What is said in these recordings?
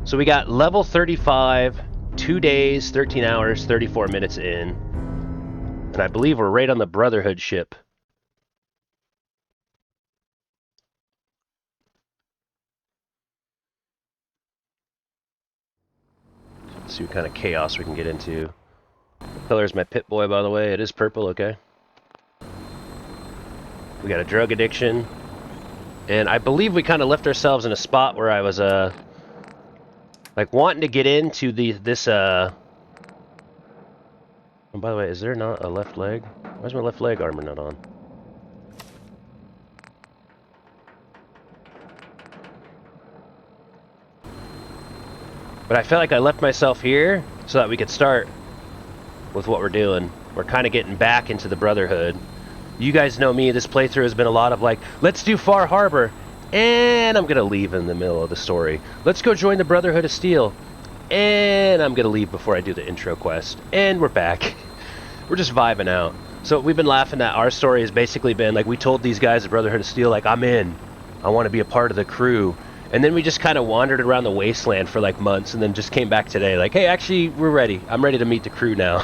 So we got level 35, 2 days, 13 hours, 34 minutes in. And I believe we're right on the Brotherhood ship. Let's see what kind of chaos we can get into. What color is my Pip-Boy, by the way? It is purple, okay. We got a drug addiction. And I believe we kind of left ourselves in a spot where I was, like, wanting to get into this. Oh, by the way, is there not a left leg? Why is my left leg armor not on? But I felt like I left myself here so that we could start with what we're doing. We're kind of getting back into the Brotherhood. You guys know me, this playthrough has been a lot of like, let's do Far Harbor, and I'm going to leave in the middle of the story. Let's go join the Brotherhood of Steel, and I'm going to leave before I do the intro quest. And we're back. We're just vibing out. So we've been laughing that our story has basically been like, we told these guys at Brotherhood of Steel, like, I'm in. I want to be a part of the crew. And then we just kind of wandered around the wasteland for like months and then just came back today like, hey, actually, we're ready. I'm ready to meet the crew now.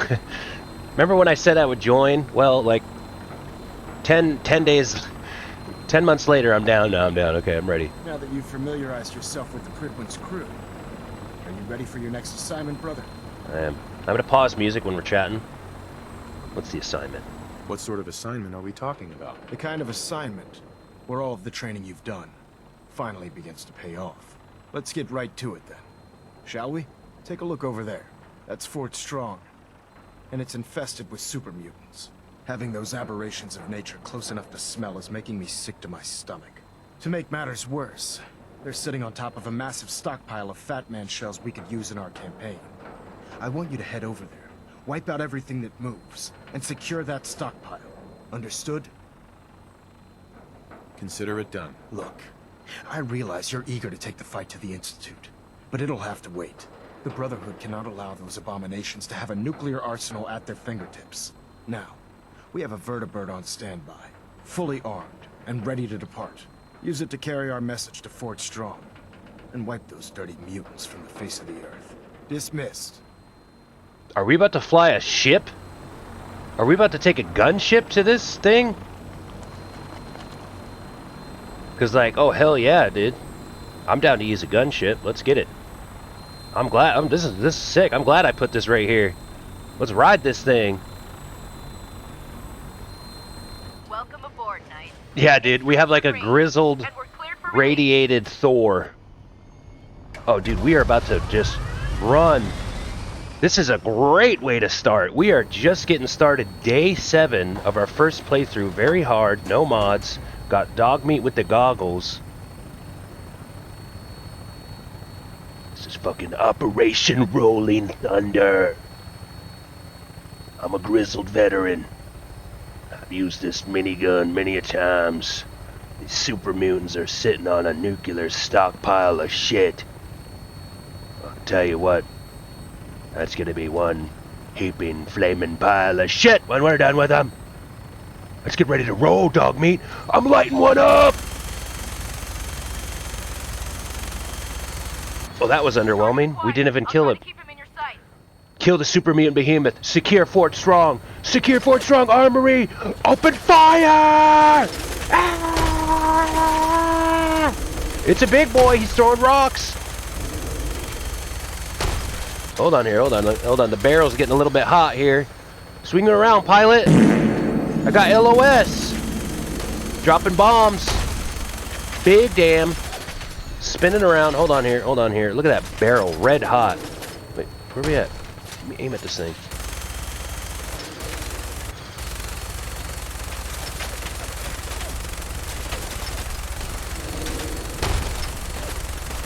Remember when I said I would join? Well, like 10 months later, I'm down now. I'm down. Okay, I'm ready. Now that you've familiarized yourself with the Prydwen's crew, are you ready for your next assignment, brother? I am. I'm going to pause music when we're chatting. What's the assignment? What sort of assignment are we talking about? The kind of assignment where all of the training you've done finally begins to pay off. Let's get right to it then. Shall we? Take a look over there. That's Fort Strong. And it's infested with super mutants. Having those aberrations of nature close enough to smell is making me sick to my stomach. To make matters worse, they're sitting on top of a massive stockpile of Fat Man shells we could use in our campaign. I want you to head over there, wipe out everything that moves, and secure that stockpile. Understood? Consider it done. Look, I realize you're eager to take the fight to the Institute, but it'll have to wait. The Brotherhood cannot allow those abominations to have a nuclear arsenal at their fingertips. Now, we have a vertibird on standby, fully armed and ready to depart. Use it to carry our message to Fort Strong, and wipe those dirty mutants from the face of the earth. Dismissed. Are we about to fly a ship? Are we about to take a gunship to this thing? Because, like, oh, hell yeah, dude. I'm down to use a gunship. Let's get it. I'm glad. This is sick. I'm glad I put this right here. Let's ride this thing. Welcome aboard, Knight. Yeah, dude. We have, like, a grizzled, radiated Thor. Oh, dude. We are about to just run. This is a great way to start. We are just getting started. Day 7 of our first playthrough. Very hard. No mods. Got dog meat with the goggles. This is fucking Operation Rolling Thunder. I'm a grizzled veteran. I've used this minigun many a times. These super mutants are sitting on a nuclear stockpile of shit. I'll tell you what. That's gonna be one heaping, flaming pile of shit when we're done with them. Let's get ready to roll, dog meat. I'm lighting one up! Oh, that was underwhelming. We didn't even kill him. Kill the super mutant behemoth. Secure Fort Strong. Secure Fort Strong Armory. Open fire! Ah! It's a big boy. He's throwing rocks. Hold on here. Hold on. Hold on. The barrel's getting a little bit hot here. Swing it around, pilot. I got LOS. Dropping bombs. Big damn. Spinning around. Hold on here. Hold on here. Look at that barrel. Red hot. Wait, where are we at? Let me aim at this thing.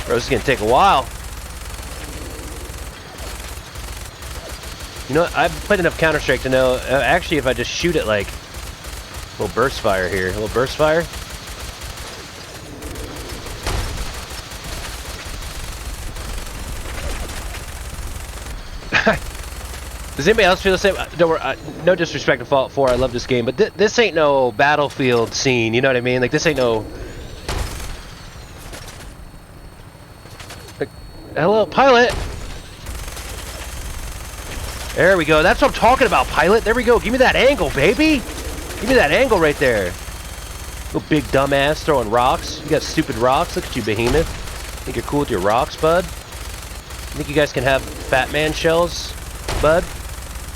Bro, this is going to take a while. You know, I've played enough Counter-Strike to know, actually, if I just shoot it like, a little burst fire here. A little burst fire. Does anybody else feel the same? Don't worry, no disrespect to Fallout 4, I love this game, but this ain't no Battlefield scene, you know what I mean? Like, this ain't no... Like, Hello, pilot! There we go. That's what I'm talking about, pilot. There we go. Give me that angle, baby. Give me that angle right there. Little big dumbass throwing rocks. You got stupid rocks. Look at you, Behemoth. Think you're cool with your rocks, bud? Think you guys can have fat man shells, bud?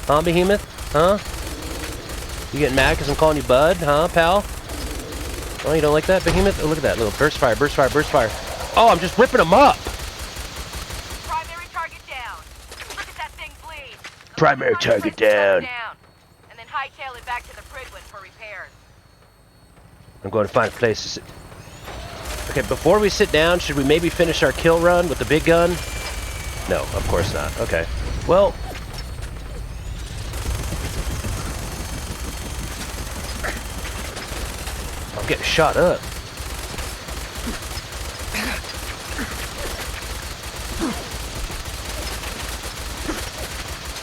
Huh, Behemoth? Huh? You getting mad because I'm calling you bud? Huh, pal? Oh, you don't like that, Behemoth? Oh, look at that little burst fire, burst fire, burst fire. Oh, I'm just ripping them up. Primary target down. Look at that thing bleed. Primary target down. And then hightail it back to the Prydwen for repairs. I'm going to find a place to sit. Okay, before we sit down, should we maybe finish our kill run with the big gun? No, of course not. Okay. Well... I'm getting shot up.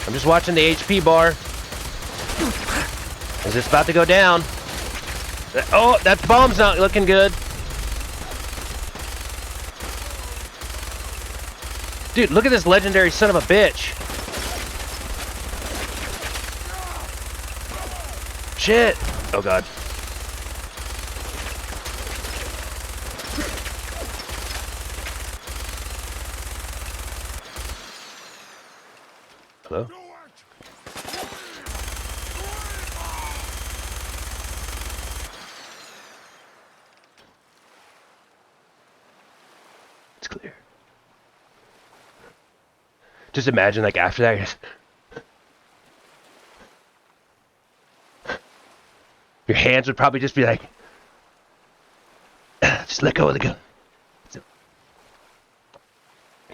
I'm just watching the HP bar. Is this about to go down? Oh, that bomb's not looking good. Dude, look at this legendary son of a bitch. Shit. Oh, God. Hello? It's clear. Just imagine, like, after that, your hands would probably just be like, just let go of the gun.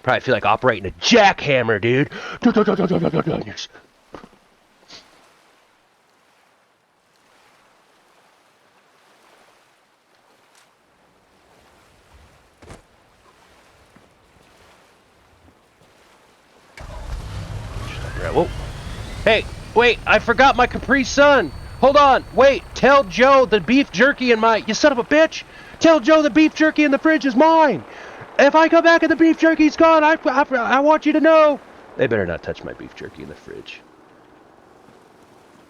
Probably feel like operating a jackhammer, dude. Whoa. Hey, wait, I forgot my Capri Sun. Hold on, wait, tell Joe the beef jerky in my... You son of a bitch! Tell Joe the beef jerky in the fridge is mine! If I come back and the beef jerky's gone, I want you to know. They better not touch my beef jerky in the fridge.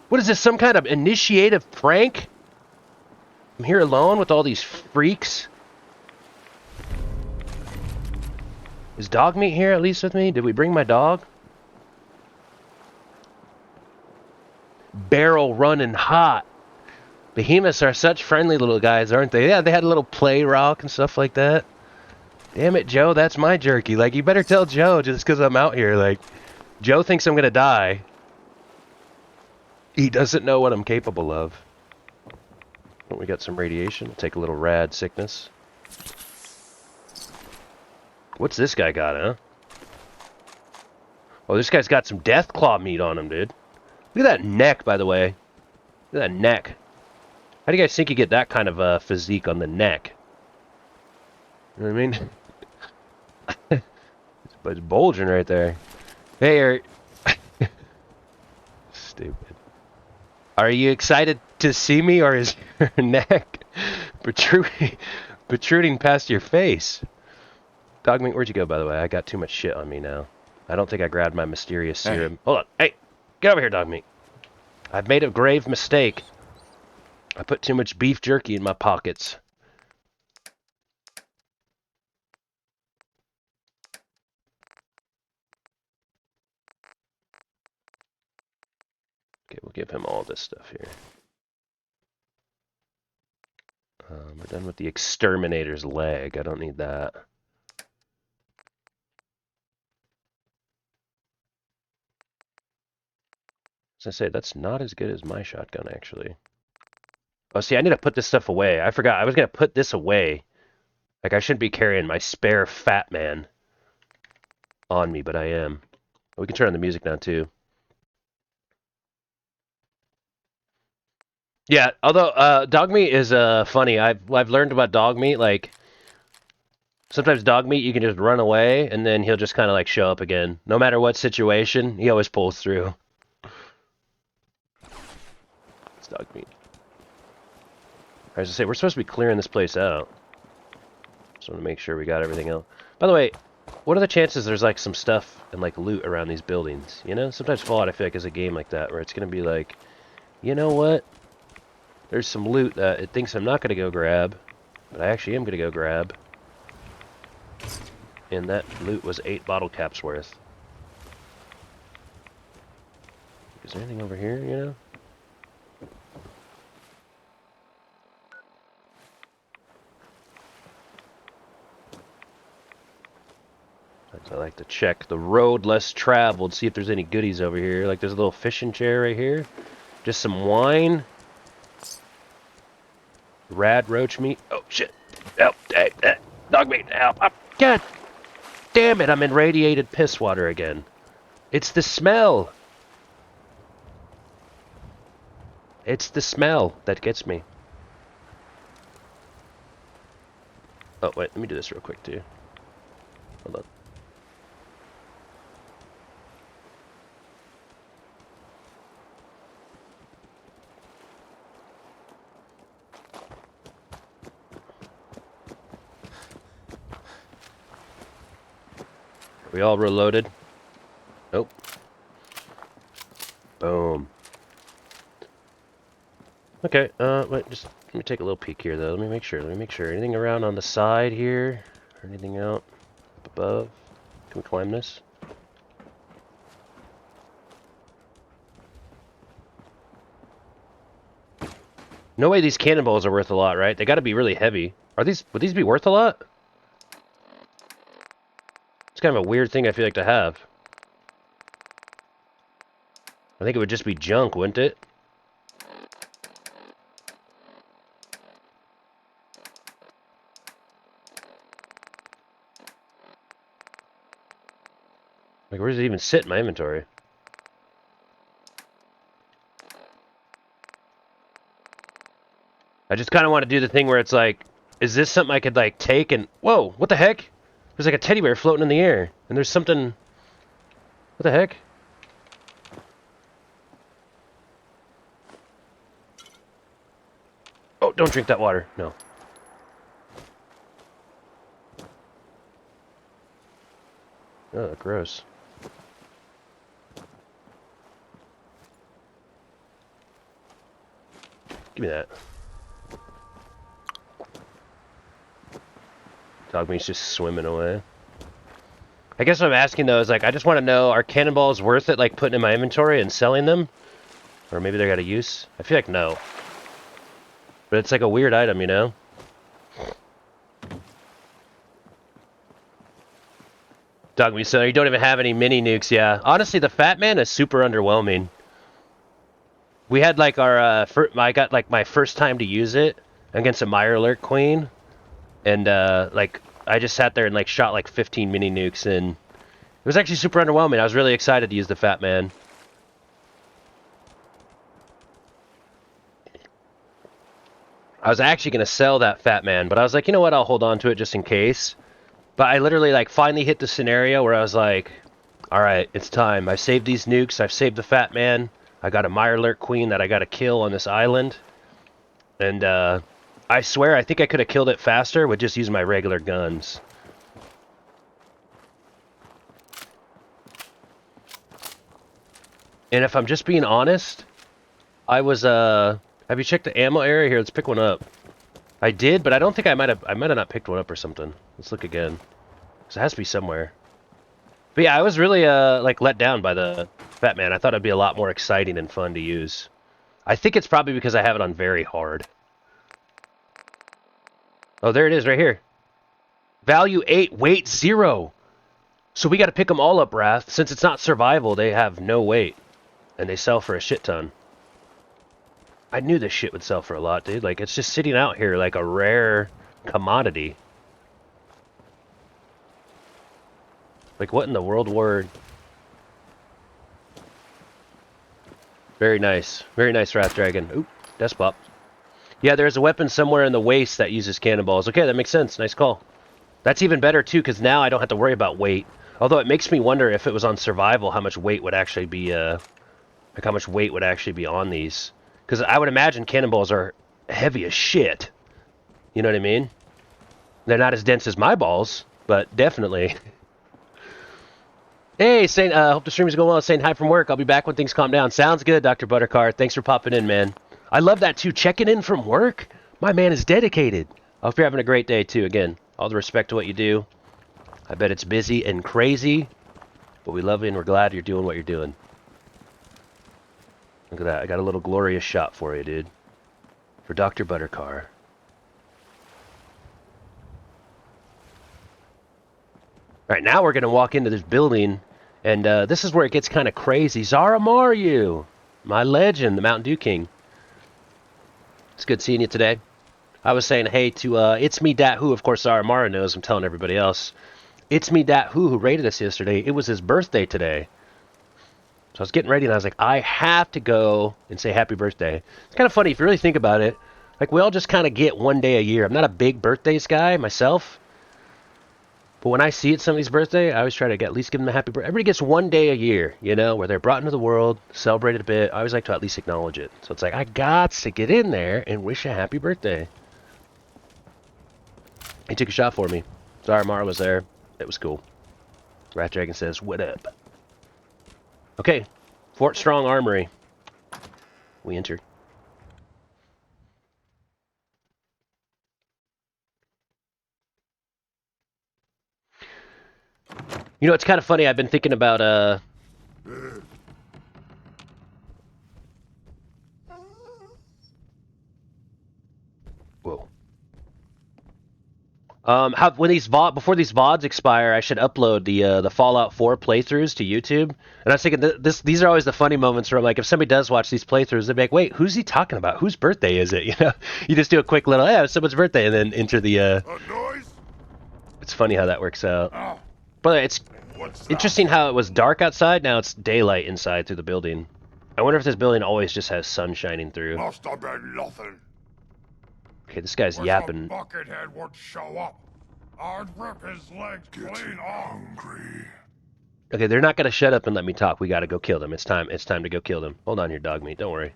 What is this, some kind of initiative prank? I'm here alone with all these freaks. Is dog meat here at least with me? Did we bring my dog? Barrel running hot. Behemoths are such friendly little guys, aren't they? Yeah, they had a little play rock and stuff like that. Damn it, Joe, that's my jerky. Like, you better tell Joe just because I'm out here. Like, Joe thinks I'm going to die. He doesn't know what I'm capable of. Oh, we got some radiation. We'll take a little rad sickness. What's this guy got, huh? Oh, this guy's got some death claw meat on him, dude. Look at that neck, by the way. Look at that neck. How do you guys think you get that kind of physique on the neck? You know what I mean? But it's bulging right there. Hey, stupid. Are you excited to see me, or is your neck protruding past your face? Dogmeat, where'd you go, by the way? I got too much shit on me now. I don't think I grabbed my mysterious serum. Hey. Hold on. Hey, get over here, Dogmeat. I've made a grave mistake. I put too much beef jerky in my pockets. Okay, we'll give him all this stuff here. We're done with the exterminator's leg. I don't need that. As I say, that's not as good as my shotgun, actually. Oh, see, I need to put this stuff away. I forgot. I was going to put this away. Like, I shouldn't be carrying my spare fat man on me, but I am. We can turn on the music now, too. Yeah, although dog meat is funny. I've learned about dog meat. Like, sometimes dog meat you can just run away, and then he'll just kind of like show up again. No matter what situation, he always pulls through. It's dog meat. As I say, we're supposed to be clearing this place out. Just want to make sure we got everything else. By the way, What are the chances there's like some stuff and like loot around these buildings? You know, sometimes Fallout I feel like is a game like that where it's gonna be like, you know what? There's some loot that it thinks I'm not gonna go grab, but I actually am gonna go grab. And that loot was 8 bottle caps worth. Is there anything over here, you know? I like to check the road less traveled, see if there's any goodies over here. Like there's a little fishing chair right here. Just some wine. Rad roach meat. Oh shit. Help. Dog meat. Help. God damn it, I'm in radiated piss water again. It's the smell. It's the smell that gets me. Oh wait, let me do this real quick too. Hold on. We all reloaded? Nope. Boom. Okay, wait, just let me take a little peek here though. Let me make sure. Anything around on the side here? Or anything out up above? Can we climb this? No way these cannonballs are worth a lot, right? They gotta be really heavy. Would these be worth a lot? It's kind of a weird thing I feel like to have. I think it would just be junk, wouldn't it? Like, where does it even sit in my inventory? I just kind of want to do the thing where it's like, is this something I could, like, take and... Whoa, what the heck? There's like a teddy bear floating in the air. And there's something... What the heck? Oh, don't drink that water. No. Oh, gross. Give me that. Dog meat's just swimming away. I guess what I'm asking though is like, I just want to know, are cannonballs worth it, like putting in my inventory and selling them? Or maybe they got a use? I feel like no. But it's like a weird item, you know? Dog meat, so you don't even have any mini nukes, yeah. Honestly, the Fat Man is super underwhelming. We had like our, I got like my first time to use it against a Mirelurk Queen. And, like, I just sat there and, like, shot, like, 15 mini nukes, and it was actually super underwhelming. I was really excited to use the Fat Man. I was actually going to sell that Fat Man, but I was like, you know what, I'll hold on to it just in case. But I literally, like, finally hit the scenario where I was like, alright, it's time. I've saved these nukes, I've saved the Fat Man, I got a Mirelurk Queen that I got to kill on this island. And, I swear, I think I could have killed it faster with just using my regular guns. And if I'm just being honest, I was, have you checked the ammo area? Here, let's pick one up. I did, but I don't think I might have not picked one up or something. Let's look again. So it has to be somewhere. But yeah, I was really, like, let down by the Fat Man. I thought it'd be a lot more exciting and fun to use. I think it's probably because I have it on very hard. Oh, there it is, right here. Value 8, weight 0. So we got to pick them all up, Wrath. Since it's not survival, they have no weight. And they sell for a shit ton. I knew this shit would sell for a lot, dude. Like, it's just sitting out here like a rare commodity. Like, what in the World War... Very nice. Very nice, Wrath Dragon. Oop, desk pop. Yeah, there's a weapon somewhere in the waist that uses cannonballs. Okay, that makes sense. Nice call. That's even better, too, because now I don't have to worry about weight. Although it makes me wonder if it was on survival, how much weight would actually be, like how much weight would actually be on these. Because I would imagine cannonballs are heavy as shit. You know what I mean? They're not as dense as my balls, but definitely. Hey, saying, hope the stream is going well. Saying hi from work. I'll be back when things calm down. Sounds good, Dr. Buttercar. Thanks for popping in, man. I love that, too. Checking in from work. My man is dedicated. I hope you're having a great day, too. Again, all the respect to what you do. I bet it's busy and crazy, but we love you and we're glad you're doing what you're doing. Look at that. I got a little glorious shot for you, dude. For Dr. Buttercar. Alright, now we're going to walk into this building, and this is where it gets kind of crazy. Zara Mario, my legend, the Mountain Dew King. It's good seeing you today. I was saying hey to It's Me Dat Who, of course Zara Mario knows, I'm telling everybody else. It's Me Dat Who rated us yesterday. It was his birthday today. So I was getting ready and I was like, I have to go and say happy birthday. It's kind of funny if you really think about it. Like, we all just kind of get one day a year. I'm not a big birthdays guy myself. But when I see it's somebody's birthday, I always try to at least give them a happy birthday. Everybody gets one day a year, you know, where they're brought into the world, celebrated a bit. I always like to at least acknowledge it. So it's like, I got to get in there and wish a happy birthday. He took a shot for me. Zara Mara was there. It was cool. Rat Dragon says, what up? Okay, Fort Strong Armory. We enter. You know, it's kind of funny. I've been thinking about, whoa. How when before these VODs expire, I should upload the Fallout 4 playthroughs to YouTube. And I was thinking these are always the funny moments where I'm like, if somebody does watch these playthroughs, they'd be like, wait, who's he talking about? Whose birthday is it? You know, you just do a quick little, yeah, it's someone's birthday, and then enter the. It's funny how that works out. But it's interesting how it was dark outside. Now it's daylight inside through the building. I wonder if this building always just has sun shining through. Must have been nothing. Okay, this guy's yapping. Buckethead would show up. I'd rip his legs clean off. Hungry. Okay, they're not gonna shut up and let me talk. We gotta go kill them. It's time to go kill them. Hold on here, dog meat. Don't worry.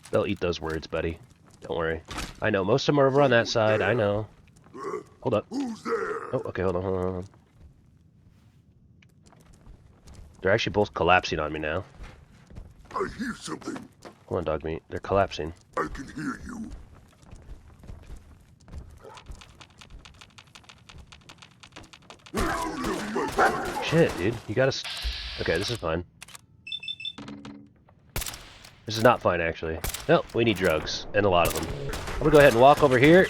They'll eat those words, buddy. Don't worry. I know most of them are over on that side. I know. Hold up. Who's there? Oh, okay, hold on. They're actually both collapsing on me now. I hear something. Hold on, dog meat. They're collapsing. I can hear you. Shit, dude. You gotta... Okay, this is fine. This is not fine, actually. No, we need drugs. And a lot of them. I'm gonna go ahead and walk over here.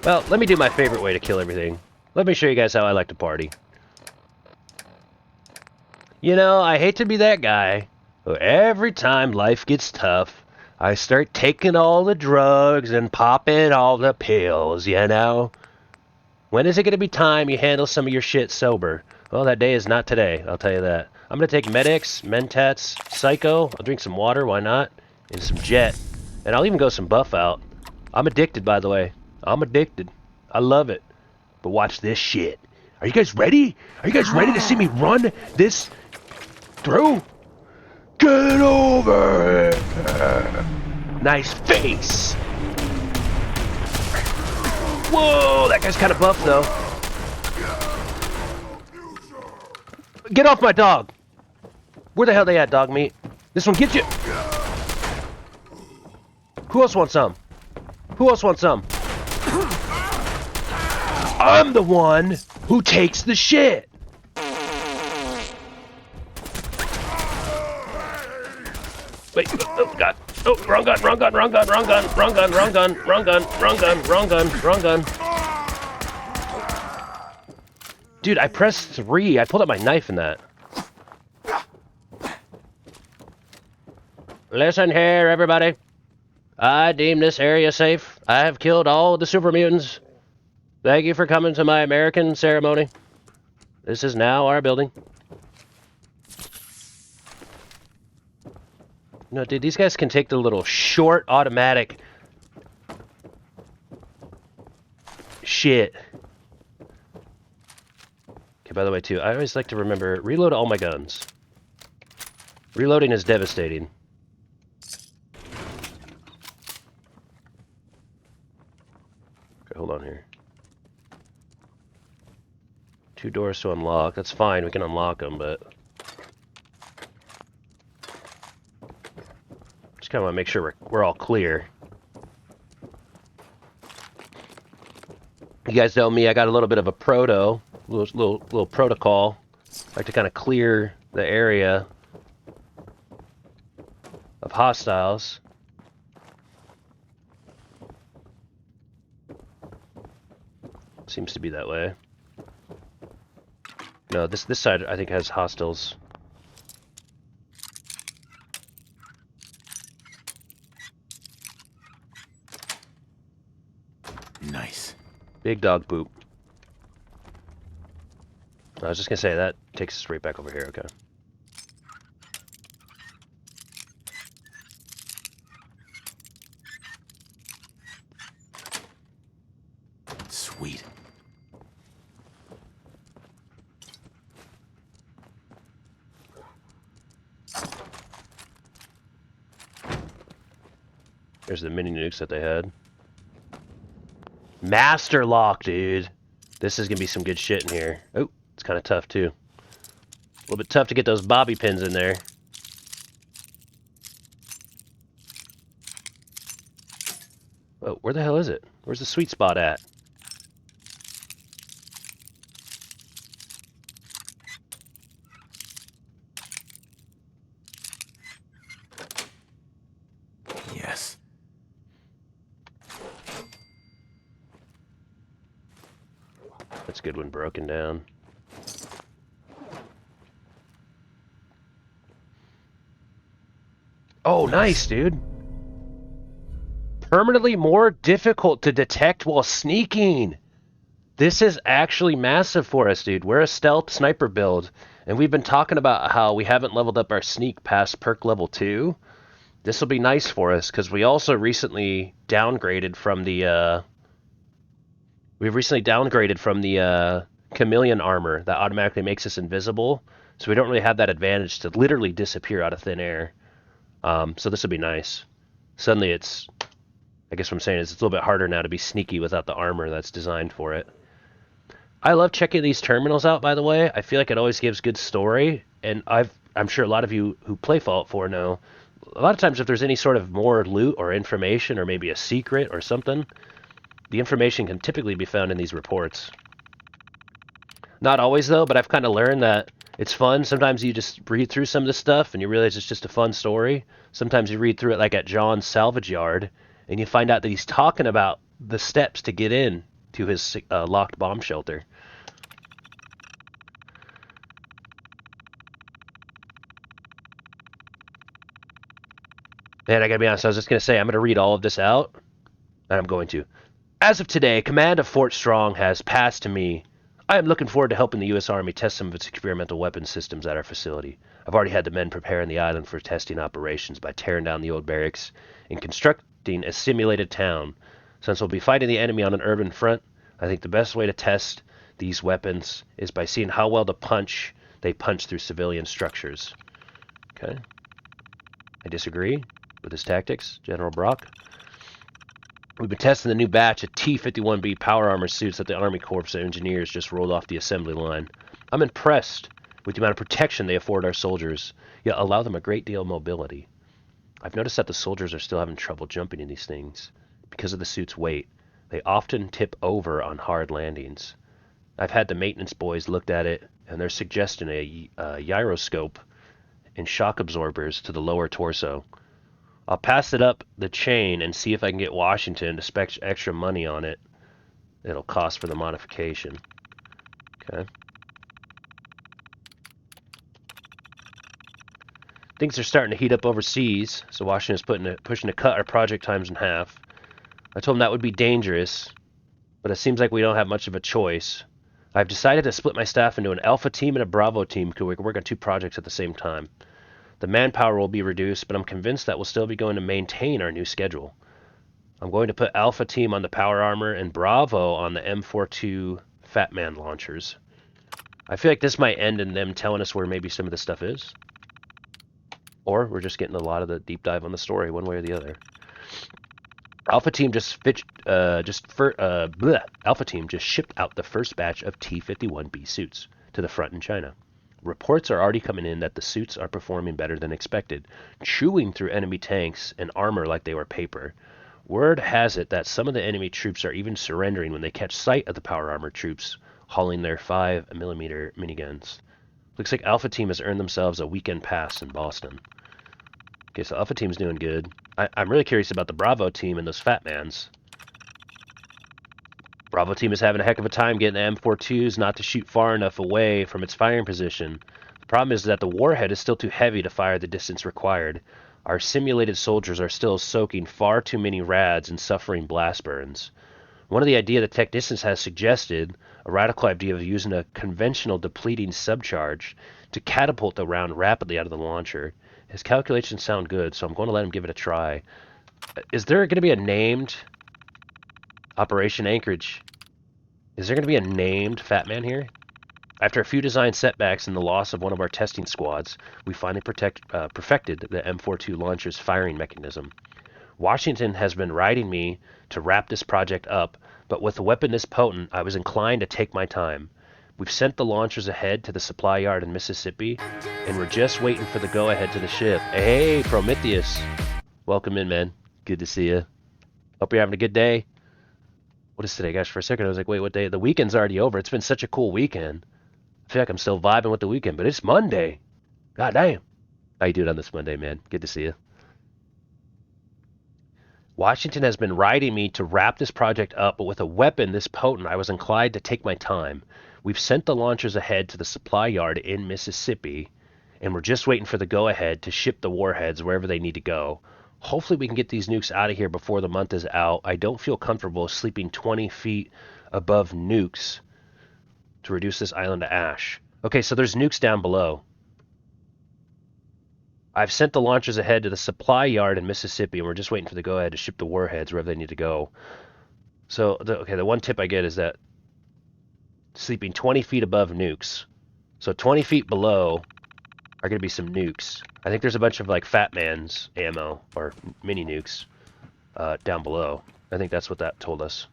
Well, let me do my favorite way to kill everything. Let me show you guys how I like to party. You know, I hate to be that guy, but every time life gets tough, I start taking all the drugs and popping all the pills, you know? When is it going to be time you handle some of your shit sober? Well, that day is not today, I'll tell you that. I'm going to take Med-X, Mentats, Psycho, I'll drink some water, why not? And some Jet. And I'll even go some Buff out. I'm addicted, by the way. I'm addicted. I love it. But watch this shit. Are you guys ready? Are you guys ready to see me run this through? Get over here! Nice face! Whoa, that guy's kind of buff, though. Get off my dog! Where the hell they at, dog meat? This one gets you! Who else wants some? Who else wants some? I'm the one who takes the shit! Wait, oh god. Oh, wrong gun, wrong gun, wrong gun, wrong gun, wrong gun, wrong gun, wrong gun, wrong gun, wrong gun, wrong gun. Dude, I pressed 3. I pulled out my knife in that. Listen here, everybody. I deem this area safe. I have killed all the super mutants. Thank you for coming to my American ceremony. This is now our building. No, dude, these guys can take the little short automatic shit. Okay, by the way, too, I always like to remember, reload all my guns. Reloading is devastating. Okay, hold on here. 2 doors to unlock. That's fine. We can unlock them, but just kind of want to make sure we're all clear. You guys know me. I got a little bit of a little protocol. I like to kind of clear the area of hostiles. Seems to be that way. No, this side I think has hostiles. Nice. Big dog poop. I was just gonna say that takes us right back over here. Okay. Sweet. There's the mini nukes that they had. Master lock, dude. This is gonna be some good shit in here. Oh, it's kind of tough too. A little bit tough to get those bobby pins in there. Oh, where the hell is it? Where's the sweet spot at? Yes. That's good when broken down. Oh, nice, dude. Permanently more difficult to detect while sneaking. This is actually massive for us, dude. We're a stealth sniper build, and we've been talking about how we haven't leveled up our sneak past perk level 2. This will be nice for us, because we also recently downgraded from the, chameleon armor that automatically makes us invisible, so we don't really have that advantage to literally disappear out of thin air. So this will be nice. Suddenly it's, I guess what I'm saying is it's a little bit harder now to be sneaky without the armor that's designed for it. I love checking these terminals out, by the way. I feel like it always gives good story, and I'm sure a lot of you who play Fallout 4 know, a lot of times if there's any sort of more loot or information or maybe a secret or something, the information can typically be found in these reports. Not always, though, but I've kind of learned that it's fun. Sometimes you just read through some of this stuff and you realize it's just a fun story. Sometimes you read through it like at John's salvage yard and you find out that he's talking about the steps to get in to his locked bomb shelter. And I gotta be honest, I was just gonna say, I'm gonna read all of this out, and I'm going to. As of today, command of Fort Strong has passed to me. I am looking forward to helping the U.S. Army test some of its experimental weapons systems at our facility. I've already had the men preparing the island for testing operations by tearing down the old barracks and constructing a simulated town. Since we'll be fighting the enemy on an urban front, I think the best way to test these weapons is by seeing how well they punch through civilian structures. Okay. I disagree with his tactics, General Brock. We've been testing the new batch of T-51B power armor suits that the Army Corps of Engineers just rolled off the assembly line. I'm impressed with the amount of protection they afford our soldiers, yet allow them a great deal of mobility. I've noticed that the soldiers are still having trouble jumping in these things. Because of the suit's weight, they often tip over on hard landings. I've had the maintenance boys looked at it, and they're suggesting a gyroscope and shock absorbers to the lower torso. I'll pass it up the chain and see if I can get Washington to spec extra money on it. It'll cost for the modification. Okay. Things are starting to heat up overseas, so Washington's pushing to cut our project times in half. I told him that would be dangerous, but it seems like we don't have much of a choice. I've decided to split my staff into an Alpha team and a Bravo team so we can work on 2 projects at the same time. The manpower will be reduced, but I'm convinced that we'll still be going to maintain our new schedule. I'm going to put Alpha Team on the power armor and Bravo on the M42 Fat Man launchers. I feel like this might end in them telling us where maybe some of this stuff is. Or we're just getting a lot of the deep dive on the story, one way or the other. Alpha Team Alpha Team just shipped out the first batch of T-51B suits to the front in China. Reports are already coming in that the suits are performing better than expected, chewing through enemy tanks and armor like they were paper. Word has it that some of the enemy troops are even surrendering when they catch sight of the power armor troops hauling their 5mm miniguns. Looks like Alpha Team has earned themselves a weekend pass in Boston. Okay, so Alpha Team's doing good. I'm really curious about the Bravo Team and those Fat Mans. Bravo Team is having a heck of a time getting the M42s not to shoot far enough away from its firing position. The problem is that the warhead is still too heavy to fire the distance required. Our simulated soldiers are still soaking far too many rads and suffering blast burns. One of the ideas that technicians has suggested, a radical idea of using a conventional depleting subcharge to catapult the round rapidly out of the launcher. His calculations sound good, so I'm going to let him give it a try. Is there going to be a named Operation Anchorage? Is there going to be a named Fat Man here? After a few design setbacks and the loss of one of our testing squads, we finally perfected the M42 launcher's firing mechanism. Washington has been riding me to wrap this project up, but with a weapon this potent, I was inclined to take my time. We've sent the launchers ahead to the supply yard in Mississippi, and we're just waiting for the go-ahead to the ship. Hey, Prometheus. Welcome in, man. Good to see you. Hope you're having a good day. What is today? Gosh, for a second I was like, wait, what day? The weekend's already over. It's been such a cool weekend. I feel like I'm still vibing with the weekend, but it's Monday. God damn. How you doing on this Monday, man? Good to see you. Washington has been riding me to wrap this project up, but with a weapon this potent, I was inclined to take my time. We've sent the launchers ahead to the supply yard in Mississippi, and we're just waiting for the go-ahead to ship the warheads wherever they need to go. Hopefully we can get these nukes out of here before the month is out. I don't feel comfortable sleeping 20 feet above nukes to reduce this island to ash. Okay, so there's nukes down below. I've sent the launchers ahead to the supply yard in Mississippi, and we're just waiting for the go-ahead to ship the warheads wherever they need to go. So, the one tip I get is that sleeping 20 feet above nukes. So 20 feet below are going to be some nukes. I think there's a bunch of like Fat Man's ammo or mini nukes down below. I think that's what that told us.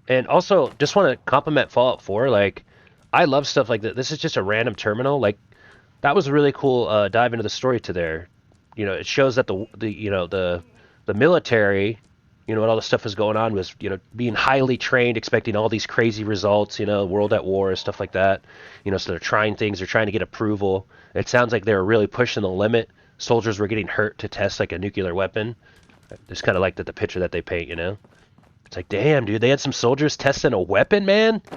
And also, just want to compliment Fallout 4. Like, I love stuff like that. This is just a random terminal. Like, that was a really cool dive into the story to there. You know, it shows that the military, you know, and all the stuff is going on was, you know, being highly trained, expecting all these crazy results, you know, world at war, stuff like that. You know, so they're trying things, they're trying to get approval. It sounds like they were really pushing the limit. Soldiers were getting hurt to test like a nuclear weapon. I just kind of like the picture that they paint, you know. It's like, damn, dude, they had some soldiers testing a weapon, man. I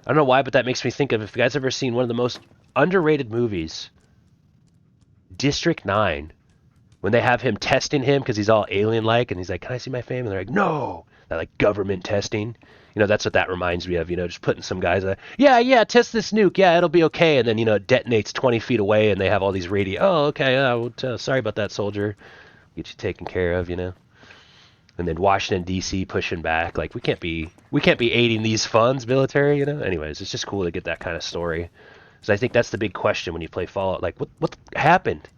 don't know why, but that makes me think of, if you guys ever seen one of the most underrated movies, District 9. When they have him testing him because he's all alien-like, and he's like, can I see my family? And they're like, no! That, like, government testing. You know, that's what that reminds me of, you know, just putting some guys like, yeah, test this nuke, yeah, it'll be okay. And then, you know, it detonates 20 feet away, and they have all these radio, oh, okay, sorry about that, soldier. Get you taken care of, you know. And then Washington, D.C. pushing back, like, we can't be aiding these funds, military, you know. Anyways, it's just cool to get that kind of story. So I think that's the big question when you play Fallout, like, what happened?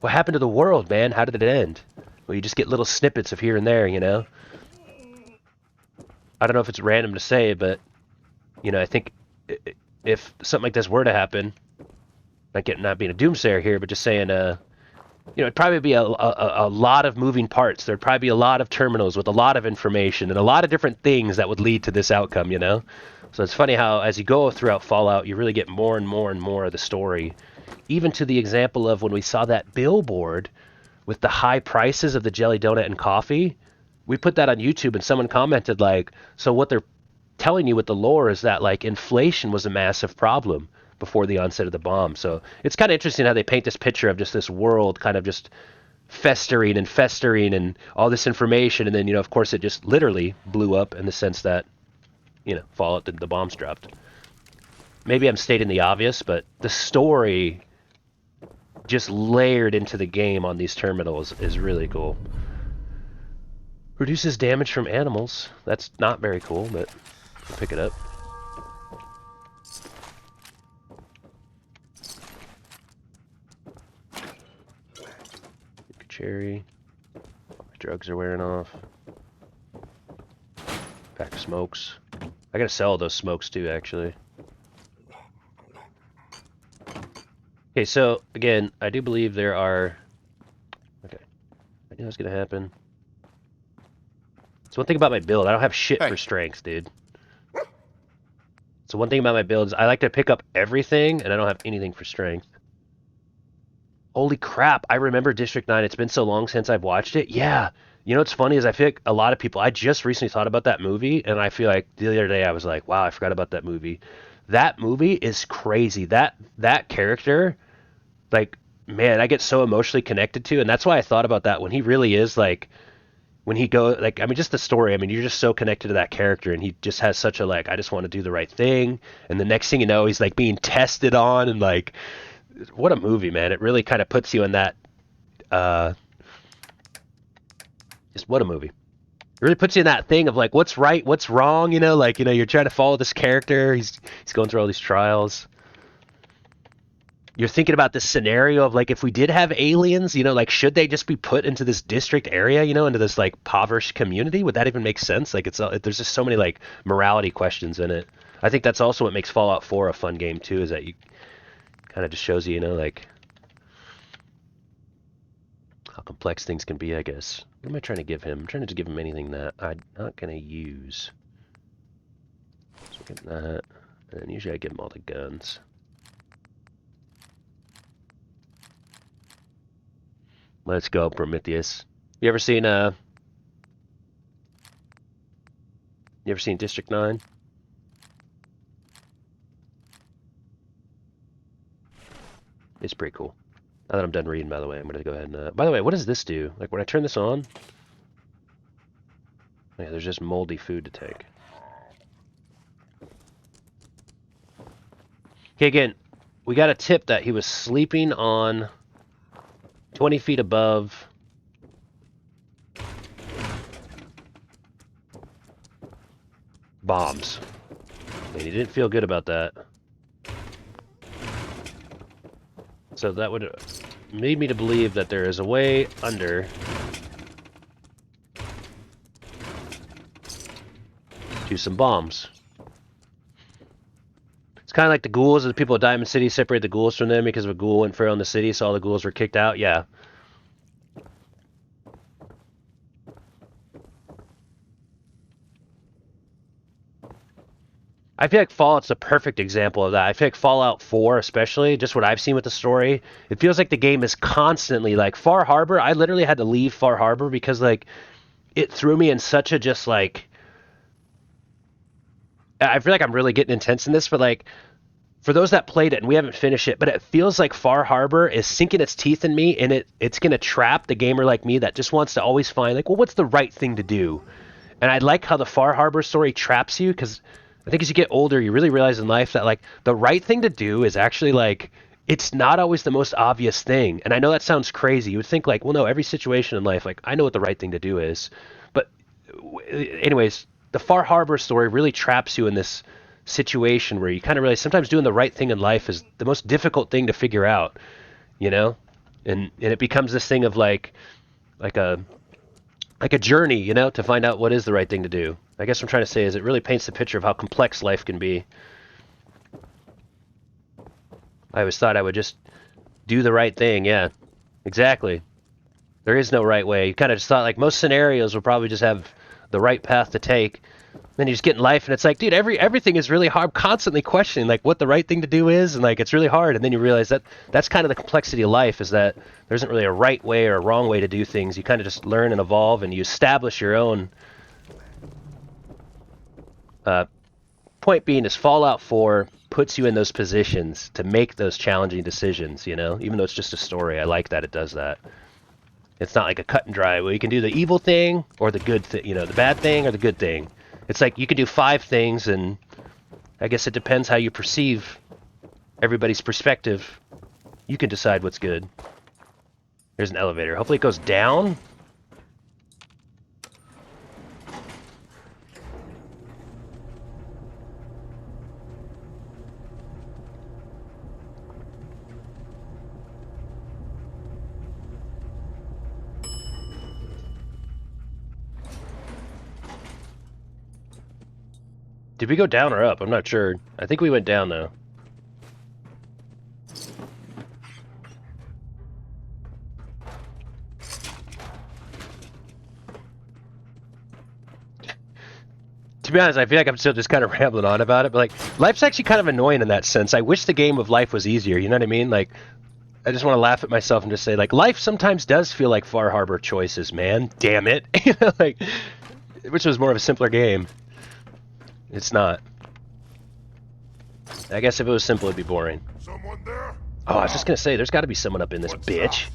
What happened to the world, man? How did it end? Well, you just get little snippets of here and there, you know? I don't know if it's random to say, but, you know, I think if something like this were to happen, not being a doomsayer here, but just saying, you know, it'd probably be a lot of moving parts. There'd probably be a lot of terminals with a lot of information and a lot of different things that would lead to this outcome, you know? So it's funny how, as you go throughout Fallout, you really get more and more and more of the story. Even to the example of when we saw that billboard with the high prices of the jelly donut and coffee, we put that on YouTube and someone commented like, so what they're telling you with the lore is that like inflation was a massive problem before the onset of the bomb. So it's kind of interesting how they paint this picture of just this world kind of just festering and all this information. And then, you know, of course it just literally blew up in the sense that, you know, Fallout, the bombs dropped. Maybe I'm stating the obvious, but the story just layered into the game on these terminals is really cool. Reduces damage from animals. That's not very cool, but we'll pick it up. Cherry. Drugs are wearing off. Pack of smokes. I gotta sell those smokes too, actually. Okay, so again, I do believe there are. Okay, I knew that was gonna happen. So one thing about my build, I don't have shit for strength, dude. So one thing about my build is I like to pick up everything, and I don't have anything for strength. Holy crap, I remember District 9. It's been so long since I've watched it. Yeah. You know what's funny is I feel like a lot of people, I just recently thought about that movie, and I feel like the other day I was like, wow, I forgot about that movie. That movie is crazy. That character, like, man, I get so emotionally connected to, and that's why I thought about that when he really is like, when he goes, like, I mean, just the story, I mean, you're just so connected to that character, and he just has such a, like, I just want to do the right thing, and the next thing you know, he's, like, being tested on, and, like, what a movie, man. It really kind of puts you in that, just what a movie. It really puts you in that thing of, like, what's right, what's wrong, you know, like, you know, you're trying to follow this character, he's going through all these trials. You're thinking about this scenario of, like, if we did have aliens, you know, like, should they just be put into this district area, you know, into this, like, impoverished community? Would that even make sense? Like, there's just so many, like, morality questions in it. I think that's also what makes Fallout 4 a fun game, too, is that you kind of just shows you, you know, like, how complex things can be, I guess. What am I trying to give him? I'm trying to give him anything that I'm not going to use. So get that. And usually I give him all the guns. Let's go, Prometheus. You ever seen District 9? It's pretty cool. Now that I'm done reading, by the way, I'm gonna go ahead and by the way, what does this do? Like when I turn this on? Yeah, there's just moldy food to take. Okay, again, we got a tip that he was sleeping on 20 feet above bombs. And he didn't feel good about that. So that would lead me to believe that there is a way under to some bombs. It's kind of like the ghouls. The people of Diamond City separate the ghouls from them because of a ghoul went feral in the city, so all the ghouls were kicked out. Yeah. I feel like Fallout's a perfect example of that. I feel like Fallout 4 especially, just what I've seen with the story, it feels like the game is constantly, like, Far Harbor, I literally had to leave Far Harbor because, like, it threw me in such a just, like, I feel like I'm really getting intense in this, but, like, for those that played it, and we haven't finished it, but it feels like Far Harbor is sinking its teeth in me, and it's going to trap the gamer like me that just wants to always find, like, well, what's the right thing to do? And I like how the Far Harbor story traps you, because I think as you get older, you really realize in life that, like, the right thing to do is actually, like, it's not always the most obvious thing. And I know that sounds crazy. You would think, like, well, no, every situation in life, like, I know what the right thing to do is. But anyways, the Far Harbor story really traps you in this situation where you kind of realize sometimes doing the right thing in life is the most difficult thing to figure out, you know? And it becomes this thing of, like a journey, you know, to find out what is the right thing to do. I guess what I'm trying to say is it really paints the picture of how complex life can be. I always thought I would just do the right thing. Yeah, exactly. There is no right way. You kind of just thought, like, most scenarios will probably just have the right path to take. Then you just get in life and it's like, dude, everything is really hard. Constantly questioning, like, what the right thing to do is, and, like, it's really hard. And then you realize that that's kind of the complexity of life, is that there isn't really a right way or a wrong way to do things. You kind of just learn and evolve, and you establish your own. Point being is Fallout 4 puts you in those positions to make those challenging decisions, you know? Even though it's just a story, I like that it does that. It's not like a cut and dry, well, you can do the evil thing or the good thing, you know, the bad thing or the good thing. It's like you can do 5 things, and I guess it depends how you perceive everybody's perspective. You can decide what's good. There's an elevator. Hopefully it goes down. Did we go down or up? I'm not sure. I think we went down, though. To be honest, I feel like I'm still just kind of rambling on about it, but like, life's actually kind of annoying in that sense. I wish the game of life was easier, you know what I mean? Like, I just want to laugh at myself and just say, like, life sometimes does feel like Far Harbor choices, man. Damn it. You know, like, which was more of a simpler game. It's not. I guess if it was simple, it'd be boring. Someone there? Oh, I was just gonna say, there's got to be someone up in this What's bitch. that?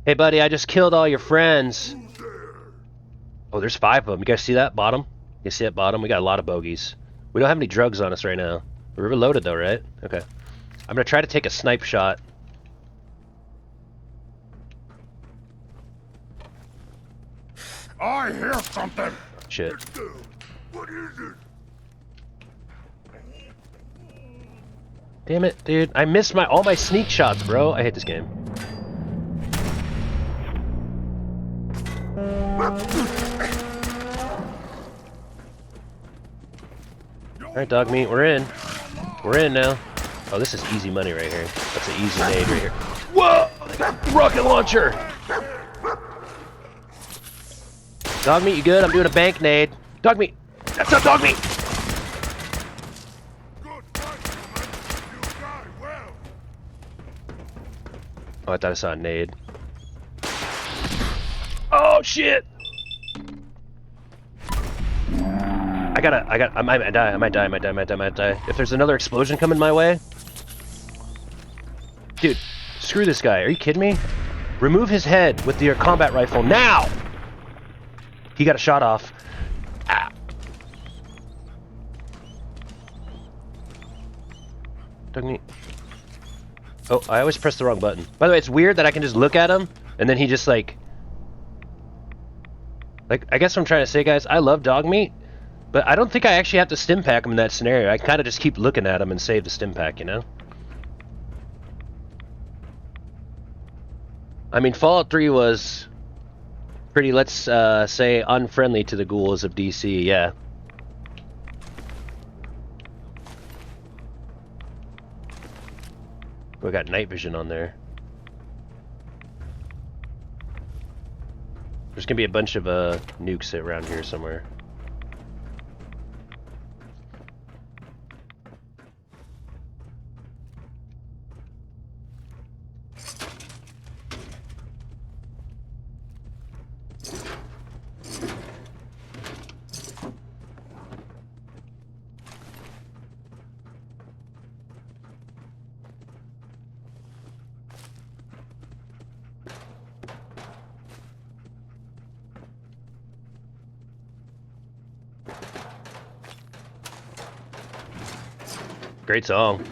Hey, buddy, I just killed all your friends. Who's there? Oh, there's 5 of them. You guys see that bottom? You see that bottom? We got a lot of bogeys. We don't have any drugs on us right now. We're reloaded though, right? Okay. I'm gonna try to take a snipe shot. I hear something. Shit. What is it? Damn it, dude. I missed all my sneak shots, bro. I hate this game. Alright, dog meat, we're in. We're in now. Oh, this is easy money right here. That's an easy nade right here. Whoa! They got rocket launcher! Dog meat, you good? I'm doing a bank nade. Dog meat! That's not dog meat! Good fight, woman. You die well. Oh, I thought I saw a nade. Oh, shit! I might die. If there's another explosion coming my way... Dude, screw this guy. Are you kidding me? Remove his head with your combat rifle now! He got a shot off. Ah. Dug me. Oh, I always press the wrong button. By the way, it's weird that I can just look at him, and then he just like... I guess what I'm trying to say, guys, I love dog meat, but I don't think I actually have to stim pack him in that scenario. I kind of just keep looking at him and save the stim pack, you know? I mean, Fallout 3 was pretty, let's say, unfriendly to the ghouls of DC, yeah. We got night vision on there. There's gonna be a bunch of nukes around here somewhere. Great song.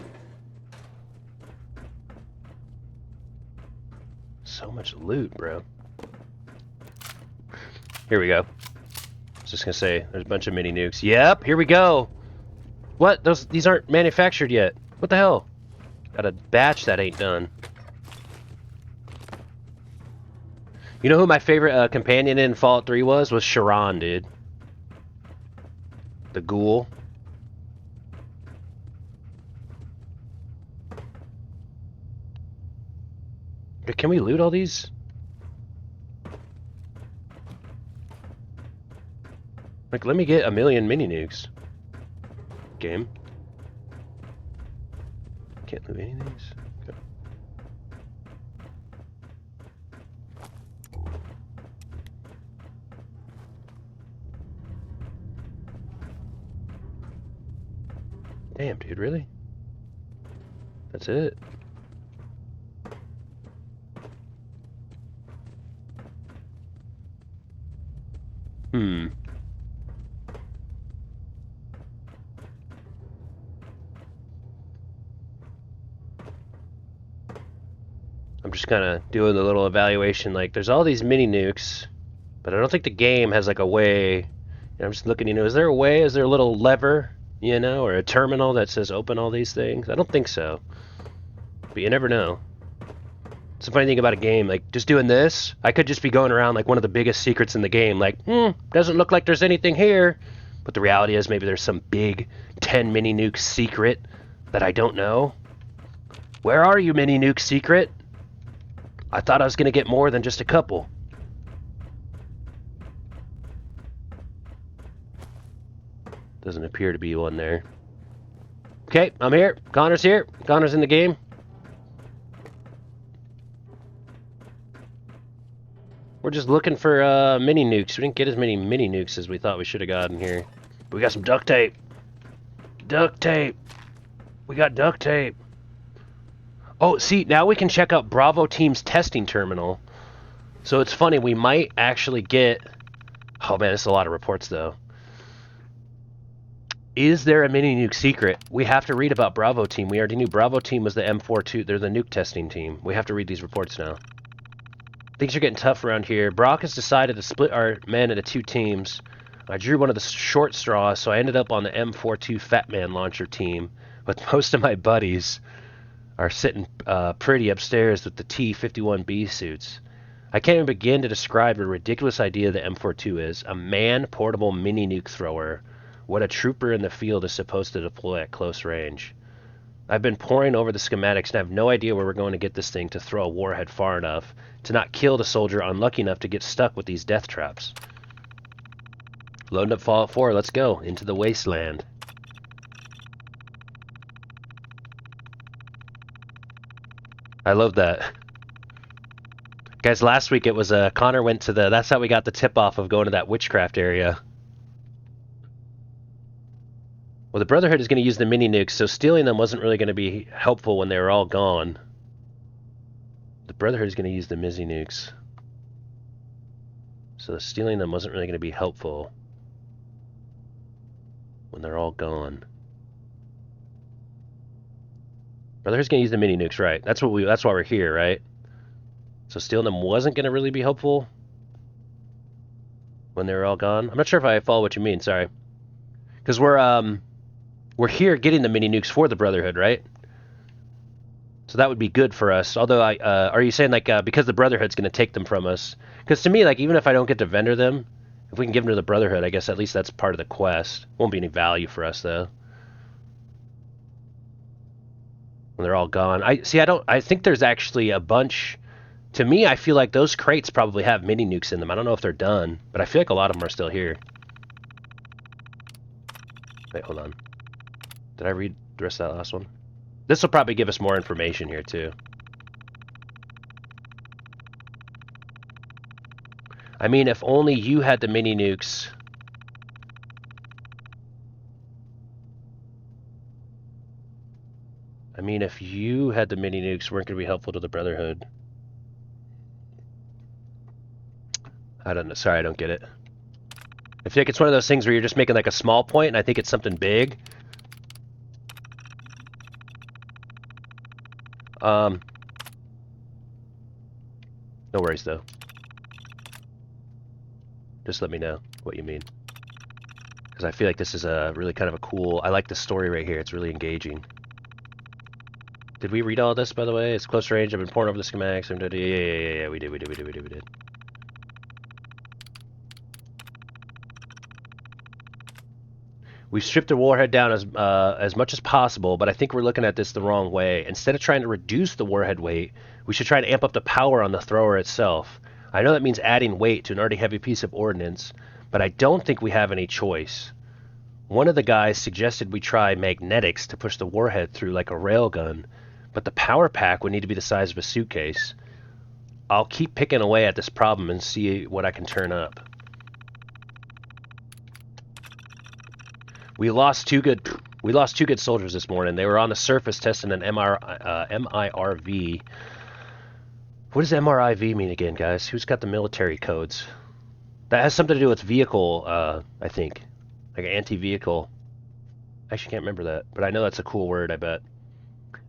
So much loot, bro. Here we go. I was just gonna say, there's a bunch of mini nukes. Yep, here we go. What? These aren't manufactured yet. What the hell? Got a batch that ain't done. You know who my favorite companion in Fallout 3 was? Was Sharon, dude. The ghoul. Can we loot all these? Like, let me get 1,000,000 mini nukes. Game. Can't loot any of these. Okay. Damn, dude, really? That's it? Hmm. I'm just kind of doing the little evaluation. Like, there's all these mini nukes, but I don't think the game has like a way. You know, I'm just looking. You know, is there a way? Is there a little lever? You know, or a terminal that says open all these things? I don't think so. But you never know. It's the funny thing about a game, like, just doing this, I could just be going around like one of the biggest secrets in the game, like, doesn't look like there's anything here. But the reality is maybe there's some big 10 mini nuke secret that I don't know. Where are you, mini nuke secret? I thought I was going to get more than just a couple. Doesn't appear to be one there. Okay, I'm here. Connor's here. Connor's in the game. We're just looking for mini nukes. We didn't get as many mini nukes as we thought we should have gotten here. But we got some duct tape. Duct tape. We got duct tape. Oh, see, now we can check out Bravo Team's testing terminal. So it's funny, we might actually get... Oh man, this is a lot of reports though. Is there a mini nuke secret? We have to read about Bravo Team. We already knew Bravo Team was the M42. They're the nuke testing team. We have to read these reports now. Things are getting tough around here. Brock has decided to split our men into 2 teams. I drew one of the short straws, so I ended up on the M42 Fat Man launcher team. But most of my buddies are sitting pretty upstairs with the T-51B suits. I can't even begin to describe the ridiculous idea the M42 is. A man-portable mini nuke thrower. What a trooper in the field is supposed to deploy at close range. I've been poring over the schematics and have no idea where we're going to get this thing to throw a warhead far enough to not kill the soldier unlucky enough to get stuck with these death traps. Loading up Fallout 4, let's go into the wasteland. I love that. Guys, last week it was Connor went to that's how we got the tip off of going to that witchcraft area. Well, the Brotherhood is going to use the mini nukes, so stealing them wasn't really going to be helpful when they were all gone. The Brotherhood is going to use the mini nukes. So stealing them wasn't really going to be helpful when they're all gone. Brotherhood's going to use the mini nukes, right? That's why we're here, right? So stealing them wasn't going to really be helpful when they were all gone. I'm not sure if I follow what you mean, sorry. Because we're here getting the mini nukes for the Brotherhood, right? So that would be good for us. Although, are you saying like because the Brotherhood's going to take them from us? Because to me, like even if I don't get to vendor them, if we can give them to the Brotherhood, I guess at least that's part of the quest. Won't be any value for us though. When they're all gone, I think there's actually a bunch. To me, I feel like those crates probably have mini nukes in them. I don't know if they're done, but I feel like a lot of them are still here. Wait, hold on. Did I read the rest of that last one? This will probably give us more information here, too. I mean, if only you had the mini nukes. I mean, if you had the mini nukes, weren't going to be helpful to the Brotherhood. I don't know. Sorry, I don't get it. I feel like it's one of those things where you're just making like a small point, and I think it's something big. No worries, though. Just let me know what you mean. Because I feel like this is a really kind of a cool... I like the story right here. It's really engaging. Did we read all this, by the way? It's close range. I've been pouring over the schematics. Yeah, we did. We've stripped the warhead down as much as possible, but I think we're looking at this the wrong way. Instead of trying to reduce the warhead weight, we should try to amp up the power on the thrower itself. I know that means adding weight to an already heavy piece of ordnance, but I don't think we have any choice. One of the guys suggested we try magnetics to push the warhead through like a railgun, but the power pack would need to be the size of a suitcase. I'll keep picking away at this problem and see what I can turn up. We lost two good soldiers this morning. They were on the surface testing an MIRV. What does MRIV mean again, guys? Who's got the military codes? That has something to do with vehicle, I think. Like an anti-vehicle. I actually can't remember that, but I know that's a cool word, I bet.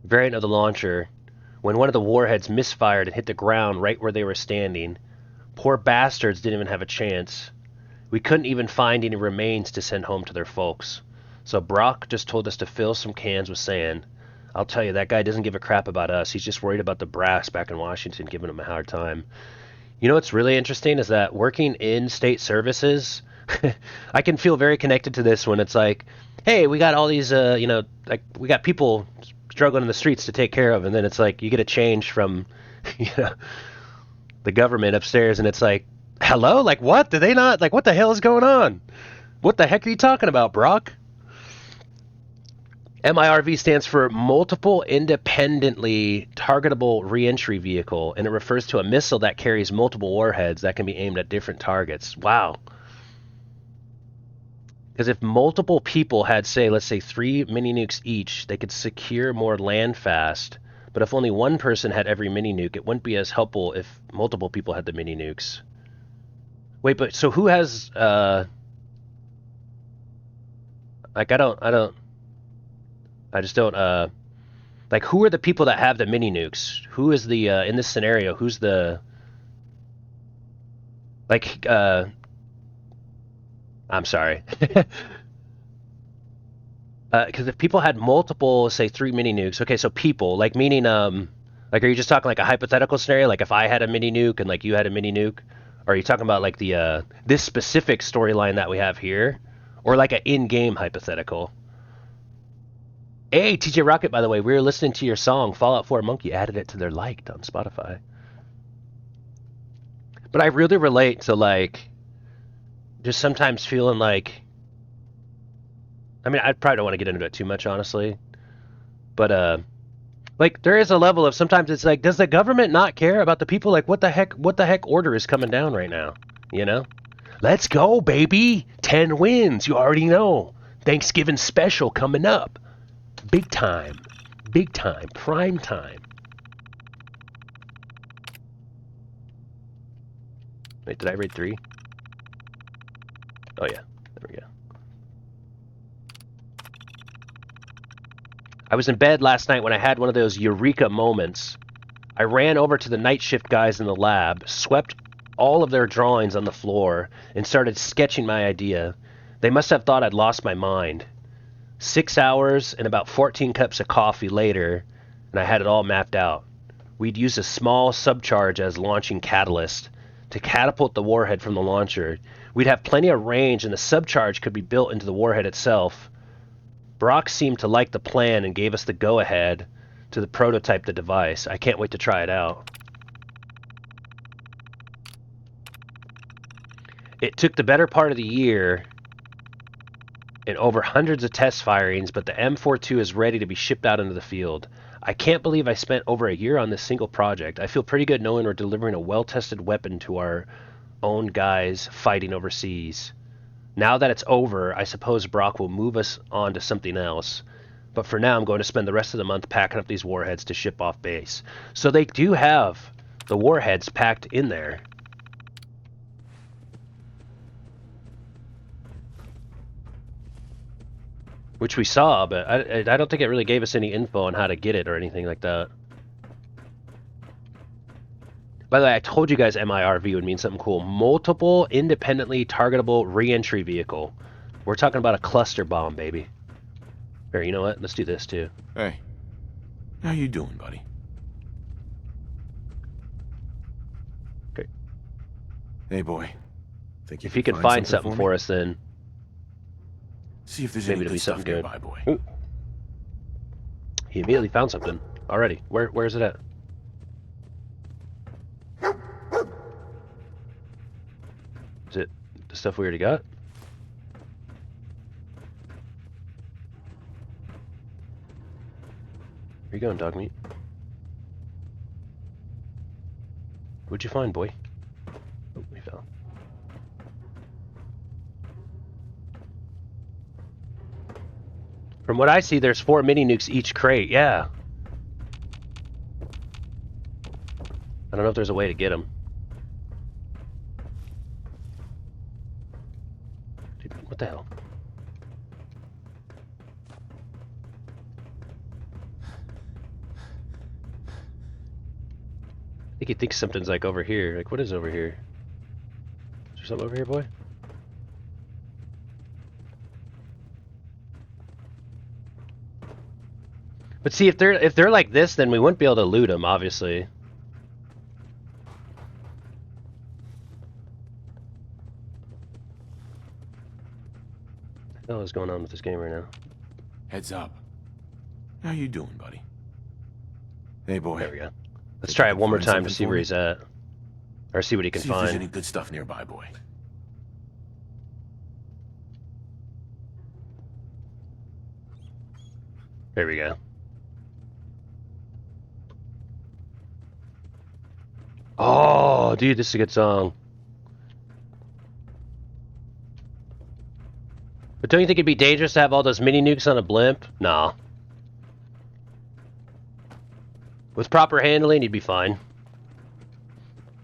Variant of the launcher. When one of the warheads misfired and hit the ground right where they were standing, poor bastards didn't even have a chance. We couldn't even find any remains to send home to their folks. So Brock just told us to fill some cans with sand. I'll tell you, that guy doesn't give a crap about us. He's just worried about the brass back in Washington giving him a hard time. You know what's really interesting is that working in state services, I can feel very connected to this when it's like, hey, we got all these, like we got people struggling in the streets to take care of, and then it's like you get a change from, the government upstairs, and it's like, hello, like what? Did they not? Like what the hell is going on? What the heck are you talking about, Brock? MIRV stands for Multiple Independently Targetable Reentry Vehicle, and it refers to a missile that carries multiple warheads that can be aimed at different targets. Wow. Because if multiple people had, say, let's say 3 mini-nukes each, they could secure more land fast. But if only one person had every mini-nuke, it wouldn't be as helpful if multiple people had the mini-nukes. Wait, but so who has, like, I just don't, like, who are the people that have the mini-nukes? Who is the, in this scenario, who's the, like, I'm sorry. Because if people had multiple, say, 3 mini-nukes, okay, so people, like, meaning, like, are you just talking, like, a hypothetical scenario? Like, if I had a mini-nuke and, like, you had a mini-nuke? Or are you talking about, like, the, this specific storyline that we have here? Or, like, an in-game hypothetical? Hey, TJ Rocket, by the way, we were listening to your song, Fallout 4 Monkey, added it to their liked on Spotify. But I really relate to, like, just sometimes feeling like, I mean, I probably don't want to get into it too much, honestly. But, like, there is a level of sometimes it's like, does the government not care about the people? Like, what the heck order is coming down right now? You know? Let's go, baby! 10 wins, you already know. Thanksgiving special coming up. Big time, prime time. Wait, did I read 3? Oh yeah, there we go. I was in bed last night when I had one of those eureka moments. I ran over to the night shift guys in the lab, swept all of their drawings on the floor, and started sketching my idea. They must have thought I'd lost my mind. 6 hours and about 14 cups of coffee later, and I had it all mapped out. We'd use a small subcharge as launching catalyst to catapult the warhead from the launcher. We'd have plenty of range, and the subcharge could be built into the warhead itself. Brock seemed to like the plan and gave us the go-ahead to prototype the device. I can't wait to try it out. It took the better part of the year and over hundreds of test firings, but the M42 is ready to be shipped out into the field. I can't believe I spent over a year on this single project. I feel pretty good knowing we're delivering a well-tested weapon to our own guys fighting overseas. Now that it's over, I suppose Brock will move us on to something else. But for now, I'm going to spend the rest of the month packing up these warheads to ship off base. So they do have the warheads packed in there. Which we saw, but I don't think it really gave us any info on how to get it or anything like that. By the way, I told you guys MIRV would mean something cool. Multiple Independently Targetable Reentry Vehicle. We're talking about a cluster bomb, baby. Here, you know what? Let's do this, too. Hey. How you doing, buddy? Okay. Hey, boy. Think you If you could find something for us, then See if there's maybe any it'll be good stuff something good. nearby, boy. Ooh. He immediately found something already. Where is it at? Is it the stuff we already got? Where you going, dog meat? What'd you find, boy? Oh, we fell. From what I see, there's 4 mini-nukes each crate, yeah. I don't know if there's a way to get them. Dude, what the hell? I think he thinks something's like over here. Like, what is over here? Is there something over here, boy? But see, if they're like this, then we wouldn't be able to loot them, obviously. the hell is going on with this game right now? Heads up. How you doing, buddy? Hey, boy. There we go. Let's try it one more Find time to something see for where me? he's at. Or see what he can See if there's any find. good stuff nearby, boy. There we go. Oh, dude, this is a good song. But don't you think it'd be dangerous to have all those mini nukes on a blimp? Nah. With proper handling, you'd be fine.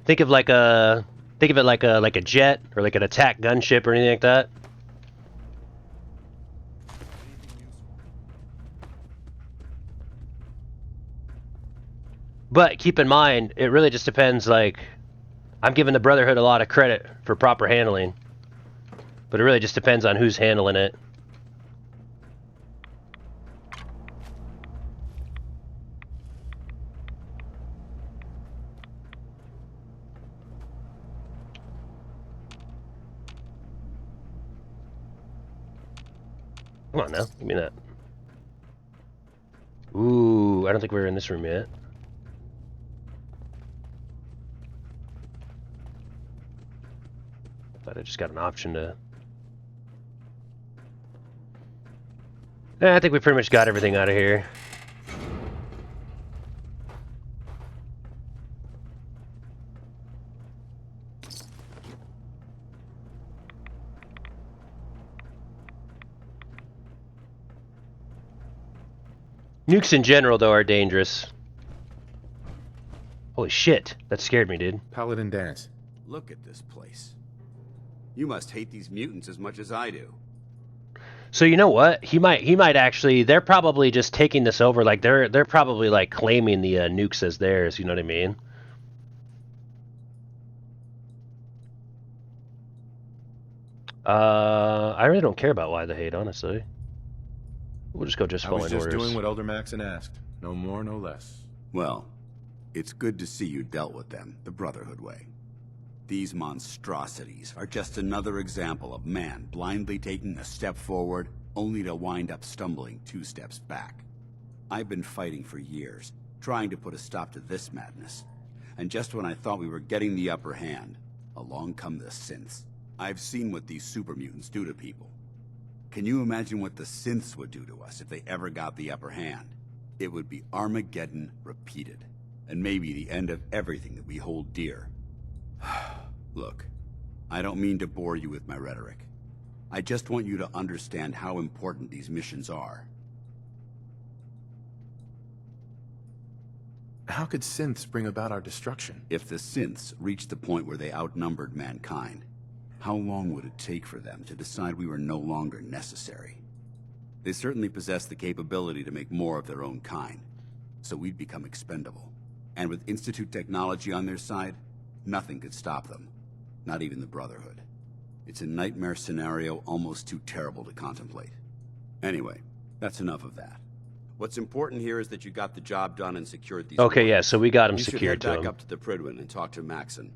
Think of it like a jet or like an attack gunship or anything like that. But keep in mind, it really just depends. Like, I'm giving the Brotherhood a lot of credit for proper handling, but it really just depends on who's handling it. Come on now, give me that. Ooh, I don't think we're in this room yet. Thought I just got an option to... I think we pretty much got everything out of here. Nukes in general, though, are dangerous. Holy shit, that scared me, dude. Paladin Dance. Look at this place. You must hate these mutants as much as I do. So you know what? He might actually. They're probably just taking this over. Like they're probably like claiming the nukes as theirs. You know what I mean? I really don't care about why they hate. Honestly, we'll just go just I was following just orders. doing what Elder Maxon asked. No more, no less. Well, it's good to see you dealt with them the Brotherhood way. These monstrosities are just another example of man blindly taking a step forward, only to wind up stumbling 2 steps back. I've been fighting for years, trying to put a stop to this madness. And just when I thought we were getting the upper hand, along come the synths. I've seen what these super mutants do to people. Can you imagine what the synths would do to us if they ever got the upper hand? It would be Armageddon repeated, and maybe the end of everything that we hold dear. Look, I don't mean to bore you with my rhetoric. I just want you to understand how important these missions are. How could synths bring about our destruction? If the synths reached the point where they outnumbered mankind, how long would it take for them to decide we were no longer necessary? They certainly possess the capability to make more of their own kind, so we'd become expendable. And with Institute technology on their side, nothing could stop them. Not even the Brotherhood. It's a nightmare scenario almost too terrible to contemplate. Anyway, that's enough of that. What's important here is that you got the job done and secured these... Okay, yeah, so we got him you secured should head to back him. up to the Prydwen and talk to Maxon.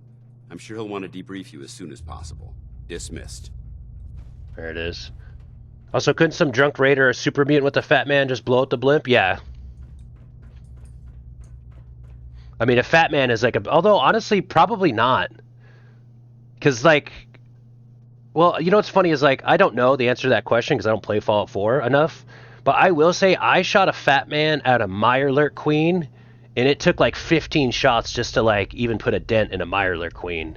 I'm sure he'll want to debrief you as soon as possible. Dismissed. There it is. Also, couldn't some drunk raider or super mutant with a fat man just blow up the blimp? Yeah. I mean, a fat man is like a... Although, honestly, probably not. Because, like... Well, you know what's funny is, like, I don't know the answer to that question because I don't play Fallout 4 enough. But I will say I shot a fat man at a Mirelurk Queen, and it took, like, 15 shots just to, like, even put a dent in a Mirelurk Queen.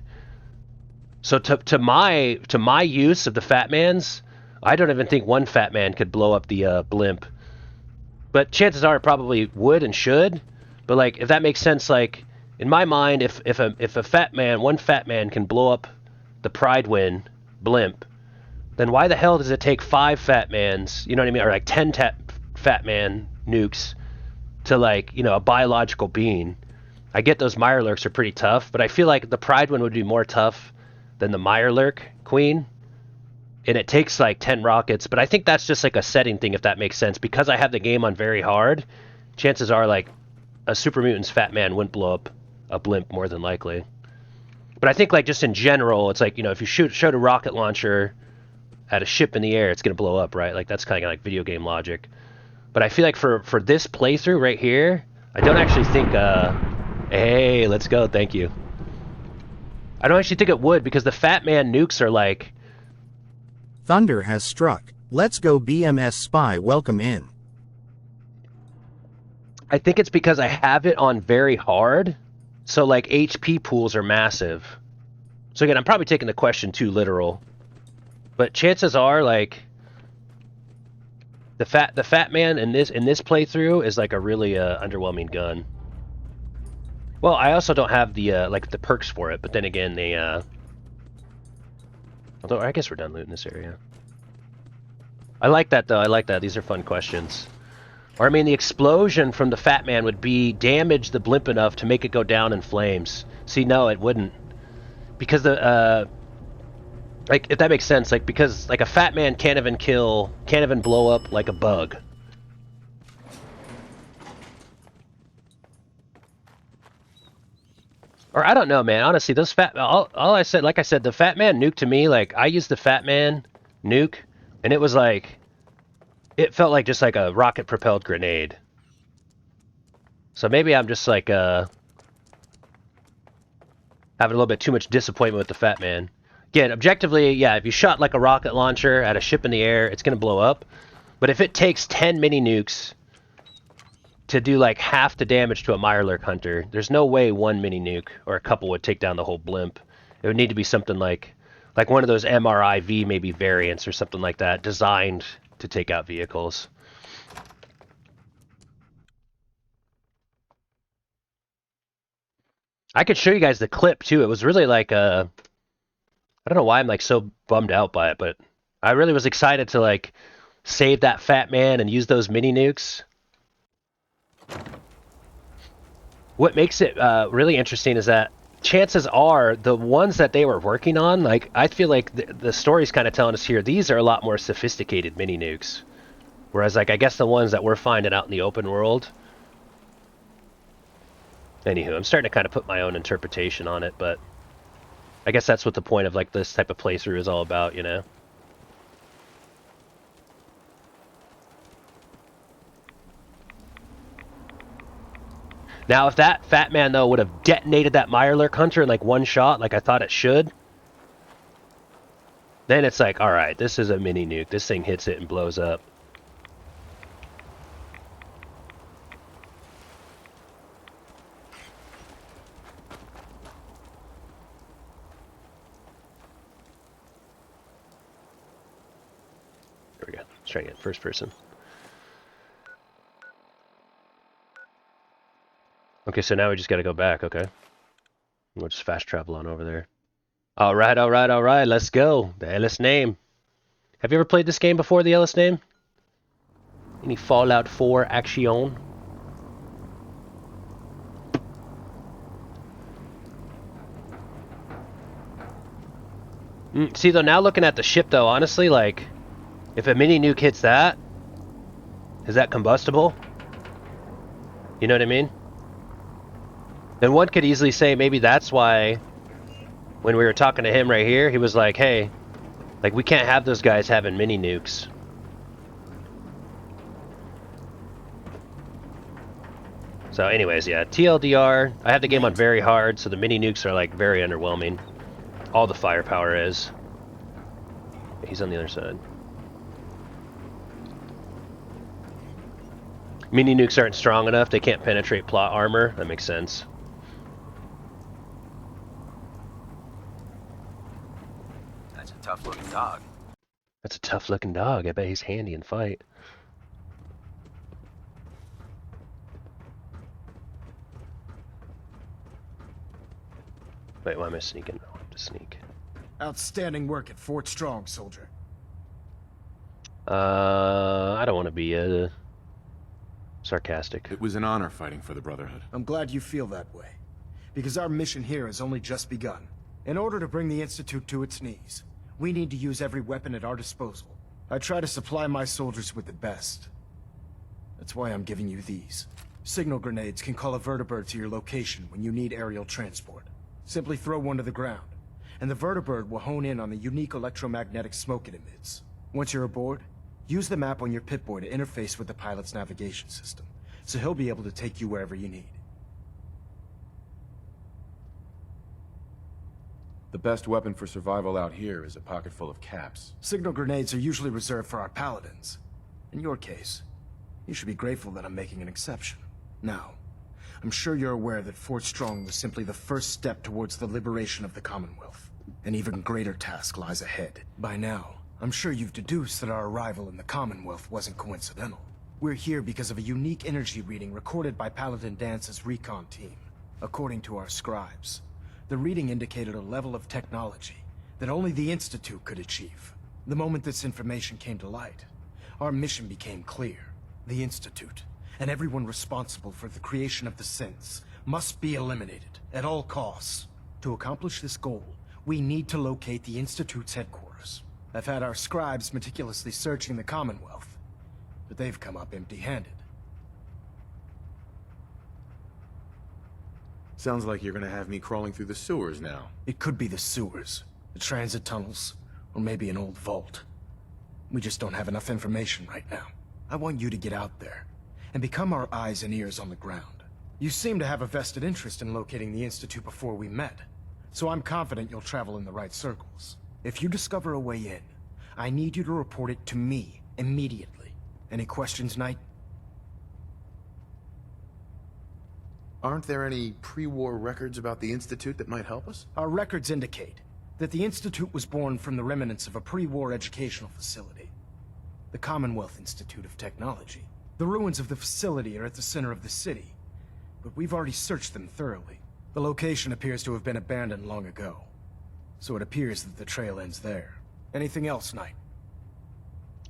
So to my use of the fat mans, I don't even think one fat man could blow up the blimp. But chances are it probably would and should. But like, if that makes sense, like in my mind, if a fat man, one fat man can blow up the Prydwen blimp, then why the hell does it take 5 fat mans? You know what I mean? Or like 10 fat man nukes to like, you know, a biological being. I get those Mirelurks are pretty tough, but I feel like the Prydwen would be more tough than the Mirelurk Queen. And it takes like 10 rockets, but I think that's just like a setting thing, if that makes sense. Because I have the game on very hard, chances are like a super mutant's fat man wouldn't blow up a blimp more than likely. But I think like just in general, it's like, you know, if you showed a rocket launcher at a ship in the air, it's gonna blow up, right? Like that's kind of like video game logic. But I feel like for this playthrough right here, I don't actually think. Hey, let's go. Thank you. I don't actually think it would, because the Fat Man nukes are like. Thunder has struck. Let's go BMS Spy, welcome in. I think it's because I have it on very hard, so like HP pools are massive. So again, I'm probably taking the question too literal, but chances are like the Fat Man in this playthrough is like a really underwhelming gun. Well, I also don't have the like the perks for it, but then again, they although I guess we're done looting this area. I like that though. I like that. These are fun questions. Or I mean, the explosion from the Fat Man would be damage the blimp enough to make it go down in flames. See, no, it wouldn't, because the like if that makes sense. Like because like a Fat Man can't even blow up like a bug. Or I don't know, man. Honestly, those all I said, like I said, the Fat Man nuke to me, like I used the Fat Man nuke, and it was like, it felt like just like a rocket propelled grenade. So maybe I'm just like having a little bit too much disappointment with the Fat Man. Again, objectively, yeah, if you shot like a rocket launcher at a ship in the air, it's gonna blow up. But if it takes 10 mini nukes to do like half the damage to a Mirelurk hunter, there's no way one mini nuke or a couple would take down the whole blimp. It would need to be something like one of those MRIV maybe variants or something like that, designed to take out vehicles. I could show you guys the clip too. It was really like I don't know why I'm like so bummed out by it, but I really was excited to like save that Fat Man and use those mini nukes. What makes it really interesting is that chances are the ones that they were working on, like I feel like the story's kind of telling us here, these are a lot more sophisticated mini nukes, whereas like I guess the ones that we're finding out in the open world. Anywho, I'm starting to kind of put my own interpretation on it, but I guess that's what the point of like this type of playthrough is all about, you know. Now, if that Fat Man, though, would have detonated that Mirelurk hunter in, like, one shot, like I thought it should, then it's like, alright, this is a mini nuke. This thing hits it and blows up. There we go. Let's try again. First person. Okay, so now we just gotta go back, okay? We'll just fast travel on over there. Alright, alright, alright, let's go. The Ellis Name. Have you ever played this game before, the Ellis Name? Any Fallout 4 action? See, though, now looking at the ship, though, honestly, like, if a mini nuke hits that, is that combustible? You know what I mean? Then one could easily say maybe that's why when we were talking to him right here, he was like, hey, like we can't have those guys having mini nukes. So anyways, yeah, TLDR, I have the game on very hard, so the mini nukes are like very underwhelming. All the firepower is. He's on the other side. Mini nukes aren't strong enough, they can't penetrate plot armor. That makes sense. Tough looking dog. That's a tough looking dog. I bet he's handy in fight. Wait, why am I sneaking? I have to sneak. Outstanding work at Fort Strong, soldier. I don't want to be sarcastic. It was an honor fighting for the Brotherhood. I'm glad you feel that way, because our mission here has only just begun. In order to bring the Institute to its knees, we need to use every weapon at our disposal. I try to supply my soldiers with the best. That's why I'm giving you these. Signal grenades can call a vertibird to your location when you need aerial transport. Simply throw one to the ground, and the Vertibird will hone in on the unique electromagnetic smoke it emits. Once you're aboard, use the map on your Pip-Boy to interface with the pilot's navigation system, so he'll be able to take you wherever you need. The best weapon for survival out here is a pocket full of caps. Signal grenades are usually reserved for our paladins. In your case, you should be grateful that I'm making an exception. Now, I'm sure you're aware that Fort Strong was simply the first step towards the liberation of the Commonwealth. An even greater task lies ahead. By now, I'm sure you've deduced that our arrival in the Commonwealth wasn't coincidental. We're here because of a unique energy reading recorded by Paladin Dance's recon team. According to our scribes, the reading indicated a level of technology that only the Institute could achieve. The moment this information came to light, our mission became clear. The Institute, and everyone responsible for the creation of the synths, must be eliminated at all costs. To accomplish this goal, we need to locate the Institute's headquarters. I've had our scribes meticulously searching the Commonwealth, but they've come up empty-handed. Sounds like you're gonna have me crawling through the sewers now. It could be the sewers, the transit tunnels, or maybe an old vault. We just don't have enough information right now. I want you to get out there and become our eyes and ears on the ground. You seem to have a vested interest in locating the Institute before we met, so I'm confident you'll travel in the right circles. If you discover a way in, I need you to report it to me immediately. Any questions, Knight? Aren't there any pre-war records about the Institute that might help us? Our records indicate that the Institute was born from the remnants of a pre-war educational facility, the Commonwealth Institute of Technology. The ruins of the facility are at the center of the city, but we've already searched them thoroughly. The location appears to have been abandoned long ago, so it appears that the trail ends there. Anything else, Knight?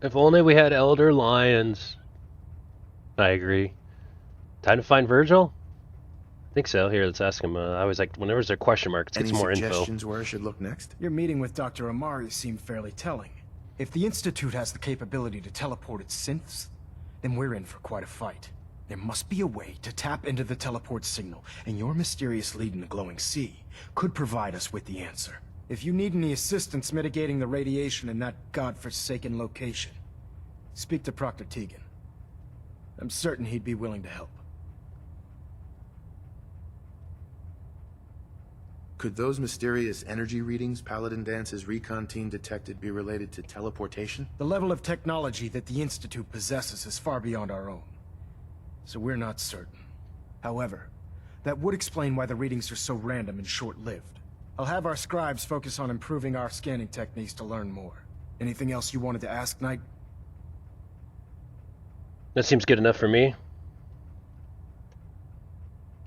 If only we had Elder Lions. I agree. Time to find Virgil? I think so. Here, let's ask him. I always like, whenever there's a question mark, let's get some more info. Any suggestions where I should look next? Your meeting with Dr. Amari seemed fairly telling. If the Institute has the capability to teleport its synths, then we're in for quite a fight. There must be a way to tap into the teleport signal, and your mysterious lead in the glowing sea could provide us with the answer. If you need any assistance mitigating the radiation in that godforsaken location, speak to Proctor Tegan. I'm certain he'd be willing to help. Could those mysterious energy readings Paladin Dance's recon team detected be related to teleportation? The level of technology that the Institute possesses is far beyond our own, so we're not certain. However, that would explain why the readings are so random and short-lived. I'll have our scribes focus on improving our scanning techniques to learn more. Anything else you wanted to ask, Knight? That seems good enough for me.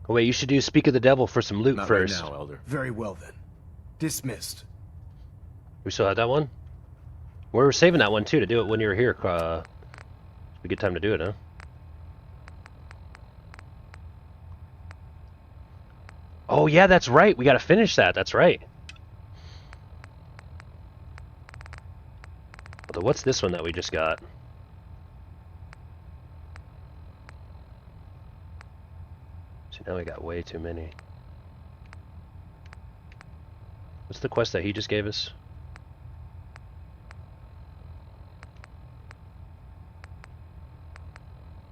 Oh wait, you should do Speak of the Devil for some loot Not first. right now, Elder. Very well then. Dismissed. We still have that one? We were saving that one too to do it when you were here. It's a good time to do it, huh? Oh yeah, that's right. We gotta finish that. That's right. Although, what's this one that we just got? See, now we got way too many. What's the quest that he just gave us?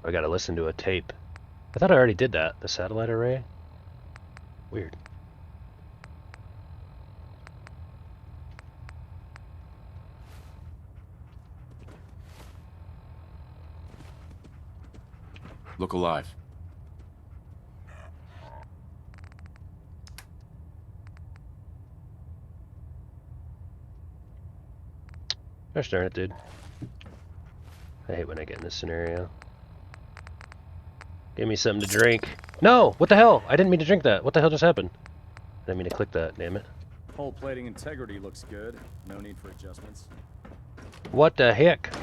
I gotta listen to a tape. I thought I already did that. The satellite array? Weird. Look alive. Gosh darn it, dude. I hate when I get in this scenario. Give me something to drink. No! What the hell? I didn't mean to drink that. What the hell just happened? I didn't mean to click that, damn it. Hull plating integrity looks good. No need for adjustments. What the heck?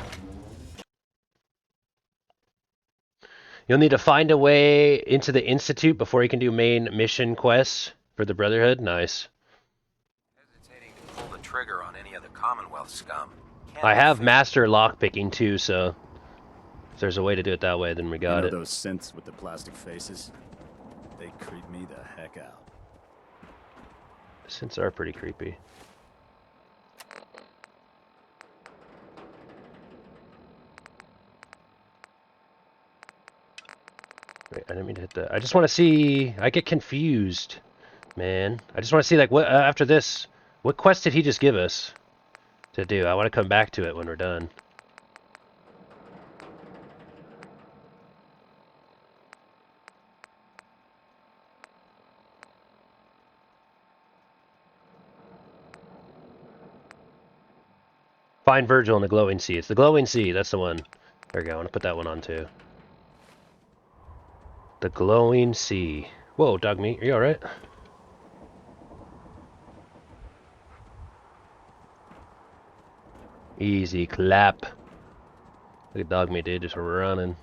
You'll need to find a way into the Institute before you can do main mission quests for the Brotherhood. Nice. Hesitating to pull the trigger on any other Commonwealth scum. I have master lockpicking too, so if there's a way to do it that way, then we got it. Those synths with the plastic faces? They creep me the heck out. Synths are pretty creepy. Wait, I didn't mean to hit that. I just want to see. I get confused, man. I just want to see, like, what after this. What quest did he just give us to do? I want to come back to it when we're done. Find Virgil in the glowing sea. It's the glowing sea. That's the one. There we go. I want to put that one on too. The glowing sea. Whoa, dog meat. Are you alright? Easy clap. Look at dog meat, dude, just running.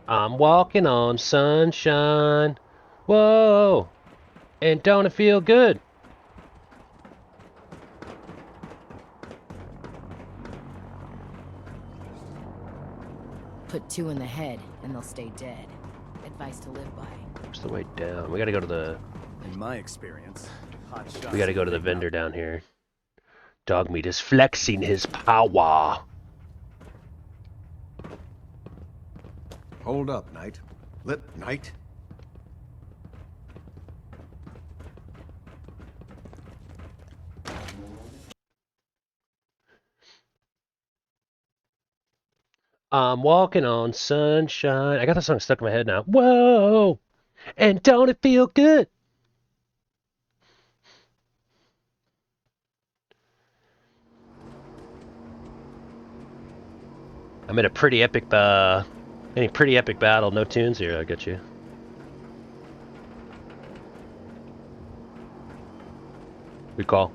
I'm walking on sunshine. Whoa! And don't it feel good? Put 2 in the head, and they'll stay dead. Advice to live by. Where's the way down? We gotta go to the... In my experience, hot shots. We gotta go to the vendor down here. Dogmeat is flexing his power. Hold up, Knight. Knight? I'm walking on sunshine. I got that song stuck in my head now. Whoa! And don't it feel good? I'm in a pretty epic, pretty epic battle. No tunes here. I got you. Good call.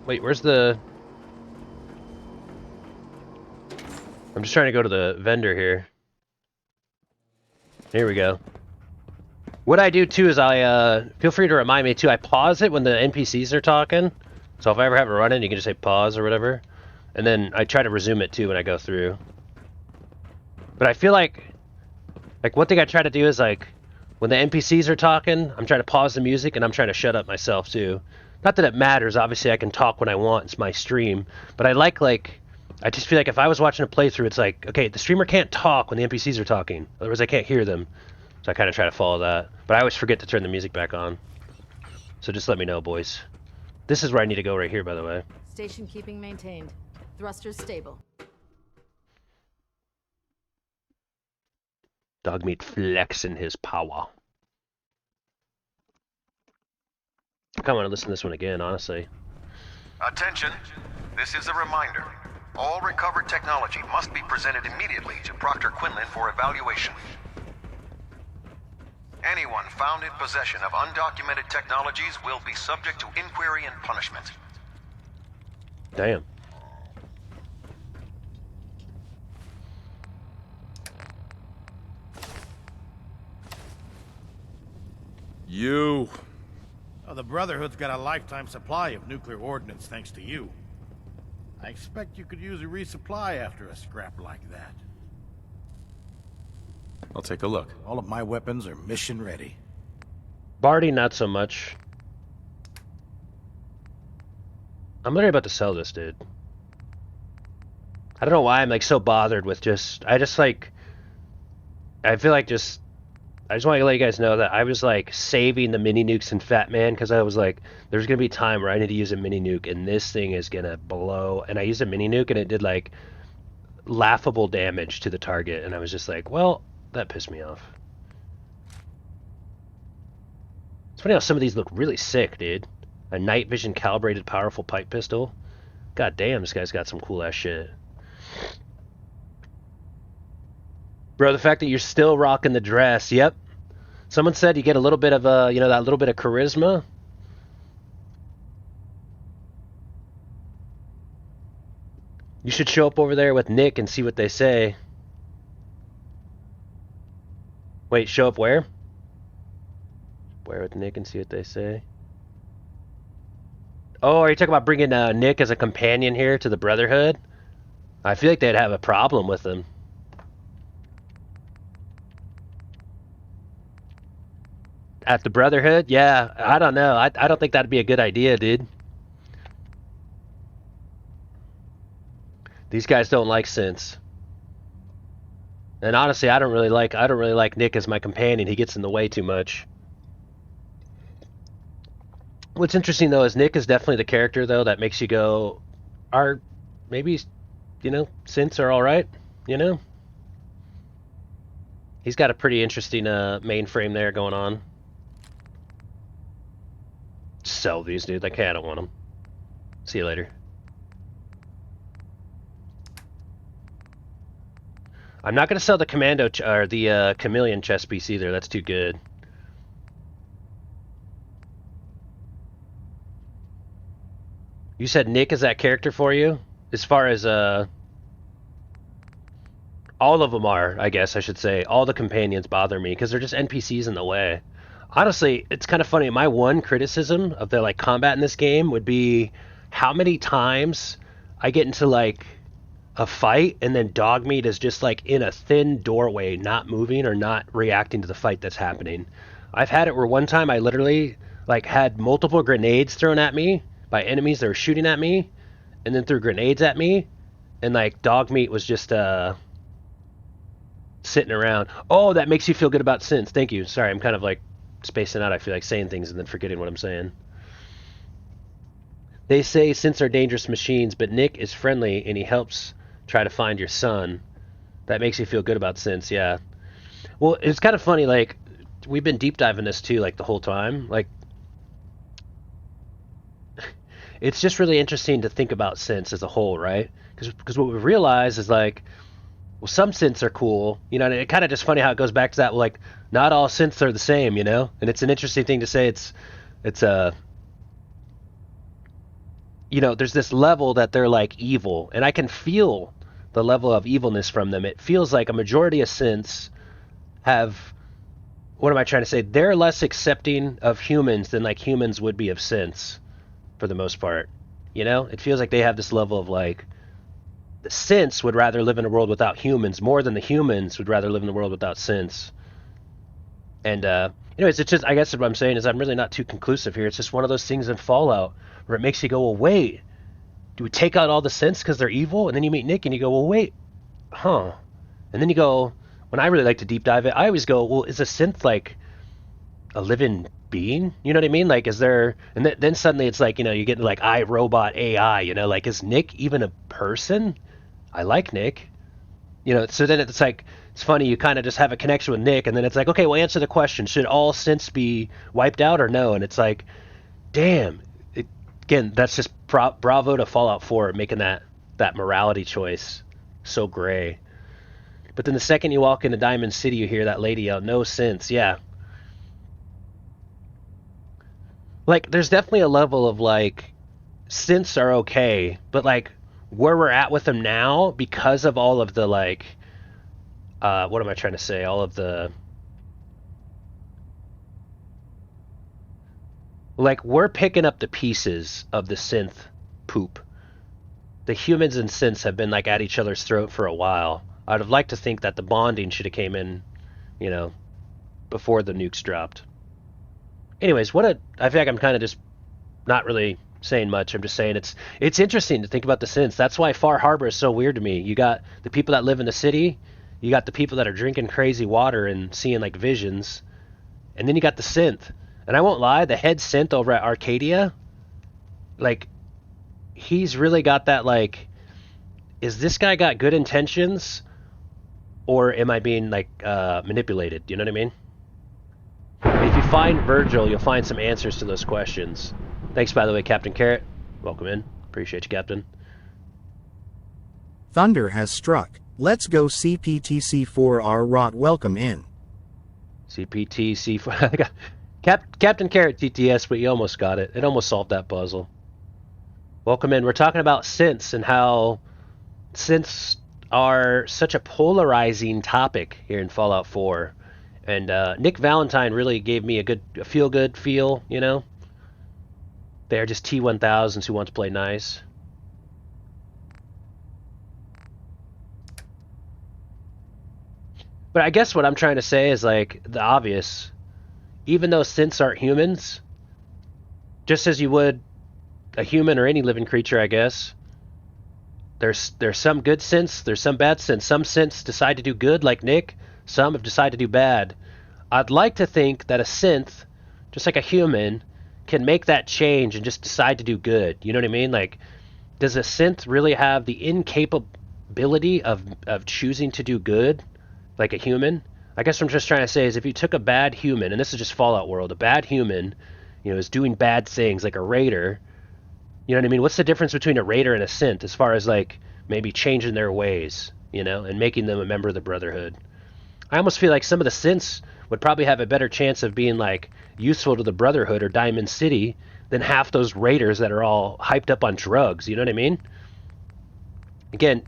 Wait, where's the... I'm just trying to go to the vendor here. Here we go. What I do too is I, feel free to remind me too, I pause it when the NPCs are talking. So if I ever have a run-in, you can just say pause or whatever. And then I try to resume it too when I go through. But I feel like one thing I try to do is like, when the NPCs are talking, I'm trying to pause the music and I'm trying to shut up myself too. Not that it matters, obviously I can talk when I want, it's my stream. But I I just feel like if I was watching a playthrough, it's like, okay, the streamer can't talk when the NPCs are talking. Otherwise I can't hear them. So I kind of try to follow that. But I always forget to turn the music back on. So just let me know, boys. This is where I need to go right here, by the way. Station keeping maintained. Thrusters stable. Dogmeat flexing his power. I kind of want to listen to this one again, honestly. Attention. This is a reminder. All recovered technology must be presented immediately to Proctor Quinlan for evaluation. Anyone found in possession of undocumented technologies will be subject to inquiry and punishment. Damn. You. Oh, the Brotherhood's got a lifetime supply of nuclear ordnance thanks to you. I expect you could use a resupply after a scrap like that. I'll take a look. All of my weapons are mission ready. Barty, not so much. I'm literally about to sell this, dude. I don't know why I'm like so bothered with I feel like I just want to let you guys know that I was like saving the mini nukes in Fat Man because I was like, there's going to be a time where I need to use a mini nuke and this thing is going to blow. And I used a mini nuke and it did like laughable damage to the target. And I was just like, well, that pissed me off. It's funny how some of these look really sick, dude. A night vision calibrated powerful pipe pistol. God damn, this guy's got some cool ass shit. Bro, the fact that you're still rocking the dress, yep. Someone said you get a little bit of, that little bit of charisma. You should show up over there with Nick and see what they say. Wait, show up where? Where with Nick and see what they say? Oh, are you talking about bringing Nick as a companion here to the Brotherhood? I feel like they'd have a problem with him. At the Brotherhood? Yeah, I don't know. I don't think that'd be a good idea, dude. These guys don't like synths. And honestly, I don't really like Nick as my companion. He gets in the way too much. What's interesting though is Nick is definitely the character though that makes you go, are maybe, you know, synths are all right, you know? He's got a pretty interesting mainframe there going on. Sell these, dude. Like, hey, I don't want them. See you later. I'm not going to sell the Commando or the Chameleon chess piece either. That's too good. You said Nick is that character for you? As far as all of them are, I guess I should say. All the companions bother me because they're just NPCs in the way. Honestly, it's kind of funny. My one criticism of the like combat in this game would be how many times I get into like a fight and then Dogmeat is just like in a thin doorway, not moving or not reacting to the fight that's happening. I've had it where one time I literally like had multiple grenades thrown at me by enemies that were shooting at me, and then threw grenades at me, and like Dogmeat was just sitting around. Oh, that makes you feel good about synths. Thank you. Sorry, I'm kind of like spacing out. I feel like saying things and then forgetting what I'm saying. They say synths are dangerous machines, but Nick is friendly and he helps try to find your son. That makes you feel good about synths, yeah. Well, it's kind of funny, like, we've been deep diving this too, like, the whole time. Like, it's just really interesting to think about synths as a whole, right? Because what we realize is, like, well, some synths are cool, you know, and it kind of just funny how it goes back to that, like, not all synths are the same, you know? And it's an interesting thing to say. It's you know, there's this level that they're like evil, and I can feel the level of evilness from them. It feels like a majority of synths have, what am I trying to say? They're less accepting of humans than like humans would be of synths, for the most part. You know, it feels like they have this level of like, the synths would rather live in a world without humans more than the humans would rather live in a world without synths. And anyways, it's just, I guess what I'm saying is I'm really not too conclusive here. It's just one of those things in Fallout where it makes you go, well, wait, do we take out all the synths because they're evil? And then you meet Nick and you go, well, wait, huh? And then you go, when I really like to deep dive it, I always go, well, is a synth like a living being? You know what I mean? Like, is there, and then suddenly it's like, you know, you get like iRobot AI, you know, like, is Nick even a person? I like Nick. You know, so then it's like, it's funny, you kind of just have a connection with Nick, and then it's like, okay, well, answer the question. Should all synths be wiped out or no? And it's like, damn. Again, that's just bravo to Fallout 4 making that morality choice so gray. But then the second you walk into Diamond City, you hear that lady yell, no synths, yeah. Like, there's definitely a level of, like, synths are okay, but, like, where we're at with them now, because of all of the, like, what am I trying to say? All of the, like, we're picking up the pieces of the synth poop. The humans and synths have been, like, at each other's throat for a while. I'd have liked to think that the bonding should have came in, you know, before the nukes dropped. Anyways, I feel like I'm kind of just not really saying much. I'm just saying it's interesting to think about the synths. That's why Far Harbor is so weird to me. You got the people that live in the city, you got the people that are drinking crazy water and seeing like visions, and then you got the synth. And I won't lie, the head synth over at Arcadia, like, he's really got that, like, is this guy got good intentions, or am I being, like, manipulated? You know what I mean? If you find Virgil, you'll find some answers to those questions. Thanks, by the way, Captain Carrot. Welcome in. Appreciate you, Captain. Thunder has struck. Let's go CPTC4R Rot. Welcome in. CPTC4... Captain Carrot TTS, but you almost got it. It almost solved that puzzle. Welcome in. We're talking about synths and how synths are such a polarizing topic here in Fallout 4. And Nick Valentine really gave me a feel-good feel, you know? They're just T-1000s who want to play nice. But I guess what I'm trying to say is, like, the obvious. even though synths aren't humans, just as you would a human or any living creature, I guess, there's some good synths, there's some bad synths. Some synths decide to do good, like Nick. Some have decided to do bad. I'd like to think that a synth, just like a human, can make that change and just decide to do good. You know what I mean? Like, does a synth really have the incapability of choosing to do good like a human? I guess what I'm just trying to say is if you took a bad human, and this is just Fallout World, a bad human, is doing bad things like a raider, you know what I mean? What's the difference between a raider and a synth as far as like maybe changing their ways, and making them a member of the Brotherhood? I almost feel like some of the synths would probably have a better chance of being like useful to the Brotherhood or Diamond City than half those raiders that are all hyped up on drugs. You know what I mean? Again,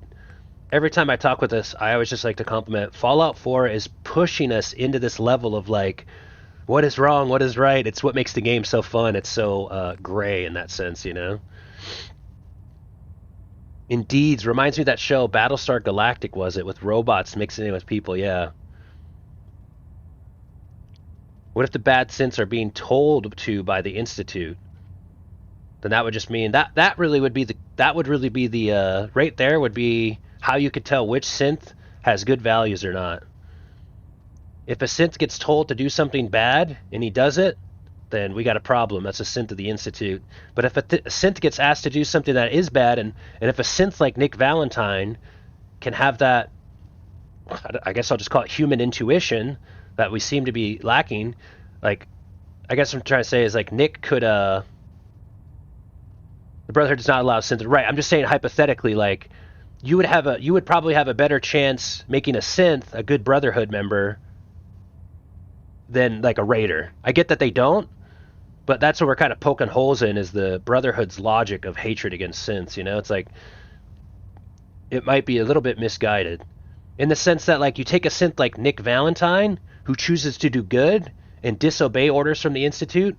every time I talk with this, I always just like to compliment Fallout 4 is pushing us into this level of like, what is wrong, what is right. It's what makes the game so fun. It's so gray in that sense, Indeed, reminds me of that show Battlestar Galactic, was it, with robots mixing in with people? Yeah. What if the bad synths are being told to by the Institute? Then that would just mean that really would be the right there would be how you could tell which synth has good values or not. If a synth gets told to do something bad and he does it, then we got a problem. That's a synth of the Institute. But if a synth gets asked to do something that is bad, and if a synth like Nick Valentine can have that, I guess I'll just call it human intuition that we seem to be lacking, like, I guess what I'm trying to say is like Nick could, the Brotherhood does not allow synth, right? I'm just saying hypothetically, like, you would probably have a better chance making a synth a good Brotherhood member than like a raider. I get that they don't, but that's what we're kind of poking holes in, is the Brotherhood's logic of hatred against synths. It's like it might be a little bit misguided in the sense that like you take a synth like Nick Valentine who chooses to do good and disobey orders from the Institute,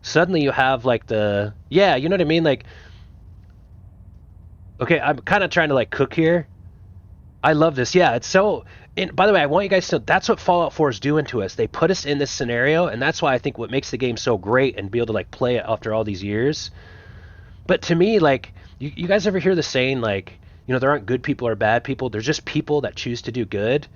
suddenly you have like you know what I mean? Like, okay, I'm kind of trying to like cook here. I love this. Yeah, it's so... And by the way, I want you guys to know that's what Fallout 4 is doing to us. They put us in this scenario, and that's why I think what makes the game so great and be able to like play it after all these years. But to me, like, you guys ever hear the saying, like, there aren't good people or bad people. There's just people that choose to do good.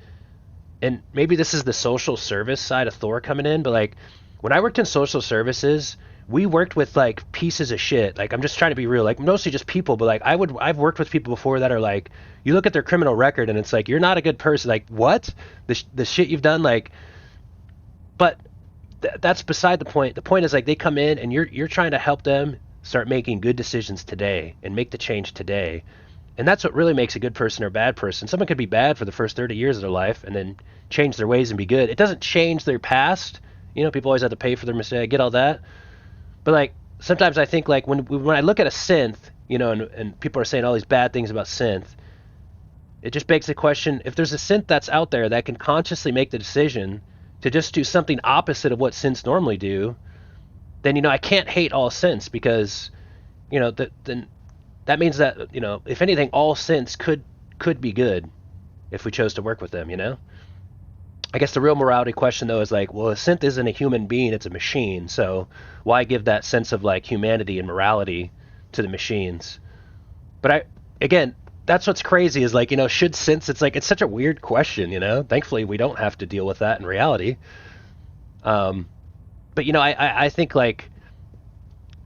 And maybe this is the social service side of Thor coming in, but like when I worked in social services, we worked with like pieces of shit. Like, I'm just trying to be real, like mostly just people, but like I've worked with people before that are like, you look at their criminal record and it's like, you're not a good person. Like, what? The shit you've done, like, but that's beside the point. The point is like they come in and you're trying to help them start making good decisions today and make the change today. And that's what really makes a good person or bad person. Someone could be bad for the first 30 years of their life and then change their ways and be good. It doesn't change their past. People always have to pay for their mistake. I get all that. But like sometimes I think like when I look at a synth, and people are saying all these bad things about synth, it just begs the question, if there's a synth that's out there that can consciously make the decision to just do something opposite of what synths normally do, then I can't hate all synths, because then that means that if anything, all synths could be good if we chose to work with them. I guess the real morality question, though, is like, well, a synth isn't a human being, it's a machine. So why give that sense of like humanity and morality to the machines? But again, that's what's crazy is like, should synths, it's like, it's such a weird question, Thankfully, we don't have to deal with that in reality. But, I think like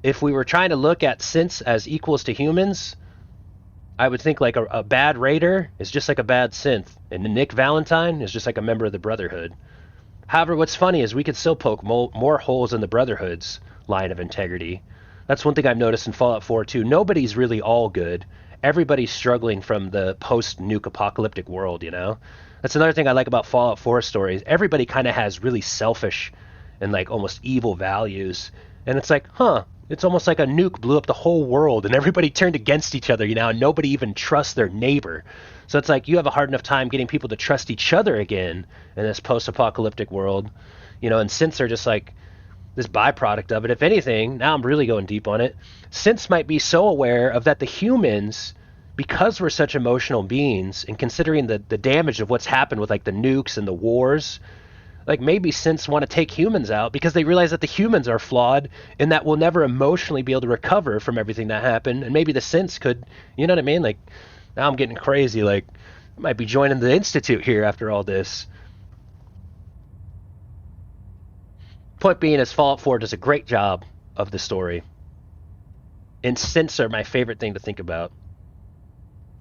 if we were trying to look at synths as equals to humans, I would think like a bad raider is just like a bad synth, and Nick Valentine is just like a member of the Brotherhood. However, what's funny is we could still poke more holes in the Brotherhood's line of integrity. That's one thing I've noticed in Fallout 4 too. Nobody's really all good. Everybody's struggling from the post-nuke apocalyptic world, That's another thing I like about Fallout 4 stories. Everybody kind of has really selfish and like almost evil values. And it's like, it's almost like a nuke blew up the whole world and everybody turned against each other, and nobody even trusts their neighbor. So it's like you have a hard enough time getting people to trust each other again in this post-apocalyptic world, and synths are just like this byproduct of it. If anything, now I'm really going deep on it, synths might be so aware of that the humans, because we're such emotional beings and considering the damage of what's happened with like the nukes and the wars, Like, maybe synths want to take humans out because they realize that the humans are flawed and that we'll never emotionally be able to recover from everything that happened. And maybe the synths could, you know what I mean? Like, now I'm getting crazy. Like, I might be joining the Institute here after all this. Point being is Fallout 4 does a great job of the story. And synths are my favorite thing to think about.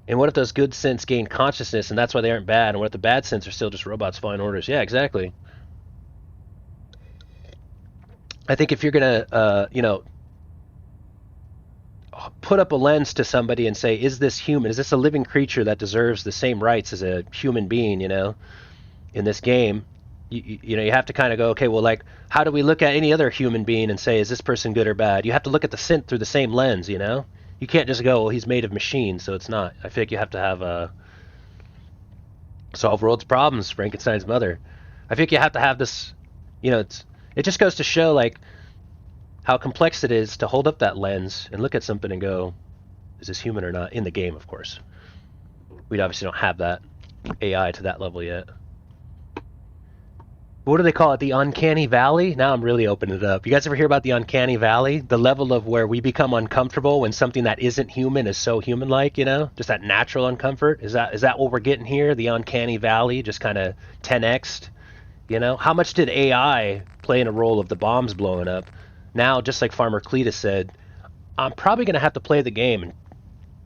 And what if those good synths gain consciousness and that's why they aren't bad? And what if the bad synths are still just robots following orders? Yeah, exactly. I think if you're going to, put up a lens to somebody and say, is this human? Is this a living creature that deserves the same rights as a human being, in this game? You have to kind of go, okay, well, like, how do we look at any other human being and say, is this person good or bad? You have to look at the synth through the same lens, You can't just go, well, he's made of machines, so it's not. I feel like you have to have solve world's problems, Frankenstein's mother. I think you have to have this, it just goes to show, like, how complex it is to hold up that lens and look at something and go, is this human or not? In the game, of course. We obviously don't have that AI to that level yet. What do they call it? The Uncanny Valley? Now I'm really opening it up. You guys ever hear about the Uncanny Valley? The level of where we become uncomfortable when something that isn't human is so human-like, Just that natural uncomfort? Is that what we're getting here? The Uncanny Valley just kind of 10x'd? How much did AI play in a role of the bombs blowing up? Now, just like Farmer Cletus said, I'm probably going to have to play the game and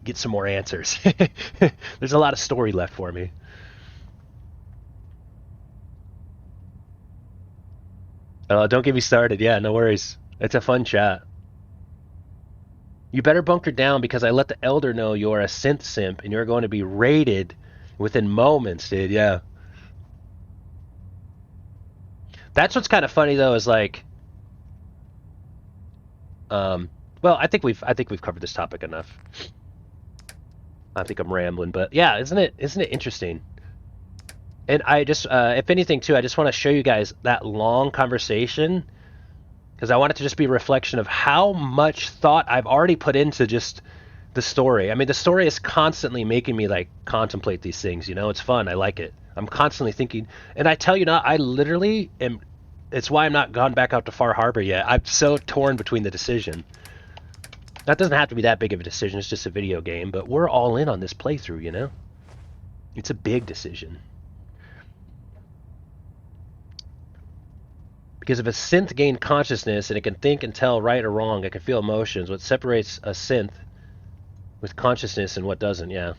get some more answers. There's a lot of story left for me. Don't get me started. Yeah, no worries. It's a fun chat. You better bunker down because I let the Elder know you're a synth simp and you're going to be raided within moments, dude. Yeah. That's what's kind of funny though, is like, well, I think we've covered this topic enough. I think I'm rambling, but yeah, isn't it interesting? And I just, if anything, too, I just want to show you guys that long conversation because I want it to just be a reflection of how much thought I've already put into just the story. I mean, the story is constantly making me, like, contemplate these things, It's fun. I like it. I'm constantly thinking. And I tell you now, I literally am, it's why I'm not gone back out to Far Harbor yet. I'm so torn between the decision. That doesn't have to be that big of a decision. It's just a video game. But we're all in on this playthrough, It's a big decision. Because if a synth gained consciousness and it can think and tell right or wrong, it can feel emotions. What separates a synth with consciousness and what doesn't, yeah.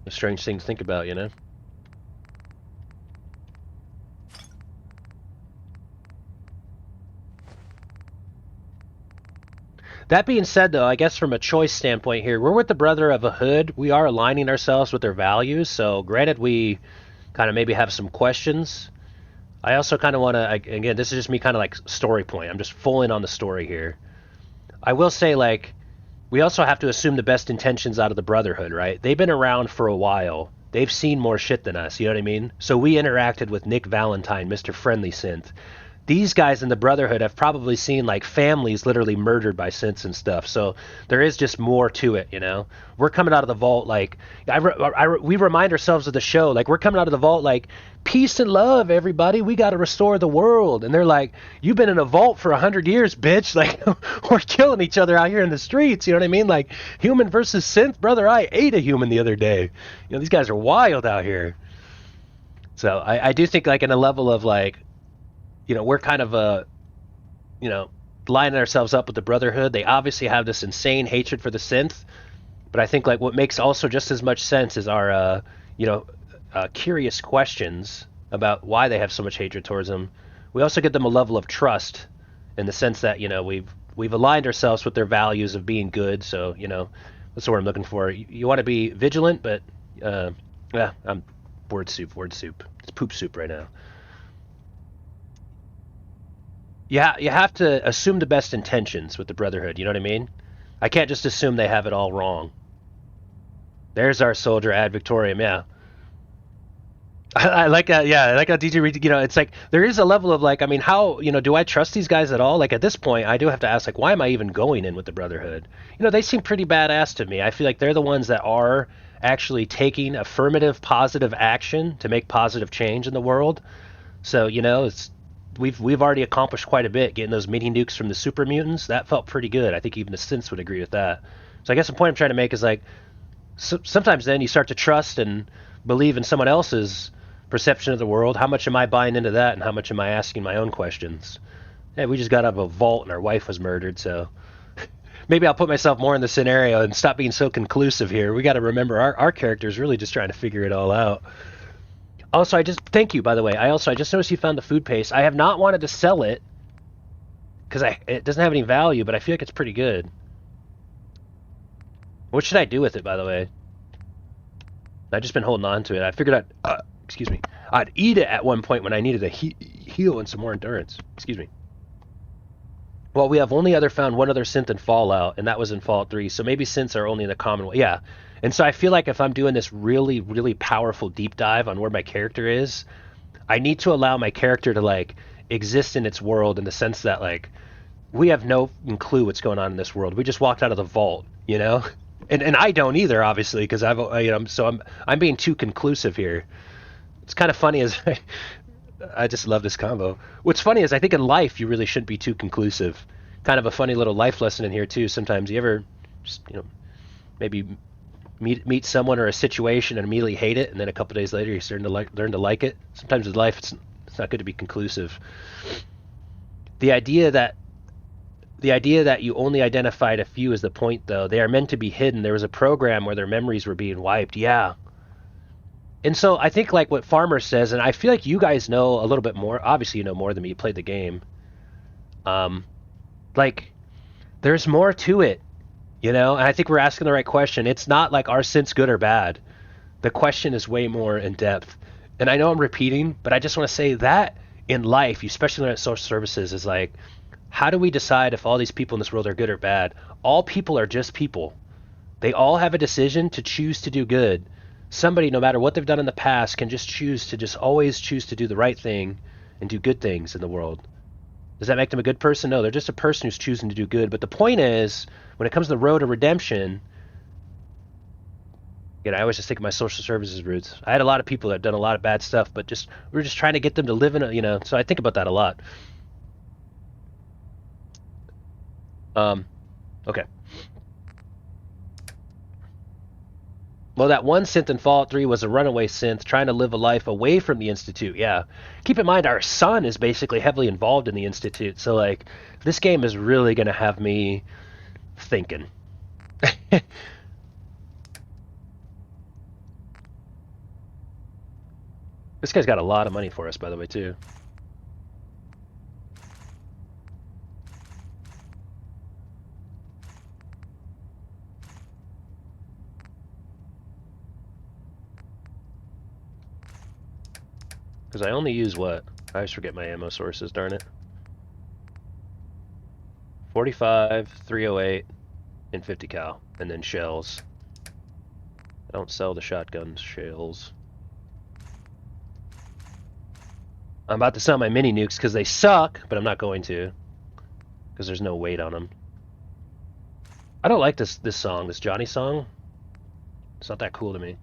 A strange thing to think about, That being said, though, I guess from a choice standpoint here, we're with the Brother of a Hood. We are aligning ourselves with their values. So granted, we kind of maybe have some questions. I also kind of want to, again, this is just me kind of like story point. I'm just full in on the story here. I will say, like, we also have to assume the best intentions out of the Brotherhood, right? They've been around for a while. They've seen more shit than us, you know what I mean? So we interacted with Nick Valentine, Mr. Friendly Synth. These guys in the Brotherhood have probably seen, like, families literally murdered by synths and stuff. So there is just more to it, We're coming out of the vault, like, we remind ourselves of the show, like, we're coming out of the vault, like, peace and love, everybody. We got to restore the world. And they're like, you've been in a vault for 100 years, bitch. Like, we're killing each other out here in the streets. You know what I mean? Like, human versus synth. Brother, I ate a human the other day. These guys are wild out here. So I do think, like, in a level of, like, we're kind of, lining ourselves up with the Brotherhood. They obviously have this insane hatred for the synth. But I think, like, what makes also just as much sense is our, curious questions about why they have so much hatred towards them. We also give them a level of trust in the sense that, we've aligned ourselves with their values of being good. So, that's what I'm looking for. You want to be vigilant, but, I'm word soup. It's poop soup right now. Yeah, you have to assume the best intentions with the Brotherhood, you know what I mean? I can't just assume they have it all wrong. There's our soldier ad Victoriam, yeah. I like that. Yeah, I like how DJ Reed, it's like there is a level of like, I mean, how, do I trust these guys at all? Like at this point, I do have to ask, like, why am I even going in with the Brotherhood? They seem pretty badass to me. I feel like they're the ones that are actually taking affirmative, positive action to make positive change in the world. So, we've already accomplished quite a bit getting those mini nukes from the super mutants. That felt pretty good. I think even the synths would agree with that. So I guess the point I'm trying to make is like, sometimes then you start to trust and believe in someone else's perception of the world. How much am I buying into that, and how much am I asking my own questions? Hey, we just got out of a vault and our wife was murdered, so maybe I'll put myself more in the scenario and stop being so conclusive here. We got to remember our character is really just trying to figure it all out. Also, thank you, by the way. I just noticed you found the food paste. I have not wanted to sell it because it doesn't have any value, but I feel like it's pretty good. What should I do with it, by the way? I've just been holding on to it. I figured I'd eat it at one point when I needed a heal and some more endurance. Excuse me. Well, we have only found one other synth in Fallout, and that was in Fallout 3, so maybe synths are only in the Commonwealth. Yeah, and so I feel like if I'm doing this really, really powerful deep dive on where my character is, I need to allow my character to, like, exist in its world in the sense that, like, we have no clue what's going on in this world. We just walked out of the vault, And I don't either, obviously, because I'm being too conclusive here. It's kind of funny as I just love this combo. What's funny is I think in life you really shouldn't be too conclusive. Kind of a funny little life lesson in here too. Sometimes you ever just maybe meet someone or a situation and immediately hate it, and then a couple days later you're starting to learn to like it. Sometimes with life it's not good to be conclusive. The idea that you only identified a few is the point, though. They are meant to be hidden. There was a program where their memories were being wiped. Yeah. And so I think like what Farmer says, and I feel like you guys know a little bit more. Obviously, you know more than me. You played the game. Like, there's more to it, And I think we're asking the right question. It's not like are synths good or bad. The question is way more in depth. And I know I'm repeating, but I just want to say that in life, you especially learn at social services, is like, how do we decide if all these people in this world are good or bad? All people are just people. They all have a decision to choose to do good. Somebody, no matter what they've done in the past, can just always choose to do the right thing and do good things in the world. Does that make them a good person? No, they're just a person who's choosing to do good. But the point is, when it comes to the road to redemption, again, I always just think of my social services roots. I had a lot of people that have done a lot of bad stuff, but we're just trying to get them to live in a, so I think about that a lot. Okay. Well, that one synth in Fallout 3 was a runaway synth trying to live a life away from the Institute. Yeah. Keep in mind, our son is basically heavily involved in the Institute. So, like, this game is really going to have me thinking. This guy's got a lot of money for us, by the way, too. Because I only use what? I always forget my ammo sources, darn it. 45, 308, and 50 cal. And then shells. I don't sell the shotgun shells. I'm about to sell my mini nukes because they suck, but I'm not going to. Because there's no weight on them. I don't like this song, this Johnny song. It's not that cool to me.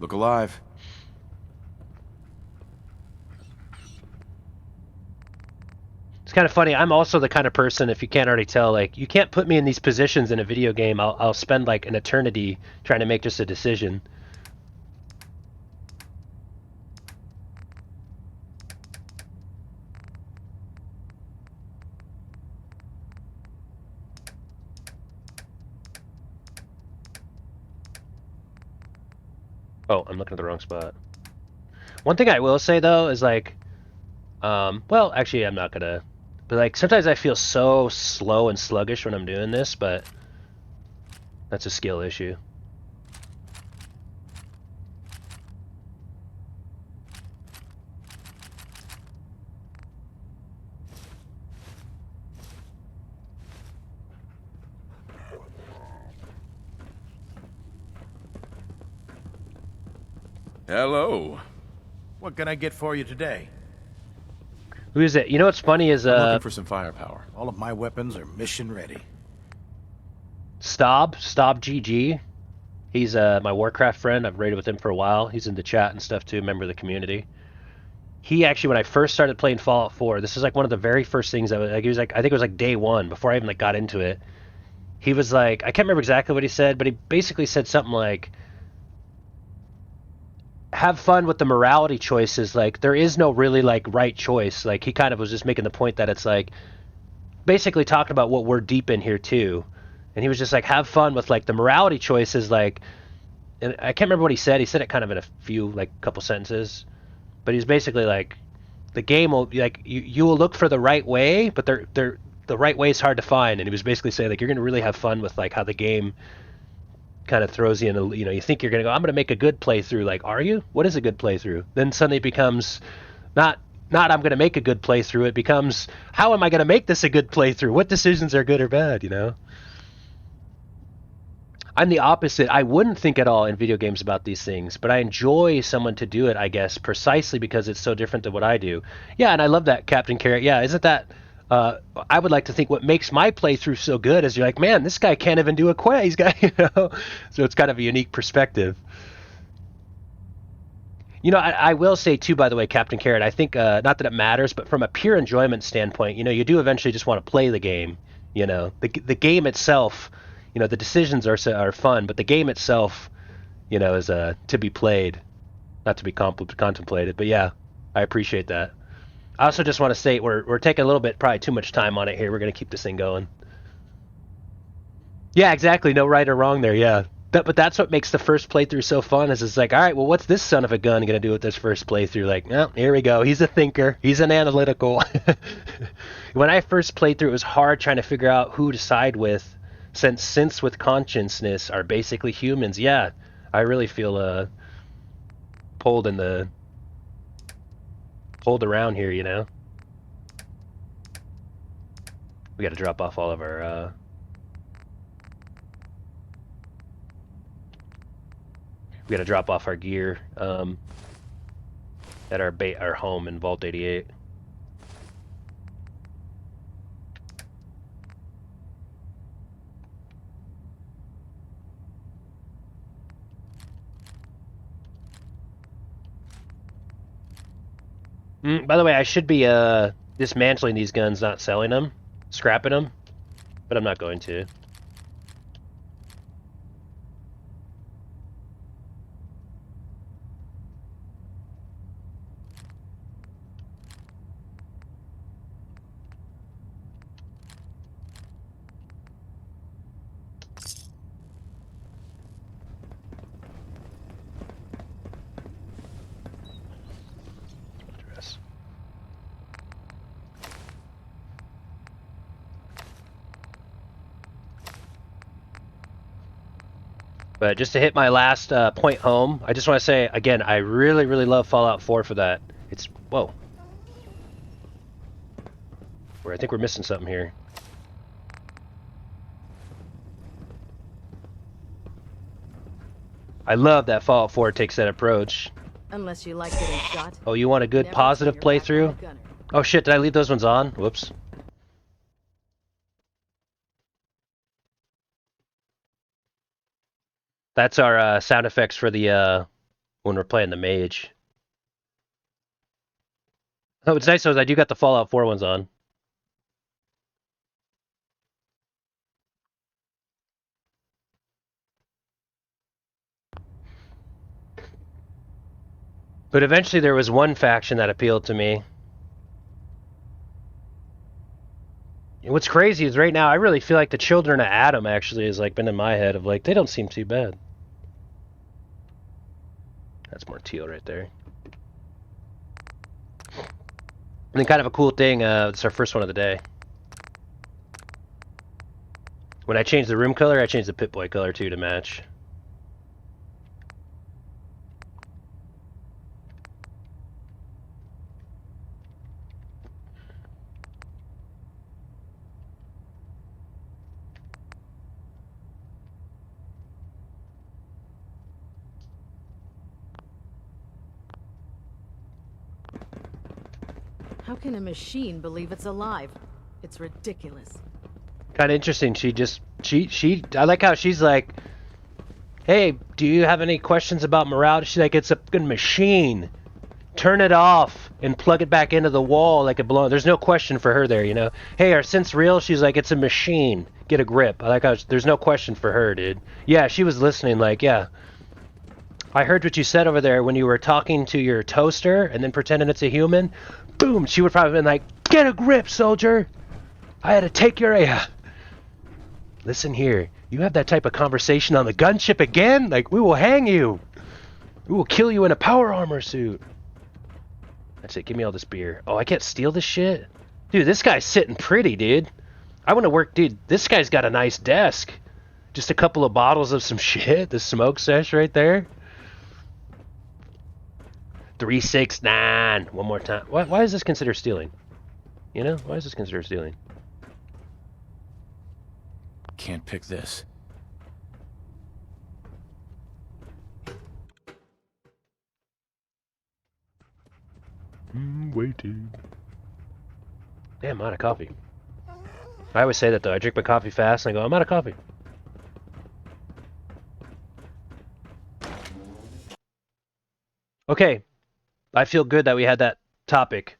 Look alive. It's kind of funny. I'm also the kind of person, if you can't already tell, like, you can't put me in these positions in a video game. I'll spend like an eternity trying to make just a decision. Oh, I'm looking at the wrong spot. One thing I will say, though, is like, well, actually, I'm not gonna. But like sometimes I feel so slow and sluggish when I'm doing this, but that's a skill issue. Hello. What can I get for you today? Who is it? You know what's funny is I'm looking for some firepower. All of my weapons are mission ready. Stob GG. He's my Warcraft friend. I've raided with him for a while. He's in the chat and stuff too, member of the community. He actually, when I first started playing Fallout 4, this is like one of the very first things that was like, he was like, I think it was like day one before I even like got into it. He was like, I can't remember exactly what he said, but he basically said something like, have fun with the morality choices. Like there is no really like right choice. Like he kind of was just making the point that it's like basically talking about what we're deep in here too. And he was just like, have fun with like the morality choices. Like, and I can't remember what he said. He said it kind of in a few like couple sentences, but he's basically like, the game will like you will look for the right way, but the right way is hard to find. And he was basically saying like you're gonna really have fun with like how the game kind of throws you in a, you know, you think you're gonna go, I'm gonna make a good playthrough. Like, are you? What is a good playthrough? Then suddenly it becomes not I'm gonna make a good playthrough. It becomes, how am I gonna make this a good playthrough? What decisions are good or bad? You know. I'm the opposite. I wouldn't think at all in video games about these things, but I enjoy someone to do it, I guess, precisely because it's so different than what I do. Yeah, and I love that, Captain Carrot. Yeah, isn't that... I would like to think what makes my playthrough so good is you're like, man, this guy can't even do a quest. He's got, you know? So it's kind of a unique perspective. You know, I will say, too, by the way, Captain Carrot, I think, not that it matters, but from a pure enjoyment standpoint, you know, you do eventually just want to play the game, you know? The game itself... You know, the decisions are fun, but the game itself, you know, is to be played, not to be contemplated. But yeah, I appreciate that. I also just want to say we're taking a little bit, probably too much time on it here. We're going to keep this thing going. Yeah, exactly. No right or wrong there, yeah. But that's what makes the first playthrough so fun is it's like, all right, well, what's this son of a gun going to do with this first playthrough? Like, oh, here we go. He's a thinker. He's an analytical. When I first played through, it was hard trying to figure out who to side with. Since synths with consciousness are basically humans, yeah, I really feel pulled around here, you know. We got to drop off all of our. We got to drop off our gear at our home in Vault 88. By the way, I should be dismantling these guns, not selling them, scrapping them, but I'm not going to. But just to hit my last point home, I just want to say, again, I really, really love Fallout 4 for that. It's... Whoa. I think we're missing something here. I love that Fallout 4 takes that approach. Unless you like getting shot. Oh, you want a good positive playthrough? Oh shit, did I leave those ones on? Whoops. That's our sound effects for the when we're playing the mage. Oh, what's nice though is I do got the Fallout 4 ones on. But eventually there was one faction that appealed to me. And what's crazy is right now I really feel like the Children of Adam actually has like been in my head of like they don't seem too bad. That's more teal right there. And then kind of a cool thing, it's our first one of the day. When I changed the room color, I changed the Pip-Boy color too to match. How can a machine believe it's alive? It's ridiculous. Kind of interesting. I like how she's like, hey, do you have any questions about morality? She's like, it's a good machine. Turn it off and plug it back into the wall like it belongs. There's no question for her there, you know. Hey, are synths real? She's like, it's a machine. Get a grip. I like how there's no question for her, dude. Yeah, she was listening like, yeah. I heard what you said over there when you were talking to your toaster and then pretending it's a human. Boom! She would probably have been like, get a grip, soldier! I had to take your... Listen here. You have that type of conversation on the gunship again? Like, we will hang you. We will kill you in a power armor suit. That's it. Give me all this beer. Oh, I can't steal this shit? Dude, this guy's sitting pretty, dude. I want to work... Dude, this guy's got a nice desk. Just a couple of bottles of some shit. The smoke sesh right there. 369. One more time. Why is this considered stealing? You know? Why is this considered stealing? Can't pick this. Waiting. Damn, I'm out of coffee. I always say that though. I drink my coffee fast and I go, I'm out of coffee. Okay. I feel good that we had that topic.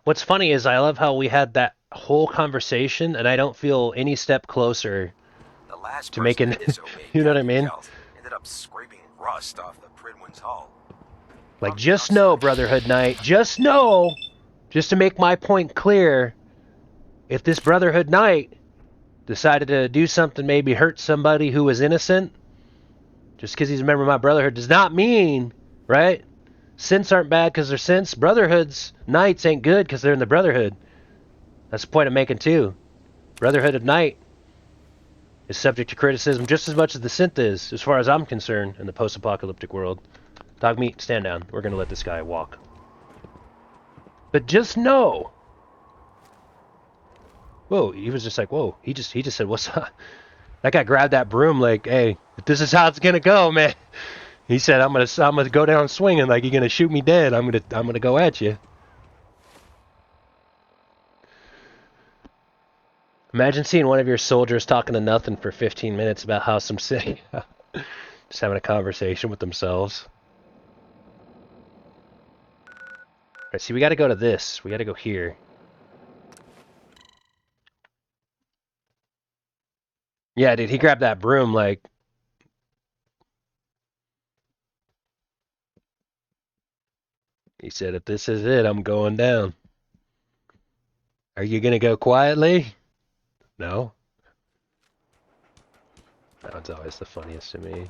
What's funny is I love how we had that whole conversation and I don't feel any step closer to making, you know what I mean? Ended up scraping rust off the Pridwin's hull. Like, just know, Brotherhood Knight, just know, just to make my point clear, if this Brotherhood Knight decided to do something, maybe hurt somebody who was innocent, just because he's a member of my Brotherhood does not mean, right? Synths aren't bad because they're synths. Brotherhood's Knights ain't good because they're in the Brotherhood. That's the point I'm making too. Brotherhood of Night is subject to criticism just as much as the synth is, as far as I'm concerned, in the post-apocalyptic world. Dogmeat, stand down. We're going to let this guy walk. But just know. Whoa, he was just like, whoa. He just said, what's up? That guy grabbed that broom like, hey, if this is how it's going to go, man. He said, I'm gonna go down swinging like you're gonna shoot me dead. I'm gonna go at you. Imagine seeing one of your soldiers talking to nothing for 15 minutes about how some city, just having a conversation with themselves. All right, see, we got to go to this. We got to go here. Yeah, dude, he grabbed that broom like. He said, if this is it, I'm going down. Are you going to go quietly? No? That one's always the funniest to me.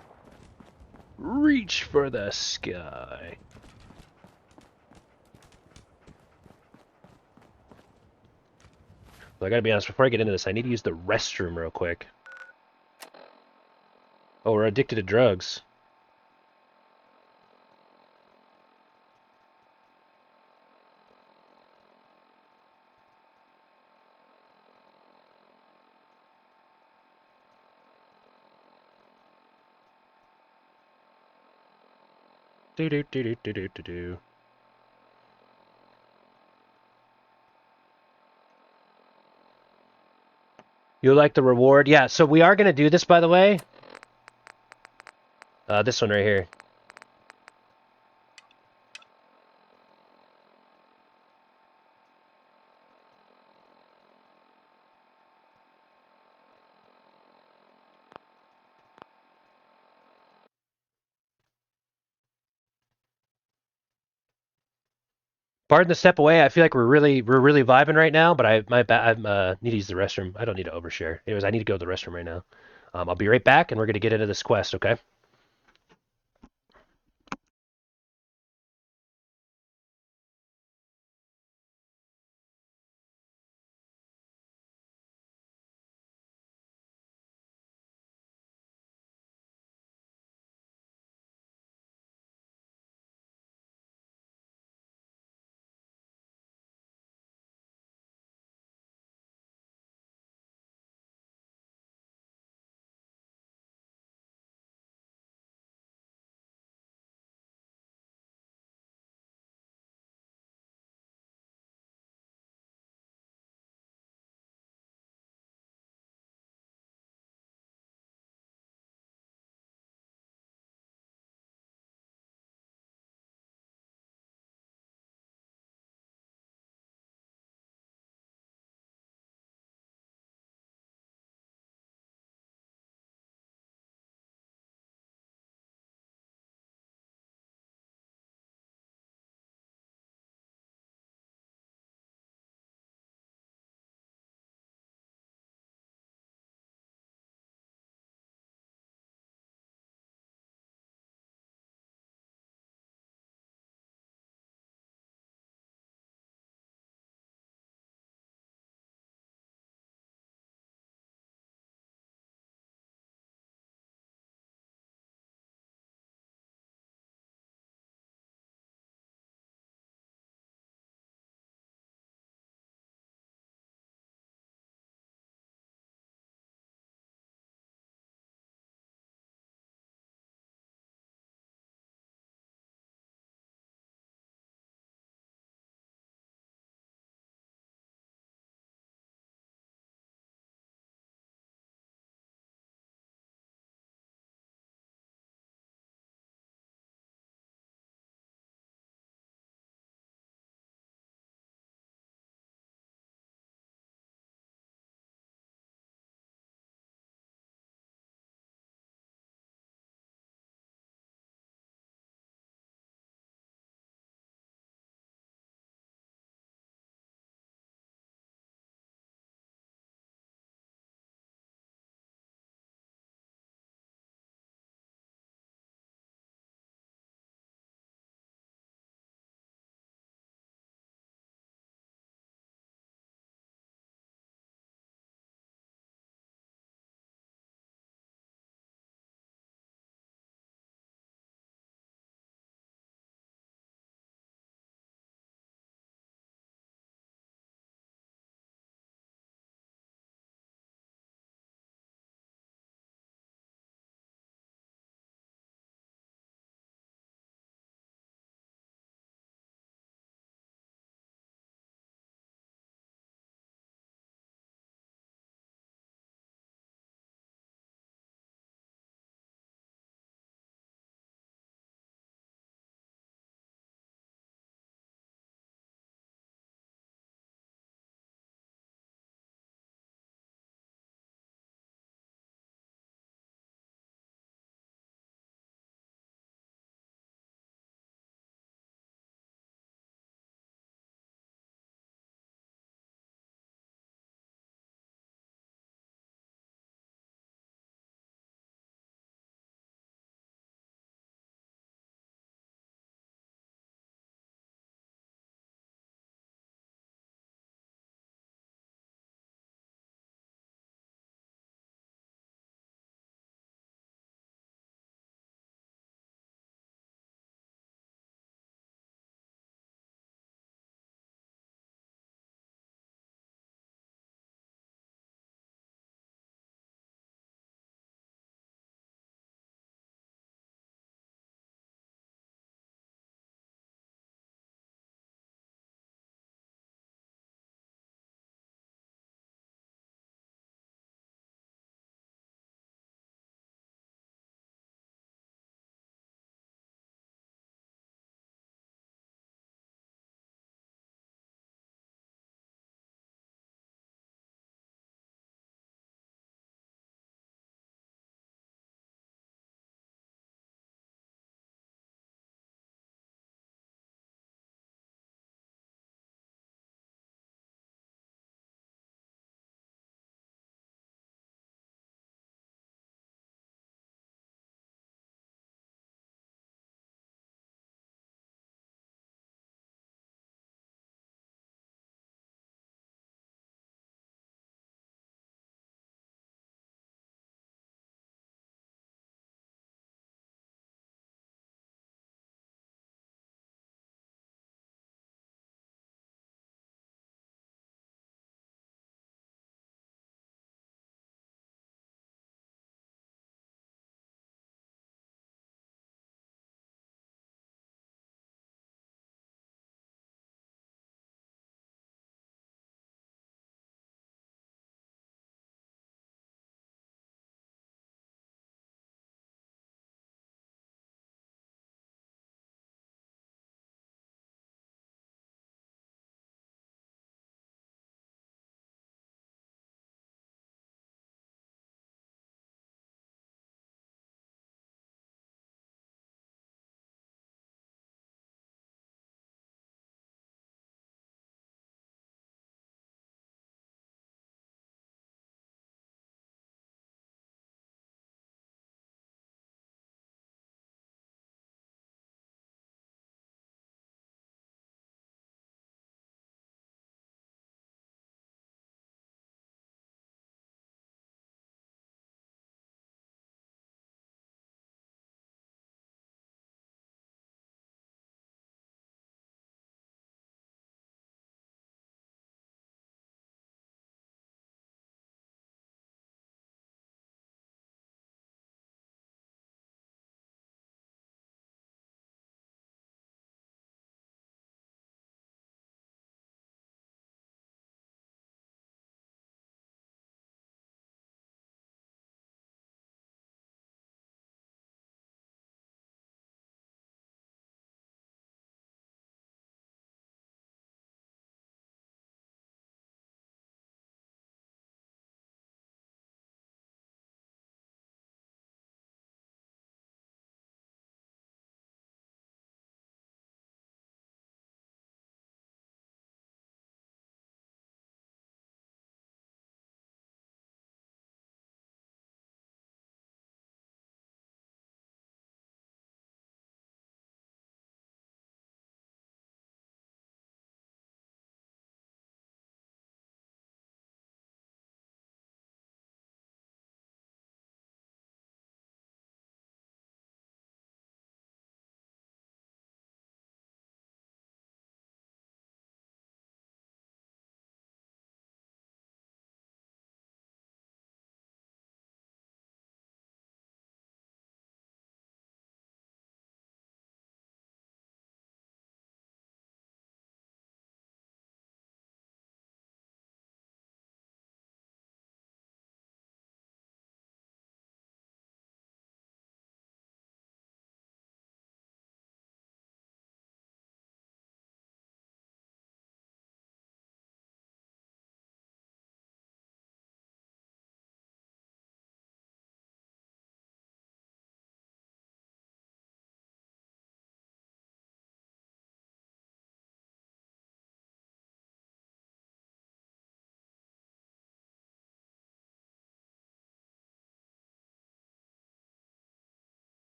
Reach for the sky. Well, I gotta be honest, before I get into this, I need to use the restroom real quick. Oh, we're addicted to drugs. Do. You like the reward? Yeah, so we are going to do this, by the way. This one right here. Pardon the step away. I feel like we're really vibing right now, but I need to use the restroom. I don't need to overshare. Anyways, I need to go to the restroom right now. I'll be right back, and we're gonna get into this quest, okay?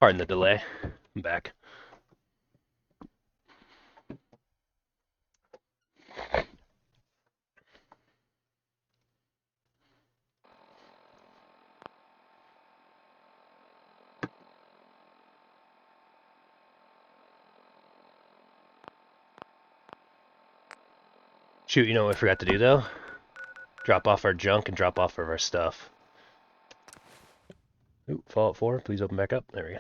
Pardon the delay. I'm back. Shoot, you know what I forgot to do though? Drop off our junk and drop off of our stuff. Ooh, Fallout 4, please open back up. There we go.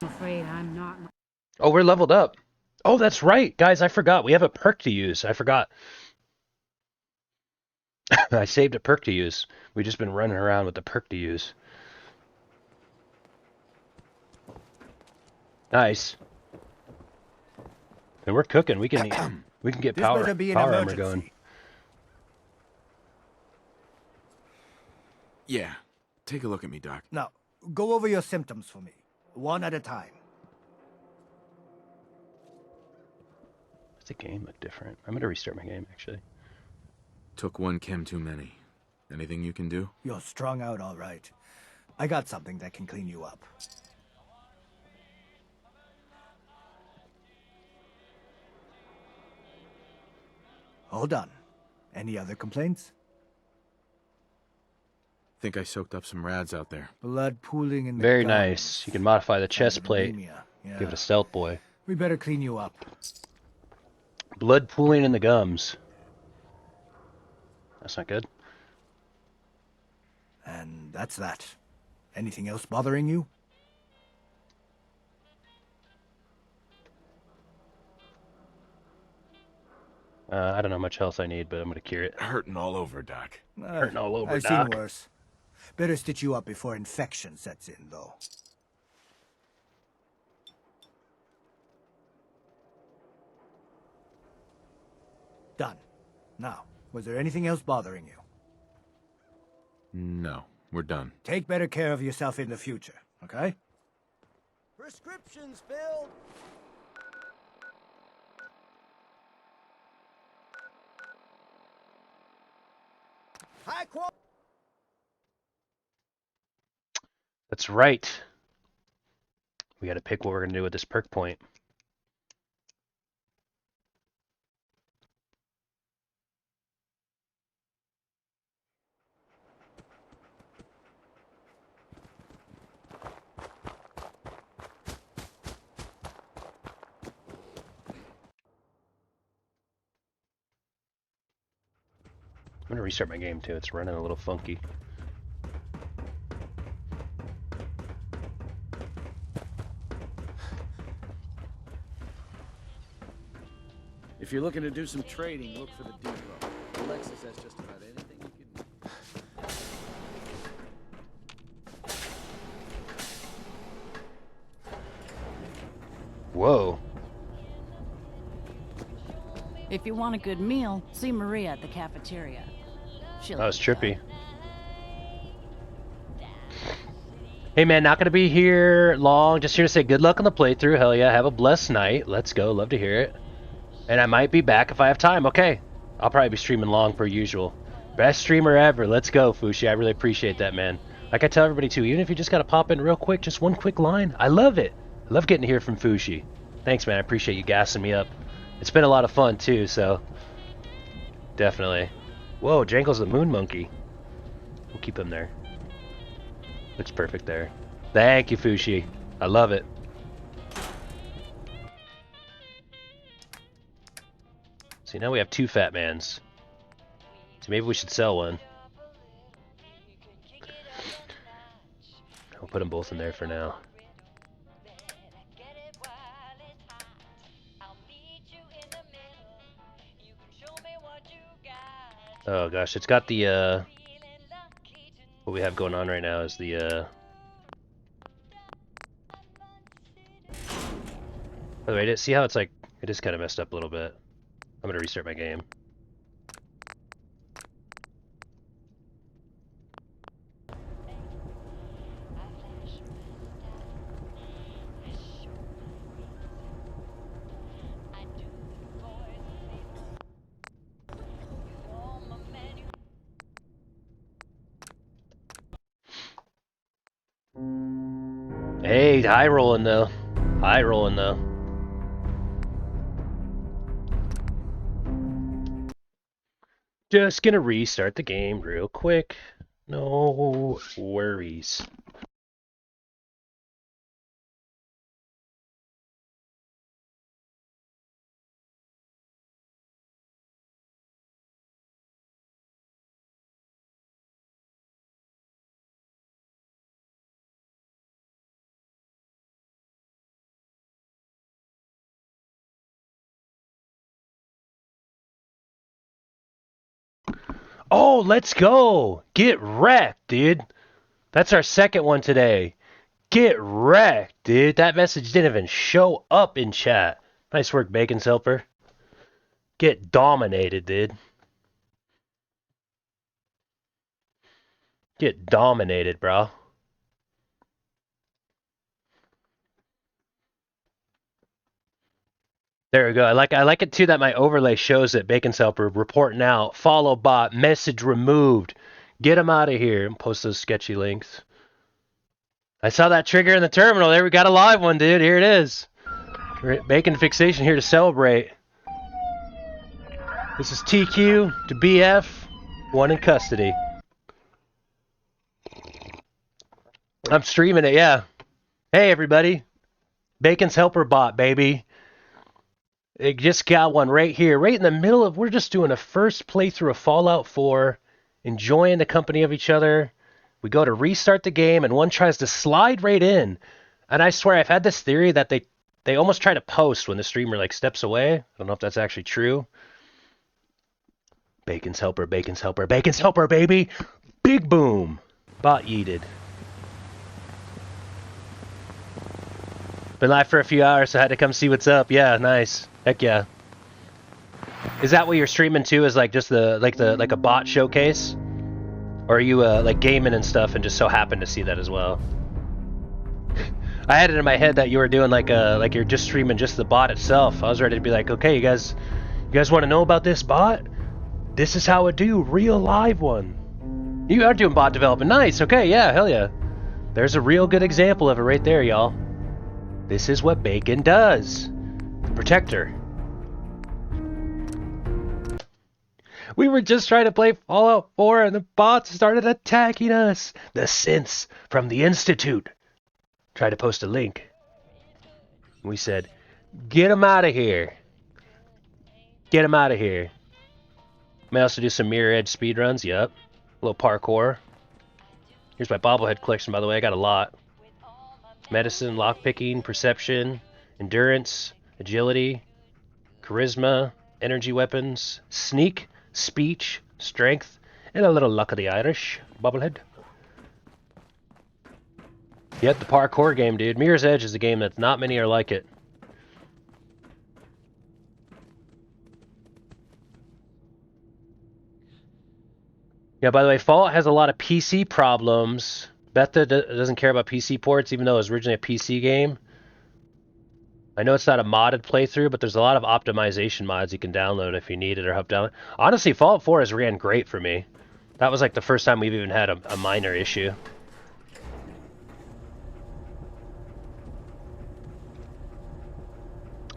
I'm afraid I'm not. Oh, we're leveled up. Oh, that's right. Guys, I forgot. We have a perk to use. I forgot. I saved a perk to use. We've just been running around with the perk to use. Nice. And we're cooking. We can get power armor going. Yeah. Take a look at me, Doc. Now, go over your symptoms for me, one at a time. Does the game look different? I'm gonna restart my game actually. Took one chem too many. Anything you can do? You're strung out all right. I got something that can clean you up. All done. Any other complaints? Think I soaked up some rads out there. Blood pooling in the Very gums. nice. You can modify the chest plate. Yeah. Give it a stealth boy. We better clean you up. Blood pooling in the gums. That's not good. And that's that. Anything else bothering you? I don't know how much health I need, but I'm gonna cure it. Hurting all over, Doc. Hurting all over, I've Doc. seen worse. Better stitch you up before infection sets in, though. Done. Now, was there anything else bothering you? No, we're done. Take better care of yourself in the future, okay? Prescriptions filled. High quality. That's right. We gotta pick what we're gonna do with this perk point. I'm gonna restart my game too. It's running a little funky. If you're looking to do some trading, look for the depot. Alexis has just about anything you can. Whoa. If you want a good meal, see Maria at the cafeteria. That was trippy. Hey man, not gonna be here long. Just here to say good luck on the playthrough. Hell yeah, have a blessed night. Let's go. Love to hear it. And I might be back if I have time. Okay. I'll probably be streaming long per usual. Best streamer ever. Let's go, Fushi. I really appreciate that, man. Like I tell everybody too, even if you just gotta pop in real quick, just one quick line. I love it. I love getting to hear from Fushi. Thanks, man. I appreciate you gassing me up. It's been a lot of fun too, so definitely. Whoa, Janko's the moon monkey. We'll keep him there. Looks perfect there. Thank you, Fushi. I love it. See, now we have two fat mans. So maybe we should sell one. I'll put them both in there for now. Oh gosh, it's got the what we have going on right now is the By the way, see how it's like, it is kind of messed up a little bit. I'm gonna restart my game. Hey, high rolling though. High rolling though. Just gonna restart the game real quick. No worries. Oh, let's go! Get wrecked, dude. That's our second one today. Get wrecked, dude. That message didn't even show up in chat. Nice work, Bacon Helper. Get dominated, dude. Get dominated, bro. There we go. I like it too that my overlay shows it. Bacon Helper reporting out. Follow bot. Message removed. Get him out of here. And post those sketchy links. I saw that trigger in the terminal. There we got a live one, dude. Here it is. Bacon Fixation here to celebrate. This is TQ to BF. One in custody. I'm streaming it, yeah. Hey, everybody. Bacon's Helper bot, baby. It just got one right here, right in the middle of, we're just doing a first playthrough of Fallout 4, enjoying the company of each other. We go to restart the game, and one tries to slide right in. And I swear, I've had this theory that they almost try to post when the streamer, like, steps away. I don't know if that's actually true. Bacon's Helper, Bacon's Helper, Bacon's Helper, baby! Big boom! Bot yeeted. Been live for a few hours, so I had to come see what's up. Yeah, nice. Heck yeah. Is that what you're streaming too? Is like just like a bot showcase? Or are you like gaming and stuff and just so happen to see that as well? I had it in my head that you were doing like you're just streaming just the bot itself. I was ready to be like, okay, you guys want to know about this bot? This is how it do, real live one. You are doing bot development. Nice. Okay, yeah, hell yeah. There's a real good example of it right there, y'all. This is what Bacon does. The Protector. We were just trying to play Fallout 4 and the bots started attacking us. The synths from the Institute. Tried to post a link. We said, get them out of here. Get them out of here. May also do some mirror edge speedruns. Yep. A little parkour. Here's my bobblehead collection, by the way. I got a lot. Medicine, lockpicking, perception, endurance, agility, charisma, energy weapons, sneak, speech, strength, and a little luck of the Irish. Bobblehead. Yep, the parkour game, dude. Mirror's Edge is a game that not many are like it. Yeah, by the way, Fallout has a lot of PC problems. Bethesda doesn't care about PC ports, even though it was originally a PC game. I know it's not a modded playthrough, but there's a lot of optimization mods you can download if you need it or help download. Honestly, Fallout 4 has ran great for me. That was like the first time we've even had a minor issue.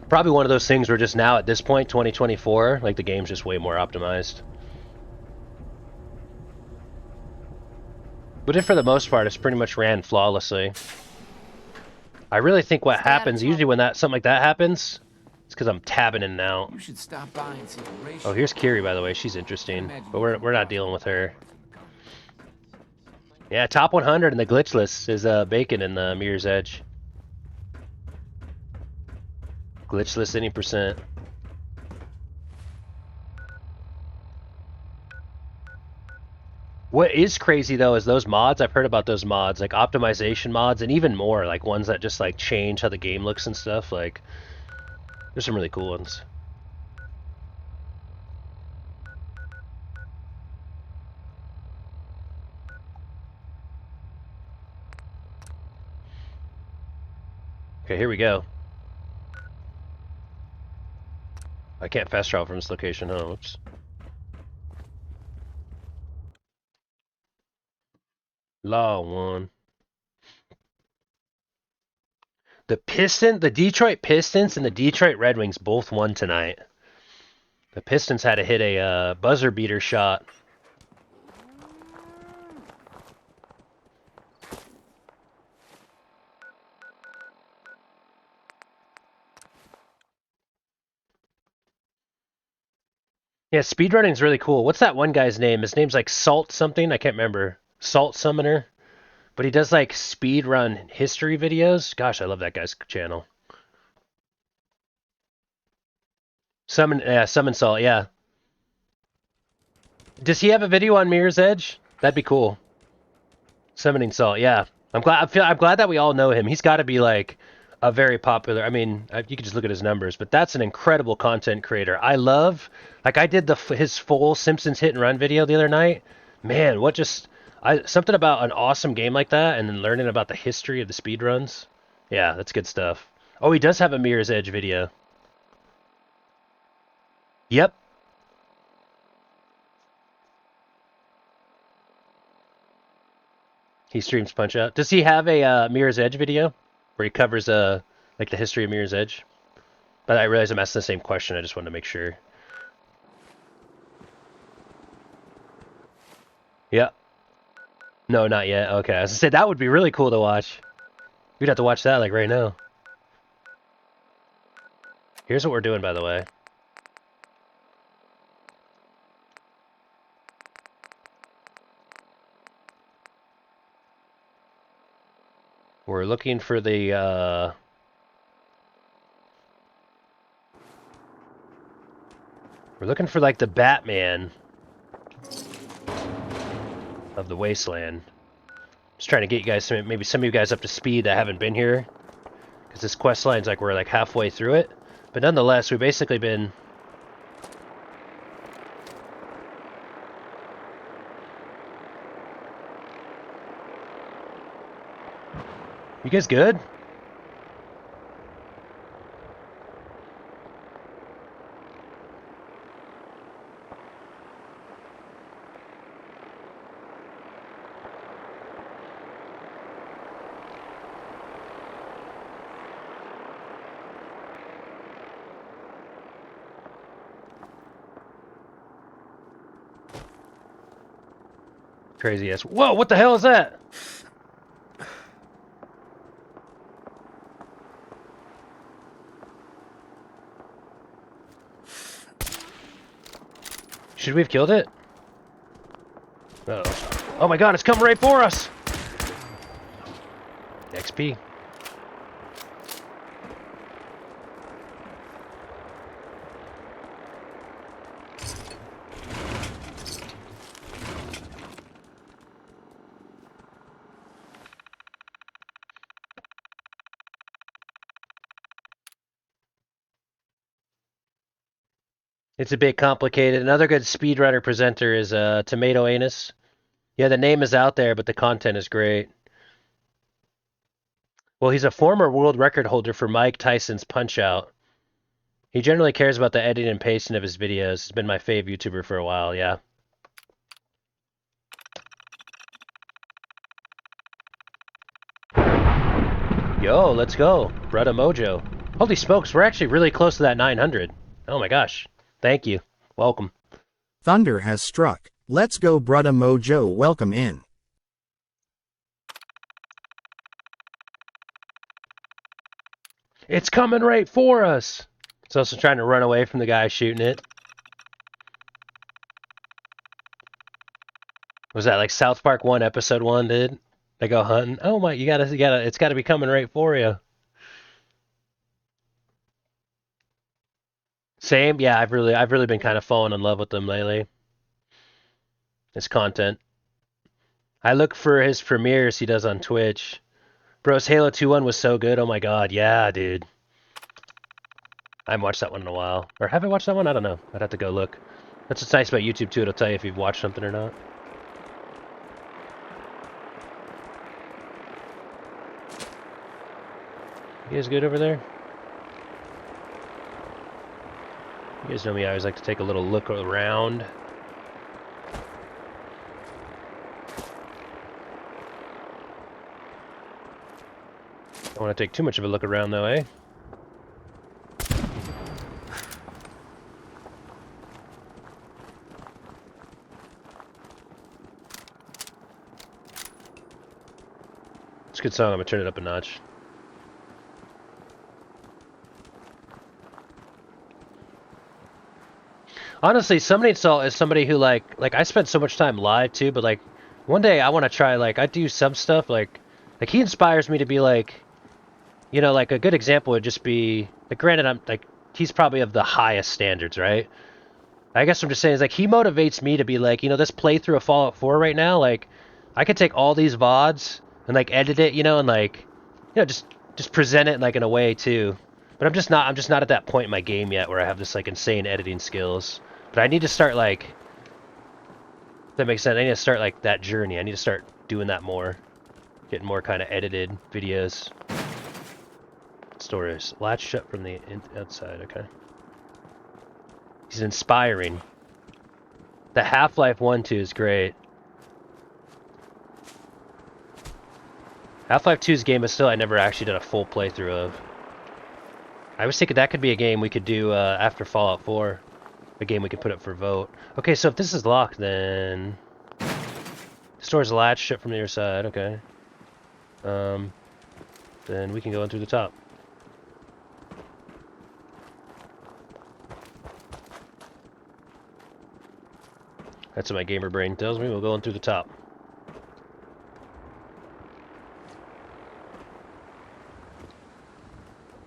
Probably one of those things where just now at this point, 2024, like the game's just way more optimized. But for the most part, it's pretty much ran flawlessly. I really think what happens, usually when something like that happens, it's because I'm tabbing in and out. You should stop by and see the ratio. Oh, here's Kiri, by the way. She's interesting. But we're not dealing with her. Yeah, top 100 in the glitch list is Bacon in the Mirror's Edge. Glitch list any percent. What is crazy though is those mods. I've heard about those mods, like optimization mods, and even more, like ones that just like change how the game looks and stuff. Like There's some really cool ones. Okay, here we go. I can't fast travel from this location, huh? Oops. Law 1. The Detroit Pistons and the Detroit Red Wings both won tonight. The Pistons had to hit a buzzer beater shot. Yeah, speedrunning's really cool. What's that one guy's name? His name's like Salt something. I can't remember. Salt Summoner. But he does like speedrun history videos. Gosh, I love that guy's channel. Summon Salt, yeah. Does he have a video on Mirror's Edge? That'd be cool. Summoning Salt, yeah. I'm glad that we all know him. He's got to be like a very popular. I mean, you can just look at his numbers, but that's an incredible content creator. I love, like, I did his full Simpsons hit and run video the other night. Man, something about an awesome game like that, and then learning about the history of the speedruns. Yeah, that's good stuff. Oh, he does have a Mirror's Edge video. Yep. He streams Punch-Out. Does he have a Mirror's Edge video where he covers like the history of Mirror's Edge? But I realize I'm asking the same question. I just wanted to make sure. Yeah. No, not yet. Okay, I was gonna say that would be really cool to watch. We'd have to watch that like right now. Here's what we're doing, by the way. We're looking for the, we're looking for, like, the Batman of the Wasteland. Just trying to get you guys, maybe some of you guys up to speed that haven't been here. Because this quest line's like, we're like halfway through it. But nonetheless, we've basically been... You guys good? Crazy ass. Whoa, what the hell is that? Should we have killed it? Uh-oh. Oh my god, it's coming right for us! XP. It's a bit complicated. Another good speedrunner presenter is Tomato Anus. Yeah, the name is out there, but the content is great. Well, he's a former world record holder for Mike Tyson's Punch-Out. He generally cares about the editing and pacing of his videos. He's been my fave YouTuber for a while, yeah. Yo, let's go. Brother Mojo. Holy smokes, we're actually really close to that 900. Oh my gosh. Thank you. Welcome. Thunder has struck. Let's go, Brudda Mojo. Welcome in. It's coming right for us. It's also trying to run away from the guy shooting it. Was that like South Park 1, Episode 1, dude? They go hunting. Oh my, it's gotta be coming right for you. Same, yeah. I've really been kind of falling in love with them lately. His content. I look for his premieres he does on Twitch. Bros, Halo 2 1 was so good. Oh my god, yeah, dude. I haven't watched that one in a while. Or have I watched that one? I don't know. I'd have to go look. That's what's nice about YouTube too. It'll tell you if you've watched something or not. You guys good over there? You guys know me, I always like to take a little look around. Don't want to take too much of a look around though, eh? It's a good song, I'm gonna turn it up a notch. Honestly, Summoning Salt is somebody who like I spent so much time live too, but like one day I want to try, like I do some stuff like he inspires me to be like, you know, like a good example would just be like, granted I'm like he's probably of the highest standards, right? I guess I'm just saying is like he motivates me to be like, you know, this playthrough of Fallout 4 right now, like I could take all these VODs and like edit it, you know, and like, you know, just present it like in a way too. But I'm just not at that point in my game yet where I have this like insane editing skills. But I need to start like, if that makes sense, I need to start like that journey. I need to start doing that more. Getting more kind of edited videos. Storage. Latch shut from the outside, okay. He's inspiring. The Half-Life 1-2 is great. Half-Life 2's game is still I never actually did a full playthrough of. I was thinking that could be a game we could do after Fallout 4. A game we could put up for vote. Okay, so if this is locked, then... The store's latched shut from the other side, okay. Then we can go in through the top. That's what my gamer brain tells me. We'll go in through the top.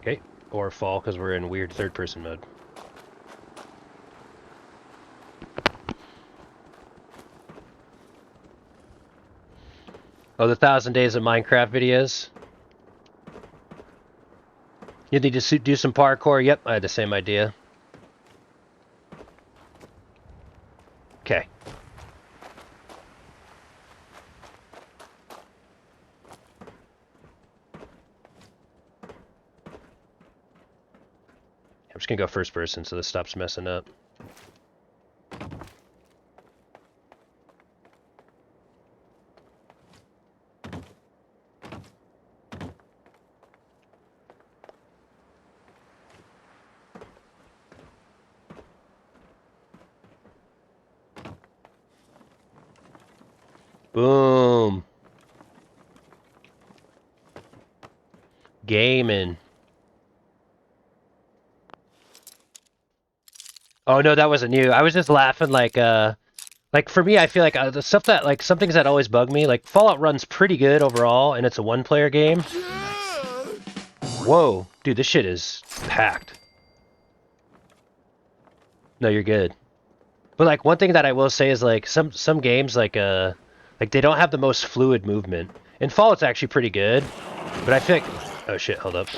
Okay, or fall because we're in weird third-person mode. Oh, the 1,000 Days of Minecraft videos. You need to do some parkour? Yep, I had the same idea. Okay. I'm just gonna go first person so this stops messing up. Boom. Gaming. Oh no, that wasn't you. I was just laughing like for me I feel like the stuff that like some things that always bug me, like Fallout runs pretty good overall and it's a one-player game. Whoa, dude, this shit is packed. No, you're good. But like one thing that I will say is like some games like they don't have the most fluid movement. In Fallout's actually pretty good, but I feel like... Oh shit, hold up.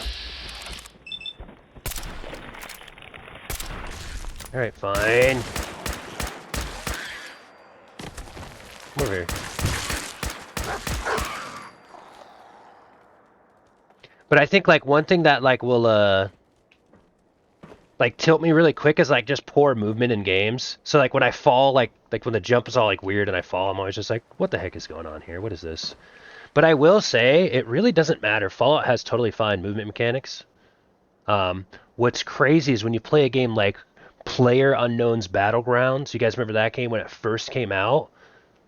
Alright, fine. Come over here. But I think like one thing that like will like tilt me really quick is like just poor movement in games. So like when I fall, like when the jump is all like weird and I fall, I'm always just like, what the heck is going on here? What is this? But I will say it really doesn't matter. Fallout has totally fine movement mechanics. What's crazy is when you play a game like PlayerUnknown's Battlegrounds. You guys remember that game when it first came out?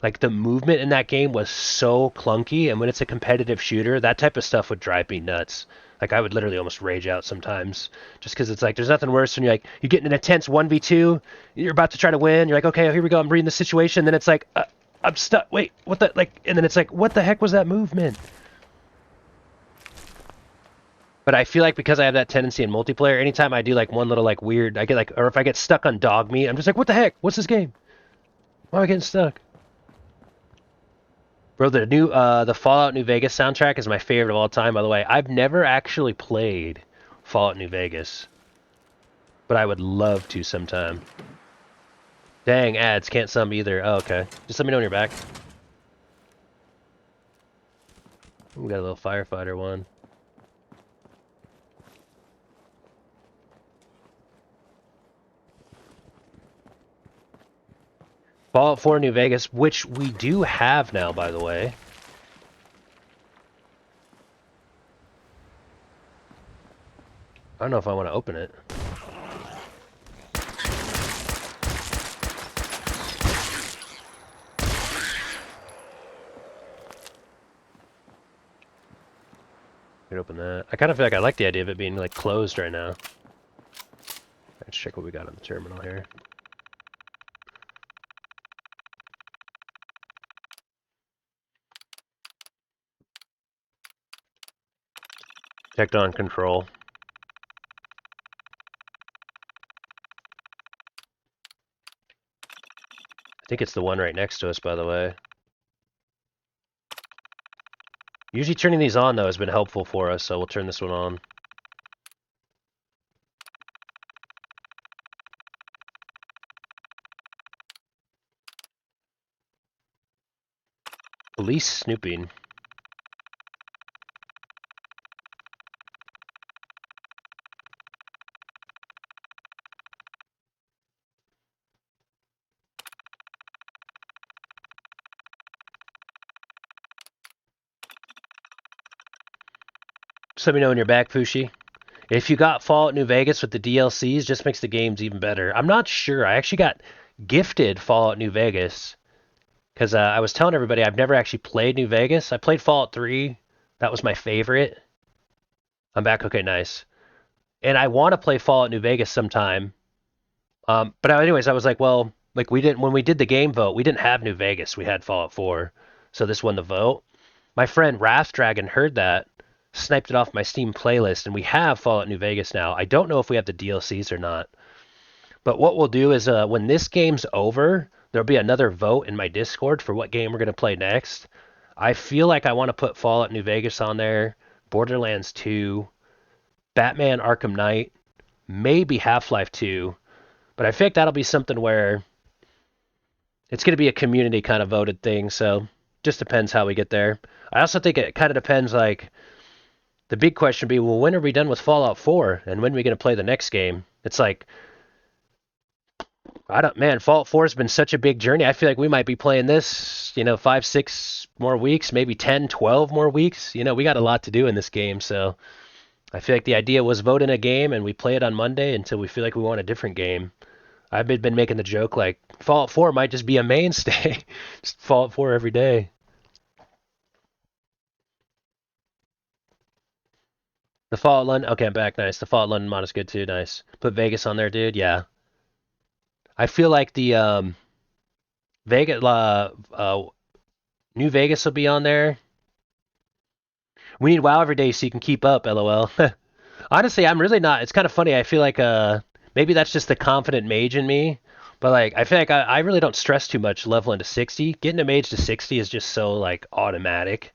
Like the movement in that game was so clunky, and when it's a competitive shooter, that type of stuff would drive me nuts. Like I would literally almost rage out sometimes, just because it's like there's nothing worse when you get in an intense 1v2, you're about to try to win, you're like, okay, here we go, I'm reading the situation, then it's like, I'm stuck. Wait, what the like? And then it's like, what the heck was that movement? But I feel like because I have that tendency in multiplayer, anytime I do like one little like weird, I get like, or if I get stuck on dog meat, I'm just like, what the heck? What's this game? Why am I getting stuck? Bro, the Fallout New Vegas soundtrack is my favorite of all time, by the way. I've never actually played Fallout New Vegas. but I would love to sometime. Dang, ads, can't sum either. Oh, okay. Just let me know when you're back. We got a little firefighter one. Fallout 4 New Vegas, which we do have now, by the way. I don't know if I want to open it. Could open that. I kind of feel like I like the idea of it being like closed right now. Let's check what we got on the terminal here. Checked on control. I think it's the one right next to us, by the way. Usually turning these on, though, has been helpful for us, so we'll turn this one on. Police snooping. Just let me know when you're back, Fushi. If you got Fallout New Vegas with the DLCs, just makes the games even better. I'm not sure. I actually got gifted Fallout New Vegas because I was telling everybody I've never actually played New Vegas. I played Fallout 3. That was my favorite. I'm back. Okay, nice. And I want to play Fallout New Vegas sometime. But anyways, I was like, well, like when we did the game vote, we didn't have New Vegas. We had Fallout 4. So this won the vote. My friend Wrath Dragon heard that, sniped it off my Steam playlist, and we have Fallout New Vegas now. I don't know if we have the DLCs or not. But what we'll do is when this game's over, there'll be another vote in my Discord for what game we're going to play next. I feel like I want to put Fallout New Vegas on there, Borderlands 2, Batman Arkham Knight, maybe Half-Life 2. But I think that'll be something where it's going to be a community kind of voted thing, so just depends how we get there. I also think it kind of depends, like, the big question would be, well, when are we done with Fallout 4? And when are we going to play the next game? It's like, Fallout 4 has been such a big journey. I feel like we might be playing this, 5, 6 more weeks, maybe 10, 12 more weeks. We got a lot to do in this game, so I feel like the idea was vote in a game and we play it on Monday until we feel like we want a different game. I've been making the joke, like, Fallout 4 might just be a mainstay. Just Fallout 4 every day. The Fallout London, okay, I'm back, nice. The Fallout London mod is good too, nice. Put Vegas on there, dude, yeah. I feel like the New Vegas will be on there. We need WoW every day so you can keep up, LOL. Honestly, I'm really not. It's kind of funny. I feel like maybe that's just the confident mage in me. But like, I feel like I really don't stress too much leveling to 60. Getting a mage to 60 is just so like automatic.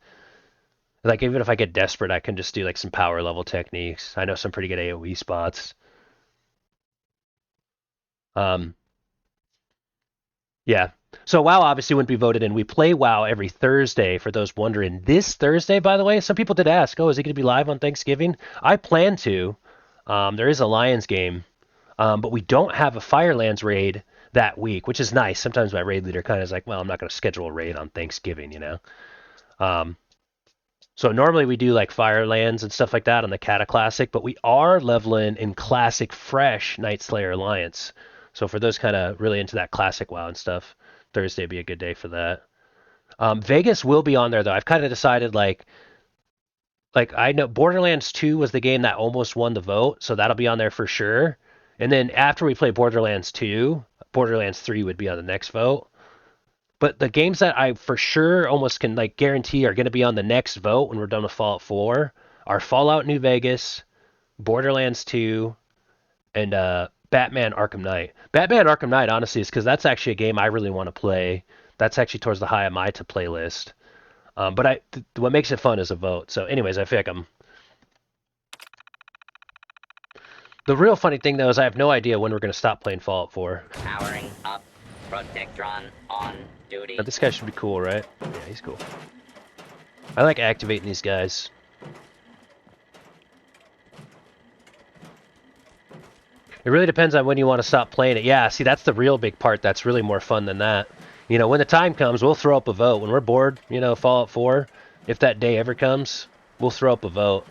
Like, even if I get desperate, I can just do, like, some power level techniques. I know some pretty good AoE spots. Yeah. So WoW obviously wouldn't be voted in. We play WoW every Thursday, for those wondering. This Thursday, by the way, some people did ask, oh, is he going to be live on Thanksgiving? I plan to. There is a Lions game. But we don't have a Firelands raid that week, which is nice. Sometimes my raid leader kind of is like, well, I'm not going to schedule a raid on Thanksgiving, So normally we do like Firelands and stuff like that on the Cata Classic, but we are leveling in Classic Fresh Night Slayer Alliance. So for those kind of really into that Classic WoW and stuff, Thursday would be a good day for that. Vegas will be on there though. I've kind of decided like I know Borderlands 2 was the game that almost won the vote, so that'll be on there for sure. And then after we play Borderlands 2, Borderlands 3 would be on the next vote. But the games that I for sure almost can like guarantee are going to be on the next vote when we're done with Fallout 4 are Fallout New Vegas, Borderlands 2, and Batman Arkham Knight. Batman Arkham Knight, honestly, is because that's actually a game I really want to play. That's actually towards the high of my to play list. But what makes it fun is a vote. So anyways, I feel like The real funny thing though is I have no idea when we're gonna stop playing Fallout 4. Powering up. Protectron on duty. Now, this guy should be cool, right? Yeah, he's cool. I like activating these guys. It really depends on when you want to stop playing it. Yeah, see, that's the real big part. That's really more fun than that. You know, when the time comes, we'll throw up a vote. When we're bored, you know, Fallout 4, if that day ever comes, we'll throw up a vote.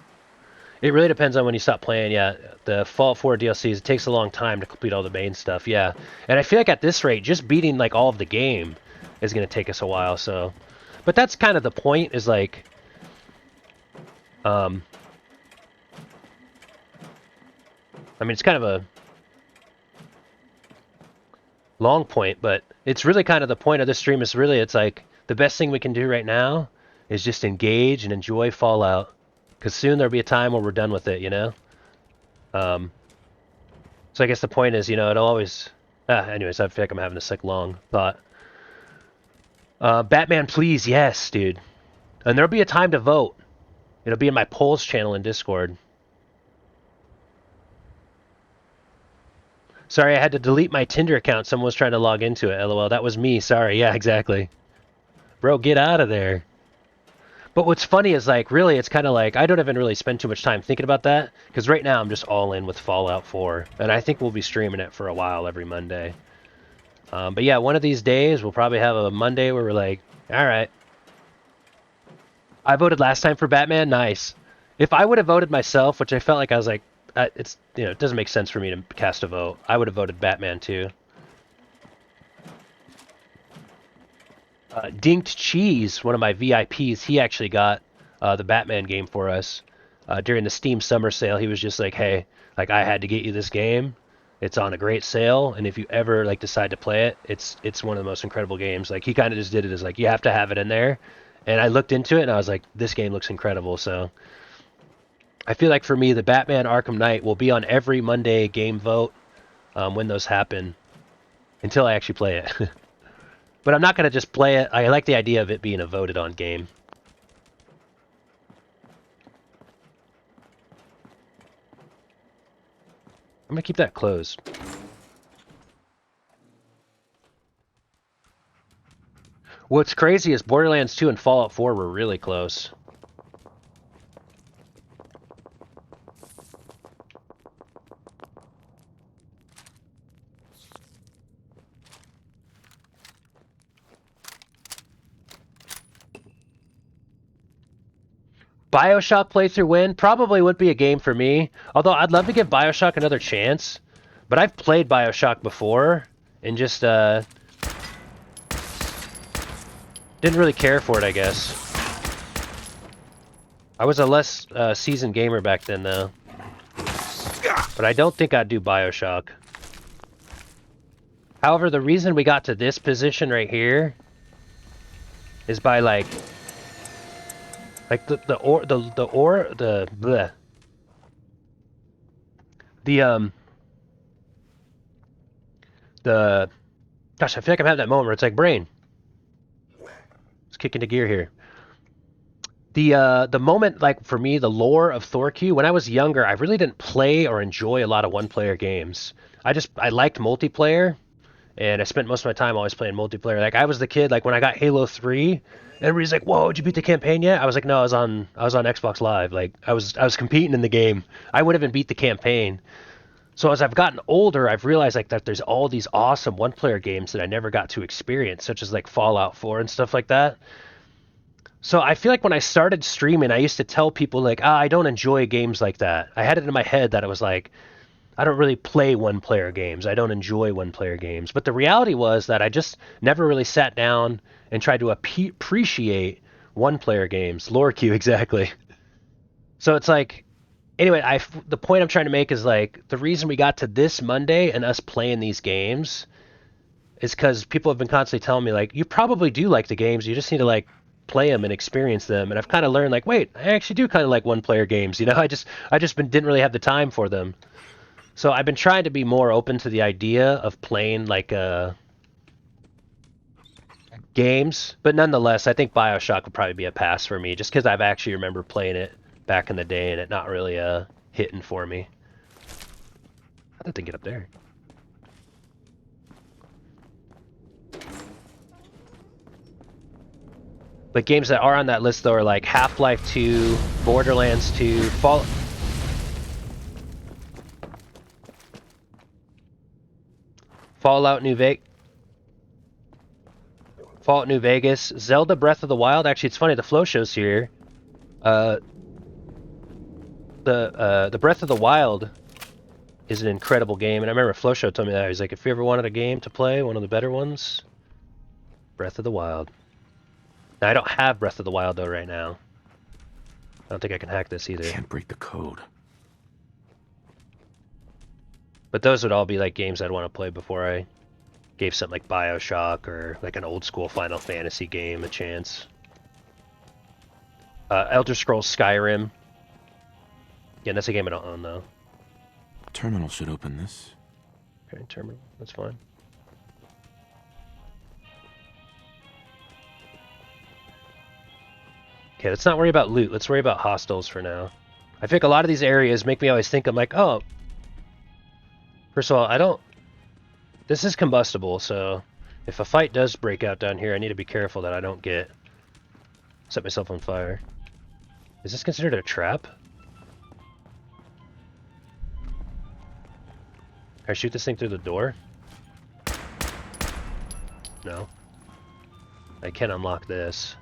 It really depends on when you stop playing. Yeah, the Fallout 4 DLCs, it takes a long time to complete all the main stuff. Yeah, and I feel like at this rate, just beating like all of the game is going to take us a while. So, but that's kind of the point. Is like, I mean, it's kind of a long point, but it's really kind of the point of this stream. Is really, it's like the best thing we can do right now is just engage and enjoy Fallout. Because soon there'll be a time where we're done with it, you know? So I guess the point is, you know, it'll always... anyways, I feel like I'm having this, like, long thought. Batman, please, yes, dude. And there'll be a time to vote. It'll be in my polls channel in Discord. Sorry, I had to delete my Tinder account. Someone was trying to log into it, LOL. That was me, sorry. Yeah, exactly. Bro, get out of there. But what's funny is, like, really, it's kind of like, I don't even really spend too much time thinking about that, because right now I'm just all in with Fallout 4, and I think we'll be streaming it for a while every Monday. But yeah, one of these days, we'll probably have a Monday where we're like, alright. I voted last time for Batman? Nice. If I would have voted myself, which I felt like I was like, it's, you know, it doesn't make sense for me to cast a vote, I would have voted Batman too. Dinked Cheese, one of my VIPs, he actually got the Batman game for us during the Steam summer sale. He was just like, hey, like, I had to get you this game. It's on a great sale, and if you ever like decide to play it, it's one of the most incredible games. Like, he kind of just did it as like, you have to have it in there. And I looked into it and I was like, this game looks incredible. So I feel like for me, the Batman Arkham Knight will be on every Monday game vote when those happen until I actually play it. But I'm not going to just play it. I like the idea of it being a voted on game. I'm going to keep that closed. What's crazy is Borderlands 2 and Fallout 4 were really close. BioShock playthrough win? Probably would be a game for me. Although I'd love to give BioShock another chance. But I've played BioShock before and just didn't really care for it, I guess. I was a less seasoned gamer back then, though. But I don't think I'd do BioShock. However, the reason we got to this position right here is by like the gosh, I feel like I'm having that moment where it's like, brain, let's kick into gear here. The moment, like, for me, the lore of ThorQ, when I was younger, I really didn't play or enjoy a lot of one-player games. I liked multiplayer, and I spent most of my time always playing multiplayer. Like, I was the kid, like, when I got Halo 3, everybody's like, whoa, did you beat the campaign yet? I was like, no, I was on Xbox Live. Like, I was competing in the game. I wouldn't even beat the campaign. So as I've gotten older, I've realized, like, that there's all these awesome one-player games that I never got to experience, such as, like, Fallout 4 and stuff like that. So I feel like when I started streaming, I used to tell people, like, I don't enjoy games like that. I had it in my head that I was like, I don't really play one-player games. I don't enjoy one-player games. But the reality was that I just never really sat down and tried to appreciate one-player games. LoreQ, exactly. So it's like, anyway, the point I'm trying to make is, like, the reason we got to this Monday and us playing these games is because people have been constantly telling me, like, you probably do like the games. You just need to, like, play them and experience them. And I've kind of learned, like, wait, I actually do kind of like one-player games. You know, I just didn't really have the time for them. So I've been trying to be more open to the idea of playing, like, games. But nonetheless, I think BioShock would probably be a pass for me, just because I've actually remember playing it back in the day and it not really hitting for me. How did they get up there? But games that are on that list, though, are like Half-Life 2, Borderlands 2, Fallout New Vegas, Zelda Breath of the Wild. Actually, it's funny, the Flow show's here. The Breath of the Wild is an incredible game, and I remember Flow Show told me that. He's like, if you ever wanted a game to play, one of the better ones, Breath of the Wild. Now, I don't have Breath of the Wild, though, right now. I don't think I can hack this either. Can't break the code. But those would all be like games I'd want to play before I gave something like BioShock or like an old school Final Fantasy game a chance. Elder Scrolls Skyrim. Yeah, that's a game I don't own, though. Terminal should open this. Okay, terminal. That's fine. Okay, let's not worry about loot. Let's worry about hostiles for now. I think a lot of these areas make me always think, I'm like, oh. First of all, I don't... This is combustible, so if a fight does break out down here, I need to be careful that I don't set myself on fire. Is this considered a trap? Can I shoot this thing through the door? No. I can unlock this.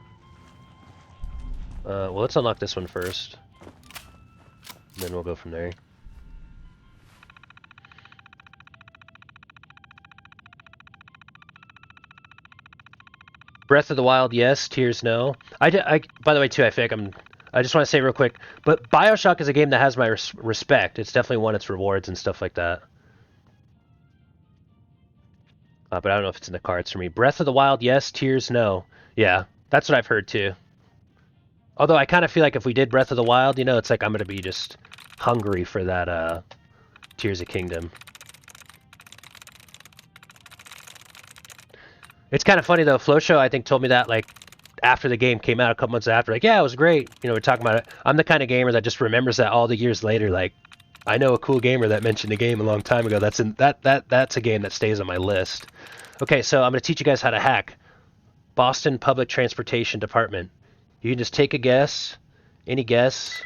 Well, let's unlock this one first. Then we'll go from there. Breath of the Wild, yes. Tears, no. By the way, too, I just want to say real quick, but BioShock is a game that has my respect. It's definitely won its rewards and stuff like that. But I don't know if it's in the cards for me. Breath of the Wild, yes. Tears, no. Yeah, that's what I've heard, too. Although I kind of feel like if we did Breath of the Wild, you know, it's like I'm going to be just hungry for that Tears of Kingdom. It's kind of funny, though. Flow Show, I think, told me that, like, after the game came out a couple months after. Like, yeah, it was great. You know, we're talking about it. I'm the kind of gamer that just remembers that all the years later. Like, I know a cool gamer that mentioned a game a long time ago. That's a game that stays on my list. Okay, so I'm going to teach you guys how to hack Boston Public Transportation Department. You can just take a guess, any guess,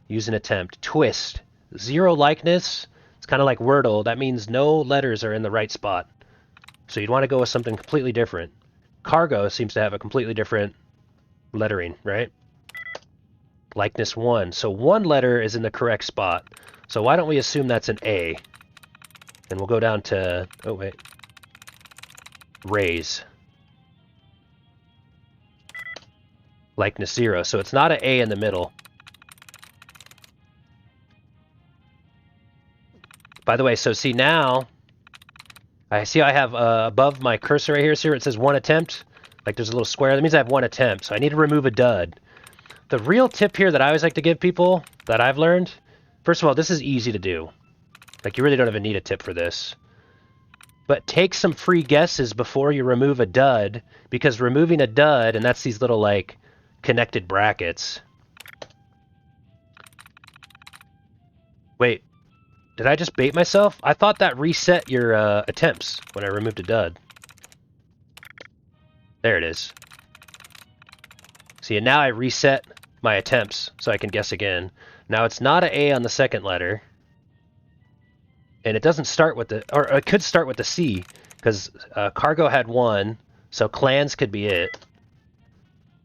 use an attempt. Twist, zero likeness. It's kind of like Wordle. That means no letters are in the right spot. So you'd want to go with something completely different. Cargo seems to have a completely different lettering, right? Likeness 1. So one letter is in the correct spot. So why don't we assume that's an A? And we'll go down to, oh wait, raise. Likeness 0. So it's not an A in the middle. By the way, so see now, I have above my cursor right here, see where it says 1 attempt? Like there's a little square. That means I have 1 attempt. So I need to remove a dud. The real tip here that I always like to give people that I've learned, first of all, this is easy to do. Like you really don't even need a tip for this. But take some free guesses before you remove a dud, because removing a dud, and that's these little like connected brackets. Wait, did I just bait myself? I thought that reset your attempts when I removed a dud. There it is. See, and now I reset my attempts so I can guess again. Now it's not an A on the second letter. And it doesn't start with the, or it could start with the C, because cargo had 1, so clans could be it.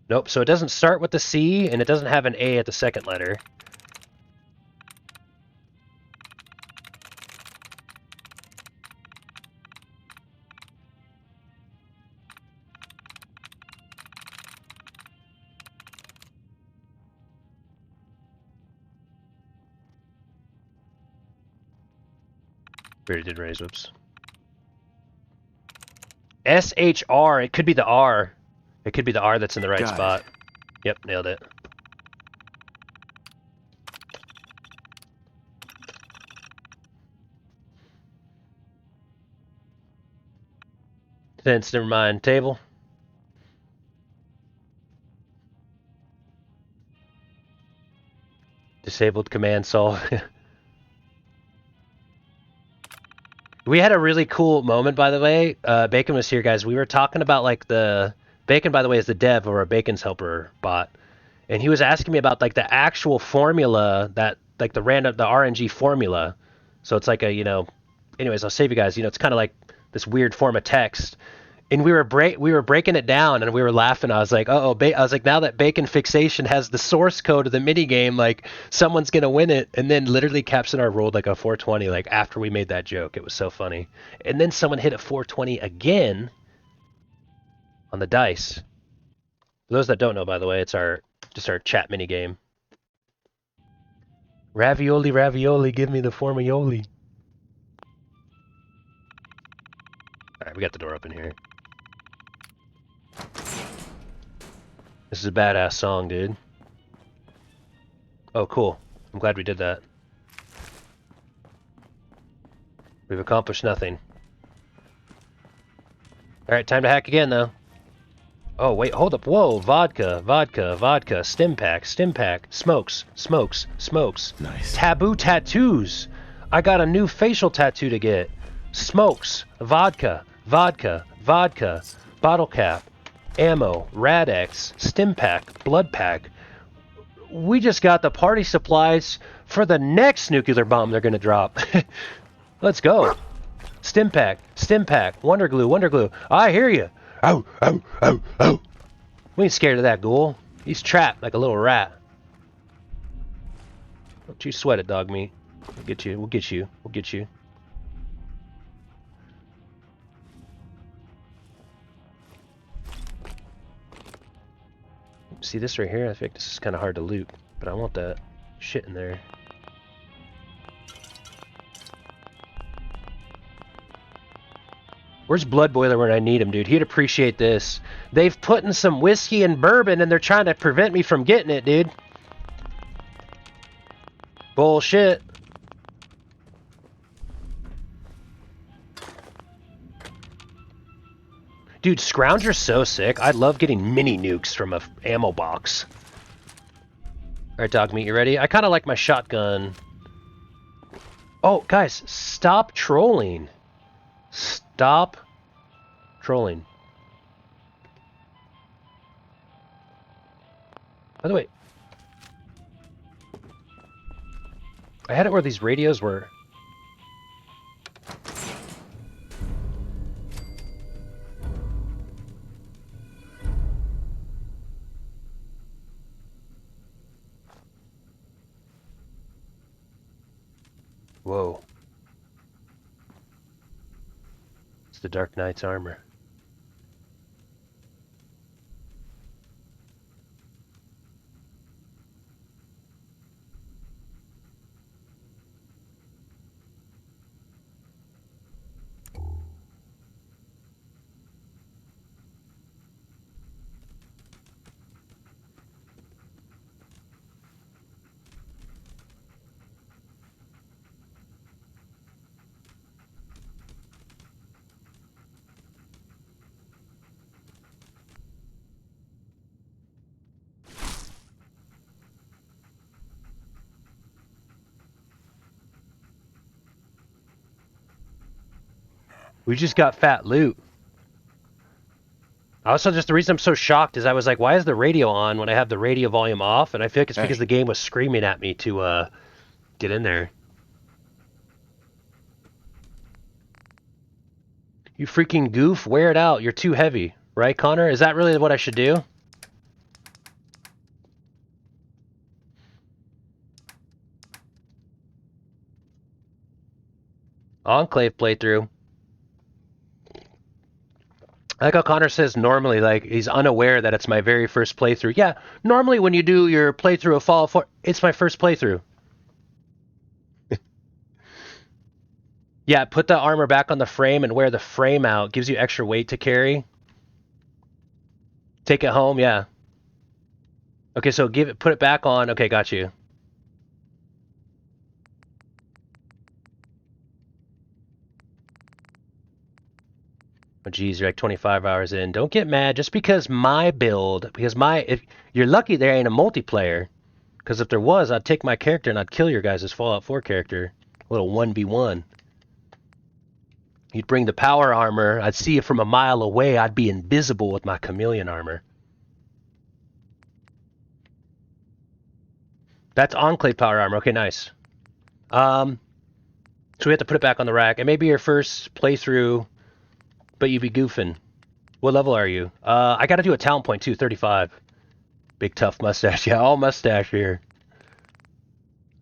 Nope, so it doesn't start with the C, and it doesn't have an A at the second letter. Already did raise, whoops. SHR, it could be the R. It could be the R that's in the right spot. Yep, nailed it. Sense, never mind. Table. Disabled command solve. We had a really cool moment, by the way. Bacon was here, guys. We were talking about like the Bacon, by the way, is the dev or a Bacon's helper bot, and he was asking me about like the actual formula that like the RNG formula. So it's like a anyways, I'll save you guys. It's kind of like this weird form of text. And we were breaking it down, and we were laughing. I was like, I was like, now that Bacon Fixation has the source code of the mini game, like someone's gonna win it. And then literally Capsinar rolled like a 420, like after we made that joke. It was so funny. And then someone hit a 420 again on the dice. For those that don't know, by the way, it's just our chat mini game. Ravioli, ravioli, give me the formioli. All right, we got the door open here. This is a badass song, dude. Oh, cool. I'm glad we did that. We've accomplished nothing. Alright, time to hack again, though. Oh, wait, hold up. Whoa, vodka, vodka, vodka, stim pack, smokes, smokes, smokes. Nice. Taboo tattoos. I got a new facial tattoo to get. Smokes, vodka, vodka, vodka, bottle cap, ammo, Rad-X, stim pack, blood pack. We just got the party supplies for the next nuclear bomb they're gonna drop. Let's go. Stim pack, wonder glue. I hear you. Ow, ow, ow, ow. We ain't scared of that ghoul. He's trapped like a little rat. Don't you sweat it, dog meat. We'll get you, we'll get you, we'll get you. See this right here? I think this is kind of hard to loot, but I want that shit in there. Where's Blood Boiler when I need him, dude? He'd appreciate this. They've put in some whiskey and bourbon and they're trying to prevent me from getting it, dude. Bullshit. Dude, Scrounger's so sick. I love getting mini nukes from a ammo box. Alright, dog meat, you ready? I kind of like my shotgun. Oh, guys, stop trolling. Stop trolling. By the way, I had it where these radios were. Whoa. It's the Dark Knight's armor. We just got fat loot. Also, just the reason I'm so shocked is I was like, why is the radio on when I have the radio volume off? And I feel like it's because the game was screaming at me to get in there. You freaking goof, wear it out. You're too heavy. Right, Connor? Is that really what I should do? Enclave playthrough. I like how Connor says normally, like, he's unaware that it's my very first playthrough. Yeah, normally when you do your playthrough of Fallout 4, it's my first playthrough. Yeah, put the armor back on the frame and wear the frame out. Gives you extra weight to carry. Take it home, yeah. Okay, so put it back on. Okay, got you. Oh geez, you're like 25 hours in. Don't get mad just because if you're lucky there ain't a multiplayer. Because if there was, I'd take my character and I'd kill your guys' Fallout 4 character. A little 1v1. You'd bring the power armor. I'd see you from a mile away. I'd be invisible with my chameleon armor. That's Enclave power armor. Okay, nice. So we have to put it back on the rack. It may be your first playthrough, but you'd be goofing. What level are you? I got to do a talent point too, 35. Big tough mustache. Yeah, all mustache here.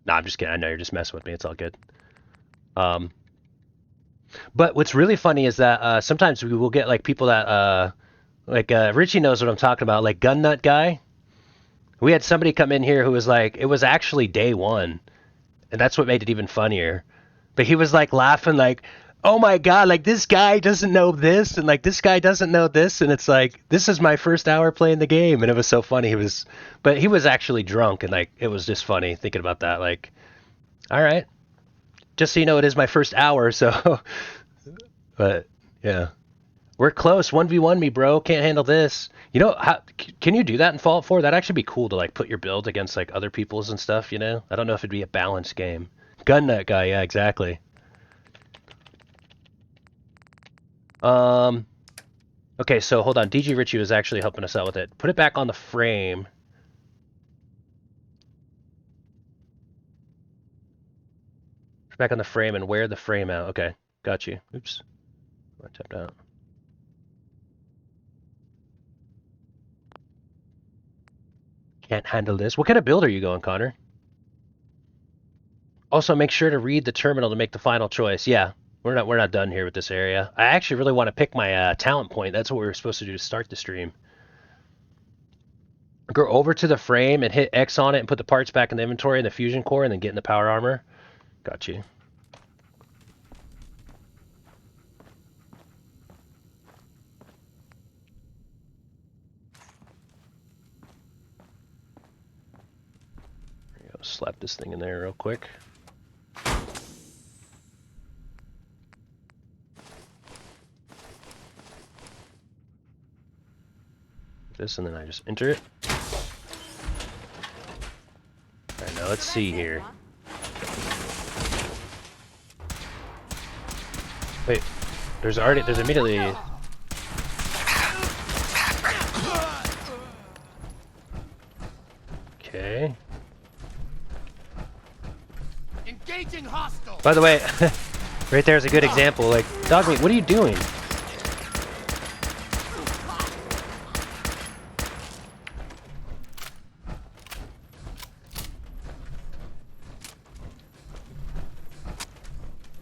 Nah, I'm just kidding. I know you're just messing with me. It's all good. But what's really funny is that sometimes we will get like people that Richie knows what I'm talking about, like Gun Nut Guy. We had somebody come in here who was like, it was actually day one, and that's what made it even funnier. But he was like laughing like, oh my god, like this guy doesn't know this, and like this guy doesn't know this, and it's like, this is my first hour playing the game, and it was so funny. But he was actually drunk, and like it was just funny thinking about that. Like, all right, just so you know, it is my first hour, so. But yeah, we're close. 1v1 me, bro. Can't handle this. You know, can you do that in Fallout 4? That'd actually be cool to like put your build against like other people's and stuff. You know, I don't know if it'd be a balanced game. Gun Nut Guy, yeah, exactly. Okay, so hold on. DG Richie was actually helping us out with it. Put it back on the frame. Back on the frame and wear the frame out. Okay, got you. Oops. I tapped out. Can't handle this. What kind of build are you going, Connor? Also, make sure to read the terminal to make the final choice. Yeah. We're not done here with this area. I actually really want to pick my talent point. That's what we were supposed to do to start the stream. Go over to the frame and hit X on it and put the parts back in the inventory and the fusion core and then get in the power armor. Got you. There you go. Slap this thing in there real quick. This and then I just enter it. Alright, now let's see here. Wait, there's immediately... Okay. Engaging hostile. By the way, right there is a good example. Like, Dogmeat, what are you doing?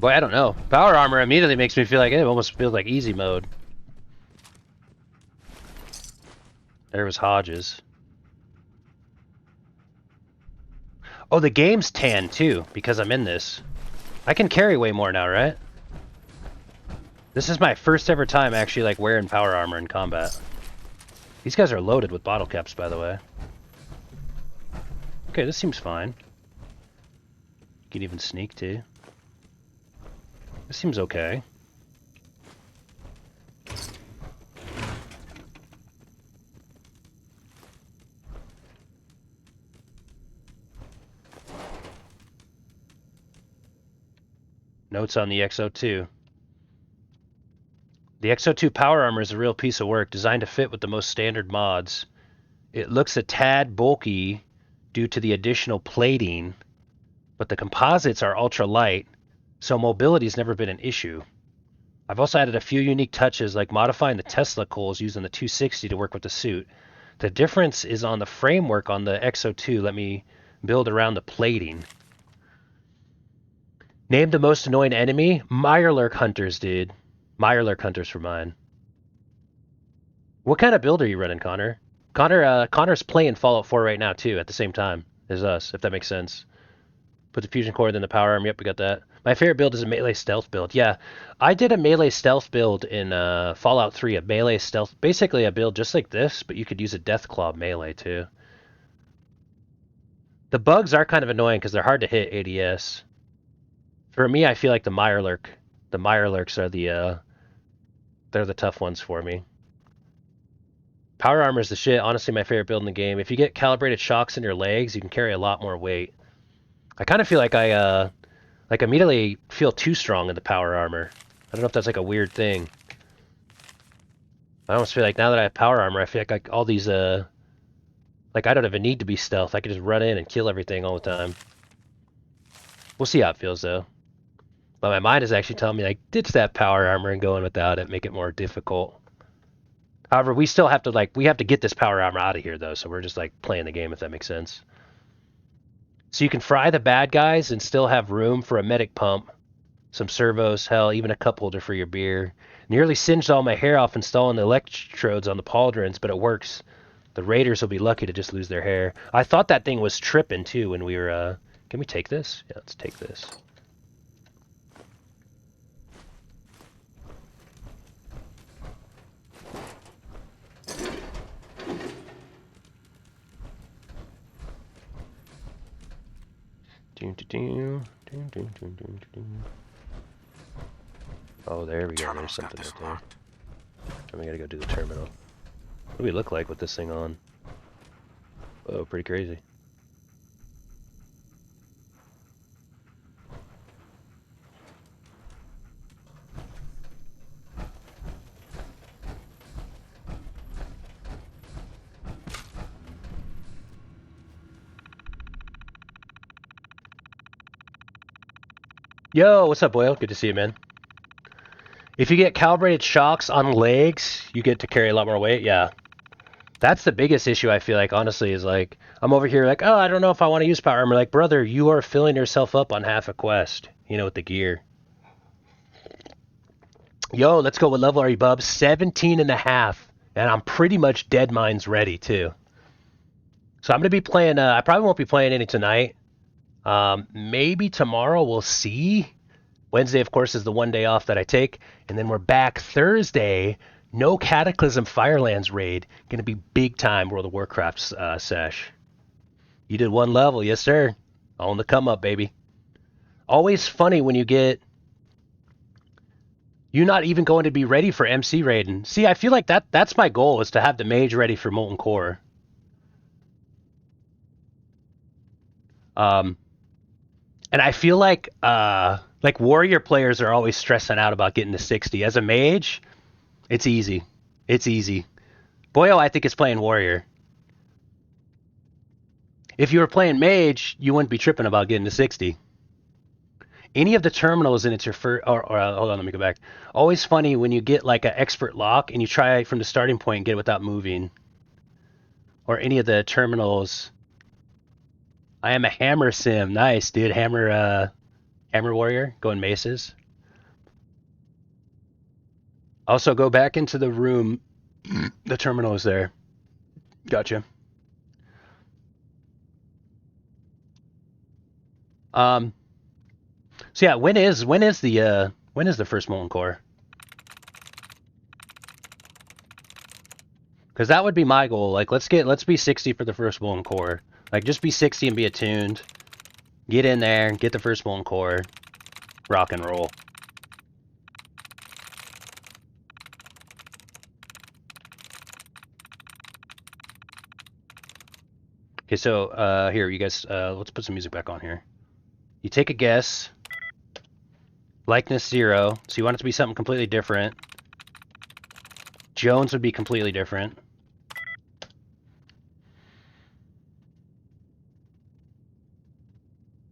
Boy, I don't know. Power armor immediately makes me feel like it almost feels like easy mode. There was Hodges. Oh, the game's tan too, because I'm in this. I can carry way more now, right? This is my first ever time actually like wearing power armor in combat. These guys are loaded with bottle caps, by the way. Okay, this seems fine. You can even sneak too. This seems okay. Notes on the XO2. The XO2 power armor is a real piece of work, designed to fit with the most standard mods. It looks a tad bulky due to the additional plating, but the composites are ultra light, so mobility's never been an issue. I've also added a few unique touches like modifying the Tesla coils using the 260 to work with the suit. The difference is on the framework on the XO2. Let me build around the plating. Name the most annoying enemy? Mirelurk Hunters, dude. Mirelurk Hunters for mine. What kind of build are you running, Connor? Connor's playing Fallout 4 right now too at the same time as us, if that makes sense. Put the fusion core, then the power arm. Yep, we got that. My favorite build is a melee stealth build. Yeah, I did a melee stealth build in Fallout 3. A melee stealth, basically a build just like this, but you could use a Deathclaw melee too. The bugs are kind of annoying because they're hard to hit ADS. For me, I feel like the Mirelurks are they're the tough ones for me. Power armor is the shit. Honestly, my favorite build in the game. If you get calibrated shocks in your legs, you can carry a lot more weight. I kind of feel like I immediately feel too strong in the power armor. I don't know if that's like a weird thing. I almost feel like now that I have power armor, I feel like all these, like I don't even need to be stealth. I can just run in and kill everything all the time. We'll see how it feels though. But my mind is actually telling me like ditch that power armor and go in without it, make it more difficult. However, we still have to we have to get this power armor out of here though, so we're just like playing the game if that makes sense. So you can fry the bad guys and still have room for a medic pump, some servos, hell, even a cup holder for your beer. Nearly singed all my hair off installing the electrodes on the pauldrons, but it works. The raiders will be lucky to just lose their hair. I thought that thing was tripping too when we were, can we take this? Yeah, let's take this. Oh, there we go. There's something right there. And we gotta go do the terminal. What do we look like with this thing on? Oh, pretty crazy. Yo, what's up, Boyle? Good to see you, man. If you get calibrated shocks on legs, you get to carry a lot more weight. Yeah. That's the biggest issue, I feel like, honestly, is like, I'm over here like, oh, I don't know if I want to use power armor. Like, brother, you are filling yourself up on half a quest, you know, with the gear. Yo, let's go. What level are you, bub? 17.5. And I'm pretty much dead mines ready, too. So I'm going to be playing, I probably won't be playing any tonight. Maybe tomorrow, we'll see. Wednesday, of course, is the one day off that I take. And then we're back Thursday. No Cataclysm Firelands raid. Gonna be big time World of Warcraft sesh. You did one level, yes sir. On the come up, baby. Always funny when you get... You're not even going to be ready for MC raiding. See, I feel like that's my goal, is to have the mage ready for Molten Core. And I feel like warrior players are always stressing out about getting to 60. As a mage, it's easy. It's easy. Boyo, I think, is playing warrior. If you were playing mage, you wouldn't be tripping about getting to 60. Any of the terminals, and it's your first... Or hold on, let me go back. Always funny when you get like an expert lock and you try from the starting point and get it without moving. Or any of the terminals... I am a hammer sim. Nice, dude. Hammer warrior. Going maces. Also, go back into the room. The terminal is there. Gotcha. So yeah, when is the first Molten Core? Because that would be my goal. Like, let's be 60 for the first Molten Core. Like, just be 60 and be attuned. Get in there, get the first Molten Core. Rock and roll. Okay, so, here, you guys, let's put some music back on here. You take a guess. Likeness 0. So you want it to be something completely different. Jones would be completely different.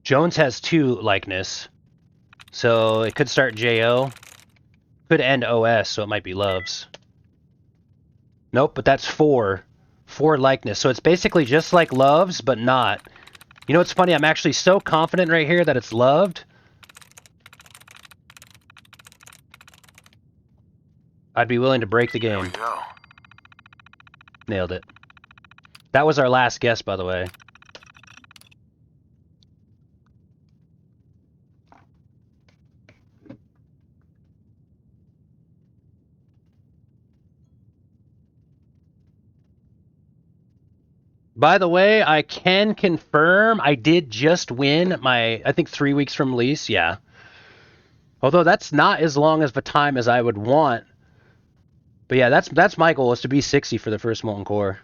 Jones has 2 likeness. So it could start JO. Could end OS, so it might be Loves. Nope, but that's 4. 4 likeness. So it's basically just like Loves, but not. You know what's funny? I'm actually so confident right here that it's Loved. I'd be willing to break the game. Here we go. Nailed it. That was our last guess, by the way. By the way, I can confirm I did just win my, I think 3 weeks from release, yeah. Although that's not as long of a time as I would want. But yeah, that's my goal, is to be 60 for the first Molten Core.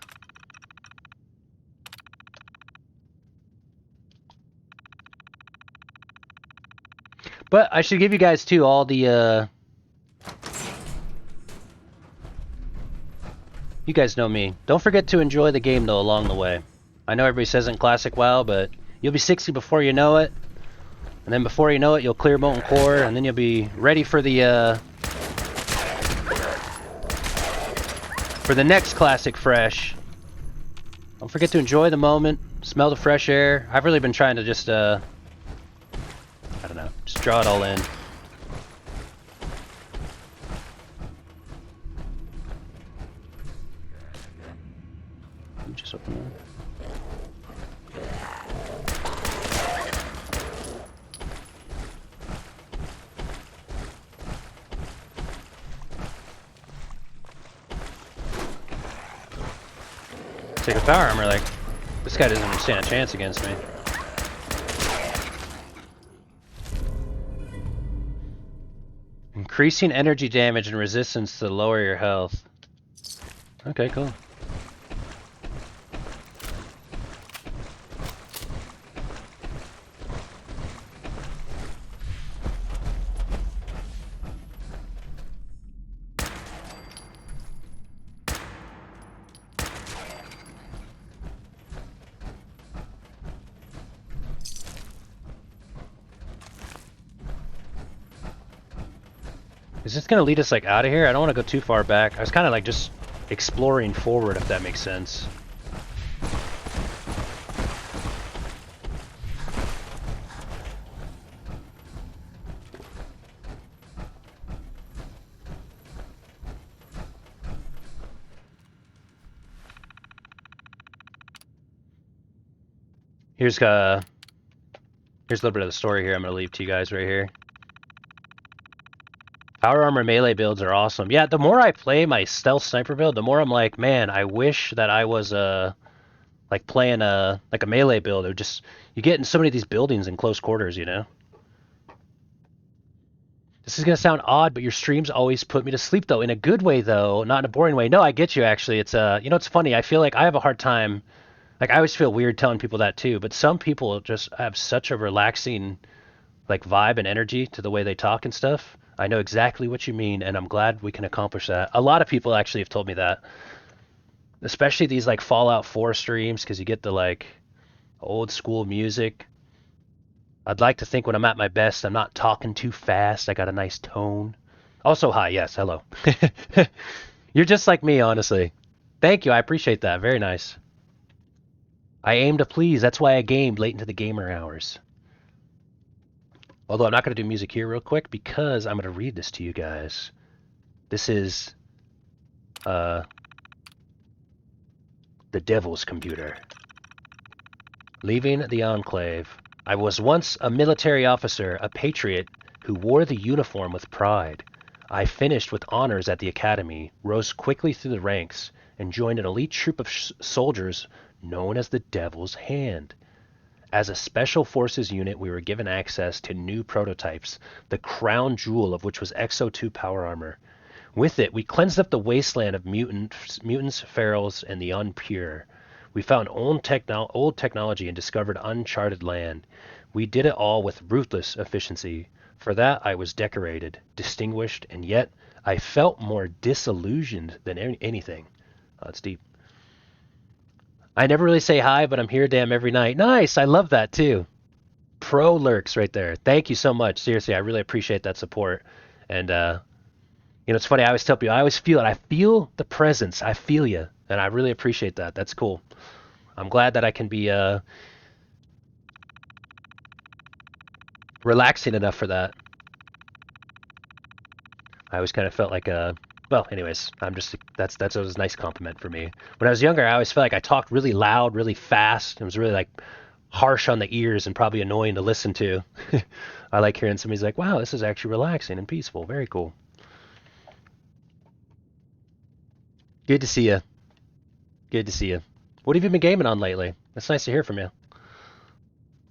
But I should give you guys too all the You guys know me. Don't forget to enjoy the game, though, along the way. I know everybody says in Classic WoW, but you'll be 60 before you know it. And then before you know it, you'll clear Molten Core, and then you'll be ready for the next Classic Fresh. Don't forget to enjoy the moment, smell the fresh air. I've really been trying to just, I don't know, just draw it all in. Just open that. Take a power armor, like, this guy doesn't even stand a chance against me. Increasing energy damage and resistance to lower your health. Okay, cool. Is this gonna lead us like out of here? I don't want to go too far back. I was kind of like just exploring forward, if that makes sense. Here's a little bit of the story here I'm gonna leave to you guys right here. Power armor melee builds are awesome. Yeah, the more I play my stealth sniper build, the more I'm like, man, I wish that I was like playing a melee build. Or just you get in so many of these buildings in close quarters, you know. This is gonna sound odd, but your streams always put me to sleep though, in a good way though, not in a boring way. No, I get you actually. It's you know, it's funny. I feel like I have a hard time. Like I always feel weird telling people that too, but some people just have such a relaxing like vibe and energy to the way they talk and stuff. I know exactly what you mean, and I'm glad we can accomplish that. A lot of people actually have told me that, especially these like Fallout 4 streams, because you get the like old school music. I'd like to think when I'm at my best, I'm not talking too fast. I got a nice tone. Also, hi, yes, hello. You're just like me, honestly. Thank you, I appreciate that. Very nice. I aim to please. That's why I gamed late into the gamer hours. Although I'm not going to do music here real quick because I'm going to read this to you guys. This is the Devil's Computer. Leaving the Enclave. I was once a military officer, a patriot who wore the uniform with pride. I finished with honors at the academy, rose quickly through the ranks, and joined an elite troop of soldiers known as the Devil's Hand. As a Special Forces unit, we were given access to new prototypes, the crown jewel of which was XO2 power armor. With it, we cleansed up the wasteland of mutants, ferals, and the unpure. We found old technology and discovered uncharted land. We did it all with ruthless efficiency. For that, I was decorated, distinguished, and yet I felt more disillusioned than anything. Oh, that's deep. I never really say hi, but I'm here damn every night. Nice, I love that too. Pro Lurks right there. Thank you so much. Seriously, I really appreciate that support. And, you know, it's funny, I always tell people, I always feel it. I feel the presence. I feel you. And I really appreciate that. That's cool. I'm glad that I can be relaxing enough for that. I always kind of felt like well, anyways, that's always a nice compliment for me. When I was younger, I always felt like I talked really loud, really fast. It was really like harsh on the ears and probably annoying to listen to. I like hearing somebody's like, wow, this is actually relaxing and peaceful. Very cool. Good to see you. Good to see you. What have you been gaming on lately? It's nice to hear from you.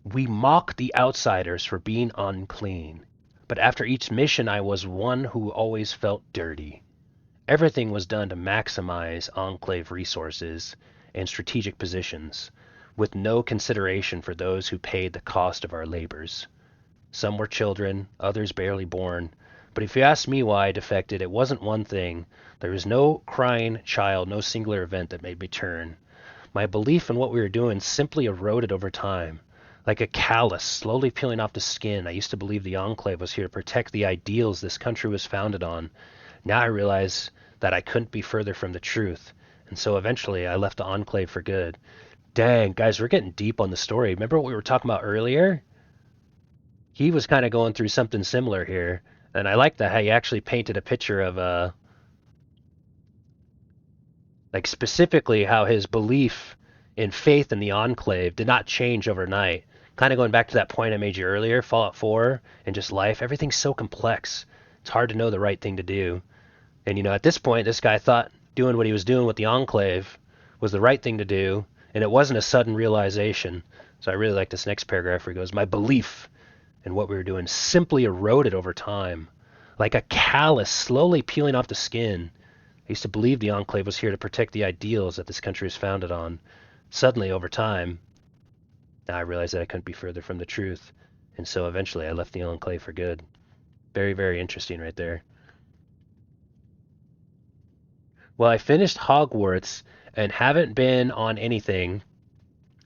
We mock the outsiders for being unclean. But after each mission, I was one who always felt dirty. Everything was done to maximize Enclave resources and strategic positions, with no consideration for those who paid the cost of our labors. Some were children, others barely born, But if you ask me why I defected, it wasn't one thing. There was no crying child, no singular event that made me turn. My belief in what we were doing simply eroded over time. Like a callus slowly peeling off the skin, I used to believe the Enclave was here to protect the ideals this country was founded on. Now I realize that I couldn't be further from the truth. And so eventually I left the Enclave for good. Dang, guys, we're getting deep on the story. Remember what we were talking about earlier? He was kind of going through something similar here. And I like that how he actually painted a picture of, like specifically how his belief in faith in the Enclave did not change overnight. Kind of going back to that point I made you earlier, Fallout 4 and just life, everything's so complex. It's hard to know the right thing to do. And, you know, at this point, this guy thought doing what he was doing with the Enclave was the right thing to do, and it wasn't a sudden realization. So I really like this next paragraph where he goes, my belief in what we were doing simply eroded over time. Like a callus slowly peeling off the skin. I used to believe the Enclave was here to protect the ideals that this country is founded on. Suddenly, over time, now I realized that I couldn't be further from the truth. And so eventually I left the Enclave for good. Very, very interesting right there. Well, I finished Hogwarts and haven't been on anything.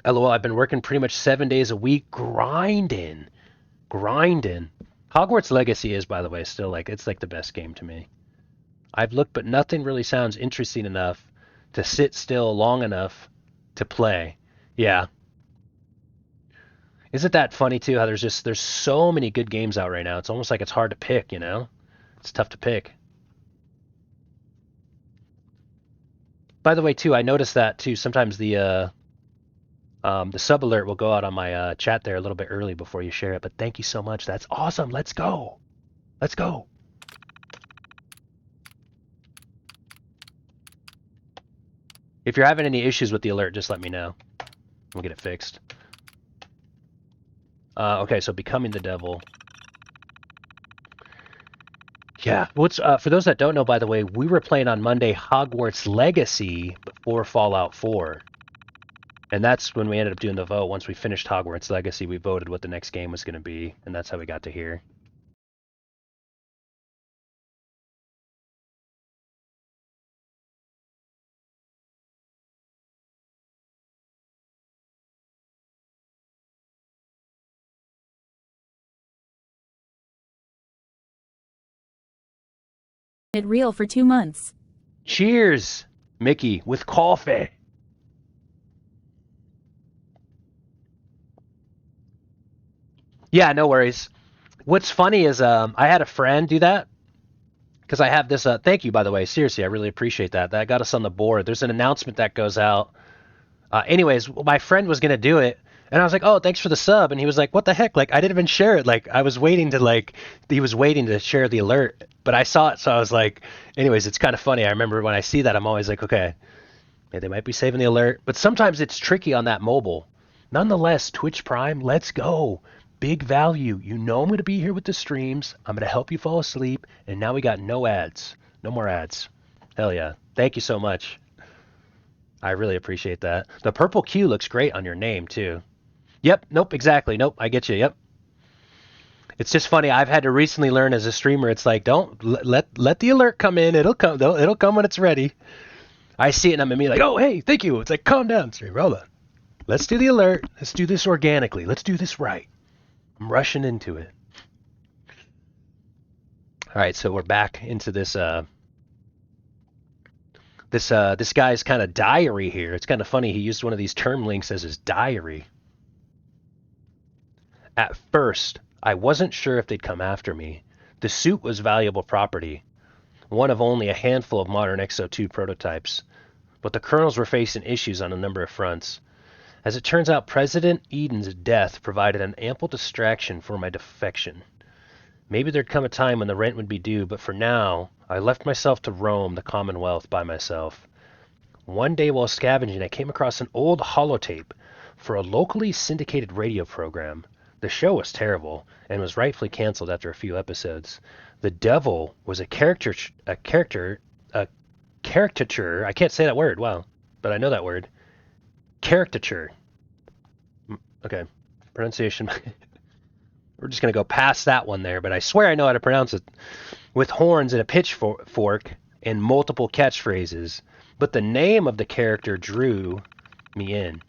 LOL, I've been working pretty much 7 days a week, grinding. Hogwarts Legacy is, by the way, still like, it's like the best game to me. I've looked, but nothing really sounds interesting enough to sit still long enough to play. Yeah. Isn't that funny too, how there's so many good games out right now. It's almost like it's hard to pick, you know? It's tough to pick. By the way, too, I noticed that too. Sometimes the sub alert will go out on my chat there a little bit early before you share it. But thank you so much. That's awesome. Let's go. Let's go. If you're having any issues with the alert, just let me know. We'll get it fixed. Okay, so becoming the devil. Yeah, what's for those that don't know, by the way, we were playing on Monday Hogwarts Legacy before Fallout 4. And that's when we ended up doing the vote. Once we finished Hogwarts Legacy, we voted what the next game was going to be, and that's how we got to here. It real for 2 months. Cheers, Mickey, with coffee. Yeah, no worries. What's funny is I had a friend do that because I have this. Thank you, by the way. Seriously, I really appreciate that. That got us on the board. There's an announcement that goes out. Anyways, my friend was gonna do it, and I was like, "Oh, thanks for the sub." And he was like, "What the heck? Like, I didn't even share it. Like, I was waiting to he was waiting to share the alert, but I saw it, so I was like, anyways, it's kind of funny. I remember when I see that, I'm always like, okay, yeah, they might be saving the alert, but sometimes it's tricky on that mobile. Nonetheless, Twitch Prime, let's go. Big value. You know I'm going to be here with the streams. I'm going to help you fall asleep. And now we got no ads. No more ads. Hell yeah. Thank you so much. I really appreciate that. The purple Q looks great on your name, too. Yep. Nope. Exactly. Nope. I get you. Yep. It's just funny. I've had to recently learn as a streamer. It's like, don't let the alert come in. It'll come. It'll come when it's ready. I see it and I'm immediately like, oh, hey, thank you. It's like, calm down, streamer. Hold on. Let's do the alert. Let's do this organically. Let's do this right. I'm rushing into it. All right, so we're back into this this guy's kind of diary here. It's kind of funny. He used one of these term links as his diary. At first, I wasn't sure if they'd come after me. The suit was valuable property, one of only a handful of modern XO2 prototypes, but the colonels were facing issues on a number of fronts. As it turns out, President Eden's death provided an ample distraction for my defection. Maybe there'd come a time when the rent would be due, but for now, I left myself to roam the Commonwealth by myself. One day while scavenging, I came across an old holotape for a locally syndicated radio program. The show was terrible, and was rightfully canceled after a few episodes. The devil was a caricature, I can't say that word, wow, but I know that word. Caricature. Okay, pronunciation. We're just going to go past that one there, but I swear I know how to pronounce it. With horns and a pitchfork and multiple catchphrases. But the name of the character drew me in.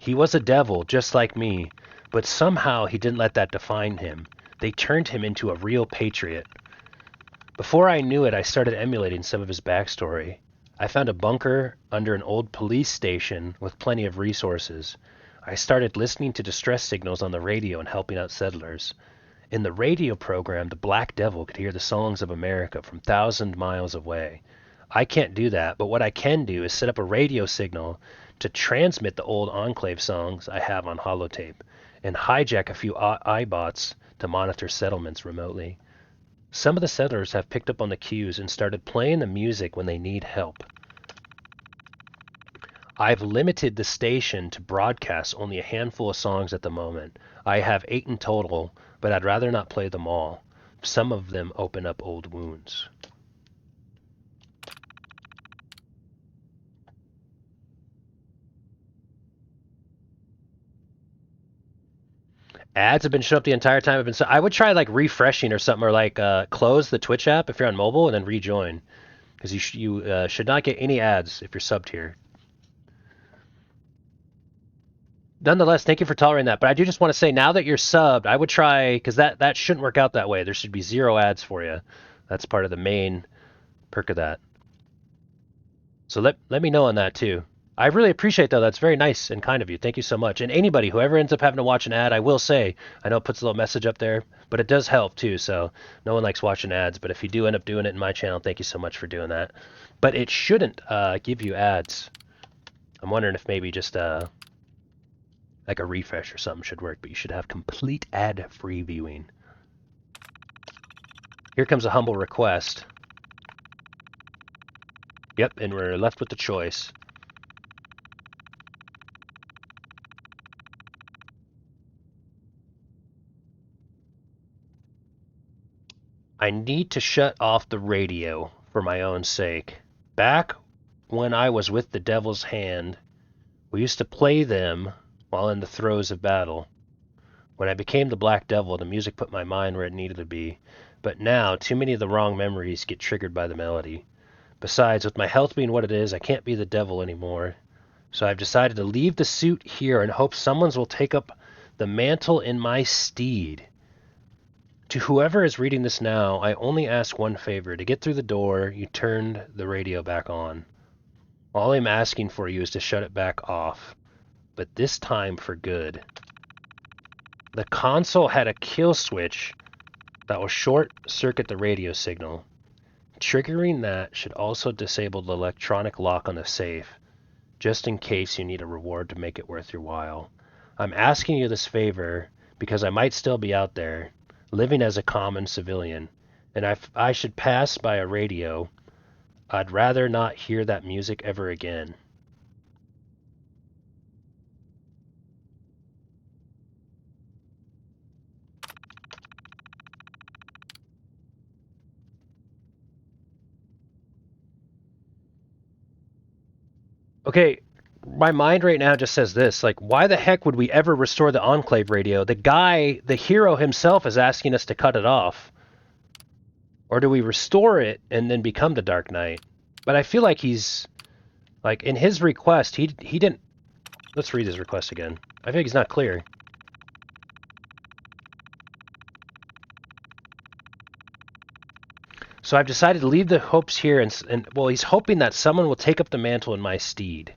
He was a devil, just like me, but somehow he didn't let that define him. They turned him into a real patriot. Before I knew it, I started emulating some of his backstory. I found a bunker under an old police station with plenty of resources. I started listening to distress signals on the radio and helping out settlers. In the radio program, the Black Devil could hear the songs of America from 1,000 miles away. I can't do that, but what I can do is set up a radio signal to transmit the old Enclave songs I have on holotape, and hijack a few iBots to monitor settlements remotely. Some of the settlers have picked up on the cues and started playing the music when they need help. I've limited the station to broadcast only a handful of songs at the moment. I have 8 in total, but I'd rather not play them all. Some of them open up old wounds. Ads have been showing up the entire time. I would try like refreshing or something, or like close the Twitch app if you're on mobile and then rejoin, because you should not get any ads if you're subbed here. Nonetheless, thank you for tolerating that. But I do just want to say, now that you're subbed, I would try, because that shouldn't work out that way. There should be 0 ads for you. That's part of the main perk of that. So let me know on that too. I really appreciate, though. That's very nice and kind of you. Thank you so much. And anybody, whoever ends up having to watch an ad, I will say, I know it puts a little message up there, but it does help too. So no one likes watching ads, but if you do end up doing it in my channel, thank you so much for doing that. But it shouldn't give you ads. I'm wondering if maybe just like a refresh or something should work, but you should have complete ad-free viewing. Here comes a humble request. Yep, and we're left with the choice. I need to shut off the radio for my own sake. Back when I was with the Devil's Hand, we used to play them while in the throes of battle. When I became the Black Devil, the music put my mind where it needed to be. But now, too many of the wrong memories get triggered by the melody. Besides, with my health being what it is, I can't be the devil anymore. So I've decided to leave the suit here and hope someone will take up the mantle in my stead. To whoever is reading this now, I only ask one favor. To get through the door, you turned the radio back on. All I'm asking for you is to shut it back off. But this time for good. The console had a kill switch that will short-circuit the radio signal. Triggering that should also disable the electronic lock on the safe, just in case you need a reward to make it worth your while. I'm asking you this favor because I might still be out there, living as a common civilian, and if I should pass by a radio, I'd rather not hear that music ever again. Okay, my mind right now just says this, like, why the heck would we ever restore the Enclave radio? The guy, the hero himself, is asking us to cut it off. Or do we restore it and then become the Dark Knight? But I feel like he's, like, in his request, he didn't... Let's read his request again. I think he's not clear. So I've decided to leave the hopes here, and well, he's hoping that someone will take up the mantle in my stead.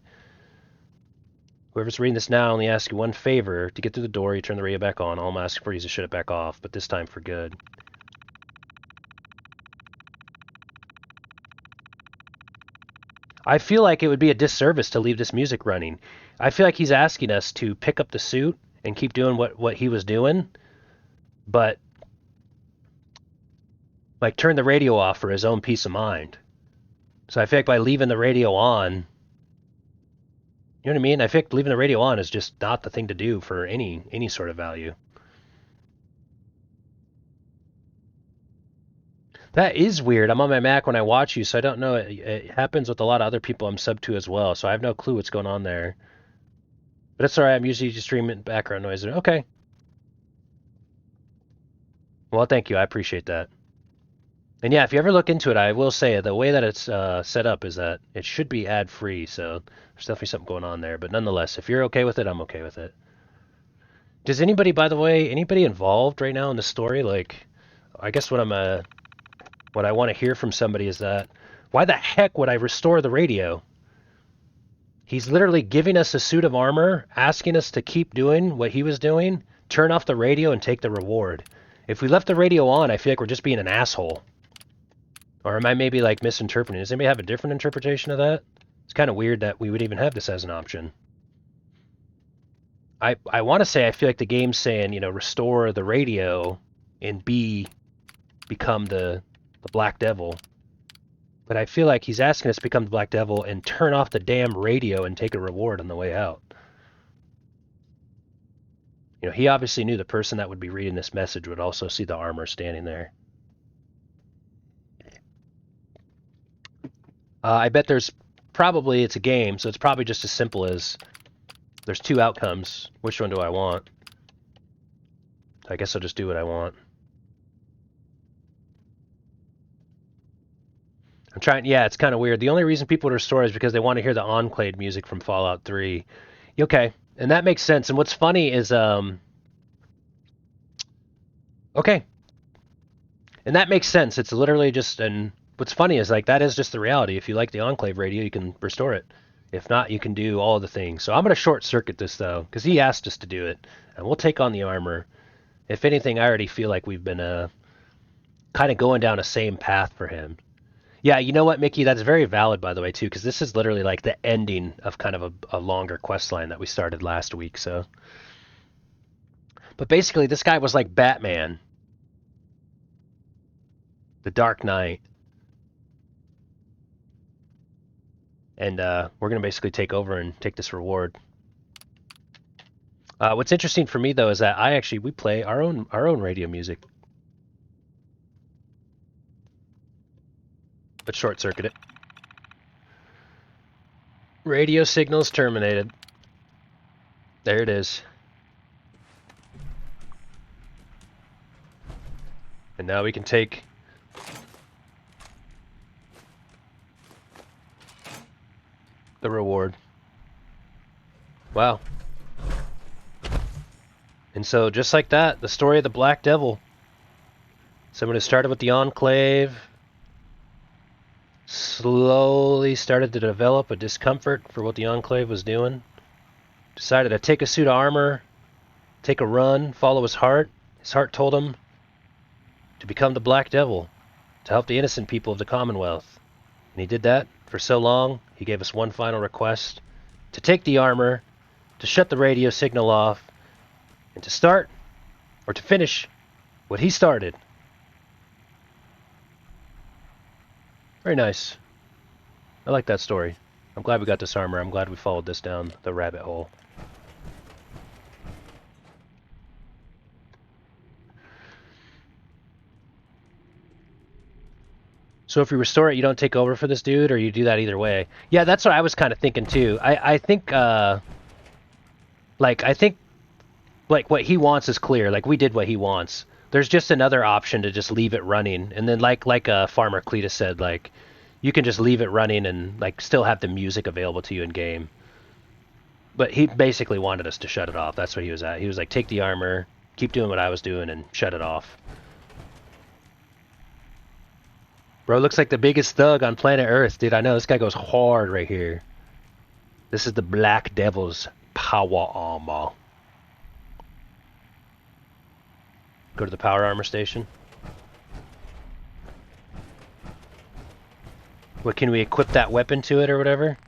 Whoever's reading this now, I only ask you one favor. To get through the door, you turn the radio back on. All I'm asking for you is to shut it back off, but this time for good. I feel like it would be a disservice to leave this music running. I feel like he's asking us to pick up the suit and keep doing what he was doing, but like turn the radio off for his own peace of mind. So I feel like by leaving the radio on, you know what I mean? I think leaving the radio on is just not the thing to do for any sort of value. That is weird. I'm on my Mac when I watch you, so I don't know. It happens with a lot of other people I'm subbed to as well, so I have no clue what's going on there. But it's alright. I'm usually just streaming background noise. Okay. Well, thank you. I appreciate that. And yeah, if you ever look into it, I will say the way that it's set up is that it should be ad-free, so there's definitely something going on there. But nonetheless, if you're okay with it, I'm okay with it. Does anybody, by the way, anybody involved right now in the story? Like, I guess what I want to hear from somebody is that, why the heck would I restore the radio? He's literally giving us a suit of armor, asking us to keep doing what he was doing, turn off the radio, and take the reward. If we left the radio on, I feel like we're just being an asshole. Or am I maybe like misinterpreting? Does anybody have a different interpretation of that? It's kind of weird that we would even have this as an option. I want to say I feel like the game's saying, you know, restore the radio and become the Black Devil. But I feel like he's asking us to become the Black Devil and turn off the damn radio and take a reward on the way out. You know, he obviously knew the person that would be reading this message would also see the armor standing there. I bet it's a game, so it's probably just as simple as there's two outcomes. Which one do I want? I guess I'll just do what I want. I'm trying, yeah, it's kind of weird. The only reason people would restore is because they want to hear the Enclave music from Fallout 3. Okay, and that makes sense. And what's funny is, okay. And that makes sense. It's literally just, and what's funny is, like, that is just the reality. If you like the Enclave radio, you can restore it. If not, you can do all the things. So I'm going to short circuit this, though, because he asked us to do it. And we'll take on the armor. If anything, I already feel like we've been kind of going down a same path for him. Yeah, you know what, Mickey? That's very valid, by the way, too, because this is literally like the ending of kind of a longer quest line that we started last week. So, but basically, this guy was like Batman, the Dark Knight. And we're going to basically take over and take this reward. What's interesting for me, though, is that we play our own radio music. Let's short circuit it. Radio signals terminated. There it is. And now we can take the reward. Wow. And so just like that, the story of the Black Devil. Someone who started with the Enclave, slowly started to develop a discomfort for what the Enclave was doing, decided to take a suit of armor, take a run, follow his heart. His heart told him to become the Black Devil, to help the innocent people of the Commonwealth. And he did that for so long, he gave us one final request: to take the armor, to shut the radio signal off, and to start, or to finish, what he started. Very nice. I like that story. I'm glad we got this armor. I'm glad we followed this down the rabbit hole. So if you restore it, you don't take over for this dude, or you do that either way? Yeah, that's what I was kind of thinking too. I think like what he wants is clear. Like, we did what he wants. There's just another option to just leave it running, and then like Farmer Cletus said, like, you can just leave it running and like still have the music available to you in game. But he basically wanted us to shut it off. That's what he was at. He was like, take the armor, keep doing what I was doing, and shut it off. Bro, looks like the biggest thug on planet Earth, dude. I know, this guy goes hard right here. This is the Black Devil's power armor. Go to the power armor station. What, can we equip that weapon to it or whatever?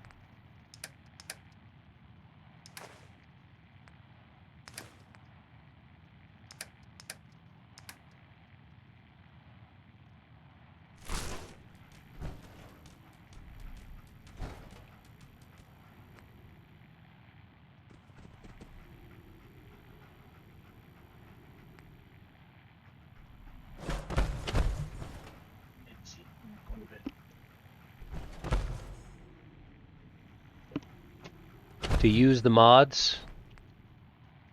To use the mods.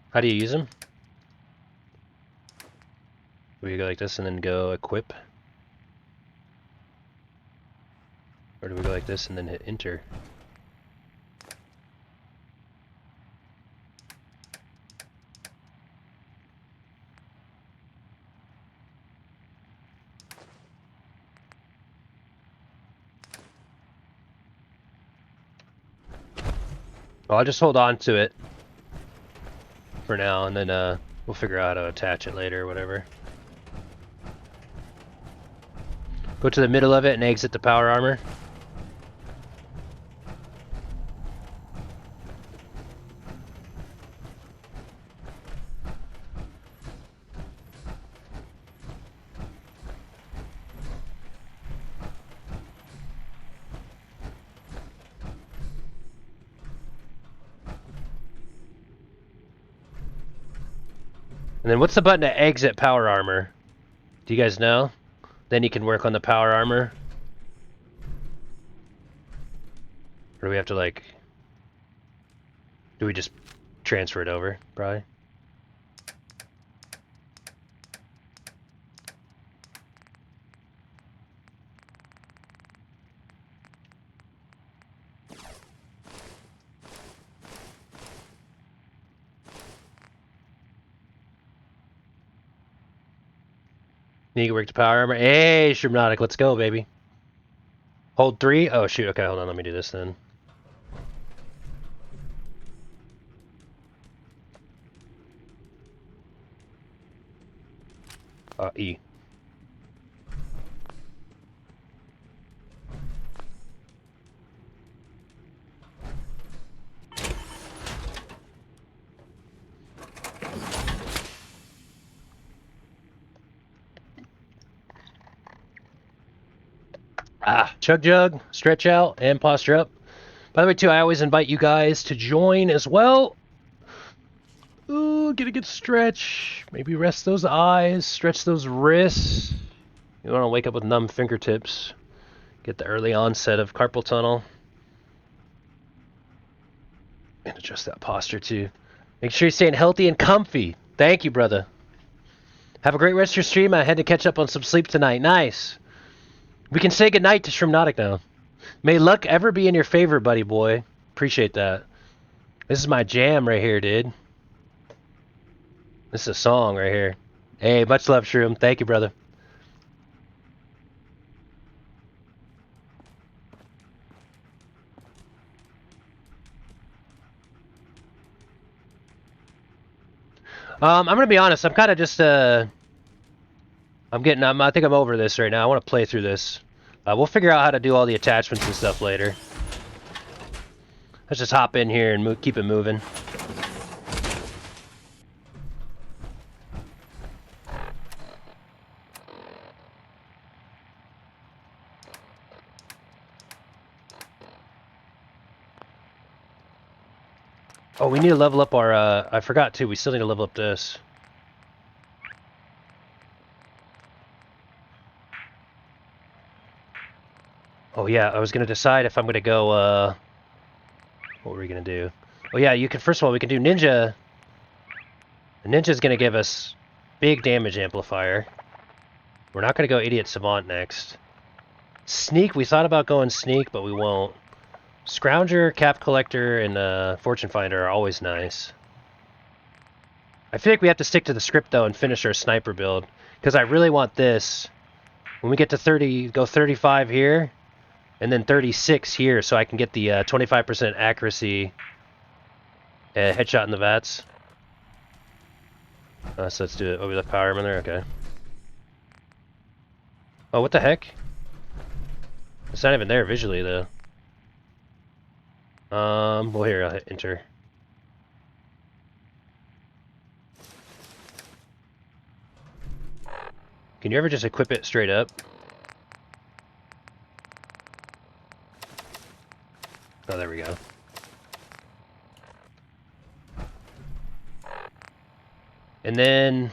How do you use them? We go like this and then go equip? Or do we go like this and then hit enter? Well, I'll just hold on to it for now, and then we'll figure out how to attach it later or whatever. Go to the middle of it and exit the power armor. And then what's the button to exit power armor? Do you guys know? Then you can work on the power armor. Or do we have to like... Do we just transfer it over, probably? You can work the power armor. Hey, Shrubnotic, let's go, baby. Hold 3. Oh, shoot. Okay, hold on. Let me do this then. E. Chug jug, stretch out, and posture up. By the way, too, I always invite you guys to join as well. Ooh, get a good stretch. Maybe rest those eyes, stretch those wrists. You don't want to wake up with numb fingertips. Get the early onset of carpal tunnel. And adjust that posture, too. Make sure you're staying healthy and comfy. Thank you, brother. Have a great rest of your stream. I had to catch up on some sleep tonight. Nice. We can say goodnight to Shroomnotic now. May luck ever be in your favor, buddy boy. Appreciate that. This is my jam right here, dude. This is a song right here. Hey, much love, Shroom. Thank you, brother. I'm gonna be honest. I'm kind of just I think I'm over this right now. I want to play through this. We'll figure out how to do all the attachments and stuff later. Let's just hop in here and keep it moving. Oh, we need to level up our, I forgot too, we still need to level up this. Oh yeah, I was gonna decide if I'm gonna go, what were we gonna do? Oh yeah, you can, first of all, we can do Ninja. Ninja's gonna give us big damage amplifier. We're not gonna go Idiot Savant next. Sneak, we thought about going Sneak, but we won't. Scrounger, Cap Collector, and Fortune Finder are always nice. I feel like we have to stick to the script though and finish our sniper build, because I really want this. When we get to 30, go 35 here, and then 36 here, so I can get the 25% accuracy headshot in the VATS. So let's do it. Oh, we left power armor there? Okay. Oh, what the heck? It's not even there visually, though. Well, here, I'll hit enter. Can you ever just equip it straight up? Oh, there we go. And then...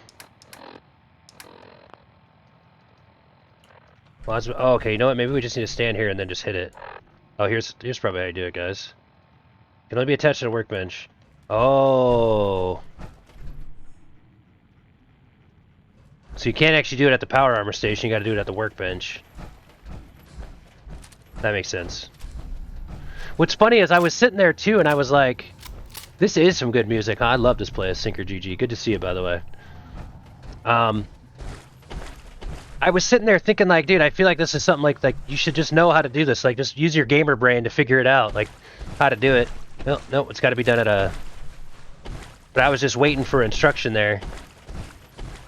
Well, oh, okay, you know what? Maybe we just need to stand here and then just hit it. Oh, here's probably how you do it, guys. Can only be attached to the workbench. Oh. So you can't actually do it at the power armor station, you gotta do it at the workbench. That makes sense. What's funny is I was sitting there too and I was like, this is some good music. Huh? I love this place, Sinker GG. Good to see you, by the way. I was sitting there thinking like, dude, I feel like this is something like you should just know how to do this. Like, just use your gamer brain to figure it out, like how to do it. No, it's got to be done at a... But I was just waiting for instruction there.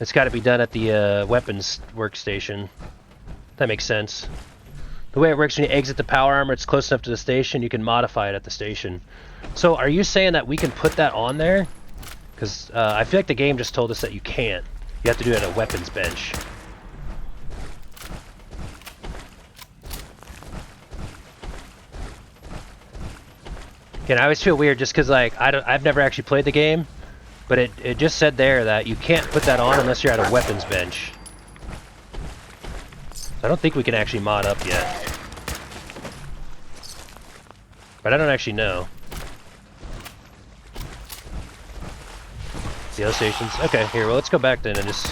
It's got to be done at the weapons workstation. That makes sense. The way it works when you exit the power armor, it's close enough to the station, you can modify it at the station. So are you saying that we can put that on there? Because I feel like the game just told us that you can't. You have to do it at a weapons bench. Again, I always feel weird just because like I've never actually played the game, but it just said there that you can't put that on unless you're at a weapons bench. So I don't think we can actually mod up yet. But I don't actually know. The other stations. Okay, here, well let's go back then and just...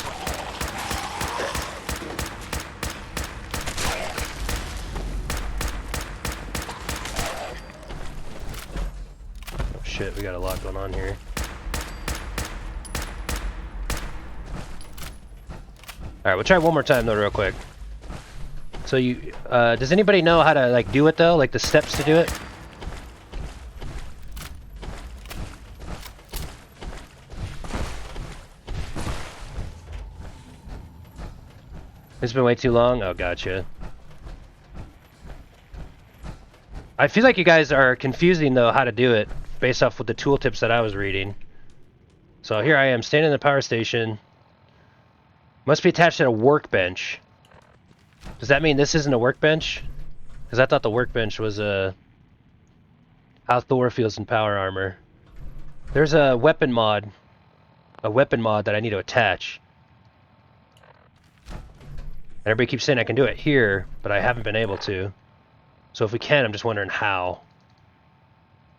Oh shit, we got a lot going on here. Alright, we'll try one more time though real quick. So you, does anybody know how to like do it though? Like the steps to do it? It's been way too long? Oh, gotcha. I feel like you guys are confusing, though, how to do it, based off with the tooltips that I was reading. So here I am, standing in the power station. Must be attached at a workbench. Does that mean this isn't a workbench? Because I thought the workbench was how Thor feels in power armor. There's a weapon mod. A weapon mod that I need to attach. Everybody keeps saying I can do it here, but I haven't been able to. So if we can, I'm just wondering how.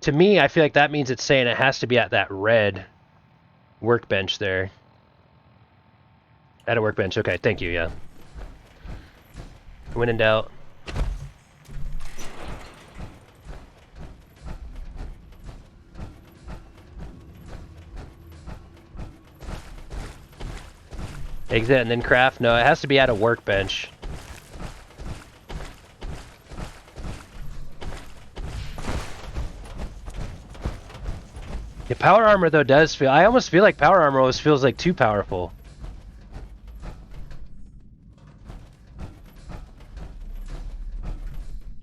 To me, I feel like that means it's saying it has to be at that red workbench there. At a workbench, okay, thank you, yeah. When in doubt. Exit and then craft? No, it has to be at a workbench. Yeah, power armor though does feel... I almost feel like power armor always feels like too powerful.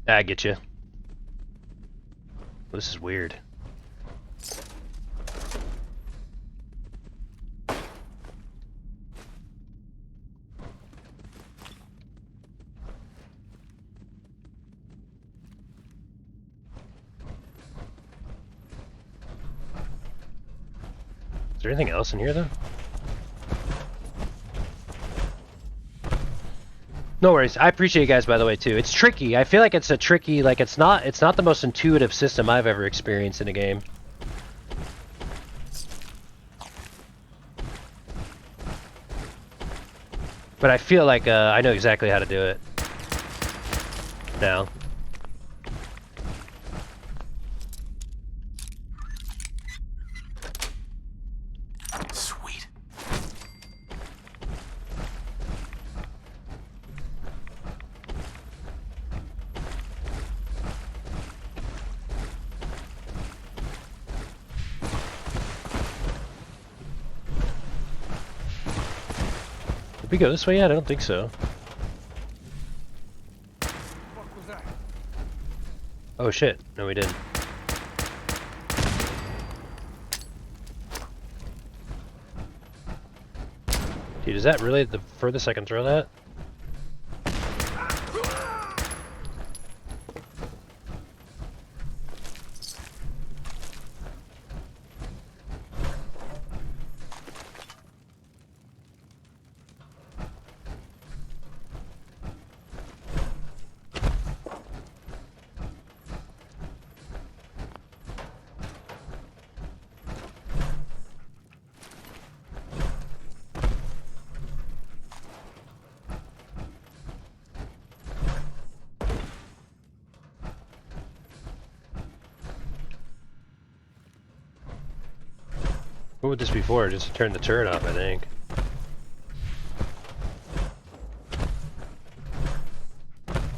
I get you. This is weird. Is there anything else in here, though? No worries. I appreciate you guys, by the way, too. It's tricky. I feel like it's a tricky, like, it's not the most intuitive system I've ever experienced in a game. But I feel like I know exactly how to do it now. Did we go this way yet? I don't think so. Oh shit, no we didn't. Dude, is that really the furthest I can throw that? What would this be for? Just to turn the turret off, I think.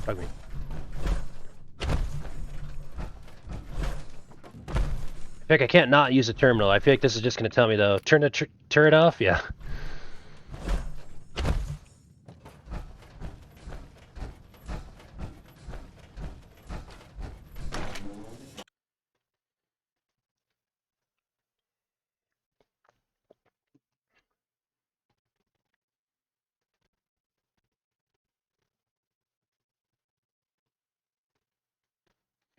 Fuck me. I feel like I can't not use a terminal. I feel like this is just going to tell me, though. Turn the turret off? Yeah.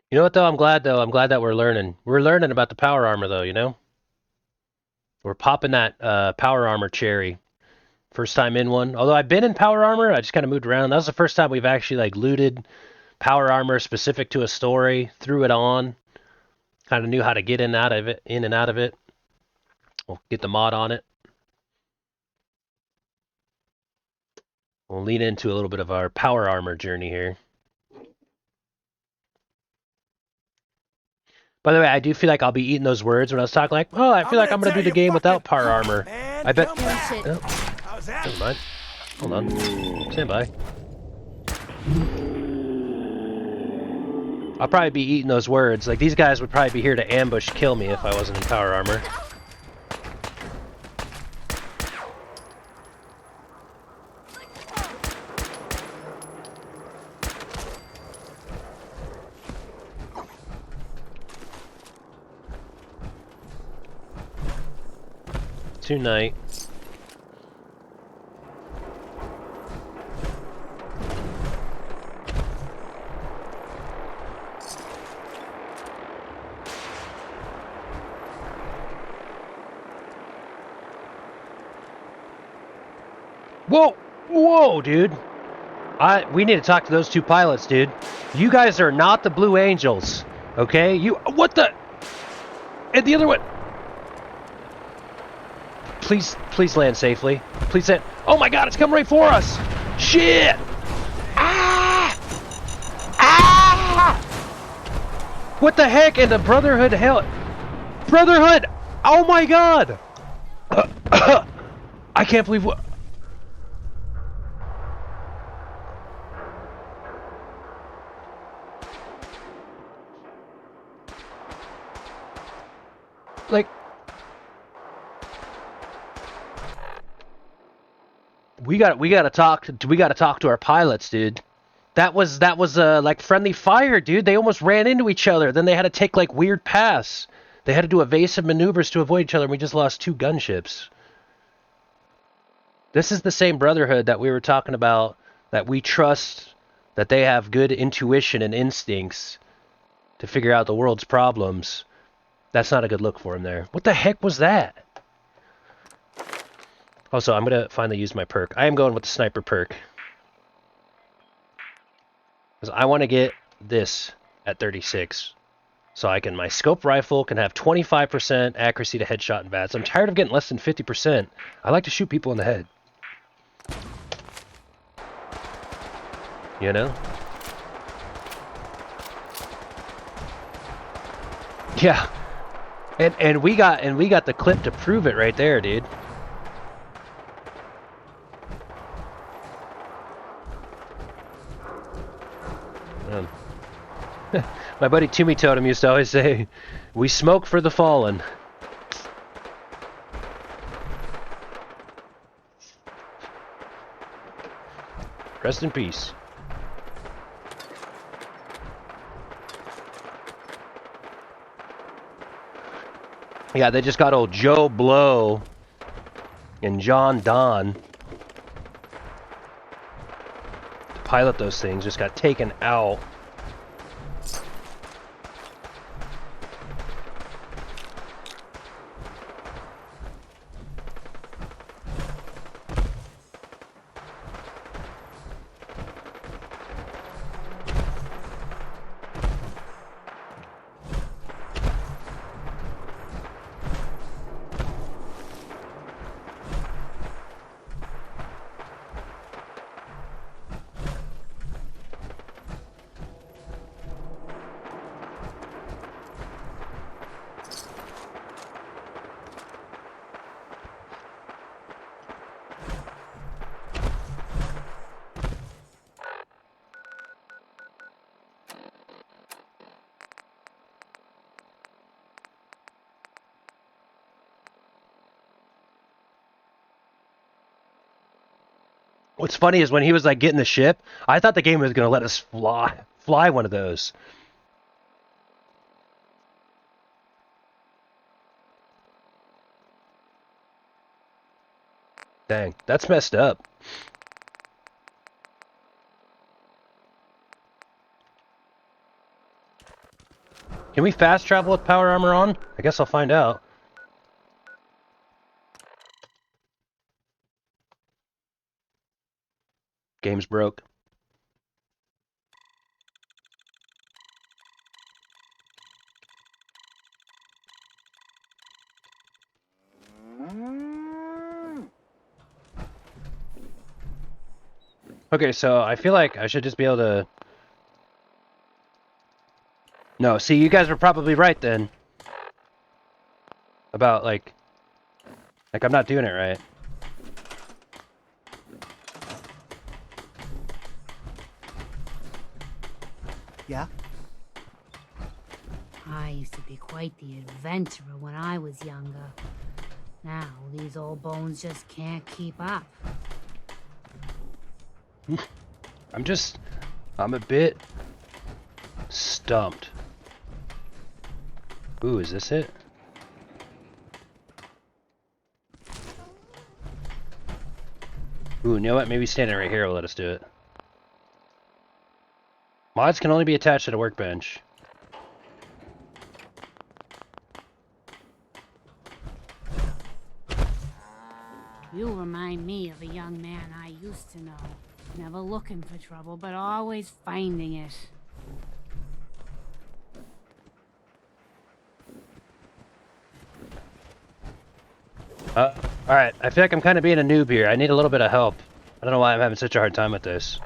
You know what, though? I'm glad that we're learning. We're learning about the power armor, though, you know? We're popping that power armor cherry. First time in one. Although I've been in power armor, I just kind of moved around. That was the first time we've actually, like, looted power armor specific to a story, threw it on, kind of knew how to get in and out of it. We'll get the mod on it. We'll lean into a little bit of our power armor journey here. By the way, I do feel like I'll be eating those words when I was talking like, oh, I feel like I'm going to do the game without power armor. I bet... Oh, never mind. Hold on. Stand by. I'll probably be eating those words. Like, these guys would probably be here to ambush kill me if I wasn't in power armor. Tonight. Whoa! Whoa, dude! We need to talk to those two pilots, dude. You guys are not the Blue Angels, okay? What the? And the other one. Please land safely. Please land. Oh my God! It's coming right for us! Shit! Ah! Ah! What the heck? And the Brotherhood hell. Brotherhood! Oh my God! I can't believe what. Like, we gotta talk to our pilots, dude. That was like friendly fire, dude. They almost ran into each other. Then they had to take like weird paths. They had to do evasive maneuvers to avoid each other, and we just lost 2 gunships. This is the same Brotherhood that we were talking about, that we trust, that they have good intuition and instincts to figure out the world's problems. That's not a good look for him there. What the heck was that? Also, I'm going to finally use my perk. I am going with the sniper perk. Because I want to get this at 36. So my scope rifle can have 25% accuracy to headshot and VATS. I'm tired of getting less than 50%. I like to shoot people in the head. You know? Yeah. And we got the clip to prove it right there, dude. My buddy Toomey Totem used to always say, "We smoke for the fallen." Rest in peace. Yeah, they just got old Joe Blow and John Don to pilot those things. Just got taken out. What's funny is when he was like getting the ship, I thought the game was gonna let us fly one of those. Dang, that's messed up. Can we fast travel with power armor on? I guess I'll find out. Game's broke. Okay, so I feel like I should just be able to... No, see, you guys were probably right then. About, like I'm not doing it right. Yeah? I used to be quite the adventurer when I was younger. Now, these old bones just can't keep up. I'm a bit stumped. Ooh, is this it? Ooh, you know what? Maybe standing right here will let us do it. Mods can only be attached to the workbench. You remind me of a young man I used to know. Never looking for trouble, but always finding it. Alright, I feel like I'm kind of being a noob here. I need a little bit of help. I don't know why I'm having such a hard time with this.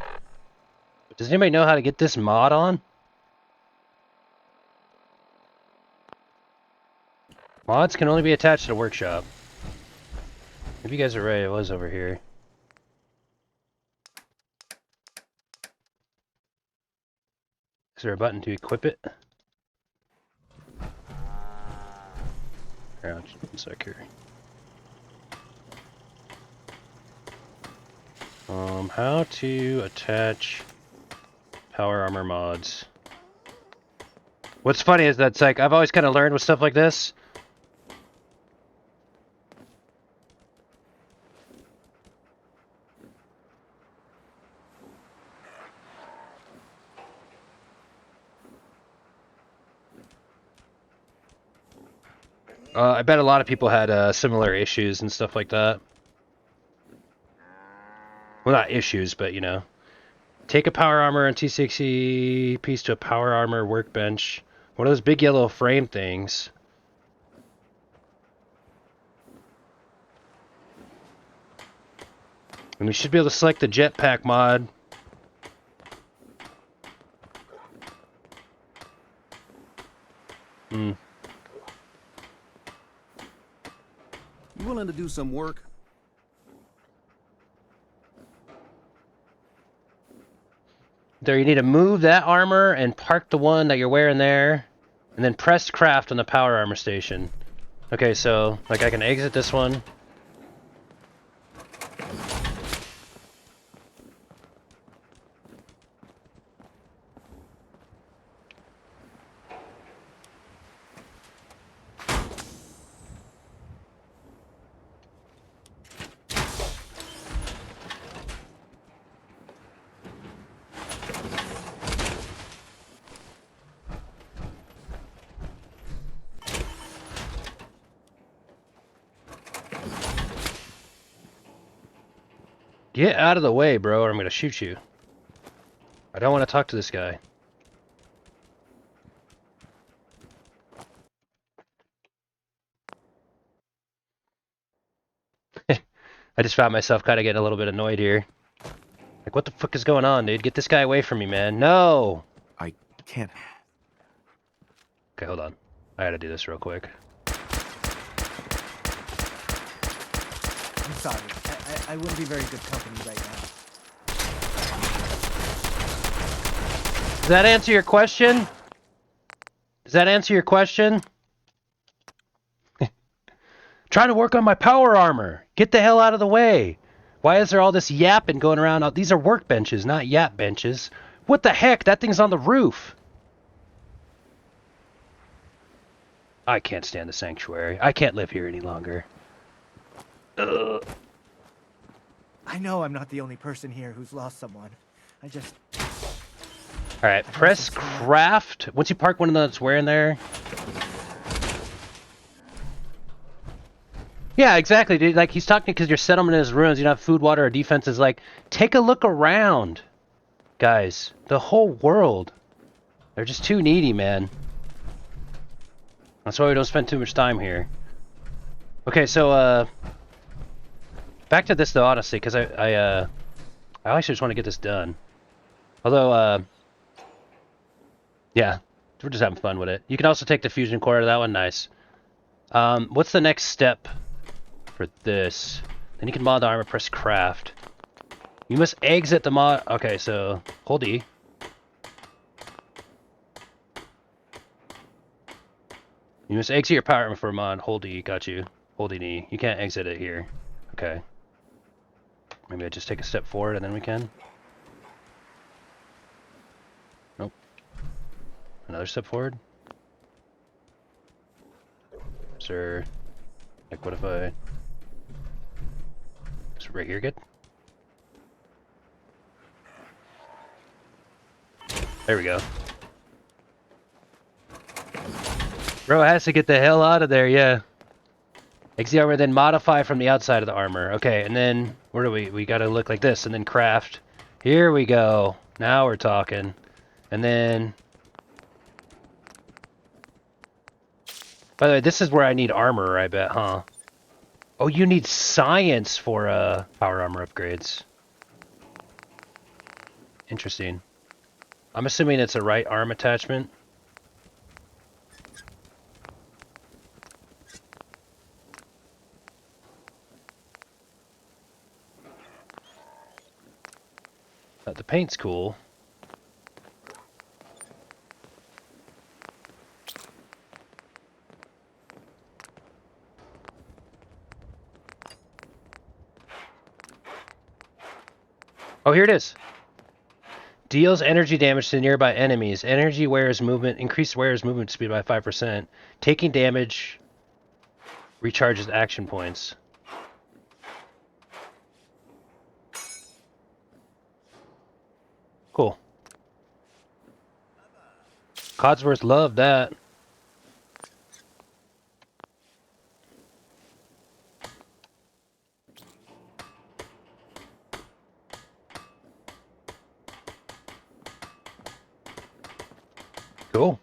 Does anybody know how to get this mod on? Mods can only be attached to the workshop. If you guys are right, it was over here. Is there a button to equip it? Here, just one sec here. How to attach power armor mods. What's funny is that's like, I've always kind of learned with stuff like this. I bet a lot of people had similar issues and stuff like that. Well, not issues, but you know. Take a power armor and T60 piece to a power armor workbench. One of those big yellow frame things. And we should be able to select the jetpack mod. You willing to do some work? There, you need to move that armor and park the one that you're wearing there, and then press craft on the power armor station. Okay, so like I can exit this one. Get out of the way, bro, or I'm gonna shoot you. I don't want to talk to this guy. I just found myself kind of getting a little bit annoyed here. Like, what the fuck is going on, dude? Get this guy away from me, man. No! I can't. Okay, hold on. I gotta do this real quick. I'm sorry. I wouldn't be very good company right now. Does that answer your question? Does that answer your question? Trying to work on my power armor. Get the hell out of the way. Why is there all this yapping going around? Oh, these are workbenches, not yap benches. What the heck? That thing's on the roof. I can't stand the sanctuary. I can't live here any longer. Ugh. I know I'm not the only person here who's lost someone. I just... Alright, press craft. Once you park one of those, where in there? Yeah, exactly, dude. Like, he's talking because your settlement is ruins, you don't have food, water, or defenses. Like, take a look around, guys. The whole world. They're just too needy, man. That's why we don't spend too much time here. Okay, so, back to this, though, honestly, because I actually just want to get this done. Although, yeah, we're just having fun with it. You can also take the fusion core out of that one. Nice. What's the next step for this? Then you can mod the armor, press craft. You must exit the mod. Okay, so hold E. You must exit your power armor for a mod. Hold E. Got you. Hold E. You can't exit it here. Okay. Maybe I just take a step forward and then we can. Nope. Another step forward. Sir. Like, what if I... Is right here good? There we go. Bro has to get the hell out of there, yeah. Exit armor, then modify from the outside of the armor. Okay, and then, where do we gotta look like this, and then craft. Here we go. Now we're talking. And then... By the way, this is where I need armor, I bet, huh? Oh, you need science for power armor upgrades. Interesting. I'm assuming it's a right arm attachment. The paint's cool. Oh, here it is. Deals energy damage to nearby enemies. Energy wears movement. Increased wears movement speed by 5%. Taking damage recharges action points. Cool. Codsworth loved that. Cool.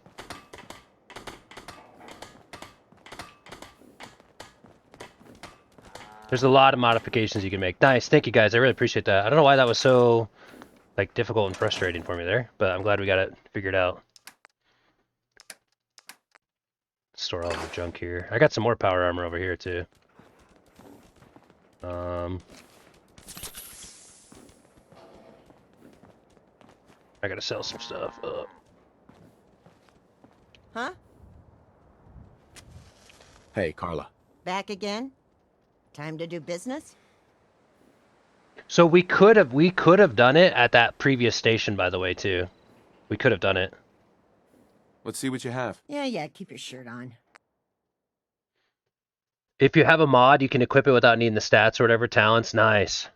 There's a lot of modifications you can make. Nice, thank you guys. I really appreciate that. I don't know why that was so like difficult and frustrating for me there, but I'm glad we got it figured out. Store all the junk here. I got some more power armor over here too. I gotta sell some stuff. Huh? Hey, Carla. Back again? Time to do business? So we could have done it at that previous station, by the way, too. We could have done it. Let's see what you have. Yeah, keep your shirt on. If you have a mod, you can equip it without needing the stats or whatever. Talents, nice.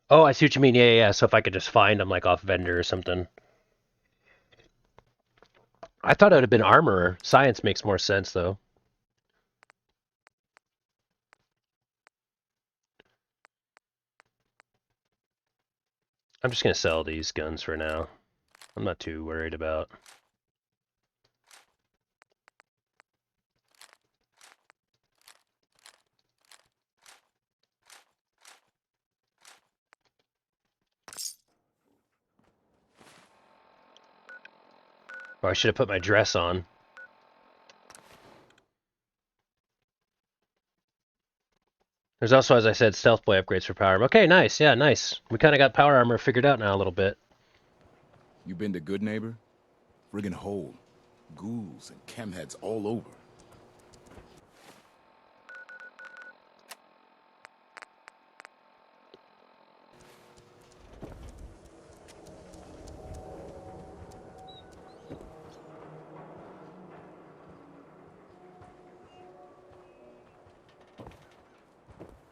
Oh, I see what you mean. Yeah. So if I could just find them, like, off vendor or something. I thought it would have been armor. Science makes more sense, though. I'm just going to sell these guns for now. I'm not too worried about... Oh, I should have put my dress on. There's also, as I said, stealth boy upgrades for power armor. Okay, nice. Yeah, nice. We kind of got power armor figured out now a little bit. You been to Good Neighbor? Friggin' hole. Ghouls and chemheads all over.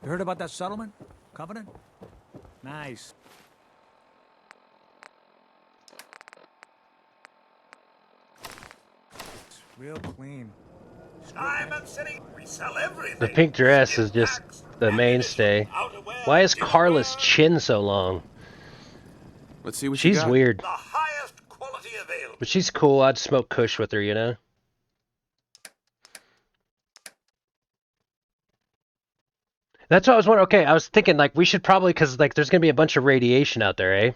You heard about that settlement? Covenant? Nice. It's real clean. Diamond City, we sell everything. The pink dress is just the mainstay. Why is Carla's chin so long? Let's see what she's you got. weird. The highest quality available. But she's cool. I'd smoke kush with her, you know? That's what I was wondering. Okay, I was thinking, like, we should probably, because, like, there's going to be a bunch of radiation out there, eh?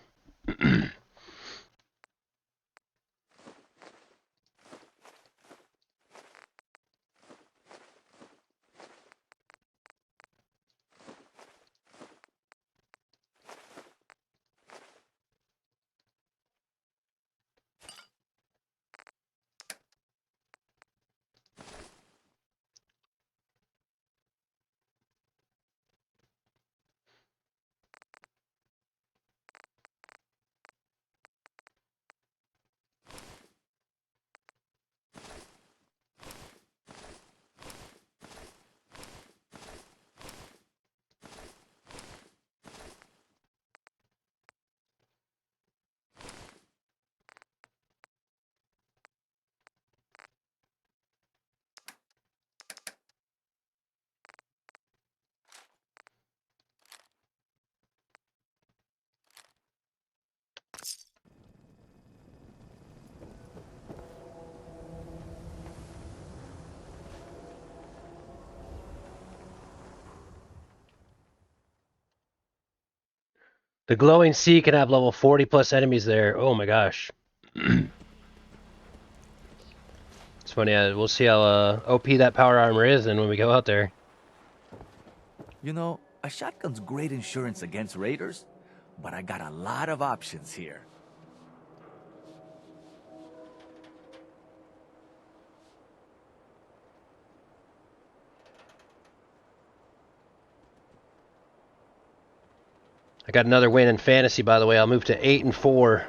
The glowing sea can have level 40 plus enemies there. Oh my gosh. It's funny, we'll see how OP that power armor is and when we go out there. You know, a shotgun's great insurance against raiders, but I got a lot of options here. I got another win in fantasy, by the way. I'll move to 8-4.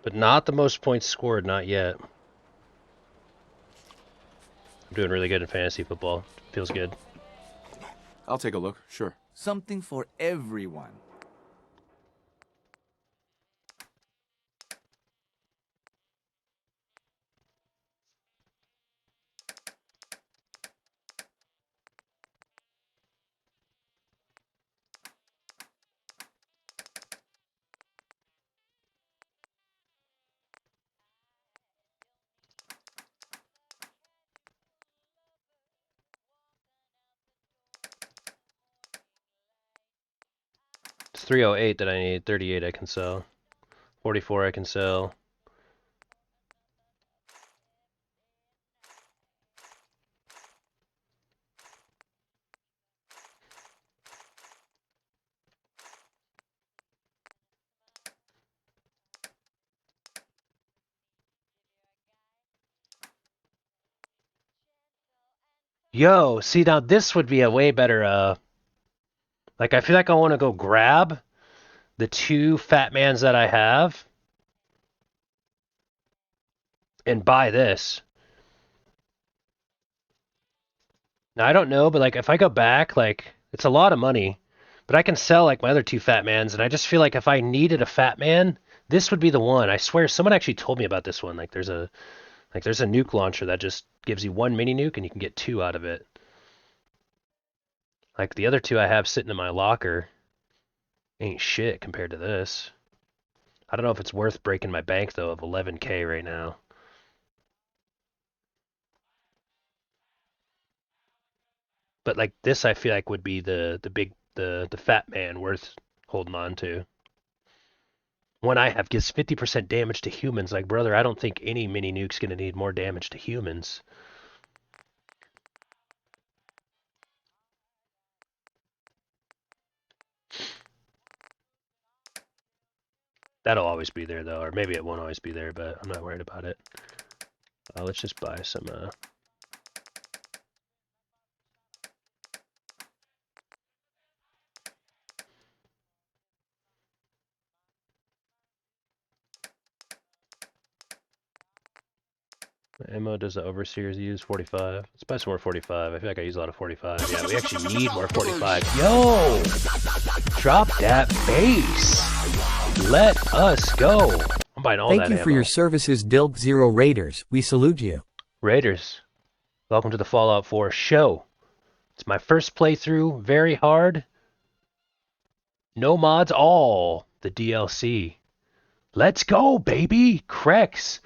But not the most points scored, not yet. I'm doing really good in fantasy football. Feels good. I'll take a look, sure. Something for everyone. It's 308 that I need. 38 I can sell. 44 I can sell. Yo, see now this would be a way better, like I feel like I want to go grab the 2 Fat Mans that I have and buy this. Now I don't know, but like if I go back, like it's a lot of money, but I can sell like my other 2 Fat Mans, and I just feel like if I needed a Fat Man, this would be the one. I swear someone actually told me about this one. Like there's a nuke launcher that just gives you 1 mini nuke and you can get 2 out of it. Like the other 2 I have sitting in my locker ain't shit compared to this. I don't know if it's worth breaking my bank though of 11K right now. But like this I feel like would be the Fat Man worth holding on to. One I have gives 50% damage to humans. Like, brother, I don't think any mini nuke's gonna need more damage to humans. That'll always be there though, or maybe it won't always be there, but I'm not worried about it. Let's just buy some Ammo does the Overseers use? 45. Let's buy some more 45. I feel like I use a lot of 45. Yeah, we actually need more 45. Yo! Drop that bass! Let us go! I'm buying all that Thank you ammo. for your services, Dilk Zero Raiders. We salute you. Raiders, welcome to the Fallout 4 show. It's my first playthrough, very hard. No mods, all the DLC. Let's go, baby! Krex.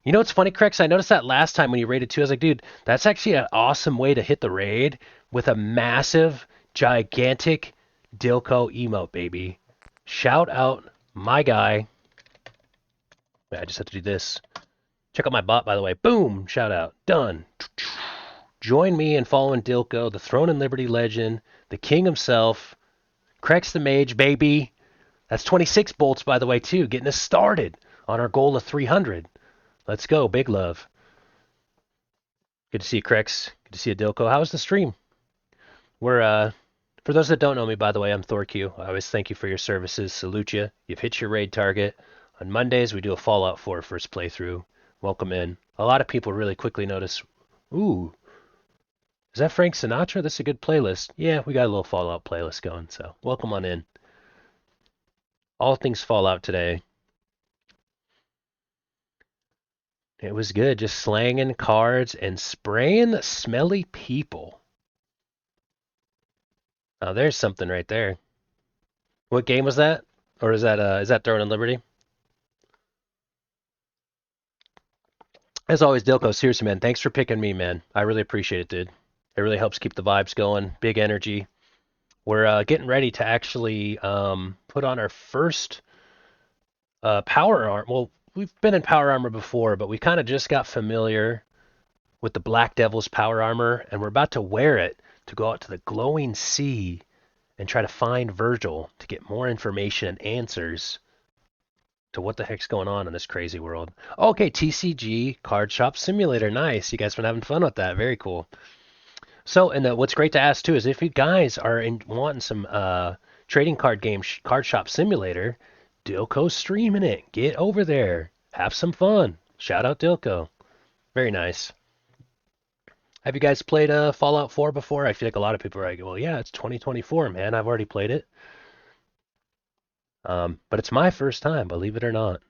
You know what's funny, Krex? I noticed that last time when you raided 2, I was like, dude, that's actually an awesome way to hit the raid with a massive, gigantic Dilko emote, baby. Shout out my guy. Wait, I just have to do this. Check out my bot, by the way. Boom! Shout out. Done. Join me in following Dilko, the Throne and Liberty legend, the king himself, Krex the Mage, baby. That's 26 bolts, by the way, too, getting us started on our goal of 300. Let's go. Big love. Good to see you, Krex. Good to see you, Dilko. How was the stream? We're, for those that don't know me, by the way, I'm ThorQ. I always thank you for your services. Salute you. You've hit your raid target. On Mondays, we do a Fallout 4 first playthrough. Welcome in. A lot of people really quickly notice, ooh, is that Frank Sinatra? This is a good playlist. Yeah, we got a little Fallout playlist going, so welcome on in. All things Fallout today. It was good, just slanging cards and spraying smelly people. Oh, there's something right there. What game was that? Or is that Throne and Liberty? As always, Dilko, seriously, man, thanks for picking me, man. I really appreciate it, dude. It really helps keep the vibes going. Big energy. We're getting ready to actually put on our first power armor. Well, we've been in power armor before, but we kind of just got familiar with the Black Devil's power armor, and we're about to wear it to go out to the glowing sea and try to find Virgil to get more information and answers to what the heck's going on in this crazy world. Okay, TCG Card Shop Simulator. Nice. You guys been having fun with that. Very cool. So, and what's great to ask too is if you guys are wanting some trading card game Card Shop Simulator, Dilko's streaming it. Get over there. Have some fun. Shout out Dilko. Very nice. Have you guys played Fallout 4 before? I feel like a lot of people are like, well, yeah, it's 2024, man. I've already played it. But it's my first time, believe it or not.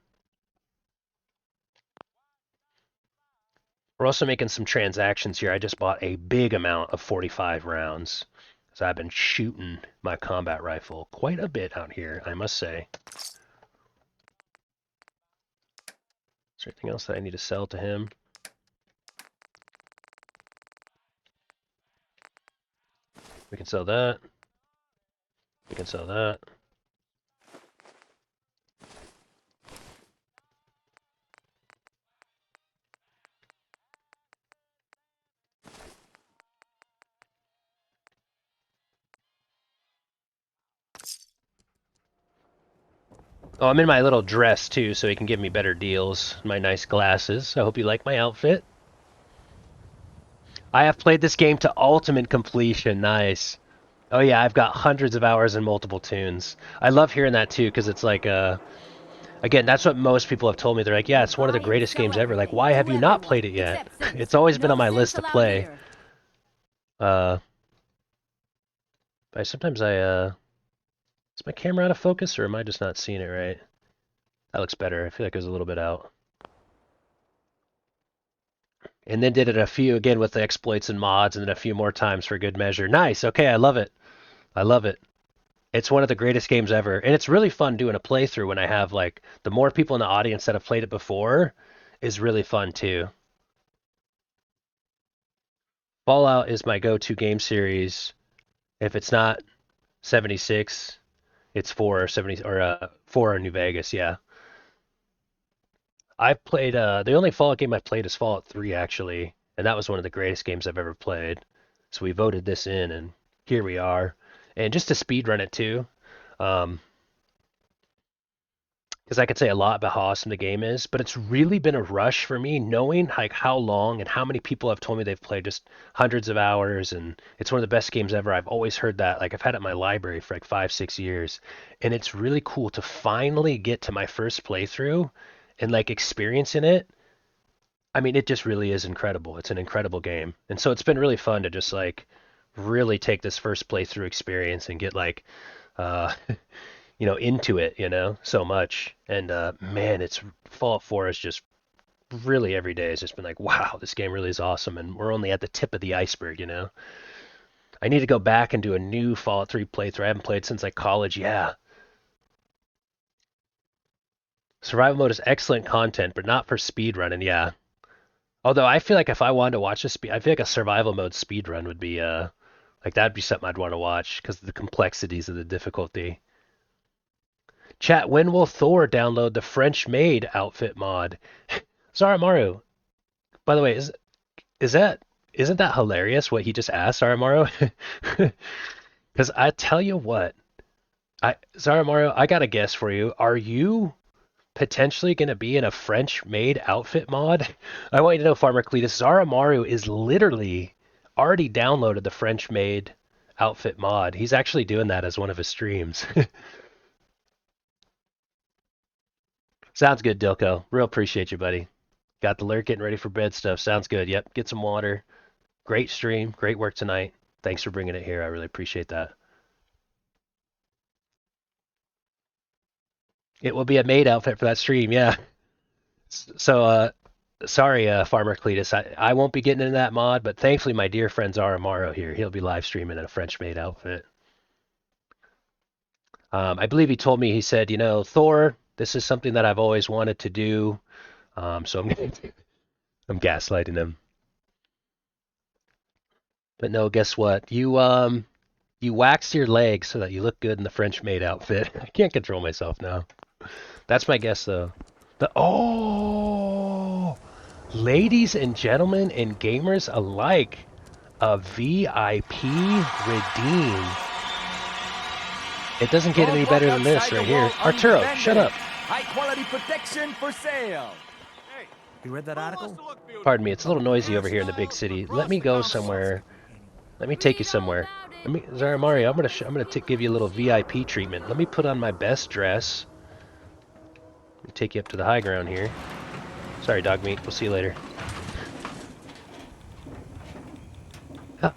We're also making some transactions here. I just bought a big amount of 45 rounds. So I've been shooting my combat rifle quite a bit out here, I must say. Is there anything else that I need to sell to him? We can sell that. We can sell that. Oh, I'm in my little dress too, so he can give me better deals. My nice glasses. I hope you like my outfit. I have played this game to ultimate completion. Nice. Oh yeah, I've got hundreds of hours in multiple tunes. I love hearing that too, because it's like, again, that's what most people have told me. They're like, yeah, it's one of the greatest games ever. Like, why have you not played it yet? It's always been on my list to play. But sometimes is my camera out of focus, or am I just not seeing it right? That looks better. I feel like it was a little bit out. And then did it a few, again, with the exploits and mods, and then a few more times for good measure. Nice. Okay, I love it. I love it. It's one of the greatest games ever. And it's really fun doing a playthrough when I have, like, the more people in the audience that have played it before is really fun, too. Fallout is my go-to game series. If it's not 76... It's 4 or 70 or 4 in New Vegas, yeah. I've played the only Fallout game I've played is Fallout 3 actually, and that was one of the greatest games I've ever played. So we voted this in, and here we are. And just to speedrun it too, because I could say a lot about how awesome the game is, but it's really been a rush for me knowing like how long and how many people have told me they've played just hundreds of hours, and it's one of the best games ever. I've always heard that. Like I've had it in my library for like 5-6 years, and it's really cool to finally get to my first playthrough and like experiencing it. I mean, it just really is incredible. It's an incredible game. And so it's been really fun to just like really take this first playthrough experience and get like into it, so much. And man, it's Fallout 4 is just really every day has just been like, wow, this game really is awesome, and we're only at the tip of the iceberg. I need to go back and do a new Fallout 3 playthrough. I haven't played since like college. Yeah. Survival mode is excellent content, but not for speed running. Yeah. Although I feel like if I wanted to watch I feel like a survival mode speed run would be like that'd be something I'd want to watch because of the complexities of the difficulty. Chat, when will Thor download the French-made outfit mod? Zaramaru, by the way, isn't that hilarious what he just asked, Zaramaru? Because I tell you what, Zaramaru, I got a guess for you. Are you potentially going to be in a French-made outfit mod? I want you to know, Farmer Cletus, Zaramaru is literally already downloaded the French-made outfit mod. He's actually doing that as one of his streams. Sounds good, Dilko. Real appreciate you, buddy. Got the lurk, getting ready for bed stuff. Sounds good. Yep. Get some water. Great stream. Great work tonight. Thanks for bringing it here. I really appreciate that. It will be a maid outfit for that stream. Yeah. So, sorry, Farmer Cletus. I won't be getting into that mod, but thankfully my dear friend Zaramaru here, he'll be live streaming in a French maid outfit. I believe he told me, he said, Thor, this is something that I've always wanted to do. So I'm gaslighting him. But no, guess what? You waxed your legs so that you look good in the French maid outfit. I can't control myself now. That's my guess though. Ladies and gentlemen and gamers alike, a VIP redeem. It doesn't get any better than this right here. Arturo, shut up. High quality protection for sale. Hey, you read that article? Pardon me, it's a little noisy over here in the big city. Let me go somewhere. Let me take you somewhere. Zaramaru, I'm gonna give you a little VIP treatment. Let me put on my best dress. Let me take you up to the high ground here. Sorry, dog meat. We'll see you later. Oh.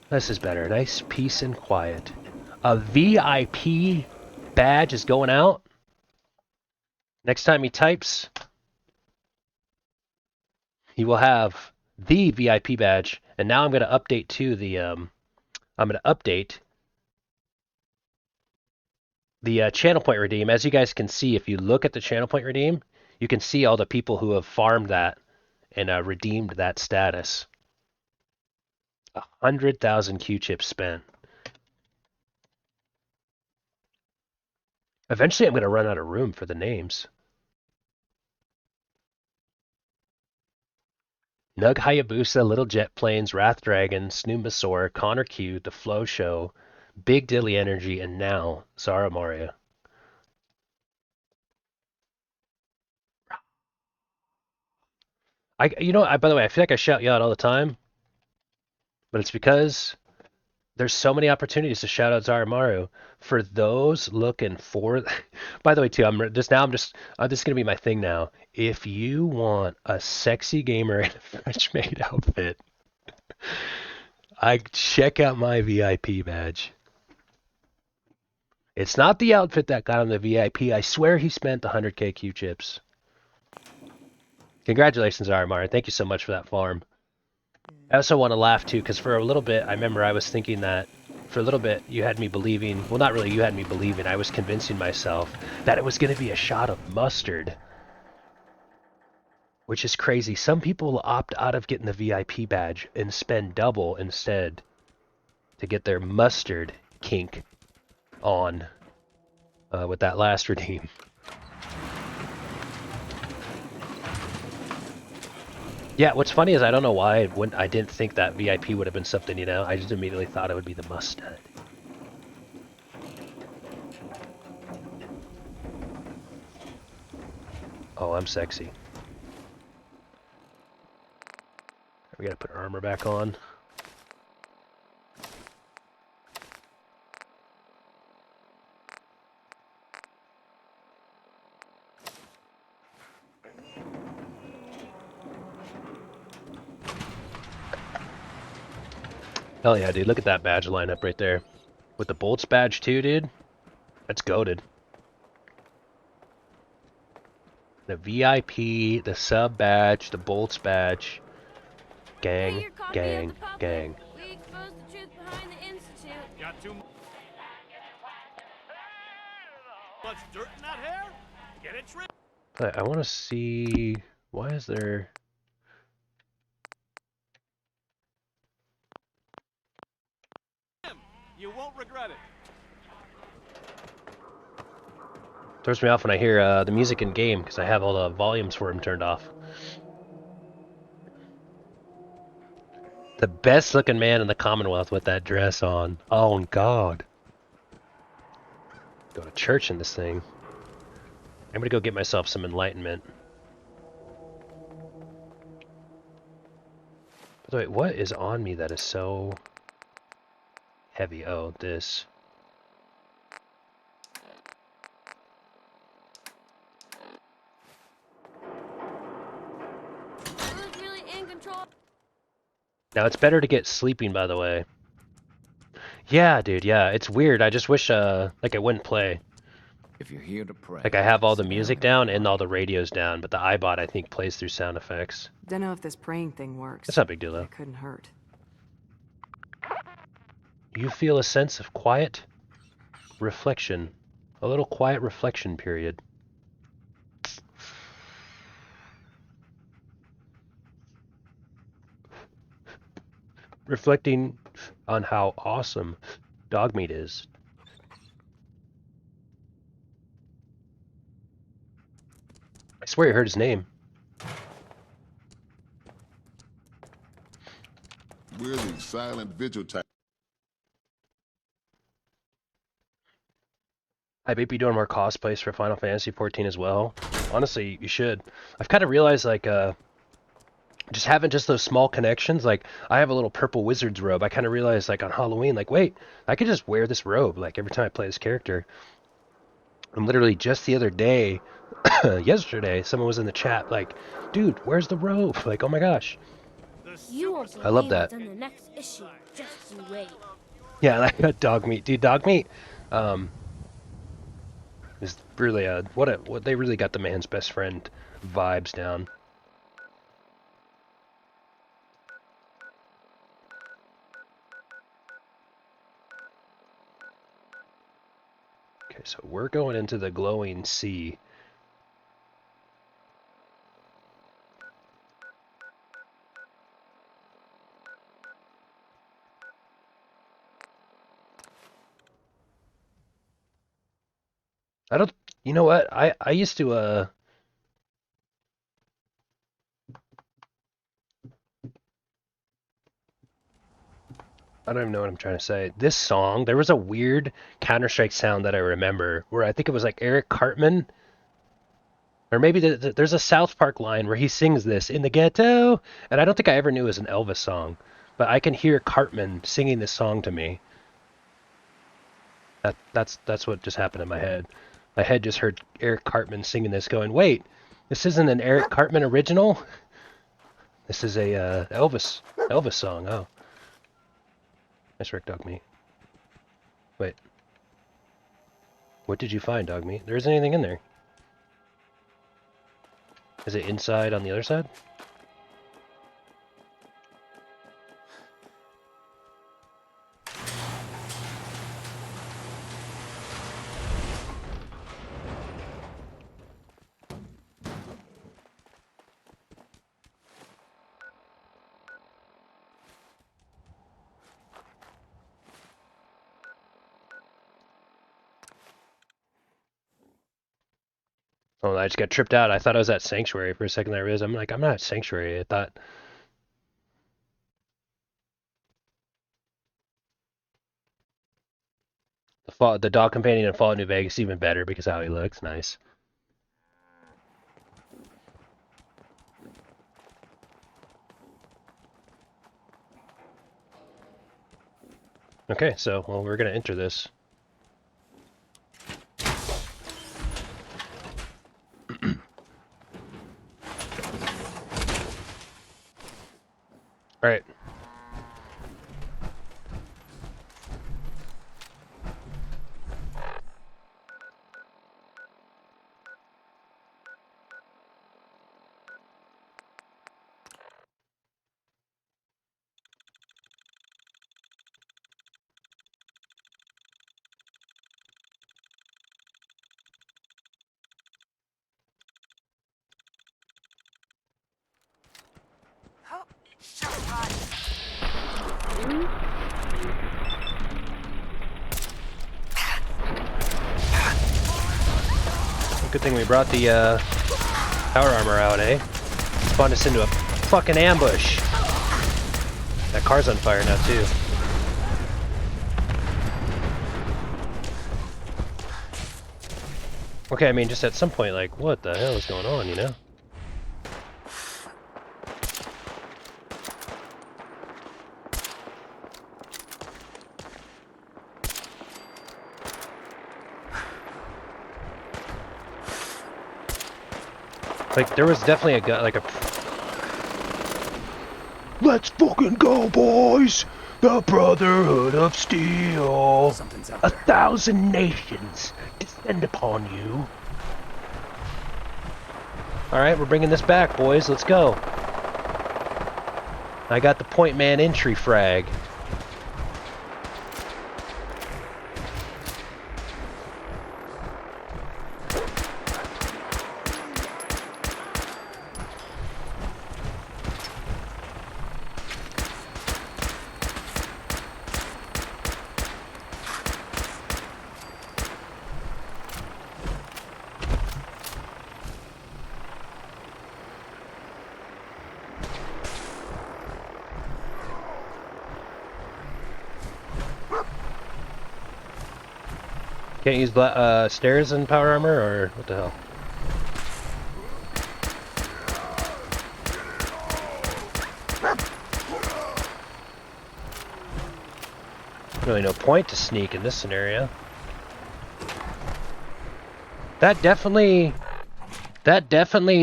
This is better. Nice peace and quiet. A VIP badge is going out. Next time he types, he will have the VIP badge. And now I'm going to update to the channel point redeem. As you guys can see, if you look at the channel point redeem, you can see all the people who have farmed that and redeemed that status. 100,000 Q-chips spent. Eventually, I'm going to run out of room for the names. Nug Hayabusa, Little Jet Planes, Wrath Dragon, Snoomasaur, Connor Q, The Flow Show, Big Dilly Energy, and now Zaramaru. By the way, I feel like I shout you out all the time, but it's because there's so many opportunities to shout out Zaramaru. For those looking for, by the way, too, this is gonna be my thing now. If you want a sexy gamer in a French maid outfit, I check out my VIP badge. It's not the outfit that got him the VIP. I swear he spent 100k Q-chips. Congratulations, Zaramaru. Thank you so much for that farm. I also want to laugh too, because for a little bit, I remember I was thinking that for a little bit you had me believing, well, not really you had me believing, I was convincing myself that it was going to be a shot of mustard. Which is crazy. Some people will opt out of getting the VIP badge and spend double instead to get their mustard kink on with that last redeem. Yeah, what's funny is I don't know why I didn't think that VIP would have been something, I just immediately thought it would be the mustard. Oh, I'm sexy. We gotta put our armor back on. Hell yeah, dude. Look at that badge lineup right there. With the Bolts badge too, dude. That's goated. The VIP, the sub badge, the Bolts badge. Gang, gang, gang. We exposed the truth behind the Institute. Got too much dirt in that hair? Get it trimmed. I want to see... Why is there... You won't regret it. Throws me off when I hear the music in game because I have all the volumes for him turned off. The best looking man in the Commonwealth with that dress on. Oh God. Go to church in this thing. I'm gonna go get myself some enlightenment. By the way, what is on me that is so heavy? Oh, this. Who's really in control? Now it's better to get sleeping, by the way. Yeah, dude, yeah. It's weird. I just wish like it wouldn't play. If you're here to pray. Like I have all the music down and all the radios down, but the iBot I think plays through sound effects. Don't know if this praying thing works. It's not a big deal though. It couldn't hurt. You feel a sense of quiet reflection. A little quiet reflection period. Reflecting on how awesome Dogmeat is. I swear you heard his name. We're the silent vigil type. I may be doing more cosplays for Final Fantasy XIV as well. Honestly, you should. I've kind of realized, like, just having just those small connections, like, I have a little purple wizard's robe. I kind of realized, like, on Halloween, like, wait, I could just wear this robe, like, every time I play this character. And literally just the other day, yesterday, someone was in the chat, like, dude, where's the robe? Like, oh my gosh. You will I love that. in the next issue. Just you wait. Yeah, I got Dogmeat. Dude, Dogmeat, is really what they really got the man's best friend vibes down. Okay, so we're going into the glowing sea. I don't, you know what? I used to, I don't even know what I'm trying to say. This song, there was a weird Counter-Strike sound that I remember where I think it was like Eric Cartman, or maybe there's a South Park line where he sings this in the ghetto, and I don't think I ever knew it was an Elvis song, but I can hear Cartman singing this song to me. That's what just happened in my head. My head just heard Eric Cartman singing this, going, wait, this isn't an Eric Cartman original? This is a Elvis song, oh. Nice work, Dogmeat. Wait. What did you find, Dogmeat? There isn't anything in there. Is it inside on the other side? Oh, I just got tripped out. I thought I was at Sanctuary for a second. I realized I'm not at Sanctuary. I thought the dog companion in Fallout New Vegas is even better because of how he looks. Nice. Okay, so well, we're gonna enter this. Alright. Good thing we brought the power armor out, eh? Spawned us into a fucking ambush. That car's on fire now too. Okay, I mean, just at some point, like, what the hell is going on, you know? Like, there was definitely a guy, like a... Let's fucking go, boys! The Brotherhood of Steel! 1,000 nations descend upon you. Alright, we're bringing this back, boys. Let's go. I got the point man entry frag. Can't use stairs and power armor, or what the hell? Really no point to sneak in this scenario. That definitely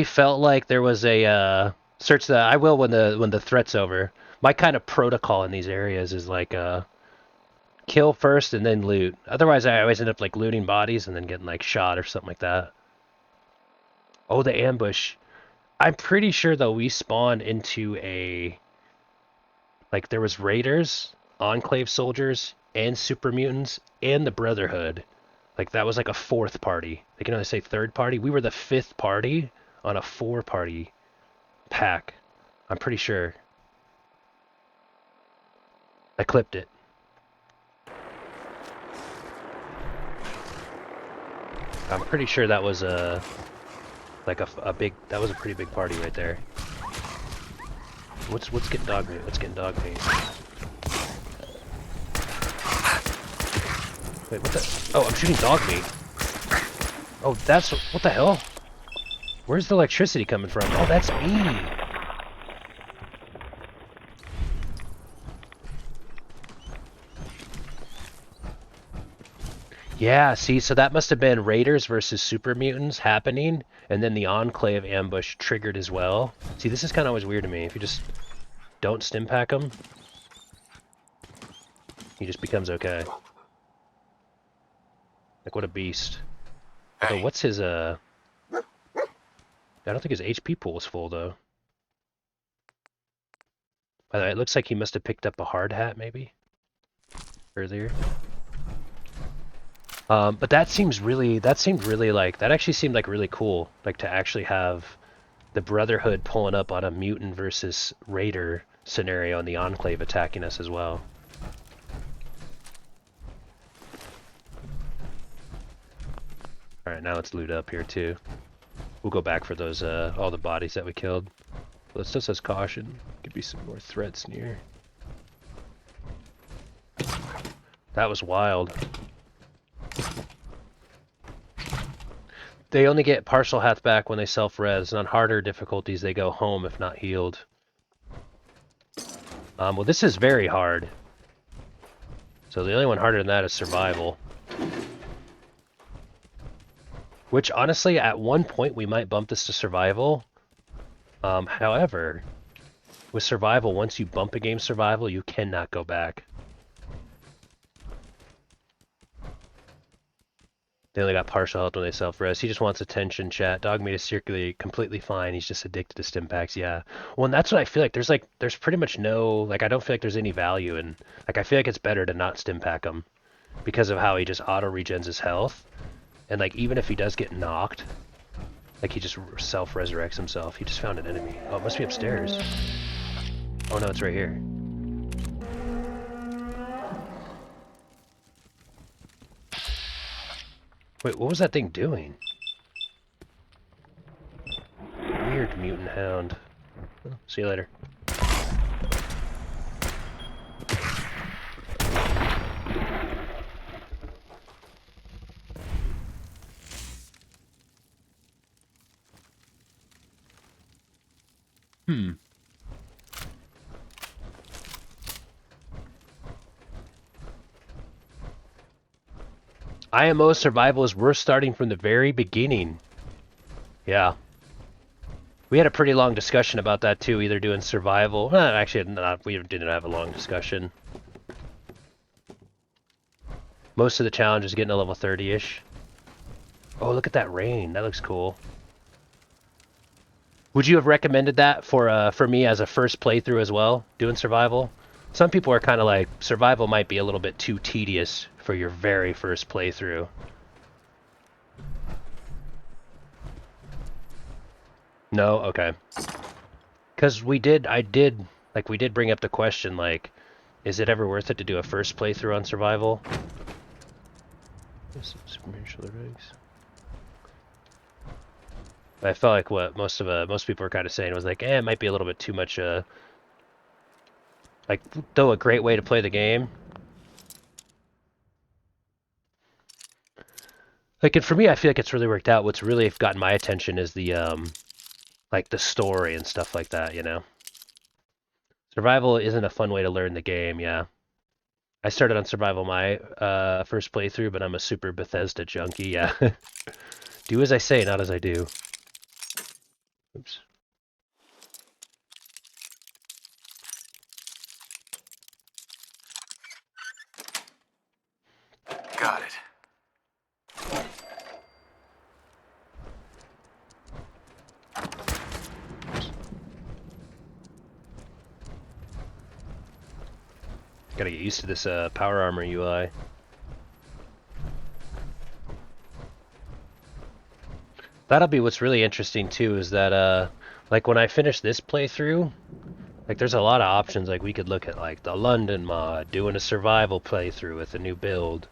felt like there was a search that I will when the threat's over. My kind of protocol in these areas is like kill first and then loot. Otherwise, I always end up like looting bodies and then getting like shot or something like that. Oh, the ambush. I'm pretty sure though we spawned into a... Like there was raiders, enclave soldiers, and super mutants, and the Brotherhood. Like that was like a fourth party. They can only say third party. We were the fifth party on a 4-party pack. I'm pretty sure. I clipped it. I'm pretty sure that was a big, that was a pretty big party right there. What's getting dog meat? What's getting dog meat? Wait, what the? Oh, I'm shooting dog meat. Oh, that's, what the hell? Where's the electricity coming from? Oh, that's me. Yeah, see, so that must have been Raiders versus Super Mutants happening, and then the Enclave ambush triggered as well. See, this is kind of always weird to me. If you just don't stim pack him, he just becomes okay. Like, what a beast. Hey. Oh, what's his, I don't think his HP pool is full, though. By the way, it looks like he must have picked up a hard hat, maybe? Earlier. But that seemed really like, that actually seemed like really cool, like to actually have the Brotherhood pulling up on a mutant versus Raider scenario and the Enclave attacking us as well. Alright, now let's loot up here too. We'll go back for those, all the bodies that we killed. Well, it still says caution. Could be some more threats near. That was wild. They only get partial health back when they self-res, and on harder difficulties they go home if not healed. Well, this is very hard. So the only one harder than that is survival. Which, honestly, at one point we might bump this to survival. However, with survival, once you bump a game survival, you cannot go back. They only got partial health when they self-res. He just wants attention, chat. Dogmeat is circulate completely fine. He's just addicted to stim packs, yeah. Well, and that's what I feel like. There's pretty much no, like, I don't feel like there's any value in, like, I feel like it's better to not stim pack him because of how he just auto-regens his health. And, like, even if he does get knocked, like, he just self-resurrects himself. He just found an enemy. Oh, it must be upstairs. Oh, no, it's right here. Wait, what was that thing doing? the mutant hound. See you later. IMO survival is worth starting from the very beginning. Yeah. We had a pretty long discussion about that too, either doing survival. Actually, we didn't have a long discussion. Most of the challenge is getting to level 30-ish. Oh, look at that rain. That looks cool. Would you have recommended that for me as a first playthrough as well, doing survival? Some people are kind of like, survival might be a little bit too tedious for your very first playthrough. No? Okay. Because we did bring up the question, like, is it ever worth it to do a first playthrough on survival? I felt like what most people were kind of saying was like, it might be a little bit too much, like, though a great way to play the game. Like, and for me, I feel like it's really worked out. What's really gotten my attention is the, like, the story and stuff like that, you know? Survival isn't a fun way to learn the game, yeah. I started on survival my first playthrough, but I'm a super Bethesda junkie, yeah. Do as I say, not as I do. Oops. Got it. Gotta get used to this power armor UI. That'll be what's really interesting too, is that like when I finish this playthrough, like there's a lot of options. Like we could look at like the London mod, doing a survival playthrough with a new build,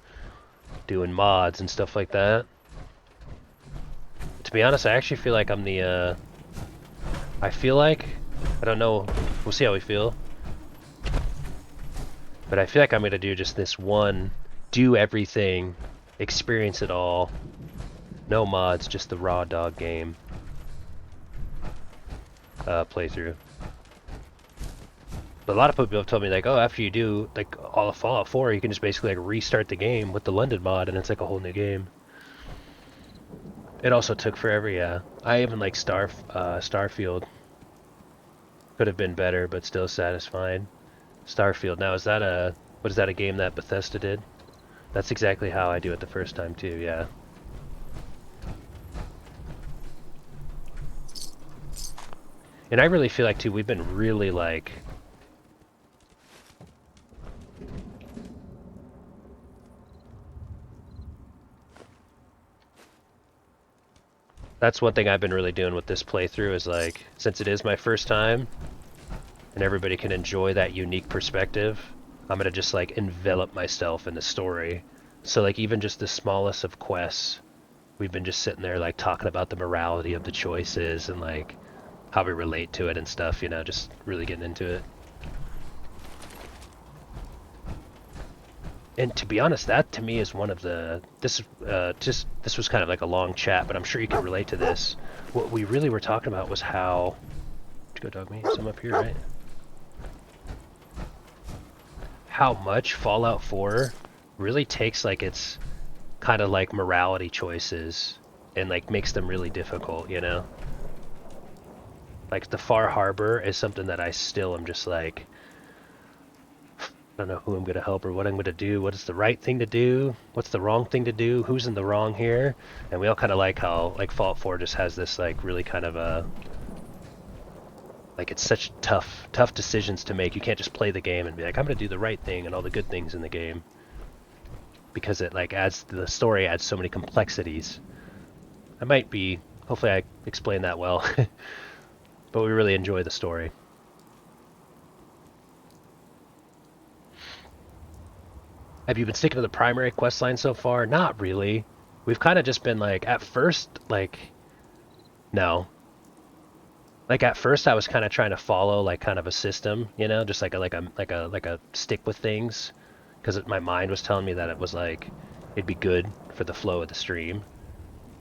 doing mods and stuff like that. To be honest, I actually feel like I'm the I don't know, we'll see how we feel. But I feel like I'm gonna do just this one, do everything, experience it all. No mods, just the raw dog game playthrough. But a lot of people have told me like, oh, after you do like all of Fallout 4, you can just basically like restart the game with the London mod, and it's like a whole new game. It also took forever, yeah. I even like Starfield. Could have been better, but still satisfying. Starfield. Now, is that a game that Bethesda did? That's exactly how I do it the first time too, yeah. And I really feel like too, we've been really like that's one thing I've been really doing with this playthrough is like, since it is my first time and everybody can enjoy that unique perspective, I'm gonna just like envelop myself in the story. So like even just the smallest of quests, we've been just sitting there like talking about the morality of the choices and like how we relate to it and stuff, you know, just really getting into it. And to be honest, that to me is one of the, this was kind of like a long chat, but I'm sure you can relate to this. What we really were talking about was how, go dog me, some up here, right? How much Fallout 4 really takes like its kind of like morality choices and like makes them really difficult, you know? Like the Far Harbor is something that I still am just like, I don't know who I'm going to help or what I'm going to do. What is the right thing to do? What's the wrong thing to do? Who's in the wrong here? And we all kind of like how like Fallout 4 just has this like really kind of a, like it's such tough decisions to make. You can't just play the game and be like, I'm going to do the right thing and all the good things in the game. Because it like adds, the story adds so many complexities. I might be, hopefully I explained that well. But we really enjoy the story. Have you been sticking to the primary quest line so far? Not really. We've kind of just been like, at first, like, no. Like at first I was kind of trying to follow like kind of a system, you know, just like a stick with things, because my mind was telling me that it was like it'd be good for the flow of the stream.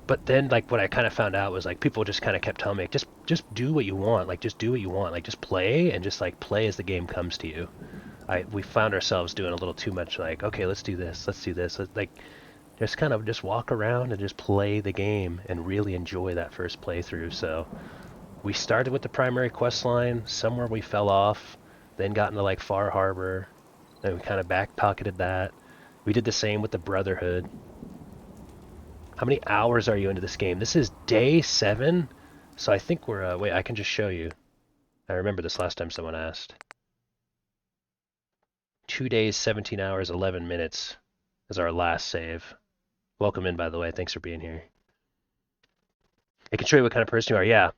But then like what I kind of found out was like people just kind of kept telling me just do what you want, like just do what you want, like just play and just like play as the game comes to you. We found ourselves doing a little too much like, okay, let's do this, like just kind of just walk around and just play the game and really enjoy that first playthrough. So we started with the primary quest line, somewhere we fell off, then got into like Far Harbor, then we kind of backpocketed that. We did the same with the Brotherhood. How many hours are you into this game? This is day 7, so I think we're, wait, I can just show you. I remember this last time someone asked. 2 days, 17 hours, 11 minutes is our last save. Welcome in, by the way. Thanks for being here. It can show you what kind of person you are, yeah.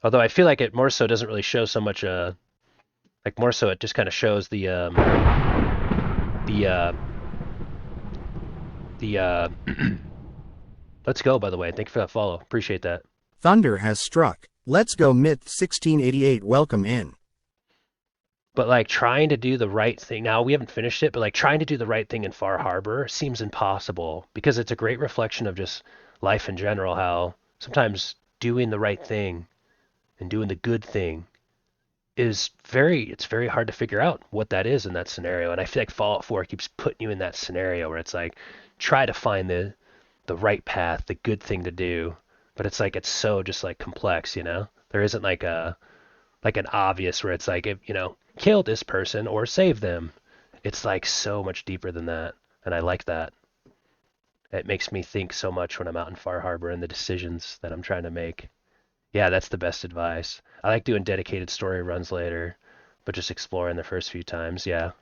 Although I feel like it more so doesn't really show so much, like more so it just kind of shows the let's go, by the way. Thank you for that follow. Appreciate that. Thunder has struck. Let's go Myth 1688. Welcome in. But like trying to do the right thing, now we haven't finished it, but like trying to do the right thing in Far Harbor seems impossible because it's a great reflection of just life in general, how sometimes doing the right thing and doing the good thing is it's very hard to figure out what that is in that scenario. And I feel like Fallout 4 keeps putting you in that scenario where it's like, try to find the right path, the good thing to do. But it's like, it's so just like complex, you know? There isn't like an obvious where it's like, if, you know, kill this person or save them. It's like so much deeper than that. And I like that. It makes me think so much when I'm out in Far Harbor and the decisions that I'm trying to make. Yeah, that's the best advice. I like doing dedicated story runs later, but just exploring the first few times, yeah.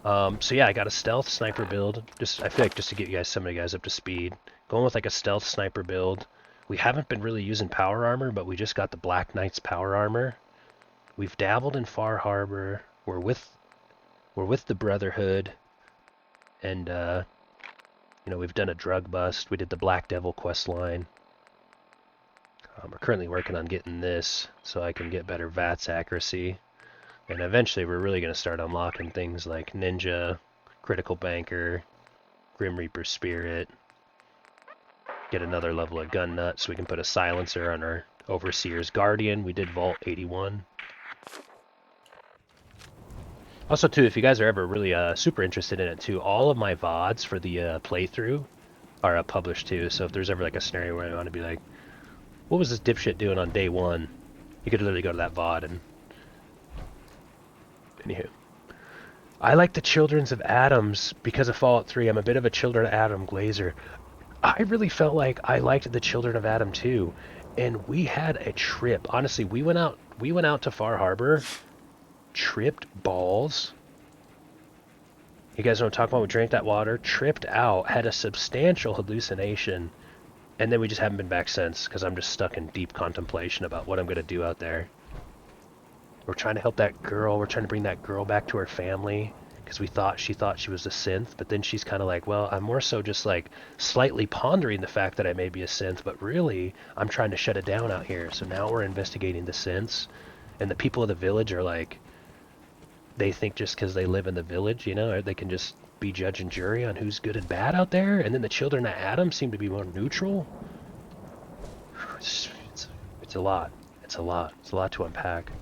So yeah, I got a stealth sniper build. I feel like just to get you guys, some of you guys up to speed. Going with like a stealth sniper build. We haven't been really using power armor, but we just got the Black Knight's power armor. We've dabbled in Far Harbor. We're with the Brotherhood, and you know, we've done a drug bust. We did the Black Devil quest line. We're currently working on getting this so I can get better VATS accuracy. And eventually we're really going to start unlocking things like Ninja, Critical Banker, Grim Reaper Spirit. Get another level of Gun Nut so we can put a silencer on our Overseer's Guardian. We did Vault 81. Also, too, if you guys are ever really super interested in it, too, all of my VODs for the playthrough are published, too. So if there's ever, like, a scenario where I want to be like, what was this dipshit doing on day 1? You could literally go to that VOD and... Anywho. I like the Children of Atoms because of Fallout 3. I'm a bit of a Children of Atom glazer. I really felt like I liked the Children of Atom, too. And we had a trip. Honestly, we went out to Far Harbor... tripped balls. You guys know what I'm talking about? We drank that water, tripped out, had a substantial hallucination, and then we just haven't been back since because I'm just stuck in deep contemplation about what I'm going to do out there. We're trying to help that girl. We're trying to bring that girl back to her family because she thought she was a synth, but then she's kind of like, well, I'm more so just like slightly pondering the fact that I may be a synth, but really I'm trying to shut it down out here. So now we're investigating the synths, and the people of the village are like, they think just because they live in the village, you know, they can just be judge and jury on who's good and bad out there. And then the Children of Atom seem to be more neutral. It's a lot. It's a lot to unpack.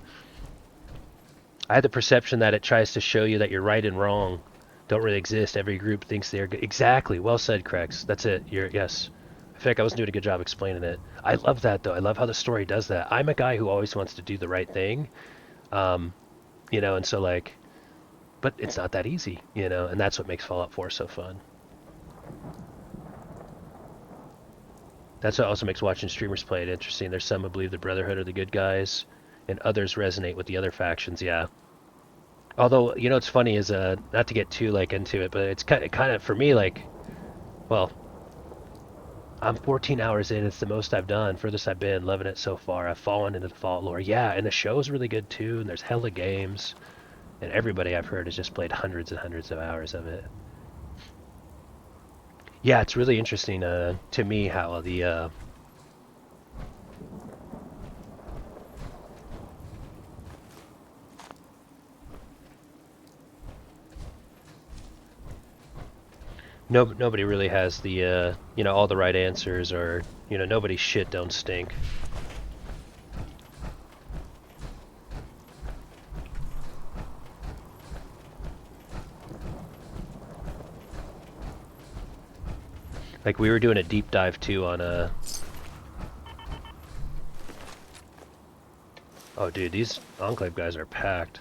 I had the perception that it tries to show you that you're right and wrong don't really exist. Every group thinks they're good. Exactly. Well said, Krex. That's it. Yes. I feel like I wasn't doing a good job explaining it. I love that, though. I love how the story does that. I'm a guy who always wants to do the right thing. You know, and so like, but it's not that easy, you know, and that's what makes Fallout 4 so fun. That's what also makes watching streamers play it interesting. There's some who believe the Brotherhood are the good guys, and others resonate with the other factions, yeah. Although, you know, what's funny is, not to get too, like, into it, but it's kind of, for me, like, well, I'm 14 hours in. It's the most I've done, furthest I've been, loving it so far. I've fallen into the Fallout lore. Yeah, and the show's really good, too, and there's hella games, and everybody I've heard has just played hundreds and hundreds of hours of it. Yeah, it's really interesting to me how the nobody really has the you know, all the right answers, or you know, nobody's shit don't stink. Like we were doing a deep dive too on a. Oh, dude, these Enclave guys are packed.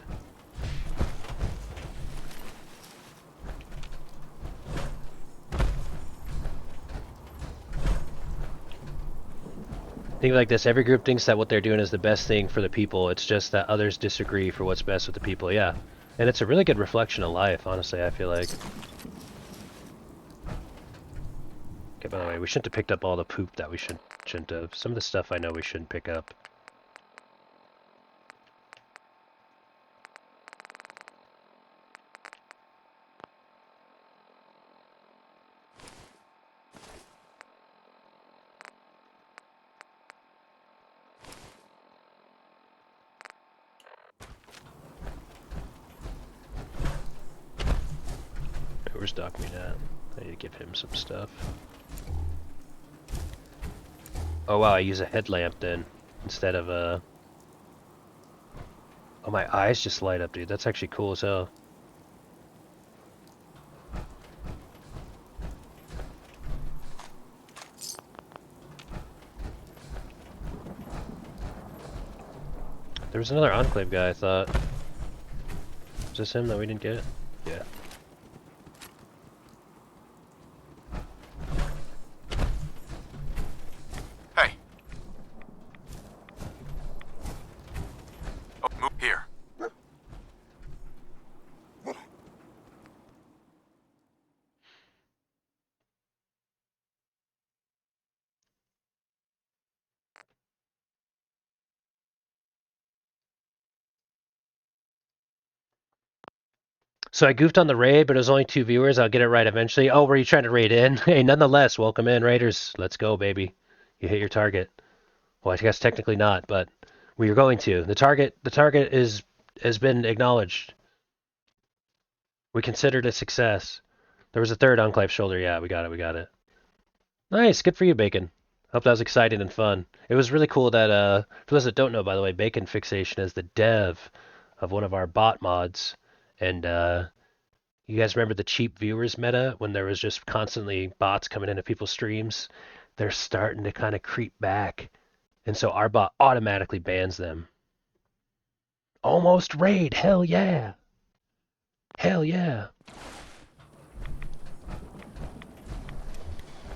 Think like this, every group thinks that what they're doing is the best thing for the people. It's just that others disagree for what's best with the people, yeah. And it's a really good reflection of life, honestly, I feel like. Okay, by the way, we shouldn't have picked up all the poop that we shouldn't have. Some of the stuff I know we shouldn't pick up. Where's Doc-Meat at? I need to give him some stuff. Oh wow, I use a headlamp then, instead of a... Oh, my eyes just light up, dude. That's actually cool as hell. There was another Enclave guy, I thought. Is this him that we didn't get? Yeah. Hey. Oh, move here. So I goofed on the raid, but it was only 2 viewers. I'll get it right eventually. Oh, were you trying to raid in? Hey, nonetheless, welcome in, raiders. Let's go, baby. You hit your target. Well, I guess technically not, but we are going to. The target has been acknowledged. We considered a success. There was a third Enclave shoulder. Yeah, we got it. Nice, good for you, Bacon. Hope that was exciting and fun. It was really cool that, for those that don't know, by the way, Bacon Fixation is the dev of one of our bot mods. And you guys remember the cheap viewers meta when there was just constantly bots coming into people's streams? They're starting to kind of creep back. And so our bot automatically bans them. Almost raid, hell yeah. Hell yeah.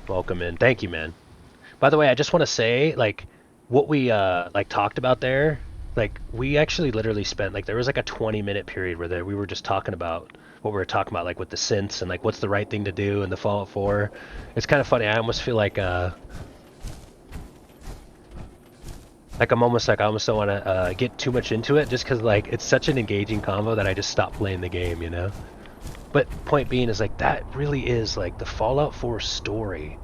Welcome in. Thank you, man. By the way, I just want to say, like, what we like talked about there, like we actually literally spent like there was like a 20-minute period where we were just talking about what we were talking about, like with the synths and like what's the right thing to do in the Fallout 4. It's kind of funny. I almost feel like I'm almost like I almost don't want to get too much into it, just because like it's such an engaging convo that I just stopped playing the game, you know. But point being is like that really is like the Fallout 4 story,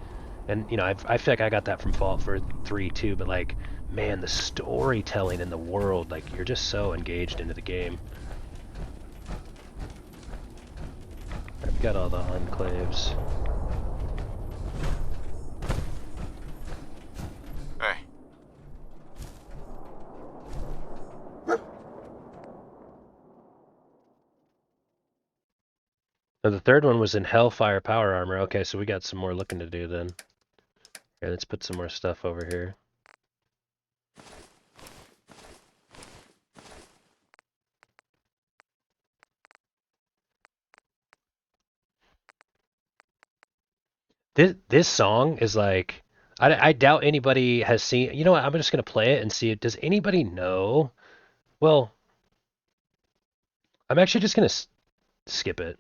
and you know I feel like I got that from Fallout 3 too. But like, man, the storytelling in the world, like you're just so engaged into the game. I've got all the enclaves. Hey. Oh, the third one was in Hellfire Power Armor. Okay, so we got some more looking to do then. Here, let's put some more stuff over here. This song is like, I doubt anybody has seen. You know what? I'm just gonna play it and see. Does anybody know? Well, I'm actually just gonna skip it.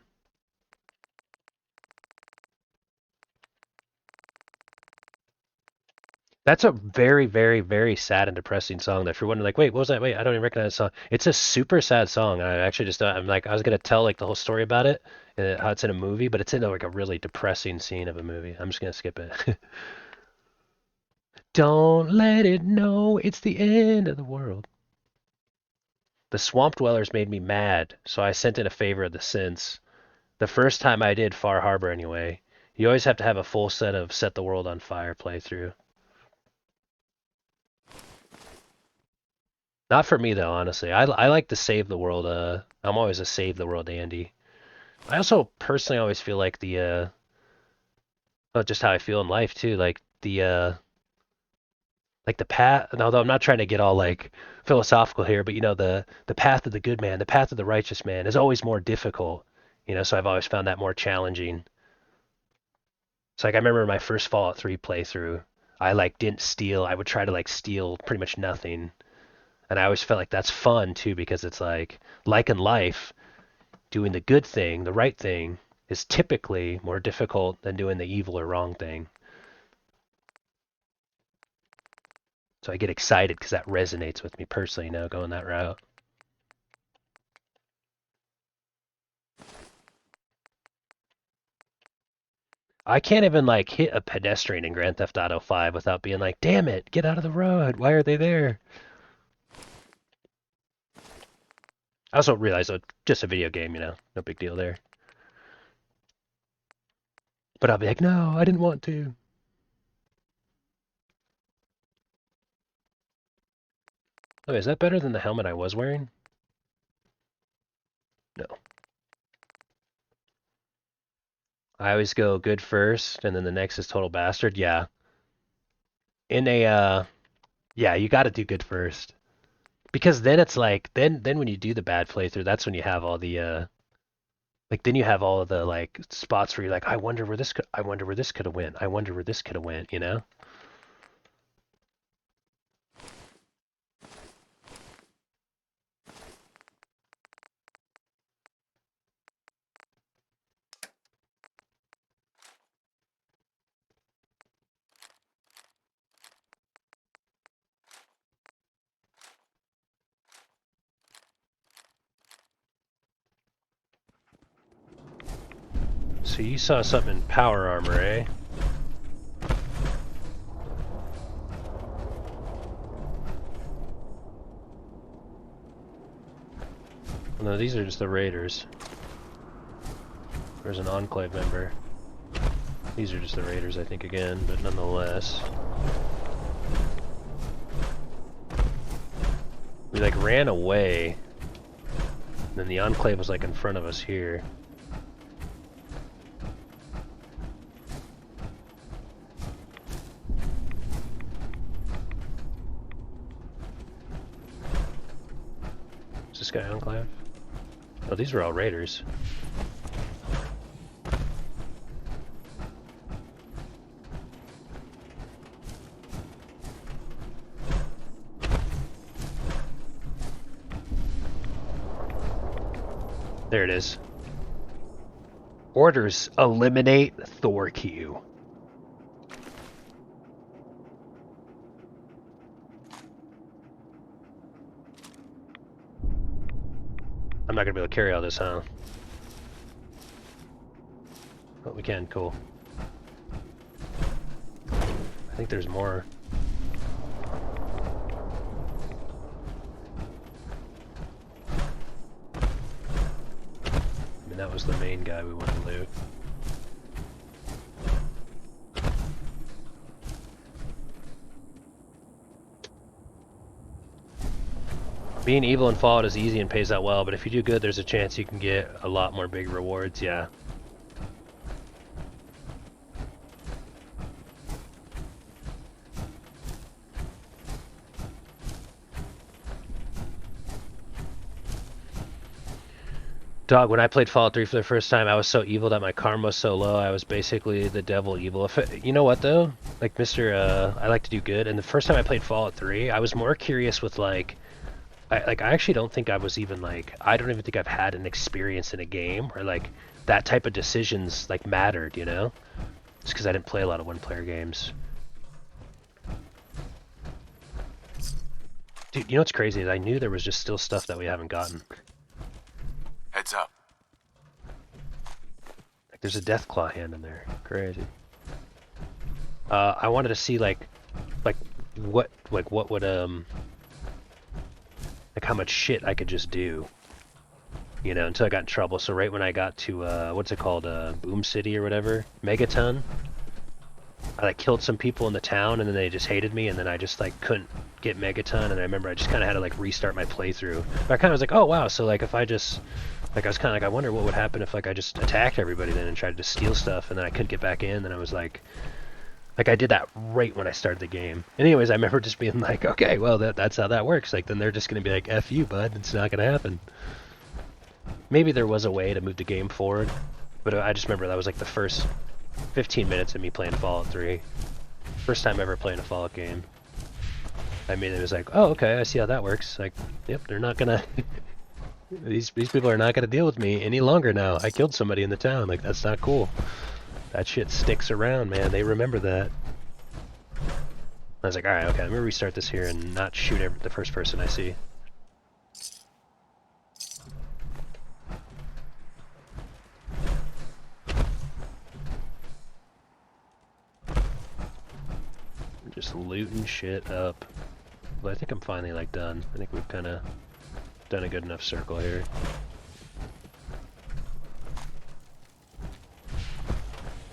That's a very, very, very sad and depressing song. That if you're wondering, like, wait, what was that? Wait, I don't even recognize the song. It's a super sad song. I actually just, I'm like, I was gonna tell like the whole story about it, and how it's in a movie, but it's in like a really depressing scene of a movie. I'm just gonna skip it. Don't let it know it's the end of the world. The Swamp Dwellers made me mad, so I sent in a favor of the synths. The first time I did Far Harbor anyway. You always have to have a full set of Set the World on Fire playthrough. Not for me though, honestly. I like to save the world. I'm always a save the world Andy. I also personally always feel like the well, just how I feel in life too. Like the path. And although I'm not trying to get all like philosophical here, but you know the path of the good man, the path of the righteous man is always more difficult. You know, so I've always found that more challenging. It's like I remember my first Fallout 3 playthrough. I like didn't steal. I would try to like steal pretty much nothing. And I always felt like that's fun too, because it's like in life, doing the good thing, the right thing, is typically more difficult than doing the evil or wrong thing. So I get excited because that resonates with me personally now, going that route. I can't even like hit a pedestrian in Grand Theft Auto 5 without being like, damn it, get out of the road. Why are they there? I also realize it's just a video game, you know, no big deal there. But I'll be like, no, I didn't want to. Oh, is that better than the helmet I was wearing? No. I always go good first, and then the next is total bastard. Yeah. In a, yeah, you gotta do good first. Because then it's like, then when you do the bad playthrough, that's when you have all the, like, then you have all of the, like, spots where you're like, I wonder where this could have went. I wonder where this could have went, you know? So you saw something in power armor, eh? No, these are just the raiders. There's an Enclave member. These are just the raiders, I think, again, but nonetheless. We like ran away. And then the Enclave was like in front of us here. Is this guy Enclave? Oh, these are all raiders. There it is. Orders: eliminate Thorq. I'm not gonna be able to carry all this, huh? But we can, cool. I think there's more. I mean, that was the main guy we wanted to loot. Being evil in Fallout is easy and pays out well, but if you do good, there's a chance you can get a lot more big rewards, yeah. Dog, when I played Fallout 3 for the first time, I was so evil that my karma was so low, I was basically the devil evil. You know what, though? Like, I like to do good, and the first time I played Fallout 3, I was more curious with, like, I actually don't think I was even, like, I don't even think I've had an experience in a game where, like, that type of decisions, like, mattered, you know? Just because I didn't play a lot of one-player games. Dude, you know what's crazy is I knew there was just still stuff that we haven't gotten. Heads up. Like there's a Deathclaw hand in there. Crazy. I wanted to see like what would like how much shit I could just do. You know, until I got in trouble. So right when I got to what's it called, Boom City or whatever, Megaton, I like killed some people in the town and then they just hated me and then I just like couldn't get Megaton and I remember I just kind of had to like restart my playthrough. But I kind of was like, oh wow, so like if I just like I was kind of like I wonder what would happen if like I just attacked everybody then and tried to steal stuff and then I couldn't get back in. Then I was like I did that right when I started the game. Anyways, I remember just being like, okay, well that's how that works. Like then they're just gonna be like, F you, bud. It's not gonna happen. Maybe there was a way to move the game forward, but I just remember that was like the first 15 minutes of me playing Fallout 3. First time ever playing a Fallout game. I mean, it was like, oh, okay, I see how that works. Like, yep, they're not gonna... these people are not gonna deal with me any longer now. I killed somebody in the town. Like, that's not cool. That shit sticks around, man. They remember that. I was like, alright, okay, let me restart this here and not shoot the first person I see. Just looting shit up. Well, I think I'm finally like done. I think we've kind of done a good enough circle here.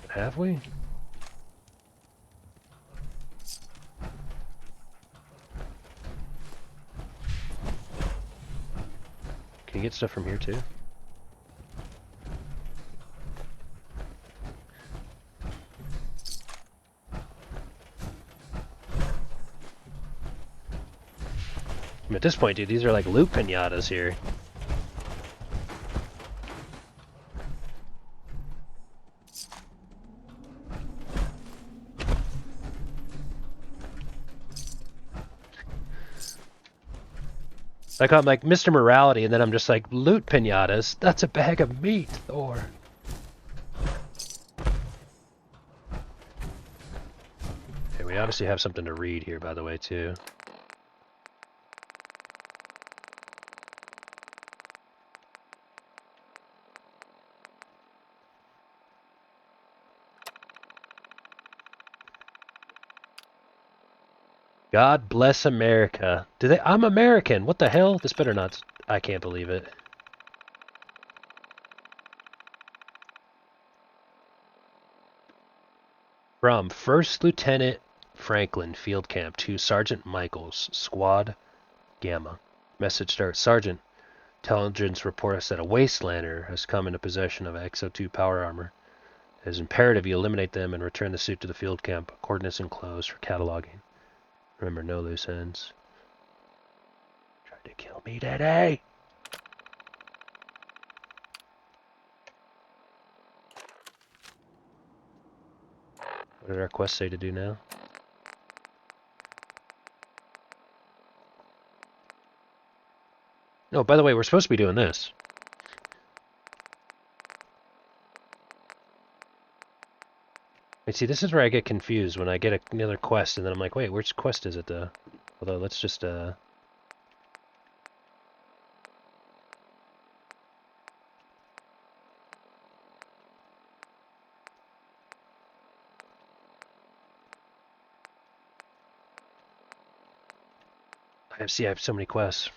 Have we? Can you get stuff from here too? At this point, dude, these are like loot pinatas here. Like I'm like Mr. Morality, and then I'm just like loot pinatas. That's a bag of meat, Thor. Okay, we obviously have something to read here, by the way, too. God bless America. Do they? I'm American. What the hell? This better not. I can't believe it. From First Lieutenant Franklin, Field Camp, to Sergeant Michaels, Squad Gamma. Message starts. Sergeant, intelligence reports that a Wastelander has come into possession of XO2 power armor. It is imperative you eliminate them and return the suit to the field camp. Coordinates enclosed for cataloging. Remember, no loose ends. Tried to kill me today. What did our quest say to do now? No, by the way, we're supposed to be doing this. Wait, see, this is where I get confused when I get another quest, and then I'm like, wait, which quest is it, though? Although, let's just, I have so many quests.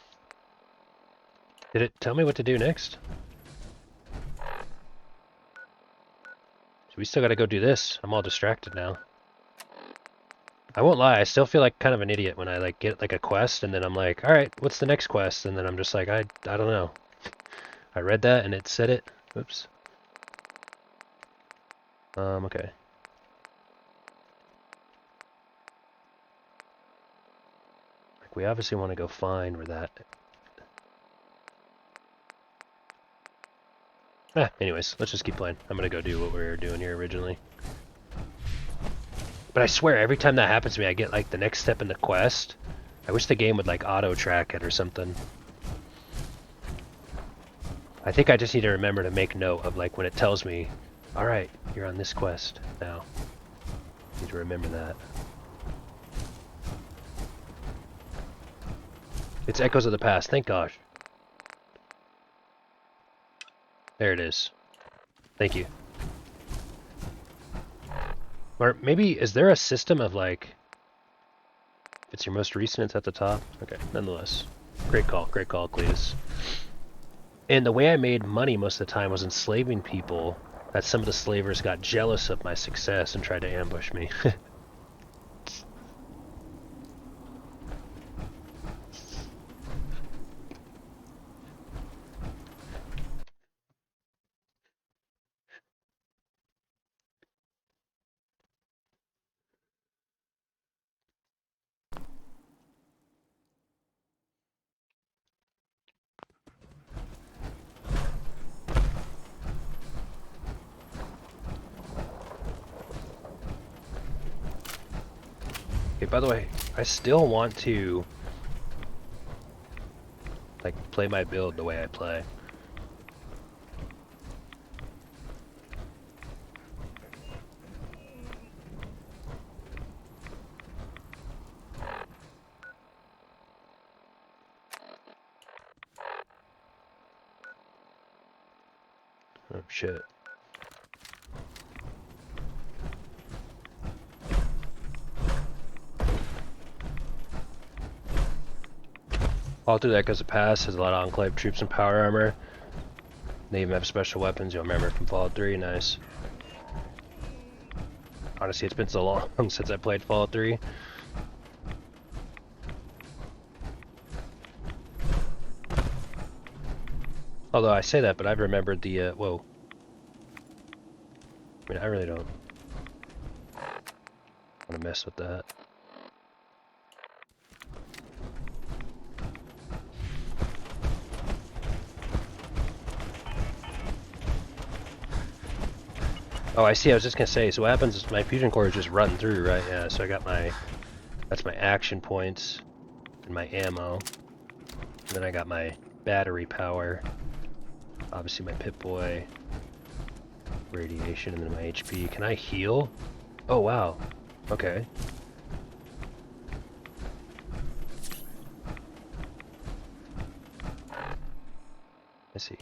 Did it tell me what to do next? So we still gotta go do this. I'm all distracted now. I won't lie, I still feel like kind of an idiot when I like get like a quest and then I'm like, alright, what's the next quest? And then I'm just like, I don't know. I read that and it said it. Oops. Okay. Like we obviously want to go find where that... anyways, let's just keep playing. I'm gonna go do what we were doing here originally. But I swear, every time that happens to me, I get like the next step in the quest. I wish the game would like auto-track it or something. I think I just need to remember to make note of like when it tells me, alright, you're on this quest now. I need to remember that. It's Echoes of the Past, thank gosh. There it is. Thank you. Or maybe, is there a system of like, if it's your most recent, it's at the top? Okay, nonetheless. Great call, Cletus. And the way I made money most of the time was enslaving people, that some of the slavers got jealous of my success and tried to ambush me. Okay, by the way, I still want to like play my build the way I play. Oh shit. All through that goes a pass, has a lot of Enclave troops and power armor. They even have special weapons, you'll remember from Fallout 3, nice. Honestly, it's been so long since I played Fallout 3. Although I say that, but I've remembered the, whoa. I mean, I really don't want to mess with that. Oh, I see. I was just gonna say. So what happens is my fusion core is just run through, right? Yeah. So I got my, that's my action points, and my ammo. And then I got my battery power. Obviously my Pip-Boy, radiation, and then my HP. Can I heal? Oh wow. Okay. I see.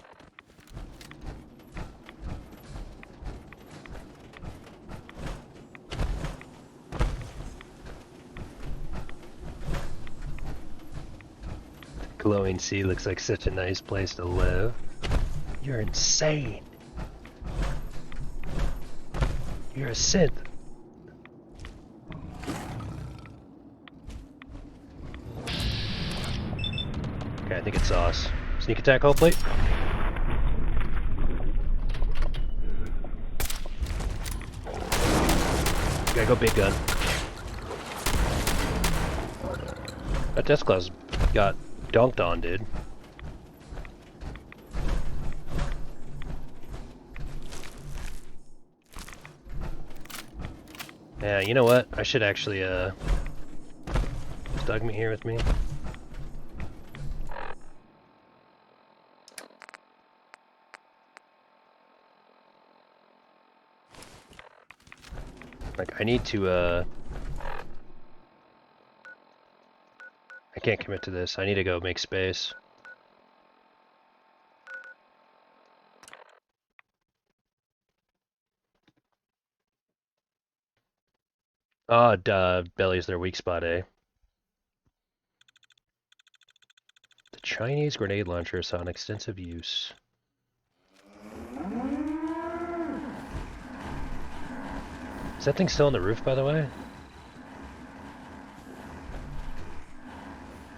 Glowing sea looks like such a nice place to live. You're insane. You're a synth. Okay, I think it's sauce. Sneak attack, hopefully. Gotta go big gun. That Deathclaw's got dunked on, dude. Yeah, you know what? I should actually, is Dugmeat here with me? Like, I need to, I can't commit to this. I need to go make space. Oh, duh. Belly's their weak spot, eh? The Chinese grenade launcher saw an extensive use. Is that thing still on the roof, by the way?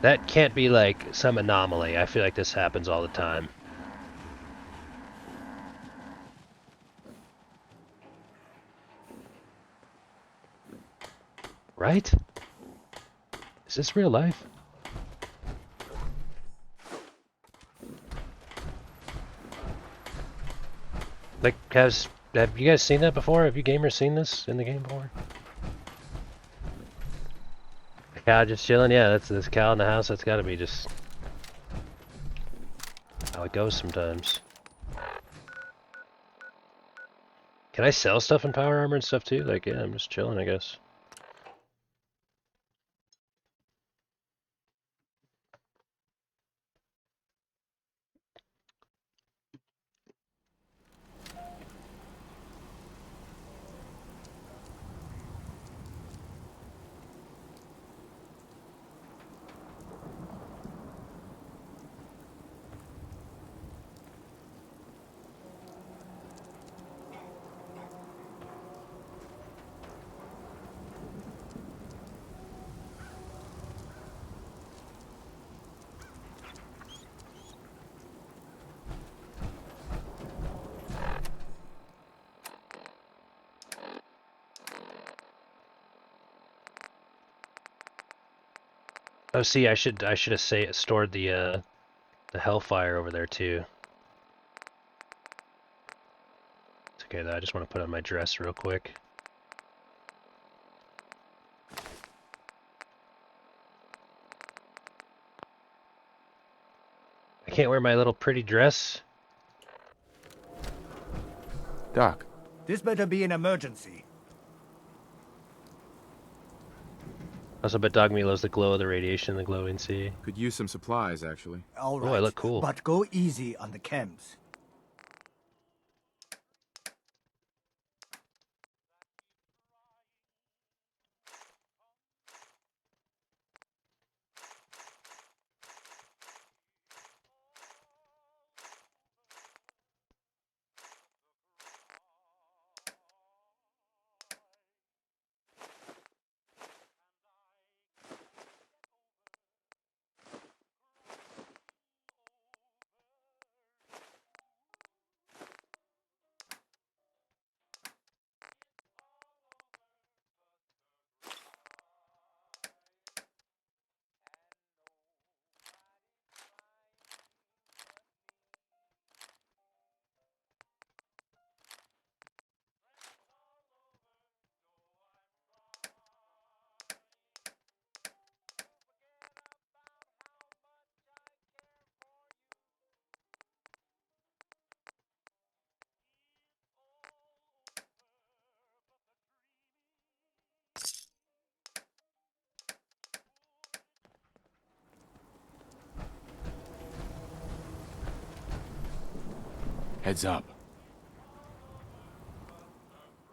That can't be like some anomaly. I feel like this happens all the time. Right? Is this real life? Like, have you guys seen that before? Have you gamers seen this in the game before? The cow just chilling? Yeah, that's this cow in the house. That's gotta be just how it goes sometimes. Can I sell stuff in power armor and stuff too? Like, yeah, I'm just chilling, I guess. Oh, see, I should have stored the Hellfire over there too. It's okay though. I just want to put on my dress real quick. I can't wear my little pretty dress. Doc. This better be an emergency. Also, but Dogmeat loves the glow of the radiation, the glowing sea. Could use some supplies, actually. All right. Oh, I look cool. But go easy on the chems. Heads up.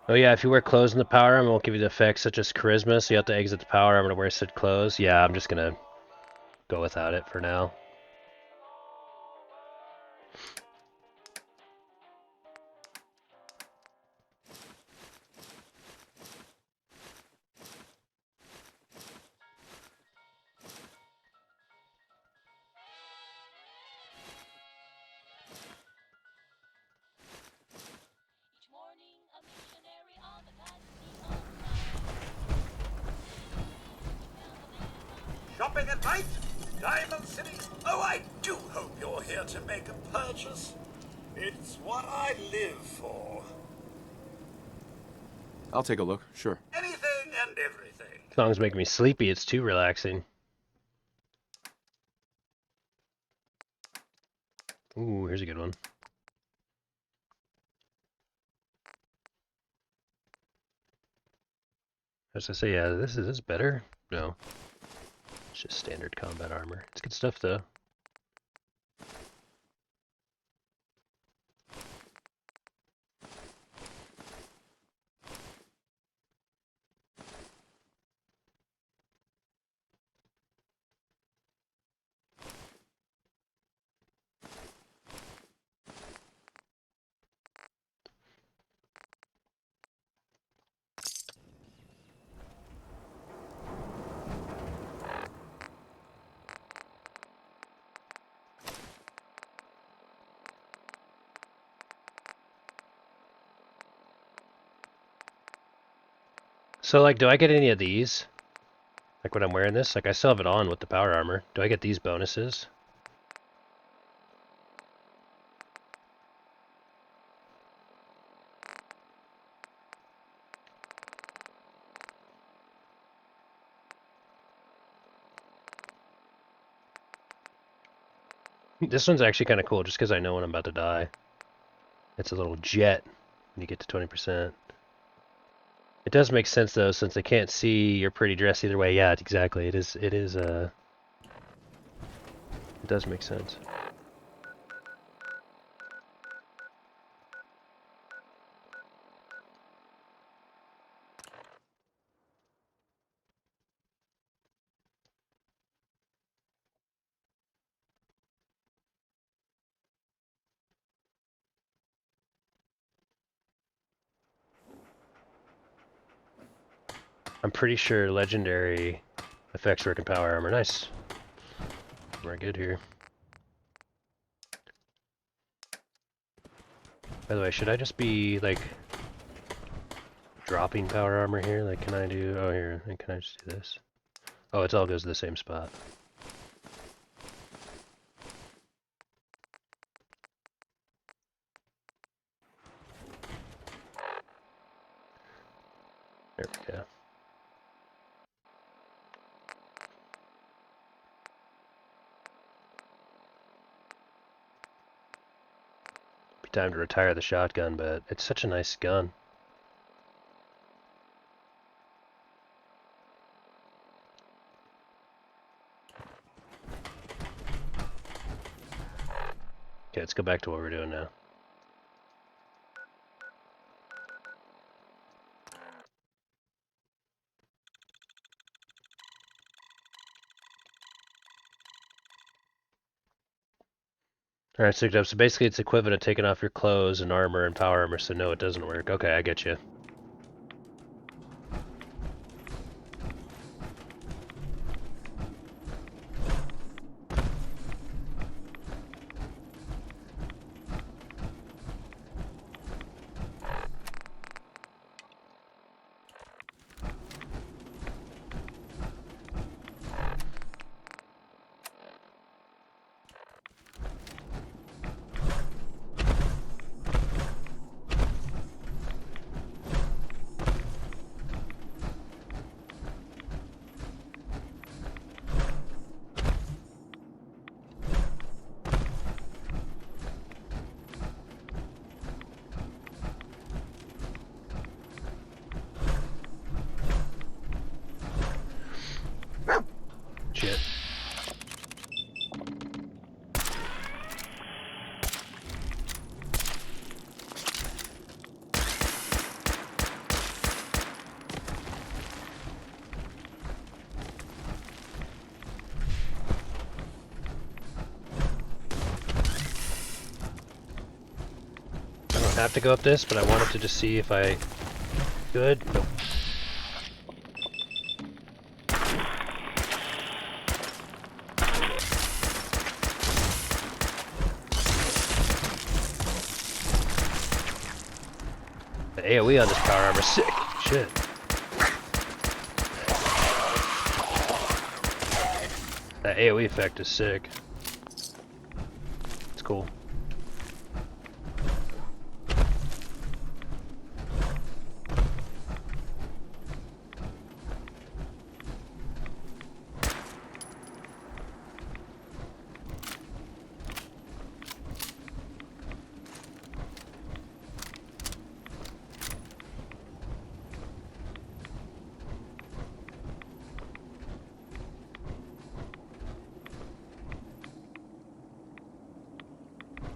Oh yeah, if you wear clothes in the power armor, it won't give you the effects such as charisma, so you have to exit the power armor to wear said clothes. Yeah, I'm just gonna go without it for now. Shopping at night? Diamond City? Oh, I do hope you're here to make a purchase. It's what I live for. I'll take a look, sure. Anything and everything. Songs make me sleepy, it's too relaxing. Ooh, here's a good one. As I say, yeah, this is better. No. It's just standard combat armor. It's good stuff though. So, like, do I get any of these? Like, when I'm wearing this? Like, I still have it on with the power armor. Do I get these bonuses? This one's actually kind of cool just because I know when I'm about to die. It's a little jet when you get to 20%. It does make sense though, since they can't see your pretty dress either way. Yeah, exactly. It does make sense. I'm pretty sure legendary effects work in power armor. Nice. We're good here. By the way, should I just be like dropping power armor here? Like, can I do? Oh, here. Can I just do this? Oh, it all goes to the same spot. There we go. Be time to retire the shotgun, but it's such a nice gun. Okay, let's go back to what we're doing now. Alright, so basically it's equivalent of taking off your clothes and armor and power armor, so no, it doesn't work. Okay, I get you. Shit. I don't have to go up this, but I wanted to just see if I could. Nope. The AoE on this power armor is sick. Shit. That AoE effect is sick. It's cool.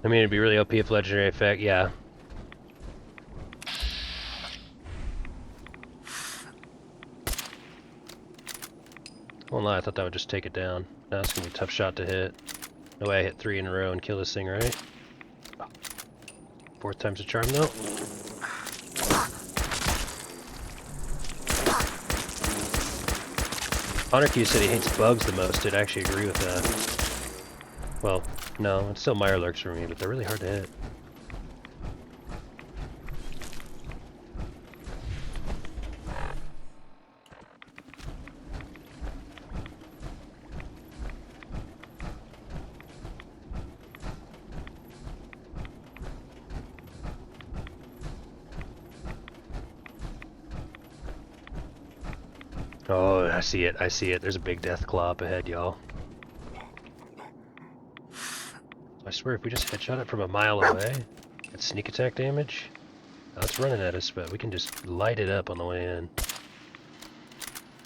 I mean, it'd be really OP if legendary effect, yeah. Won't lie, I thought that would just take it down. Now it's gonna be a tough shot to hit. No way I hit 3 in a row and kill this thing, right? 4th time's a charm, though. Honor said he hates bugs the most. I'd actually agree with that. Well, no, it's still Mirelurks for me, but they're really hard to hit. Oh, I see it, I see it. There's a big death claw up ahead, y'all. I swear, if we just headshot it from a mile away, it's sneak attack damage. Now it's running at us, but we can just light it up on the way in.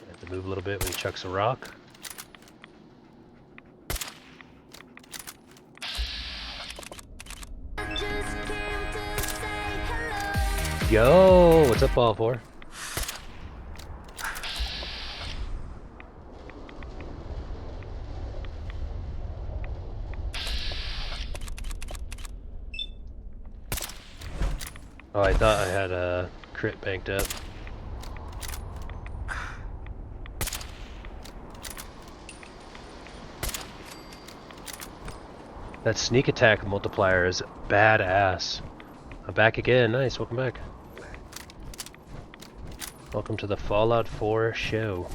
Have to move a little bit when he chucks a rock. Yo, what's up, all four? Oh, I thought I had a crit banked up. That sneak attack multiplier is badass. I'm back again. Nice, welcome back. Welcome to the Fallout 4 show.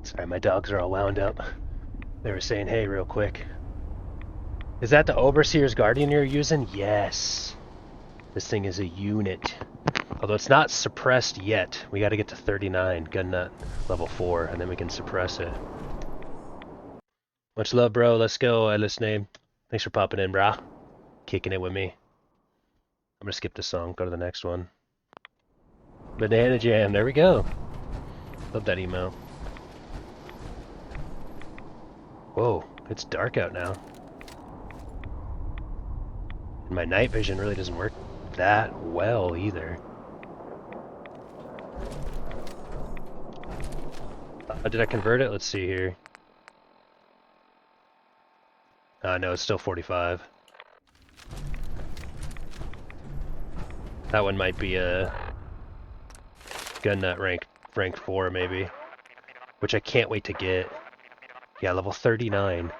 Sorry, my dogs are all wound up. They were saying hey real quick. Is that the Overseer's Guardian you're using? Yes. This thing is a unit. Although it's not suppressed yet. We gotta get to 39, gun nut level 4, and then we can suppress it. Much love, bro. Let's go, Ellis name. Thanks for popping in, brah. Kicking it with me. I'm gonna skip this song, go to the next one. Banana Jam, there we go. Love that email. Whoa, it's dark out now. And my night vision really doesn't work that well either. Did I convert it? Let's see here. No, it's still 45. That one might be a gun nut rank 4 maybe, which I can't wait to get. Yeah, level 39,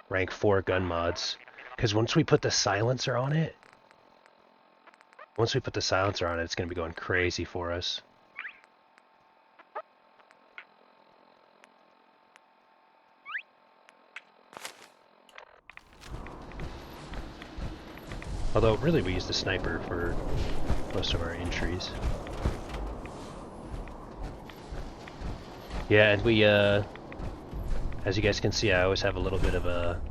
rank 4 gun mods. Because once we put the silencer on it, it's going to be going crazy for us. Although, really, we use the sniper for most of our entries. Yeah, and we, as you guys can see, I always have a little bit of a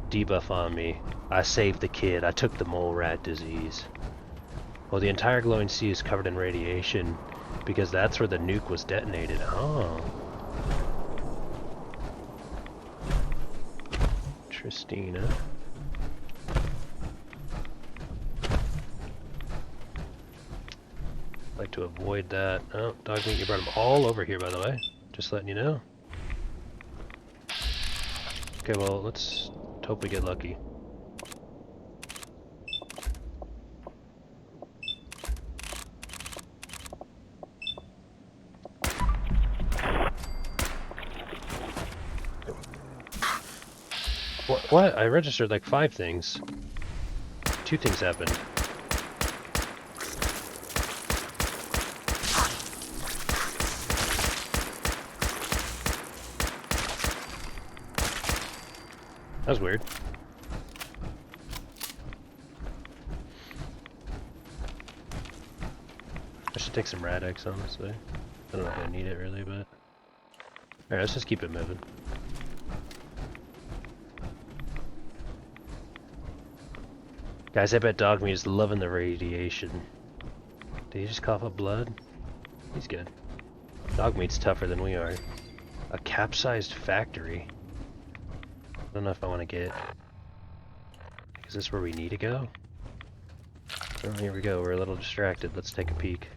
debuff on me. I saved the kid. I took the mole rat disease. Well, the entire glowing sea is covered in radiation because that's where the nuke was detonated. Oh. Tristina. Like to avoid that. Oh, dog meat, you brought them all over here, by the way. Just letting you know. Okay, well, let's hope we get lucky. What? I registered like 5 things. 2 things happened. That was weird. I should take some Rad-X, honestly. I don't know if I need it really, but... Alright, let's just keep it moving. Guys, I bet Dog Meat is loving the radiation. Did he just cough up blood? He's good. Dog Meat's tougher than we are. A capsized factory. I don't know if I want to get... Is this where we need to go? Oh, here we go. We're a little distracted. Let's take a peek.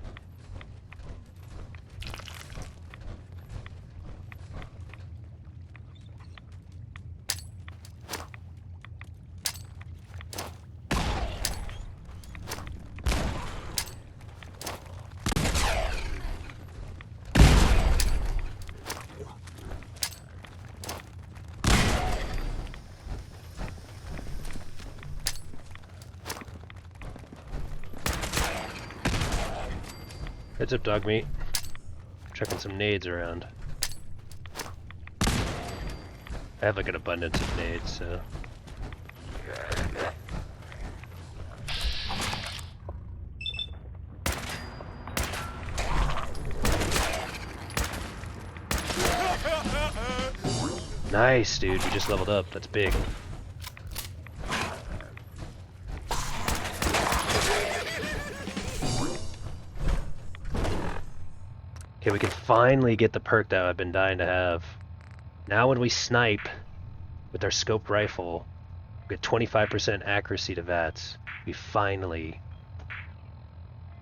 Heads up, Dog Meat. Checking some nades around. I have like an abundance of nades, so... Nice, dude. We just leveled up. That's big. Okay, we can finally get the perk that I've been dying to have. Now when we snipe with our scoped rifle, we get 25% accuracy to VATS. We finally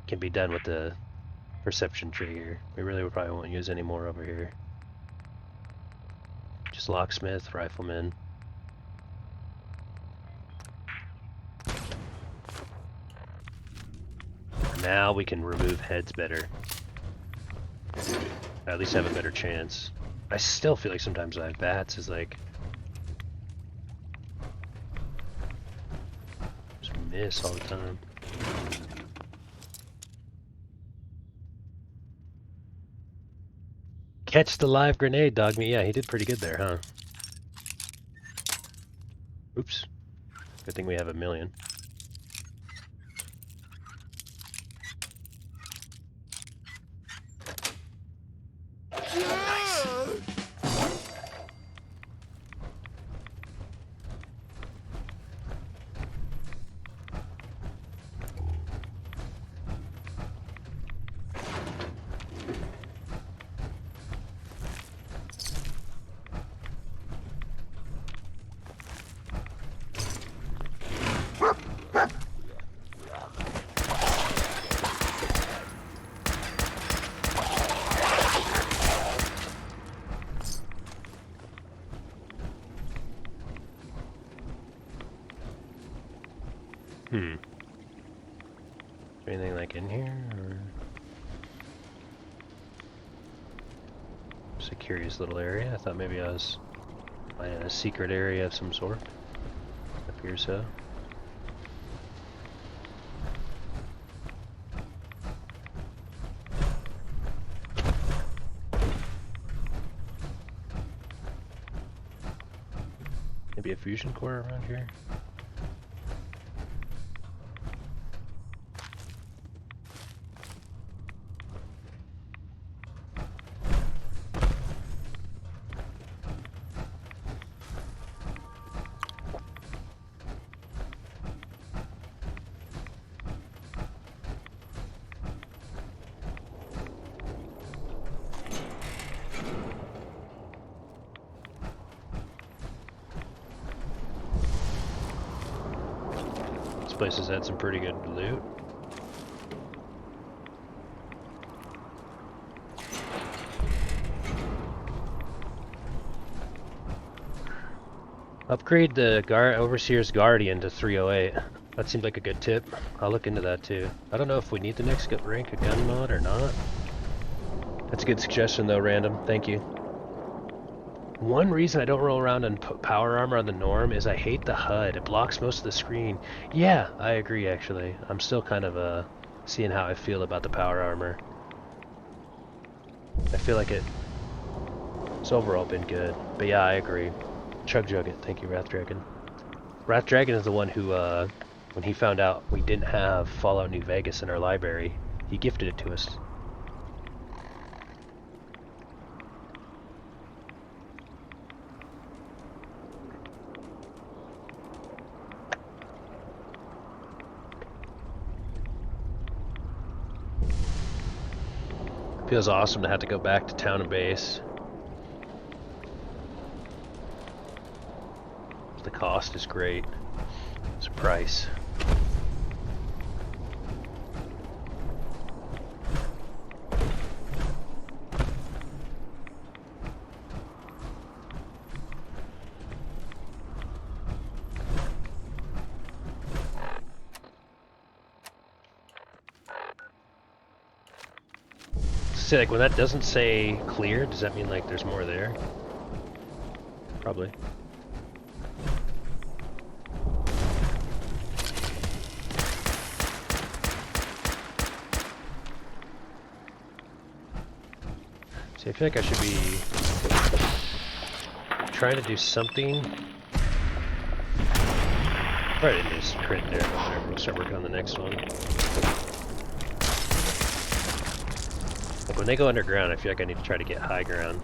can be done with the perception trigger. We really probably won't use any more over here. Just locksmith, rifleman. Now we can remove heads better. At least have a better chance. I still feel like sometimes I have VATS is like... just miss all the time. Catch the live grenade, dog meat. Yeah, he did pretty good there, huh? Oops. Good thing we have 1 million. Anything like in here, or just a curious little area? I thought maybe I was finding a secret area of some sort. Up here, so. Maybe a fusion core around here. This place has had some pretty good loot. Upgrade the Overseer's Guardian to 308. That seemed like a good tip. I'll look into that too. I don't know if we need the next rank of gun mod or not. That's a good suggestion though, Random. Thank you. One reason I don't roll around in power armor on the Norm is I hate the HUD. It blocks most of the screen. Yeah, I agree actually. I'm still kind of seeing how I feel about the power armor. I feel like it's overall been good. But yeah, I agree. Chug Jug it. Thank you, Wrath Dragon. Wrath Dragon is the one who, when he found out we didn't have Fallout New Vegas in our library, he gifted it to us. Feels awesome to have to go back to town and base. The cost is great. It's a price. See, like when that doesn't say clear, does that mean like there's more there? Probably. See, I feel like I should be trying to do something. Probably didn't just crit there, but whatever. We'll start working on the next one. Like when they go underground, I feel like I need to try to get high ground.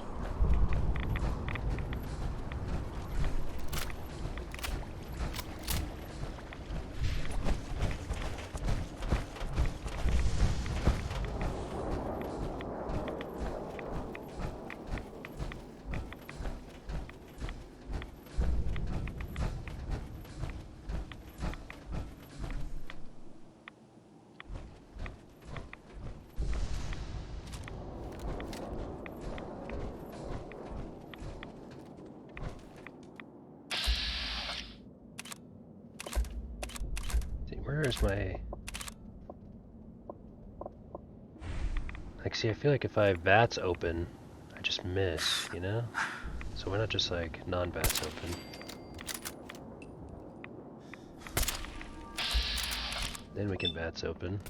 Where's my... Like, see, I feel like if I have VATS open, I just miss, you know? So why not just, like, non-VATS open? Then we can VATS open.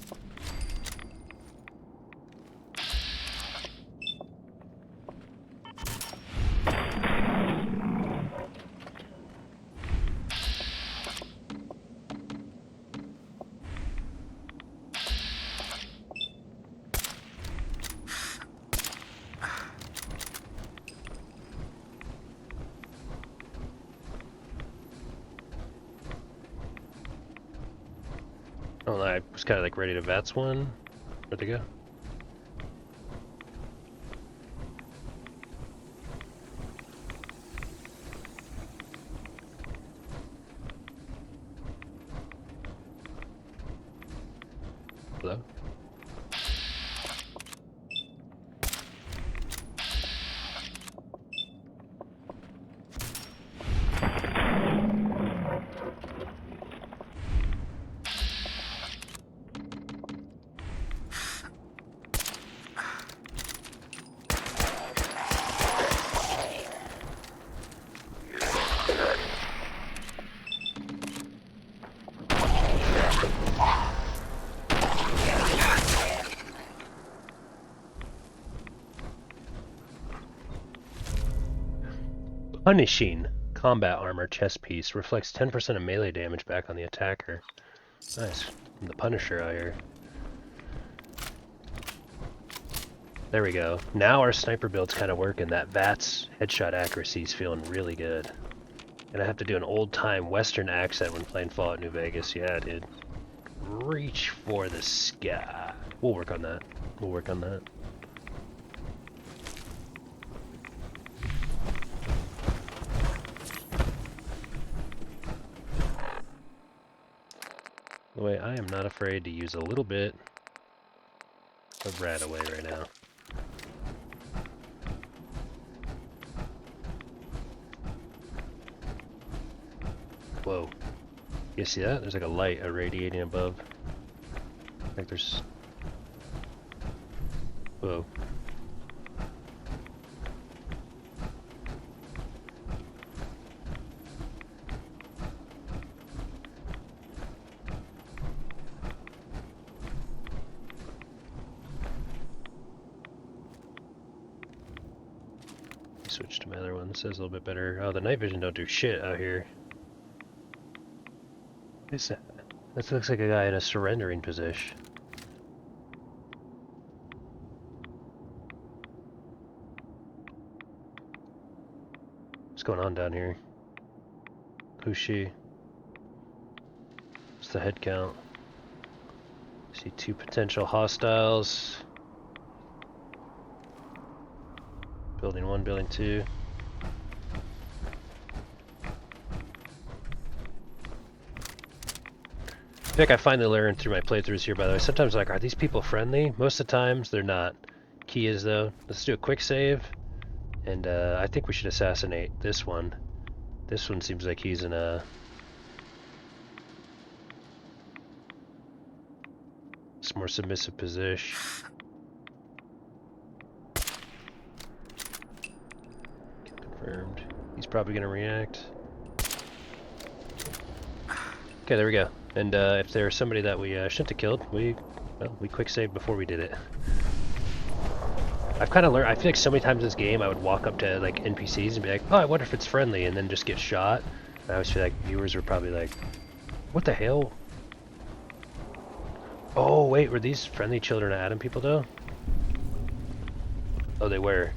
Oh, I was kind of like ready to VATS one. Where'd they go? Hello? Punishing combat armor chest piece reflects 10% of melee damage back on the attacker. Nice. I'm the Punisher out here. There we go. Now our sniper build's kind of working. That VATS headshot accuracy is feeling really good. And I have to do an old-time Western accent when playing Fallout New Vegas. Yeah, dude. Reach for the sky. We'll work on that. We'll work on that. The way I am not afraid to use a little bit of RadAway right now. Whoa. You see that? There's like a light irradiating above. Like there's... Whoa. Switch to my other one. This says a little bit better. Oh, the night vision don't do shit out here. What is that? This looks like a guy in a surrendering position. What's going on down here? Who's she? What's the head count? See 2 potential hostiles. Building 1, building 2. I think I finally learned through my playthroughs here, by the way. Sometimes like, are these people friendly? Most of the times they're not. Key is though. Let's do a quick save. And I think we should assassinate this one. This one seems like he's in a... It's more submissive position. Confirmed. He's probably gonna react. Okay, there we go. And if there's somebody that we shouldn't have killed, we quick saved before we did it. I've kind of learned. I feel like so many times in this game, I would walk up to like NPCs and be like, "Oh, I wonder if it's friendly," and then just get shot. And I always feel like viewers were probably like, "What the hell?" Oh wait, were these friendly Children of Adam people though? Oh, they were.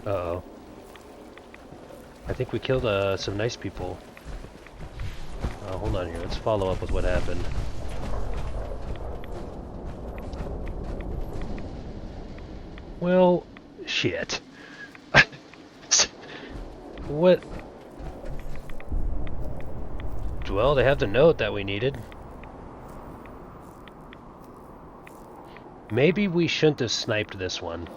Uh-oh. I think we killed some nice people. Oh, hold on here. Let's follow up with what happened. Well, shit. What? Well, they have the note that we needed. Maybe we shouldn't have sniped this one.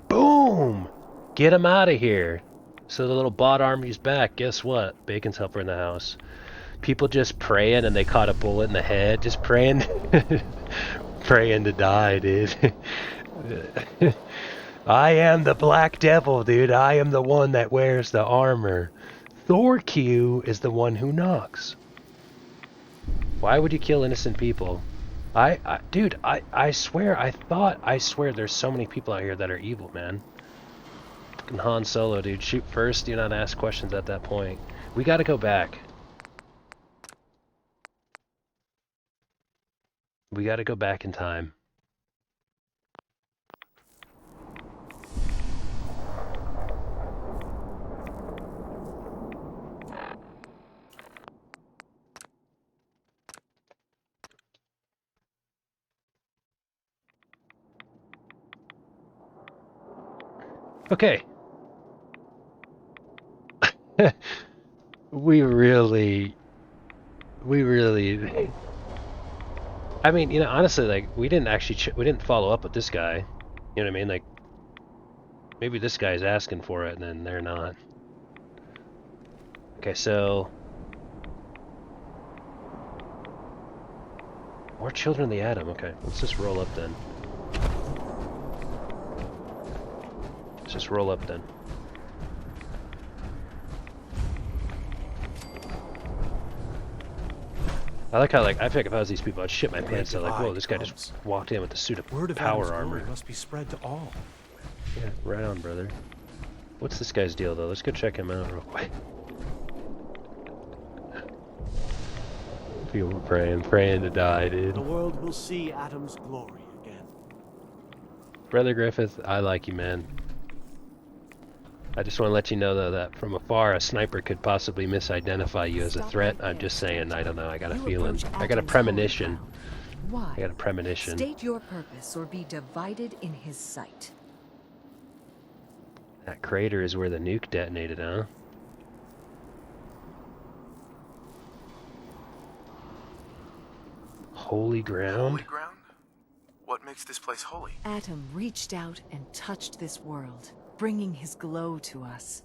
Boom! Get him out of here. So the little bot army's back. Guess what? Bacon's helper in the house. People just praying and they caught a bullet in the head. Just praying. Praying to die, dude. I am the Black Devil, dude. I am the one that wears the armor. Thorq is the one who knocks. Why would you kill innocent people? Dude, I swear, I swear there's so many people out here that are evil, man. Fucking Han Solo, dude. Shoot first, do not ask questions at that point. We gotta go back. We gotta go back in time. Okay. we really... I mean, you know, honestly, like, we didn't actually... we didn't follow up with this guy. You know what I mean? Like, maybe this guy's asking for it and then they're not. Okay, so... More Children of the Atom. Okay, let's just roll up then. Let's just roll up then. I like how, like, I feel like if I was these people, I'd shit my pants out. Like, whoa, this guy just walked in with a suit of power armor. Must be spread to all. Yeah, right on, brother. What's this guy's deal, though? Let's go check him out real quick. People praying to die, dude. The world will see Adam's glory again. Brother Griffith, I like you, man. I just want to let you know, though, that from afar, a sniper could possibly misidentify you as a threat. I'm just saying, I don't know, I got a feeling. I got a premonition. Why? I got a premonition. State your purpose or be divided in his sight. That crater is where the nuke detonated, huh? Holy ground? Holy ground? What makes this place holy? Adam reached out and touched this world, bringing his glow to us.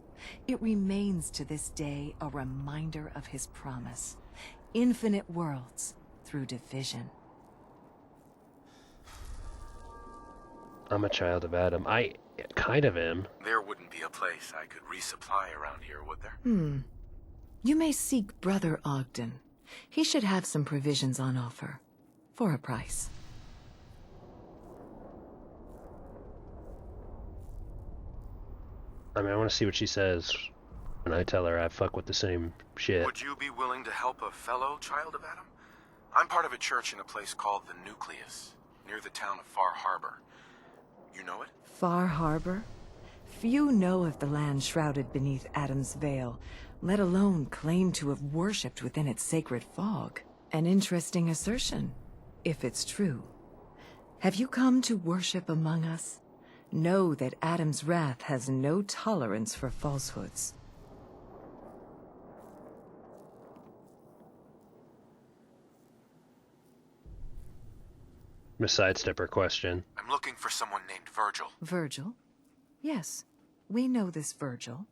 It remains to this day a reminder of his promise. Infinite worlds through division. I'm a child of Adam. I kind of am. There wouldn't be a place I could resupply around here, would there? You may seek Brother Ogden. He should have some provisions on offer. For a price. I mean, I want to see what she says when I tell her I fuck with the same shit. Would you be willing to help a fellow child of Adam? I'm part of a church in a place called the Nucleus, near the town of Far Harbor. You know it? Far Harbor? Few know of the land shrouded beneath Adam's veil, let alone claim to have worshipped within its sacred fog. An interesting assertion, if it's true. Have you come to worship among us? Know that Adam's wrath has no tolerance for falsehoods. I'm gonna sidestep her question. I'm looking for someone named Virgil. Virgil? Yes, we know this Virgil.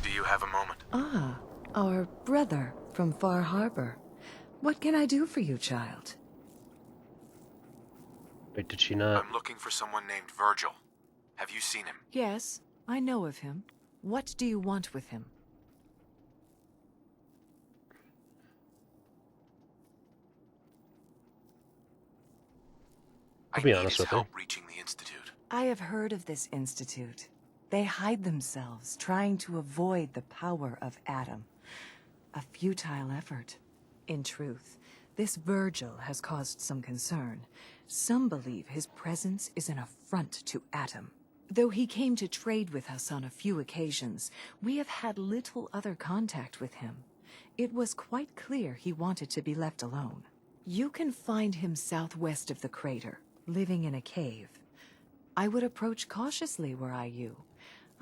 Do you have a moment? Ah, our brother from Far Harbor. What can I do for you, child? Wait, did she not? I'm looking for someone named Virgil. Have you seen him? Yes, I know of him. What do you want with him? I'll be honest with her. Reaching the Institute. I have heard of this institute. They hide themselves, trying to avoid the power of Adam. A futile effort. In truth, this Virgil has caused some concern. Some believe his presence is an affront to Adam. Though he came to trade with us on a few occasions, we have had little other contact with him. It was quite clear he wanted to be left alone. You can find him southwest of the crater, living in a cave. I would approach cautiously were I you.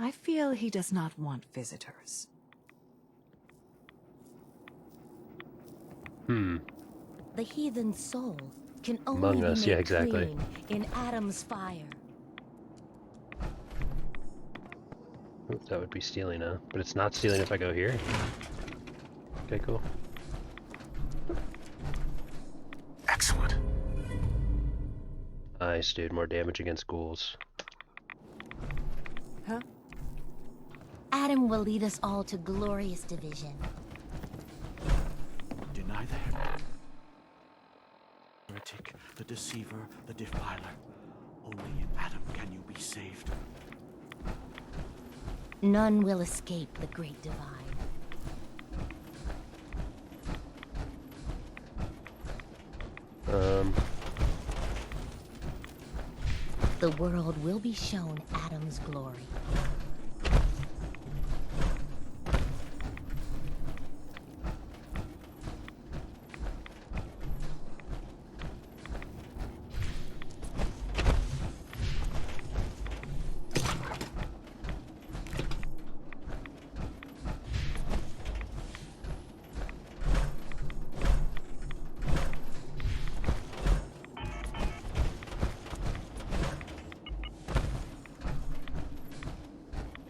I feel he does not want visitors. The heathen soul can only Among Us, be yeah, made exactly. clean in Adam's fire. Oops, that would be stealing now. But it's not stealing if I go here. Okay, cool. Excellent. Nice, dude. More damage against ghouls. Huh? Adam will lead us all to glorious division. Deny the heretic, the deceiver, the defiler. Only in Adam can you be saved. None will escape the great divide. The world will be shown Adam's glory.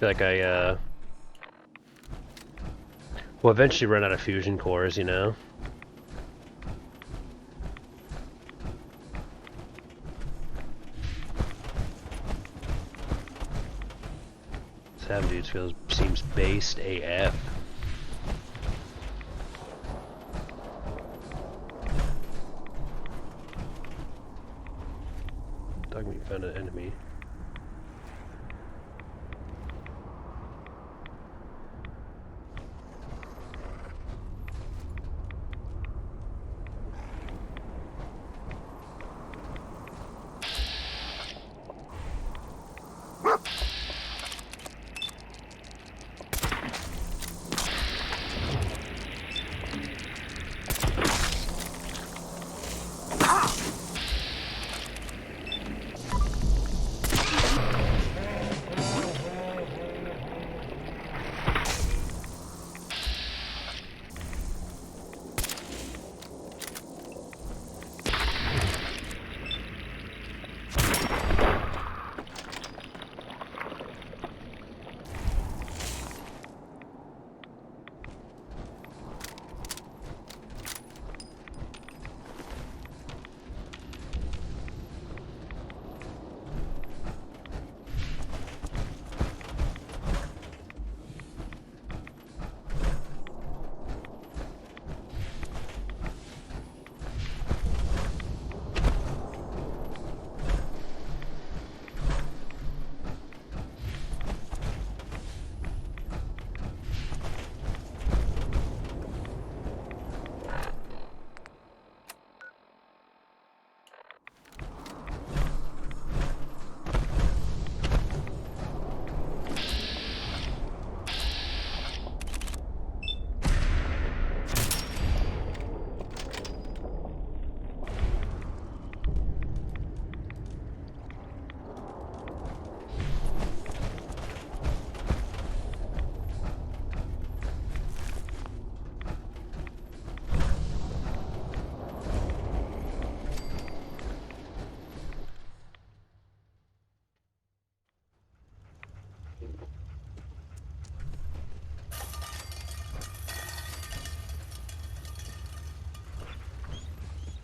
feel like I will eventually run out of fusion cores, you know? Sam Dudes seems based AF. Dogmeat found an enemy.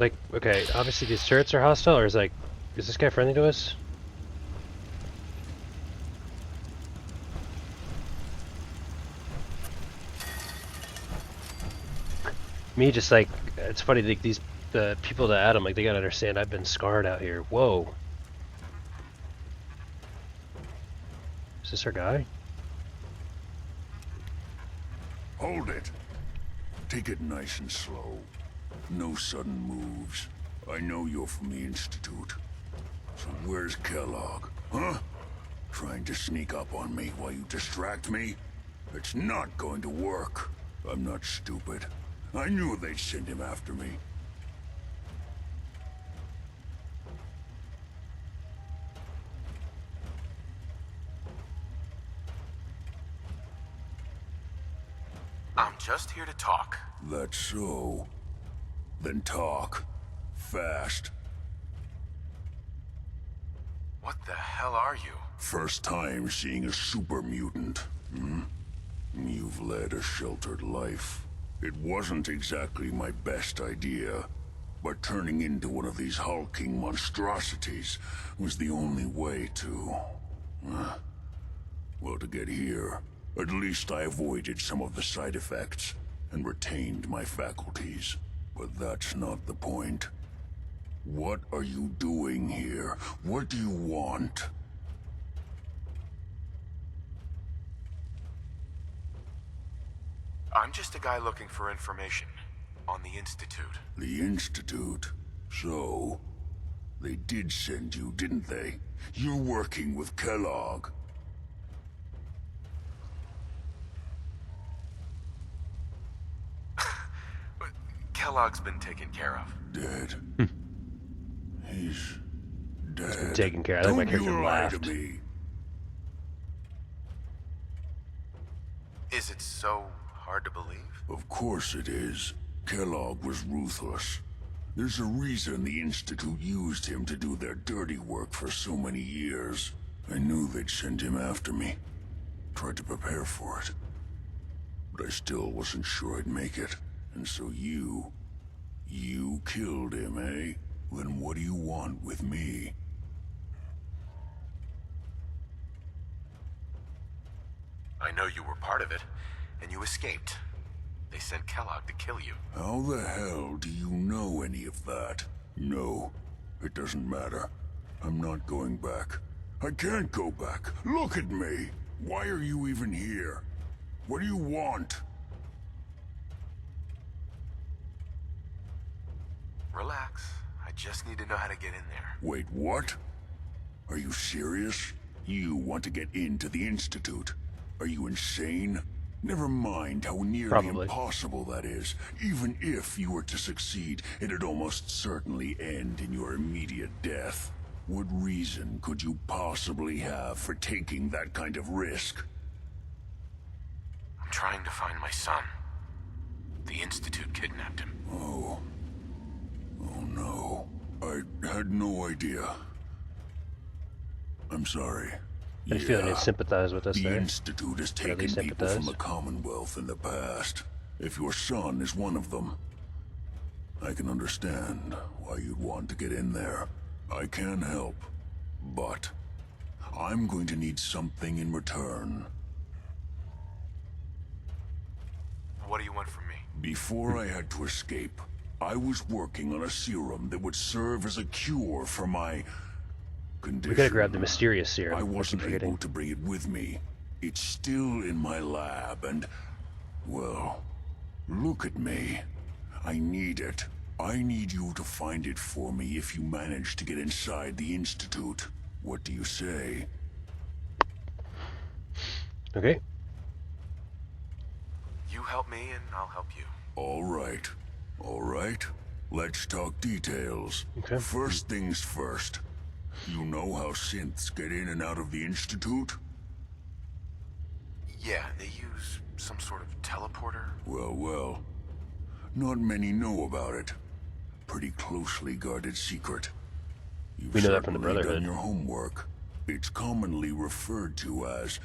Like, okay, obviously these turrets are hostile, or is this guy friendly to us? Me just like, it's funny, like the people that Adam, like they gotta understand I've been scarred out here. Whoa. Is this our guy? Hold it. Take it nice and slow. No sudden moves. I know you're from the Institute. So where's Kellogg? Huh? Trying to sneak up on me while you distract me? It's not going to work. I'm not stupid. I knew they'd send him after me. I'm just here to talk. That's so. Then talk. Fast. What the hell are you? First time seeing a super mutant, hmm? You've led a sheltered life. It wasn't exactly my best idea, but turning into one of these hulking monstrosities was the only way to... well, to get here, at least I avoided some of the side effects and retained my faculties. But that's not the point. What are you doing here? What do you want? I'm just a guy looking for information on the Institute. The Institute? So, they did send you, didn't they? You're working with Kellogg. Kellogg's been taken care of. Dead. He's dead. He's been taken care of. I think my character laughed. To me. Is it so hard to believe? Of course it is. Kellogg was ruthless. There's a reason the Institute used him to do their dirty work for so many years. I knew they'd send him after me. tried to prepare for it. But I still wasn't sure I'd make it. And so you killed him, eh? Then what do you want with me? I know you were part of it, and you escaped. They sent Kellogg to kill you. How the hell do you know any of that? No, it doesn't matter. I'm not going back. I can't go back. Look at me. Why are you even here? What do you want? Relax. I just need to know how to get in there. Wait, what? Are you serious? You want to get into the Institute? Are you insane? Never mind how nearly Probably. impossible that is. Even if you were to succeed, it'd almost certainly end in your immediate death. What reason could you possibly have for taking that kind of risk? I'm trying to find my son. The Institute kidnapped him. Oh. Oh no. I had no idea. I'm sorry. I feel you'd sympathize with us the there. Institute has Or at taken least people empathize. from the Commonwealth in the past. If your son is one of them, I can understand why you'd want to get in there. I can help, but I'm going to need something in return. What do you want from me? Before I had to escape, I was working on a serum that would serve as a cure for my condition. We gotta grab the mysterious serum. I keep wasn't forgetting. able to bring it with me. It's still in my lab and, well, look at me. I need it. I need you to find it for me if you manage to get inside the Institute. What do you say? Okay. You help me and I'll help you. All right. All right. Let's talk details. Okay. First things first. You know how synths get in and out of the Institute? Yeah, they use some sort of teleporter. Well, well. Not many know about it. Pretty closely guarded secret. You've We know that from the certainly Brotherhood. done your homework. It's commonly referred to as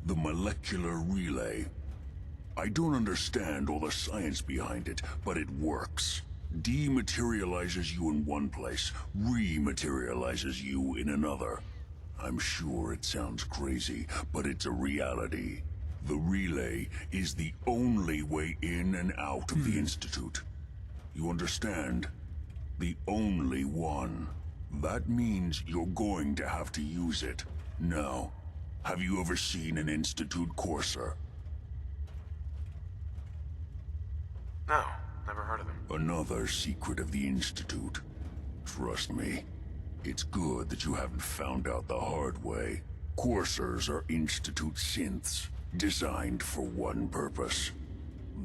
the molecular relay. I don't understand all the science behind it, but it works. Dematerializes you in one place, rematerializes you in another. I'm sure it sounds crazy, but it's a reality. The relay is the only way in and out of the Institute. You understand? The only one. That means you're going to have to use it. Now, have you ever seen an Institute courser? No, never heard of them. Another secret of the Institute. Trust me, it's good that you haven't found out the hard way. Coursers are Institute synths, designed for one purpose.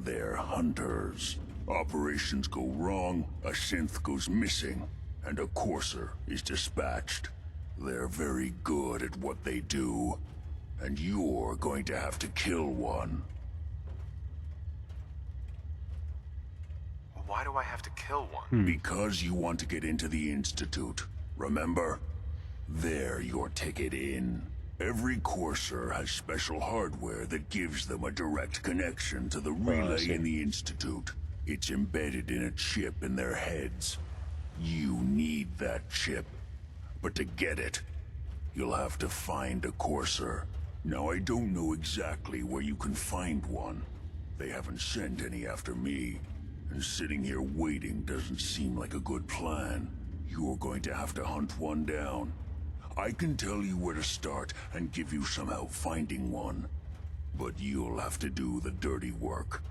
They're hunters. Operations go wrong, a synth goes missing, and a courser is dispatched. They're very good at what they do, and you're going to have to kill one. Why do I have to kill one? Because you want to get into the Institute. Remember? They're your ticket in. Every courser has special hardware that gives them a direct connection to the relay in the Institute. It's embedded in a chip in their heads. You need that chip. But to get it, you'll have to find a courser. Now, I don't know exactly where you can find one. They haven't sent any after me. And sitting here waiting doesn't seem like a good plan. You're going to have to hunt one down. I can tell you where to start and give you some help finding one. But you'll have to do the dirty work.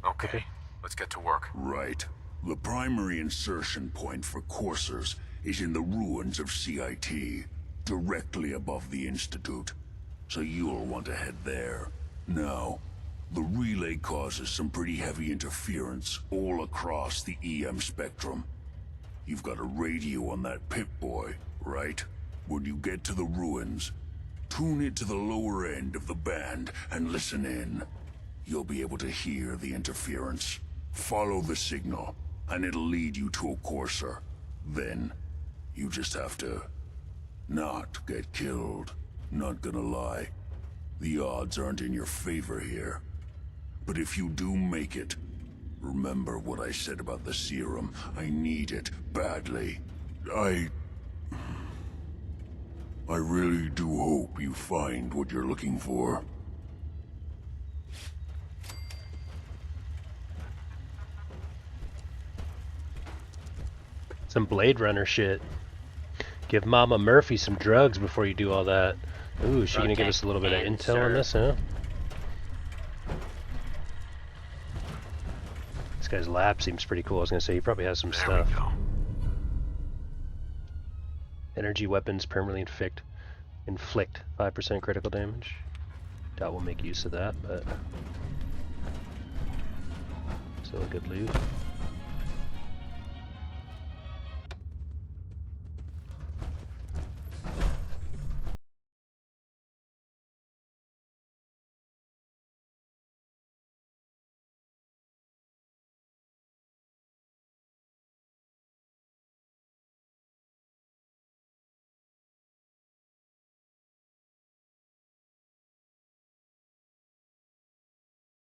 Okay, let's get to work. Right. The primary insertion point for coursers is in the ruins of CIT, directly above the Institute. So you'll want to head there. Now, the relay causes some pretty heavy interference all across the EM spectrum. You've got a radio on that Pip-Boy, right? When you get to the ruins, tune it to the lower end of the band and listen in. You'll be able to hear the interference. Follow the signal, and it'll lead you to a courser. Then, you just have to not get killed. Not gonna lie. The odds aren't in your favor here. But if you do make it, remember what I said about the serum. I need it badly. I really do hope you find what you're looking for. Some Blade Runner shit. Give Mama Murphy some drugs before you do all that. Ooh, is she gonna give us a little bit of intel on this, huh? This guy's lab seems pretty cool. I was gonna say he probably has some stuff. Energy weapons permanently inflict 5% critical damage. Doubt we'll make use of that, but still a good loot.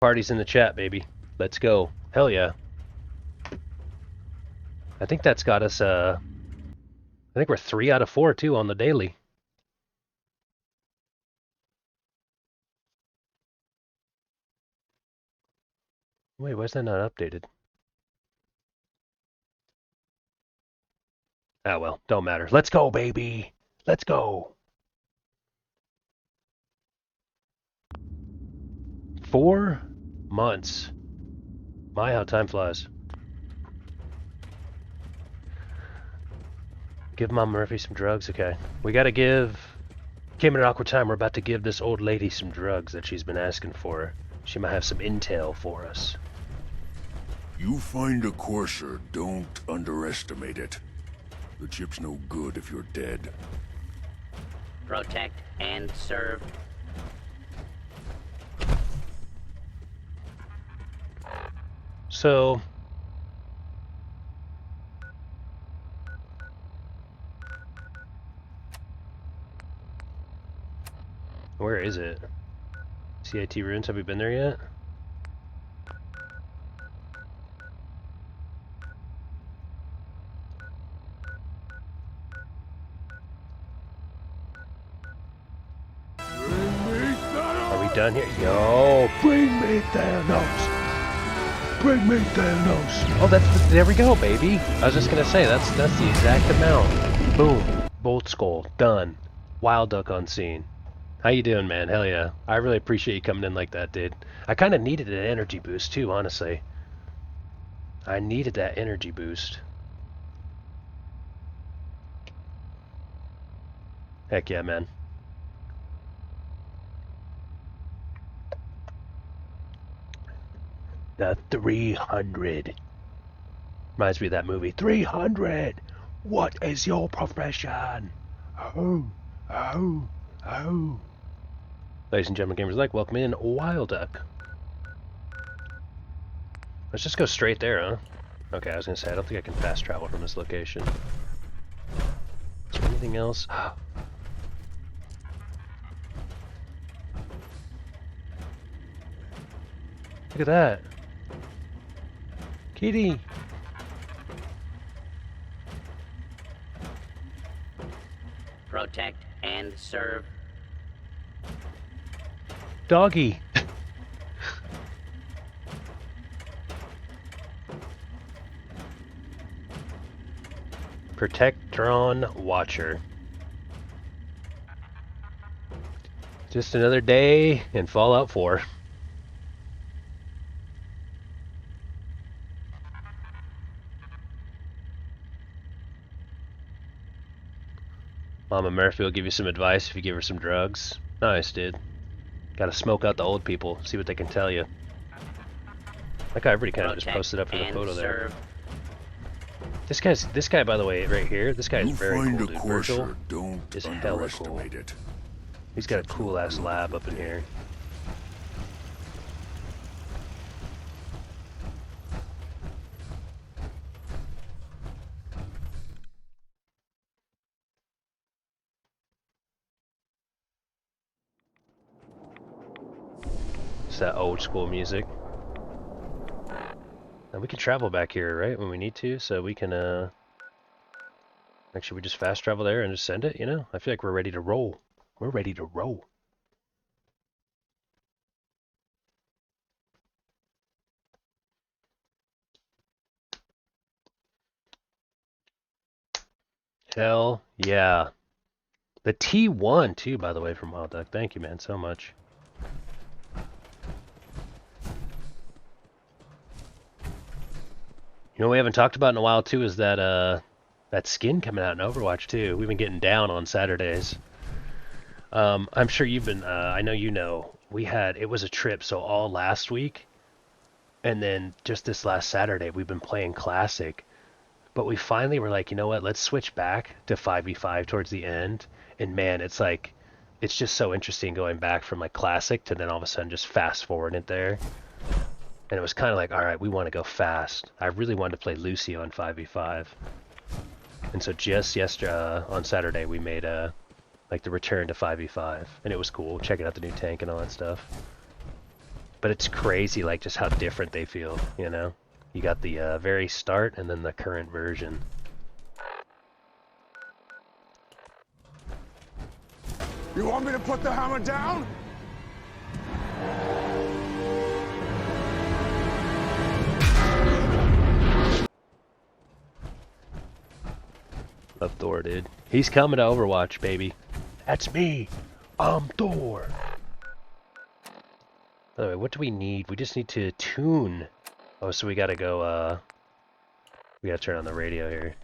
Party's in the chat, baby. Let's go. Hell yeah. I think that's got us, I think we're 3 out of 4 too on the daily. Wait, why is that not updated? Ah well, don't matter. Let's go, baby. Let's go. 4 months. My, how time flies. Give Mom Murphy some drugs? Okay. We gotta give... Came at an awkward time. We're about to give this old lady some drugs that she's been asking for. She might have some intel for us. You find a courser, don't underestimate it. The chip's no good if you're dead. Protect and serve. So... Where is it? CIT ruins, have we been there yet? Are we done here? Yo, bring me Thanos! Bring me Thanos! Oh, there we go, baby! I was just gonna say, that's the exact amount. Boom. Bolt Skull. Done. Wild Duck on scene. How you doing, man? Hell yeah. I really appreciate you coming in like that, dude. I kind of needed an energy boost, too, honestly. I needed that energy boost. Heck yeah, man. The 300. Reminds me of that movie. 300! What is your profession? Oh, oh, oh. Ladies and gentlemen, gamers like, welcome in Wild Duck. Let's just go straight there, huh? Okay, I was gonna say, I don't think I can fast travel from this location. Is there anything else? Look at that. Kitty! Protect and serve. Doggy! Protectron Watcher. Just another day in Fallout 4. Mama Murphy will give you some advice if you give her some drugs. Nice, dude. Gotta smoke out the old people, see what they can tell you. That guy already kind of just posted up for the photo there. This guy, by the way, right here, this guy is very cool, dude. Virgil is hella cool. He's got a cool ass lab up in here. that old school music. And we can travel back here, right, when we need to, so we can, actually we just fast travel there and just send it, you know? I feel like we're ready to roll. We're ready to roll. Hell yeah. The T1 too, by the way, from Wild Duck. Thank you, man, so much. You know what we haven't talked about in a while too is that that skin coming out in Overwatch too. We've been getting down on Saturdays. I'm sure you've been, I know you know, it was a trip, so all last week, and then just this last Saturday, we've been playing Classic. But we finally were like, you know what, let's switch back to 5v5 towards the end. And man, it's like, it's just so interesting going back from like Classic to then all of a sudden just fast forward it there. And it was kind of like, all right, we want to go fast. I really wanted to play Lucy on 5v5. And so just yesterday, on Saturday, we made like the return to 5v5. And it was cool, checking out the new tank and all that stuff. But it's crazy, like just how different they feel, you know? You got the very start and then the current version. You want me to put the hammer down? Love Thor, dude. He's coming to Overwatch, baby. That's me. I'm Thor. By the way, what do we need? We just need to tune. Oh, so we gotta go, we gotta turn on the radio here.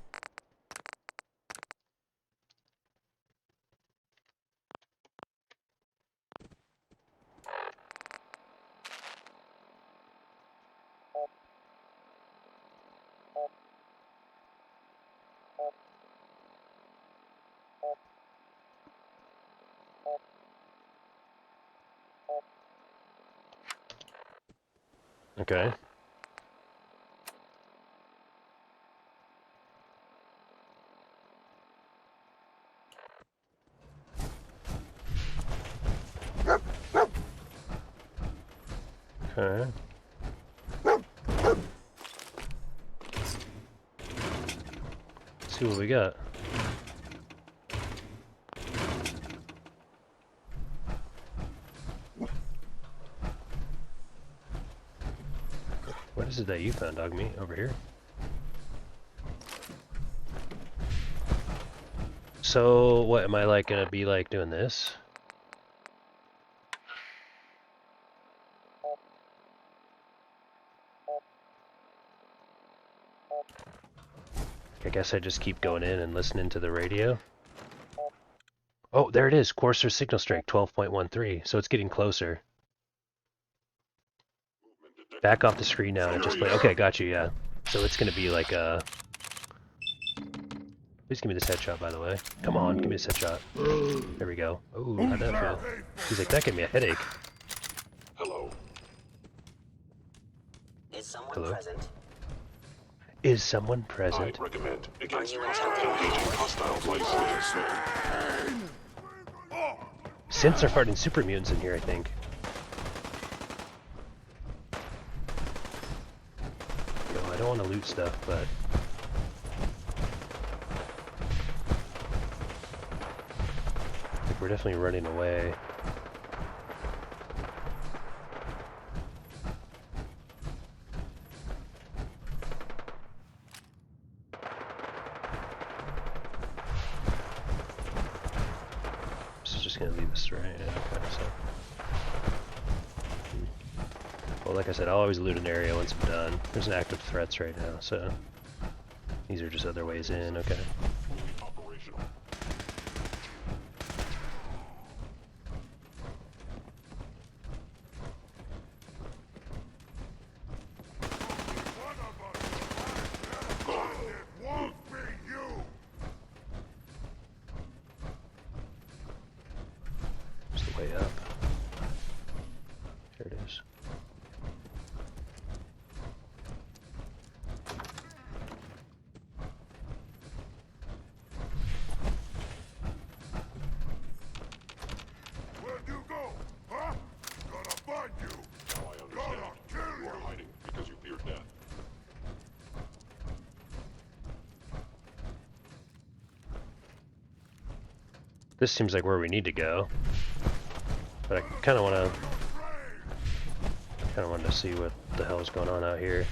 Okay. Okay. Let's see what we got. What is it that you found, Dog Meat? Over here? So, what, am I like gonna be like doing this? I guess I just keep going in and listening to the radio. Oh, there it is. Courser signal strength 12.13. So it's getting closer. Back off the screen now and just play. Okay, got you, yeah. So it's gonna be like a... Please give me this headshot, by the way. Come on, give me this headshot. There we go. Ooh, how'd that feel? He's like, that gave me a headache. Hello. Is someone Hello? present? Is someone present? I recommend against engaging hostile places. Synths are farting super mutants in here, I think. No, I don't want to loot stuff, but... I think we're definitely running away. Gonna leave this right, yeah, okay, so. Well, like I said, I'll always loot an area once I'm done. There's an active threats right now, so. These are just other ways in, okay. Way up. There it is. This seems like where we need to go. But I kind of want to see what the hell is going on out here.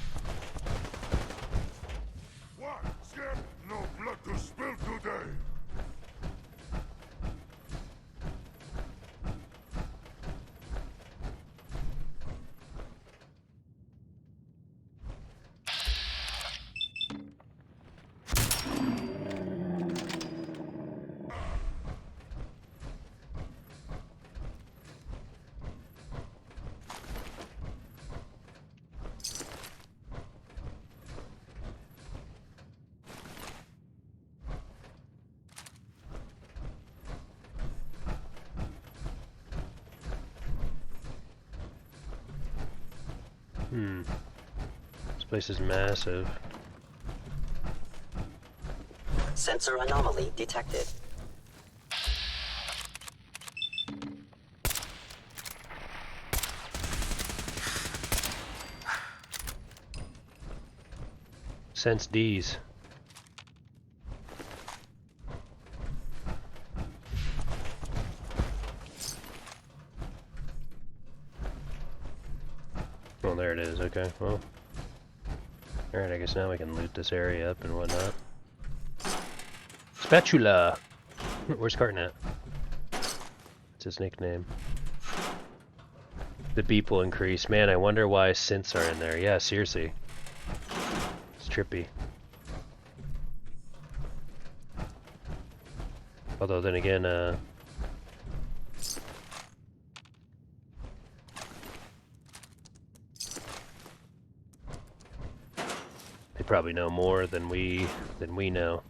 What? Scared? No blood to spill today. This place is massive. Sensor anomaly detected. Sense D's. Oh, there it is. Okay, well. Alright, I guess now we can loot this area up and whatnot. Spatula! Where's Carton at? It's his nickname. The beep will increase. Man, I wonder why synths are in there. Yeah, seriously. It's trippy. Although then again, they probably know more than we know.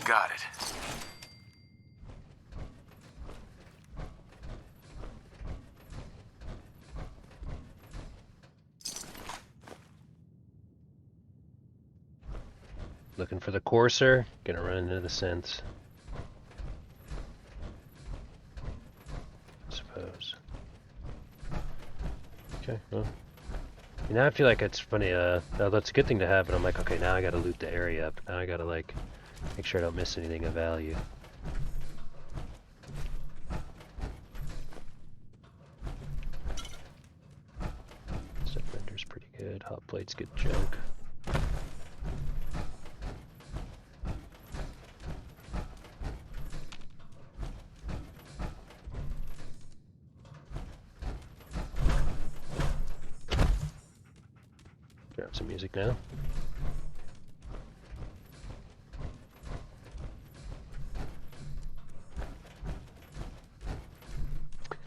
Got it. Looking for the courser, gonna run into the synths. I suppose. Okay, well. You know, I feel like it's funny, that's a good thing to have, but I'm like, okay, now I gotta loot the area up. Now I gotta, like, make sure I don't miss anything of value. Stuff render's pretty good. Hot plate's good junk. Grab some music now.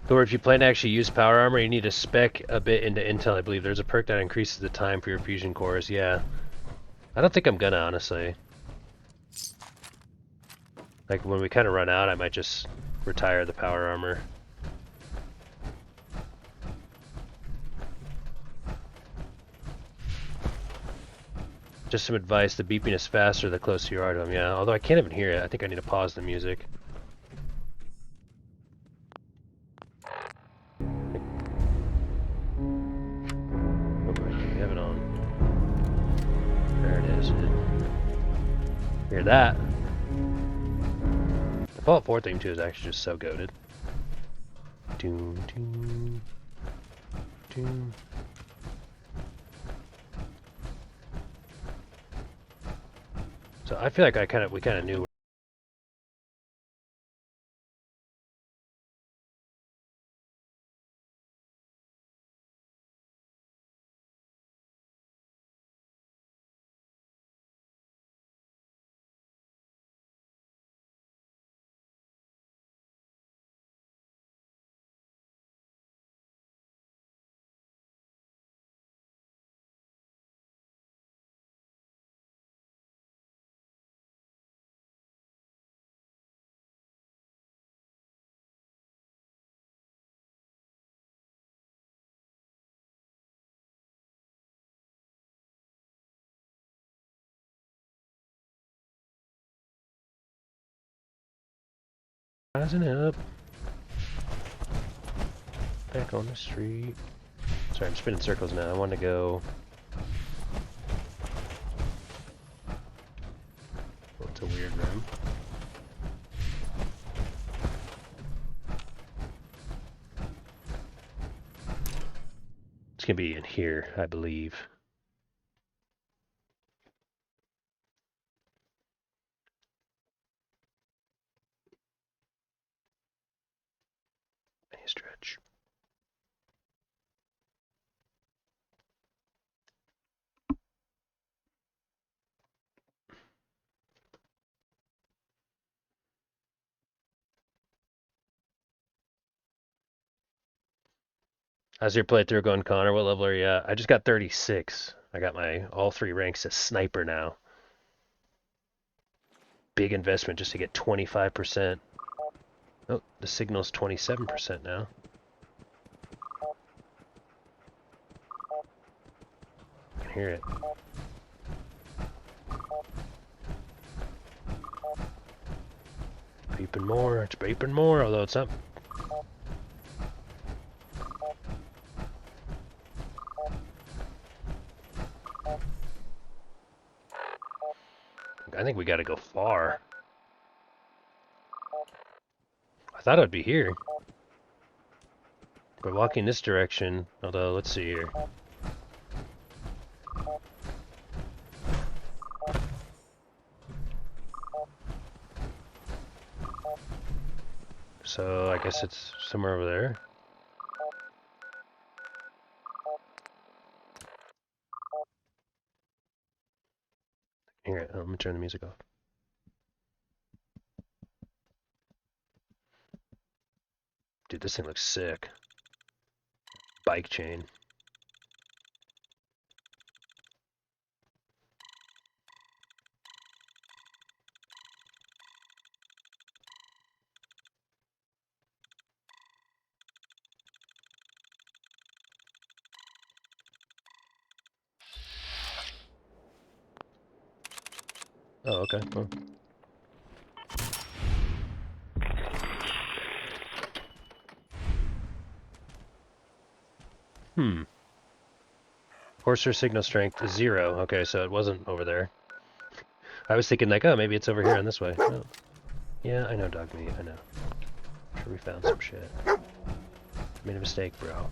Thor, if you plan to actually use power armor, you need to spec a bit into intel, I believe. There's a perk that increases the time for your fusion cores, yeah. I don't think I'm gonna, honestly. Like, when we kind of run out, I might just retire the power armor. Just some advice, the beeping is faster the closer you are to them, yeah. Although I can't even hear it, I think I need to pause the music. Have it on. There it is. Hear that? The Fallout 4 theme too is actually just so goated. Doom, doom, doom. So I feel like we kind of knew Rising up. Back on the street. Sorry, I'm spinning circles now. I want to go. Oh, it's a weird room. It's gonna be in here, I believe. Any stretch. How's your playthrough going, Connor? What level are you at? I just got 36. I got my all 3 ranks as sniper now. Big investment just to get 25%. Oh, the signal's 27% now. I can hear it. Beeping more, it's beeping more, although it's up. I think we gotta go far. I thought I'd be here. We're walking this direction, although let's see here. So I guess it's somewhere over there. Here, I'm gonna turn the music off. Dude, this thing looks sick. Bike chain. Oh, okay. Well. Horser signal strength is 0. Okay, so it wasn't over there. I was thinking like, oh, maybe it's over here on this way. Oh. Yeah, I know, dog meat. I know. I'm sure we found some shit. Made a mistake, bro.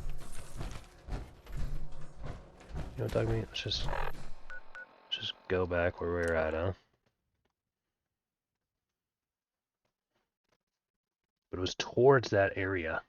You know, dog meat. Let's just go back where we were at, huh? But it was towards that area.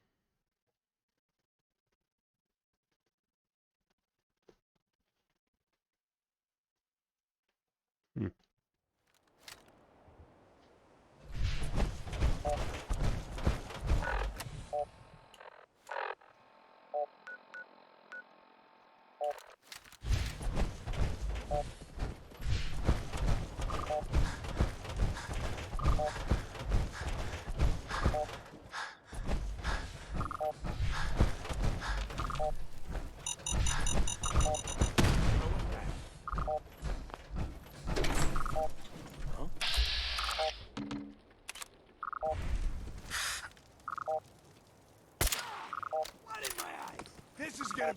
This is gonna...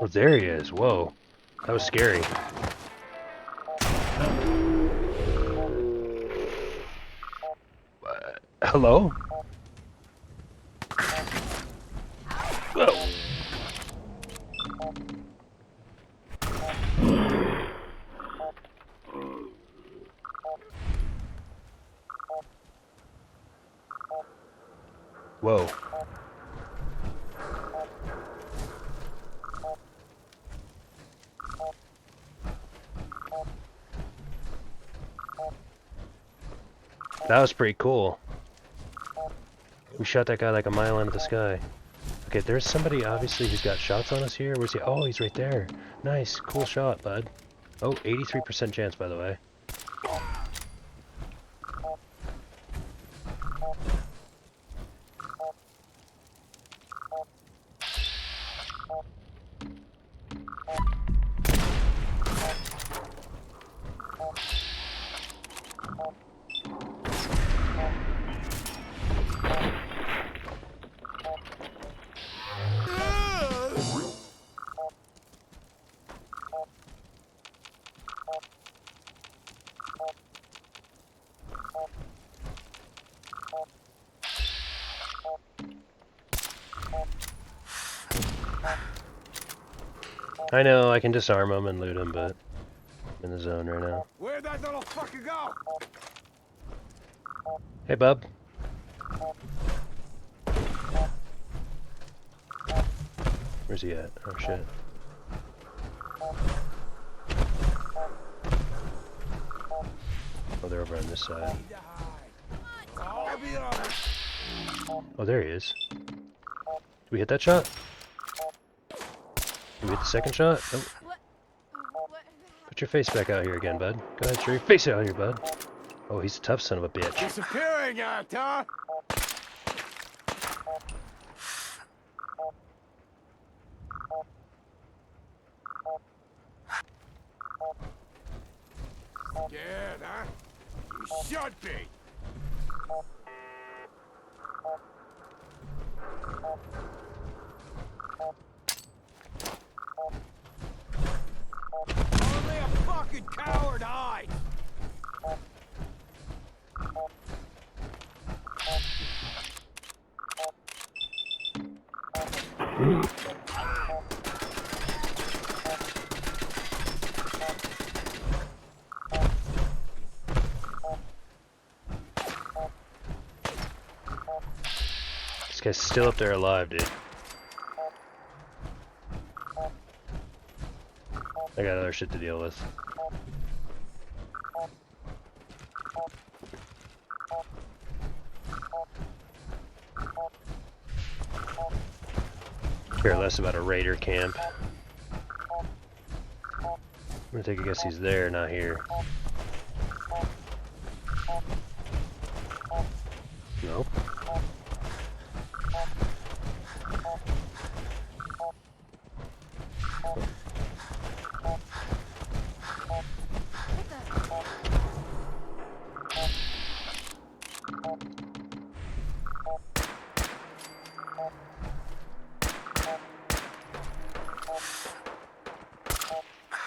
Oh, there he is. Whoa. That was scary. Hello? Whoa. Whoa. That was pretty cool. We shot that guy like a mile into the sky. Okay, there's somebody obviously who's got shots on us here. Where's he? Oh, he's right there. Nice, cool shot, bud. Oh, 83% chance, by the way. I know, I can disarm him and loot him, but I'm in the zone right now. Where'd that little fucker go? Hey, bub. Where's he at? Oh, shit. Oh, they're over on this side. Oh, there he is. Did we hit that shot? Did we hit the second shot? Nope. Put your face back out here again, bud. Go ahead, show your face out here, bud. Oh, he's a tough son of a bitch. Disappearing out, huh? Scared, huh? You should be. Only a fucking coward hides. This guy's still up there alive, dude. I got other shit to deal with. Care less about a raider camp. I'm gonna take a guess he's there, not here. Nope.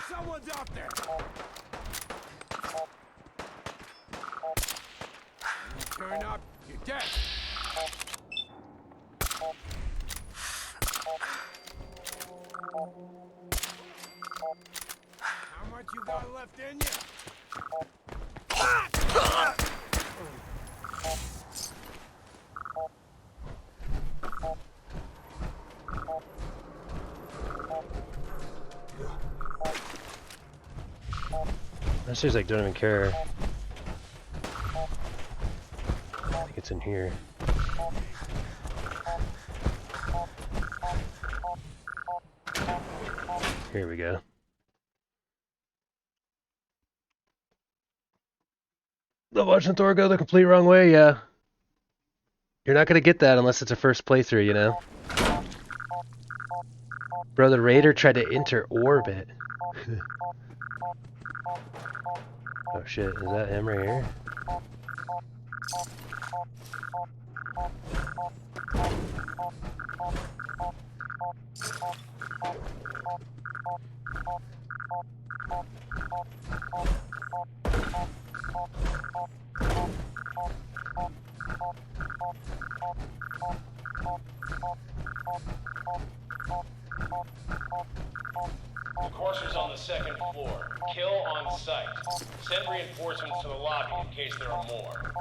Someone's out there. You turn up, you're dead. How much you got left in you? That seems like don't even care. I think it's in here. Here we go. The watching Thor go the complete wrong way, yeah. You're not gonna get that unless it's a first playthrough, you know? Bro, the raider tried to enter orbit. Oh shit, is that him right here? The courser's on the second floor. Kill on sight. Send reinforcements to the lobby in case there are more.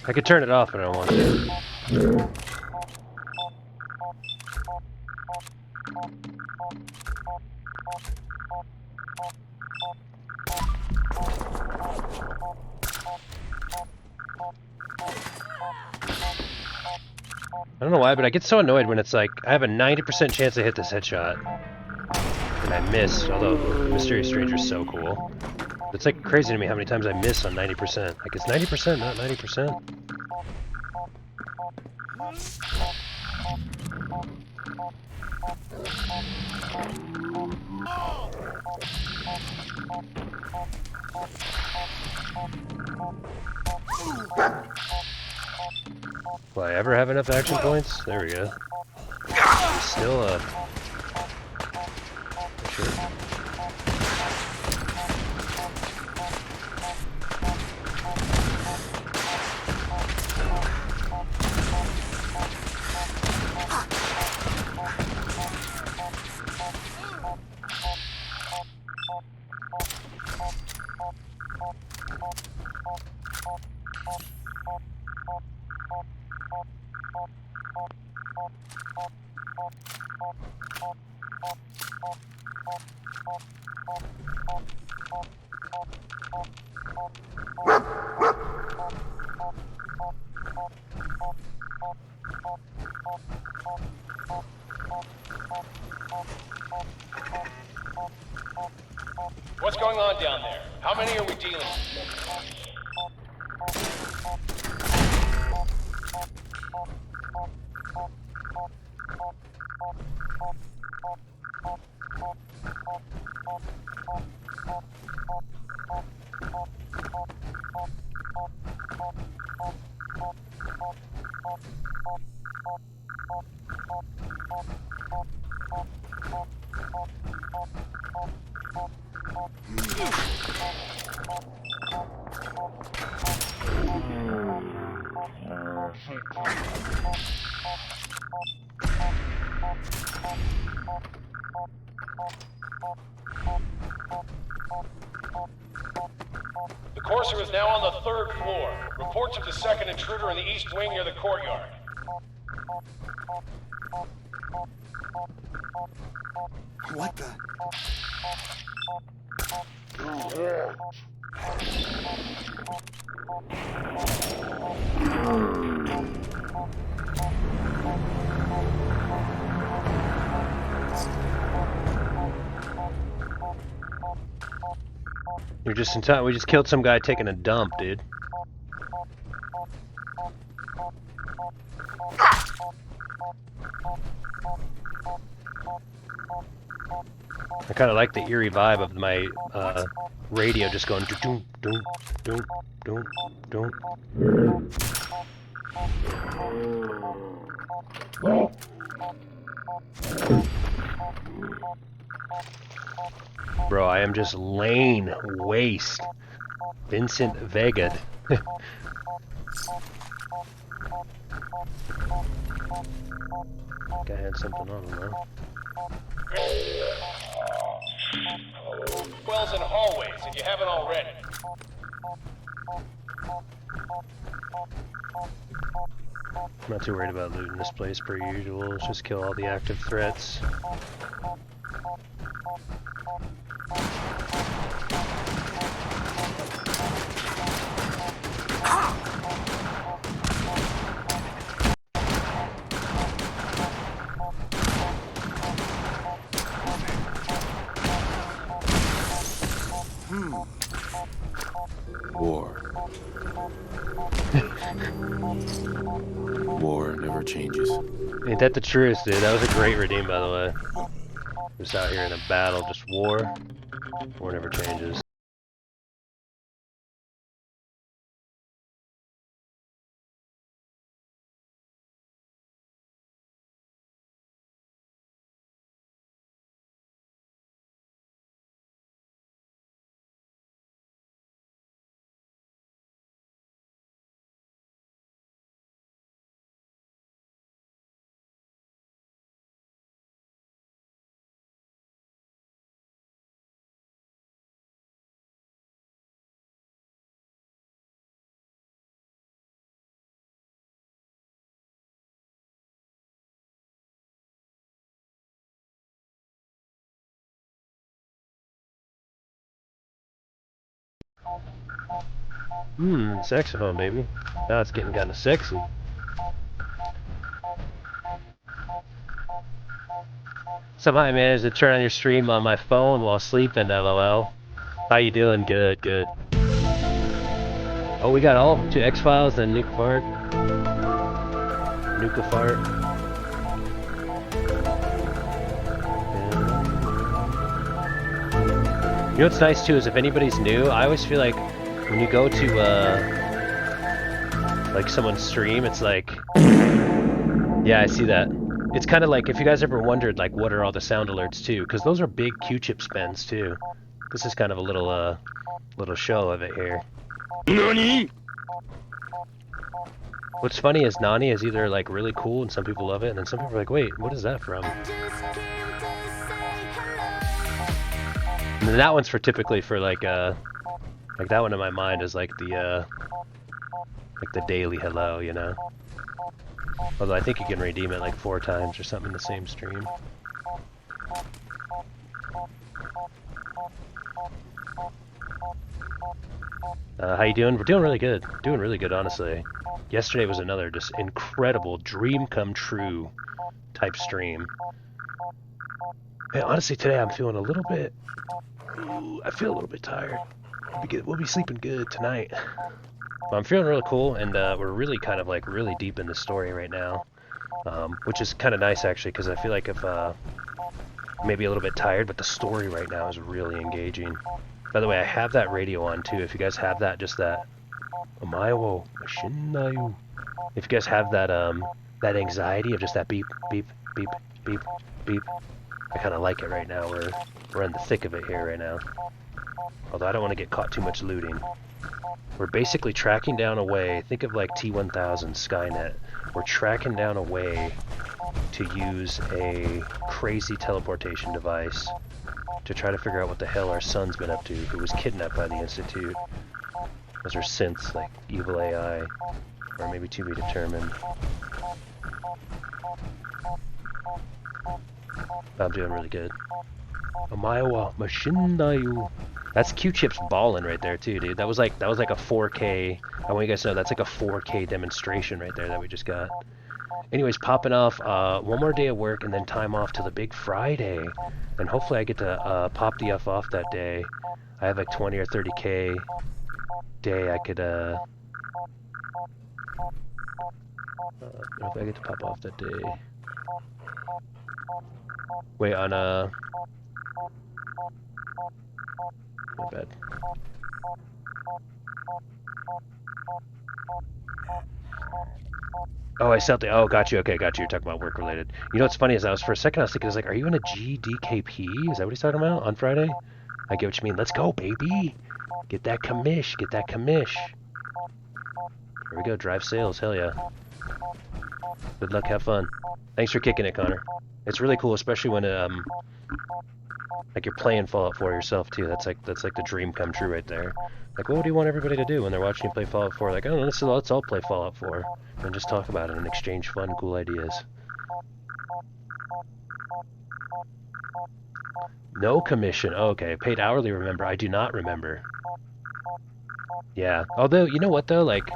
I could turn it off, but I don't want to. I don't know why, but I get so annoyed when it's like, I have a 90% chance to hit this headshot. And I miss, although Mysterious Stranger is so cool. It's like crazy to me how many times I miss on 90%. Like, it's 90%, not 90%. Will I ever have enough action points? There we go. Still, sure. What's going on down there? How many are we dealing with? The Courser is now on the 3rd floor. Reports of the second intruder in the east wing near the courtyard. What the? You're just in time. We just killed some guy taking a dump, dude. I kind of like the eerie vibe of my radio just going doom doom doom doom doom. Bro, I am just lane waste. Vincent Vega. Guy had something on him, though. Wells and hallways, if you haven't already. I'm not too worried about looting this place per usual. Let's just kill all the active threats. War. War never changes. Ain't that the truth, dude? That was a great redeem, by the way. Just out here in a battle, just war. War never changes. Saxophone, baby. Now it's getting kind of sexy. Somehow I managed to turn on your stream on my phone while sleeping, LOL. How you doing? Good, good. Oh, we got all of them too. X-Files and Nuka Fart. Nuka Fart. You know what's nice too is if anybody's new, I always feel like when you go to like someone's stream, it's like, yeah, I see that. It's kind of like if you guys ever wondered like what are all the sound alerts too, because those are big Q-chip spends too. This is kind of a little little show of it here. NANI? What's funny is Nani is either like really cool and some people love it, and then some people are like, wait, what is that from? And then that one's for typically for like that one in my mind is like the daily hello, you know. Although I think you can redeem it like 4 times or something in the same stream. How you doing? We're doing really good. Doing really good, honestly. Yesterday was another just incredible dream come true type stream. Man, honestly, today I'm feeling a little bit... I feel a little bit tired. We'll be sleeping good tonight. But I'm feeling really cool, and we're really kind of like really deep in the story right now. Which is kind of nice, actually, because I feel like if... maybe a little bit tired, but the story right now is really engaging. By the way, I have that radio on too. If you guys have that, just that... Omaewo Mashinayu. If you guys have that that anxiety of just that beep, beep, beep, beep, beep. I kind of like it right now. We're in the thick of it here right now. Although I don't want to get caught too much looting. We're basically tracking down a way. Think of like T-1000 Skynet. We're tracking down a way to use a crazy teleportation device to try to figure out what the hell our son's been up to, who was kidnapped by the Institute. Those are synths, like evil AI, or maybe to be determined. I'm doing really good. Omaewa Mashinayu. That's Q-Chip's ballin' right there too, dude. That was like a 4K. I want you guys to know that's like a 4K demonstration right there that we just got. Anyways, popping off one more day of work and then time off till the big Friday, and hopefully I get to pop the F off that day. I have like 20 or 30K day I could if I get to pop off that day. Wait, on my bad. Oh, I sell the. Oh, got you. Okay, got you. You're talking about work related. You know what's funny is for a second I was thinking, like, are you in a GDKP? Is that what he's talking about on Friday? I get what you mean. Let's go, baby. Get that commish. Get that commish. Here we go. Drive sales. Hell yeah. Good luck. Have fun. Thanks for kicking it, Connor. It's really cool, especially when like you're playing Fallout 4 yourself too. That's like the dream come true right there. Like, what do you want everybody to do when they're watching you play Fallout 4? Like, I don't know, let's all play Fallout 4 and just talk about it and exchange fun, cool ideas. No commission. Oh, okay, paid hourly. Remember, I do not remember. Yeah. Although, you know what though? Like,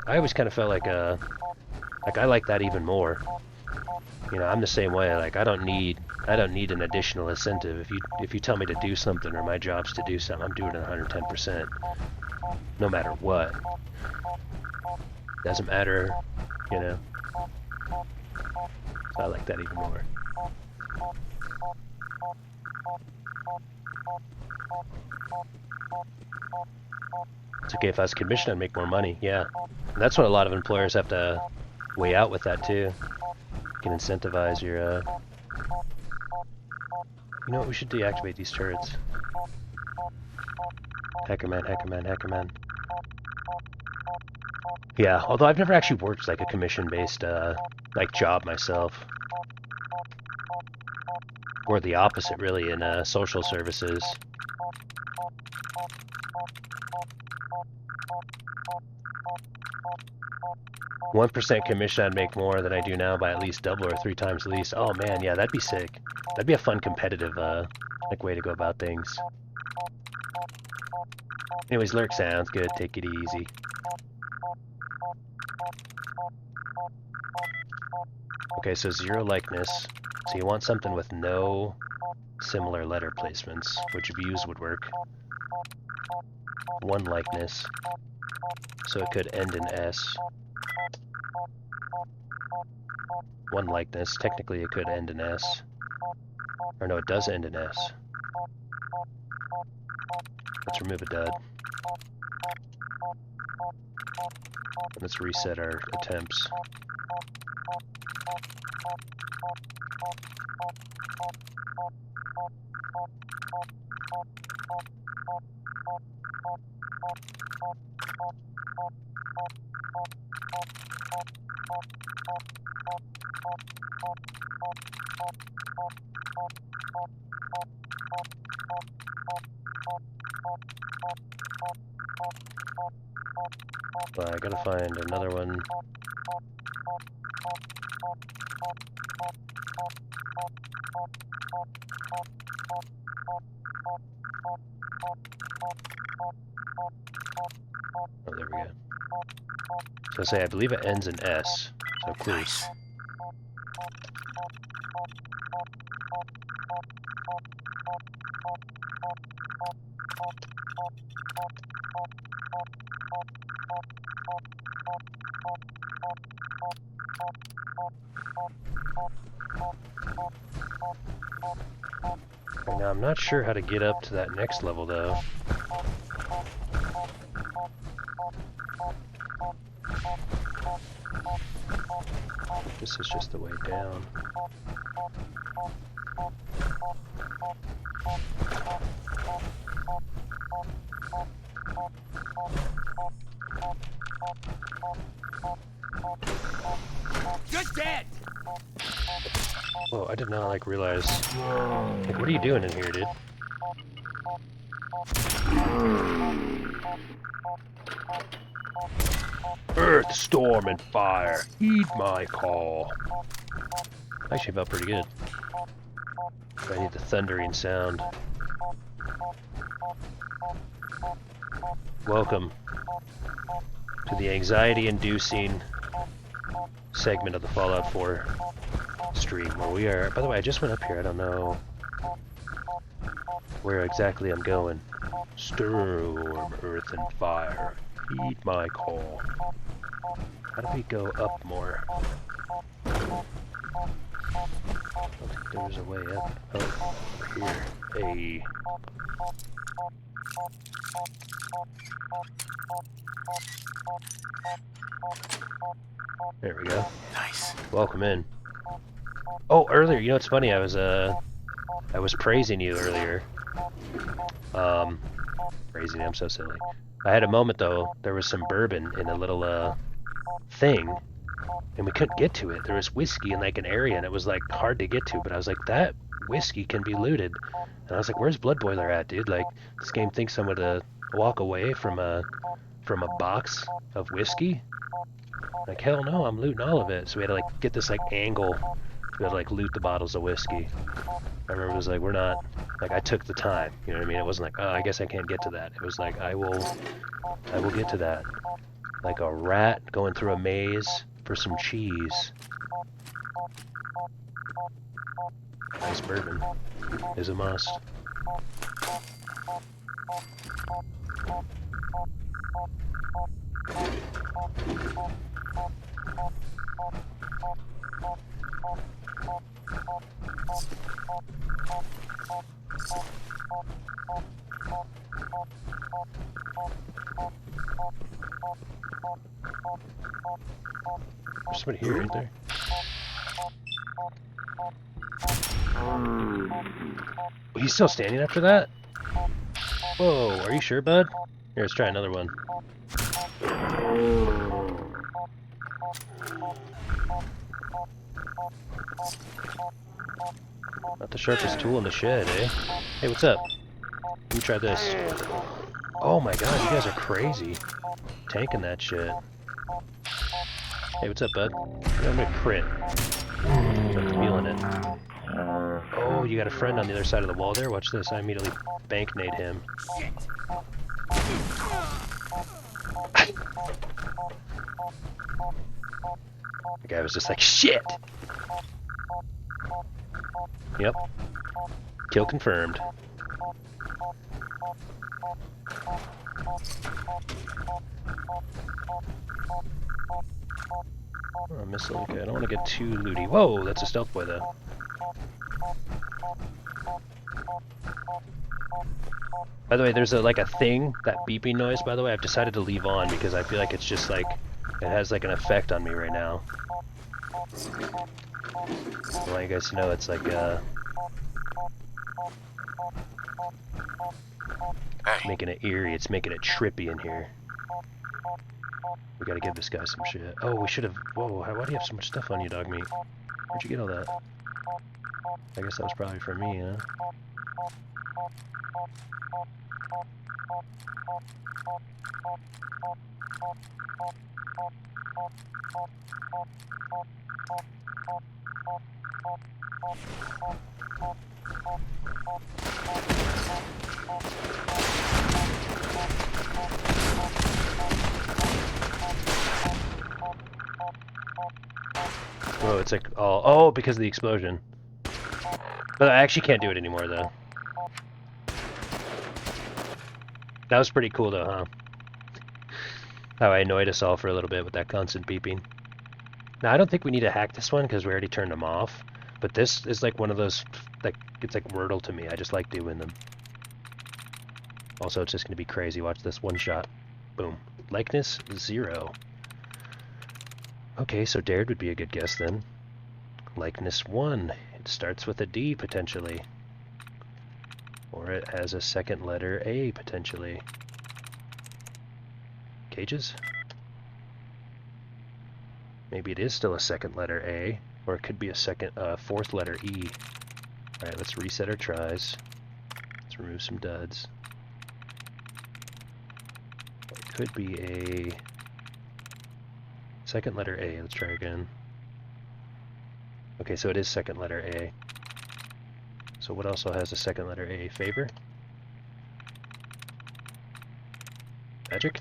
I always kind of felt like I like that even more. You know, I'm the same way. Like, I don't need an additional incentive. If you tell me to do something or my job's to do something, I'm doing it 110%, no matter what. Doesn't matter, you know. So I like that even more. It's okay if I was commissioned, I'd make more money. Yeah, and that's what a lot of employers have to weigh out with that too. You can incentivize your, You know what, we should deactivate these turrets. Hackerman, Hackerman, Hackerman. Yeah, although I've never actually worked like a commission-based, like, job myself. Or the opposite, really, in, social services. %1 commission, I'd make more than I do now by at least double or 3 times the least. Oh man, yeah, that'd be sick. That'd be a fun competitive, like, way to go about things. Anyways, lurk sounds good. Take it easy. Okay, so 0 likeness. So you want something with no similar letter placements, which views would work. 1 likeness. So it could end in S. 1 likeness. Technically it could end in S. Or no, it does end in S. Let's remove a dud. Let's reset our attempts. But I gotta find another one. Oh, there we go. So say I believe it ends in S. So close. Right now I'm not sure how to get up to that next level though. This is just the way down. You're dead! Whoa, I did not realize. Like, what are you doing in here, dude? Earth, storm, and fire. Heed my call. Actually felt pretty good. I need the thundering sound. Welcome to the anxiety-inducing segment of the Fallout 4 stream where we are. By the way, I just went up here. I don't know where exactly I'm going. Storm, earth, and fire. Heed my call. How do we go up more? I don't think there's a way up. Oh, over here. Hey. There we go. Nice. Welcome in. Oh, earlier, you know what's funny? I was praising you earlier. Praising you, I'm so silly. I had a moment though, there was some bourbon in a little thing, and we couldn't get to it. There was whiskey in like an area, and it was like hard to get to, but I was like, that whiskey can be looted. And I was like, where's Blood Boiler at, dude? Like, this game thinks I'm gonna walk away from a box of whiskey? Like, hell no, I'm looting all of it. So we had to like get this like angle to be able to like loot the bottles of whiskey. I remember it was like, we're not, like, I took the time, you know what I mean? It wasn't like, oh, I guess I can't get to that. It was like, I will get to that. Like a rat going through a maze for some cheese. Nice bourbon is a must. There's somebody here, ain't there? He's still standing after that? Whoa, are you sure, bud? Here, let's try another one. Not the sharpest tool in the shed, eh? Hey, what's up? Let me try this. Oh my god, you guys are crazy. Tanking that shit. Hey, what's up, bud? I'm gonna crit. I'm feeling it. Oh, you got a friend on the other side of the wall there? Watch this. I immediately bank nade him. The guy was just like, shit! Yep. Kill confirmed. Oh, missile. Okay, I don't want to get too looty. Whoa, that's a stealth boy though. By the way, there's like a thing, that beeping noise, by the way, I've decided to leave on because I feel like it's just like, it has like an effect on me right now. I want you guys to know it's like, it's making it eerie, it's making it trippy in here. We gotta give this guy some shit. Oh, we should have, whoa, why do you have so much stuff on you, dog meat? Where'd you get all that? I guess that was probably from me, huh? Oh, it's like, oh, because of the explosion. But I actually can't do it anymore, though. That was pretty cool, though, huh? How I annoyed us all for a little bit with that constant beeping. Now, I don't think we need to hack this one, because we already turned them off. But this is like one of those, like, it's like Wordle to me. I just like doing them. Also, it's just going to be crazy. Watch this. One shot. Boom. Likeness 0. Okay, so dared would be a good guess then. Likeness 1. It starts with a D, potentially. Or it has a second letter A, potentially. Cages? Maybe it is still a second letter A, or it could be a fourth letter E. Alright, let's reset our tries. Let's remove some duds. It could be a second letter A. Let's try again. Okay, so it is second letter A. So what also has a second letter A? Favor? Magic?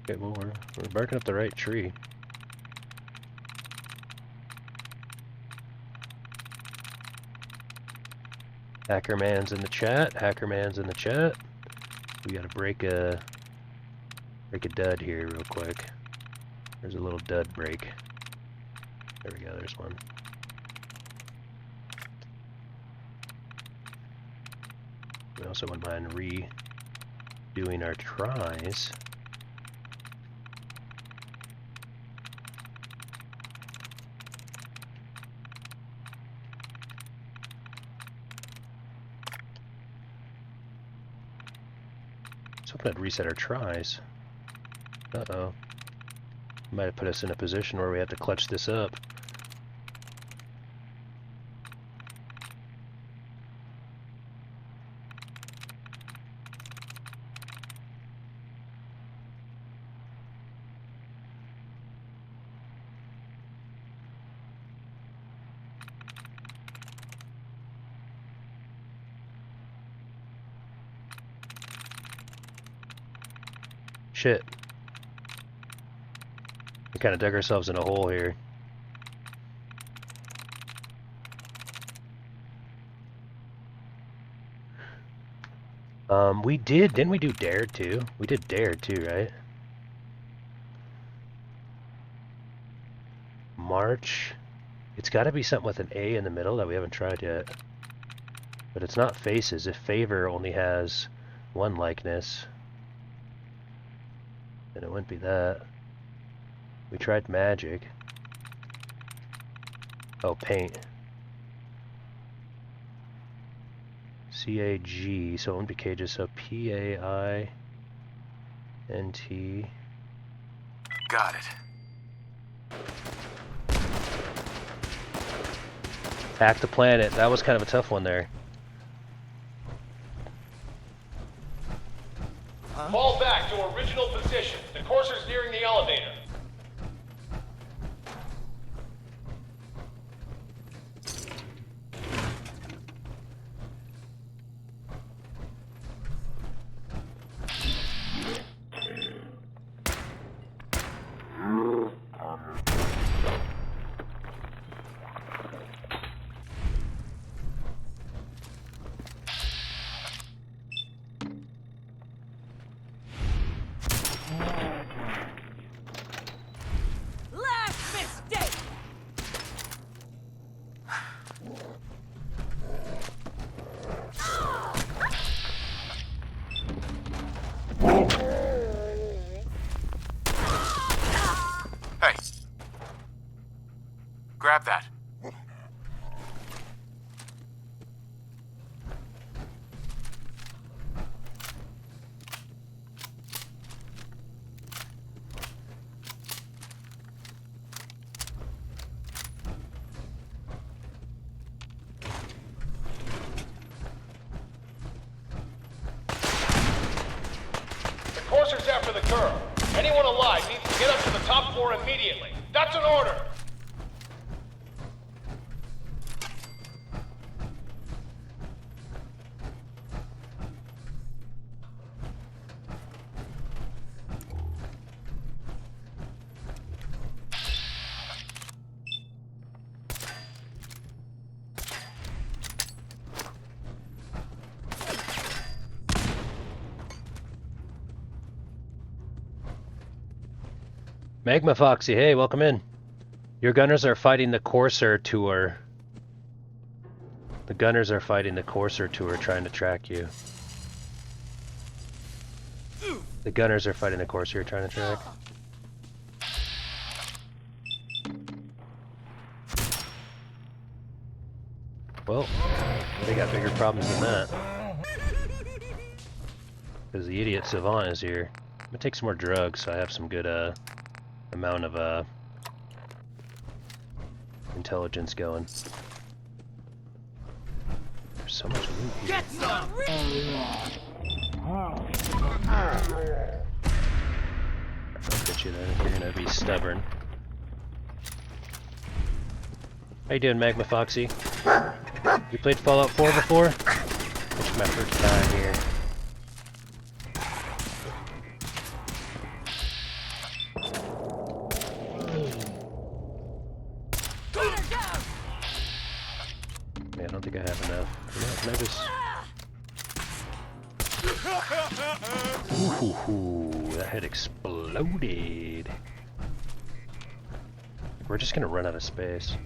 Okay, well we're barking up the right tree. Hackerman's in the chat. Hackerman's in the chat. We gotta break a dud here real quick. There's a little dud break. There we go, there's one. We also wouldn't mind redoing our tries. Let's hope I'd reset our tries. Uh-oh. Might have put us in a position where we have to clutch this up. Shit. We kind of dug ourselves in a hole here. We didn't we do Dared too? We did Dared too, right? March. It's got to be something with an A in the middle that we haven't tried yet. But it's not Faces. If Favor only has one likeness, then it wouldn't be that. We tried Magic. Oh, Paint. C-A-G, so it wouldn't be Cages, so P-A-I-N-T. Got it. Hack the planet. That was kind of a tough one there. Fall back to original position. The courser's nearing the elevator. Last mistake! Hey. Grab that. The courser's after the girl. Anyone alive needs to get up to the top floor immediately. That's an order! Magma Foxy, hey, welcome in. Your gunners are fighting the Courser Tour. The gunners are fighting the Courser Tour, trying to track you. The gunners are fighting the Courser you're trying to track. Well, they got bigger problems than that. Because the idiot Savant is here. I'm gonna take some more drugs so I have some good amount of intelligence going. There's so much loot here. Get some! I'll get you then if you're gonna be stubborn. How you doing, Magma Foxy? You played Fallout 4 before? It's my first time here. Man, I don't think I have enough. Can I just... Ooh, that head exploded. We're just gonna run out of space.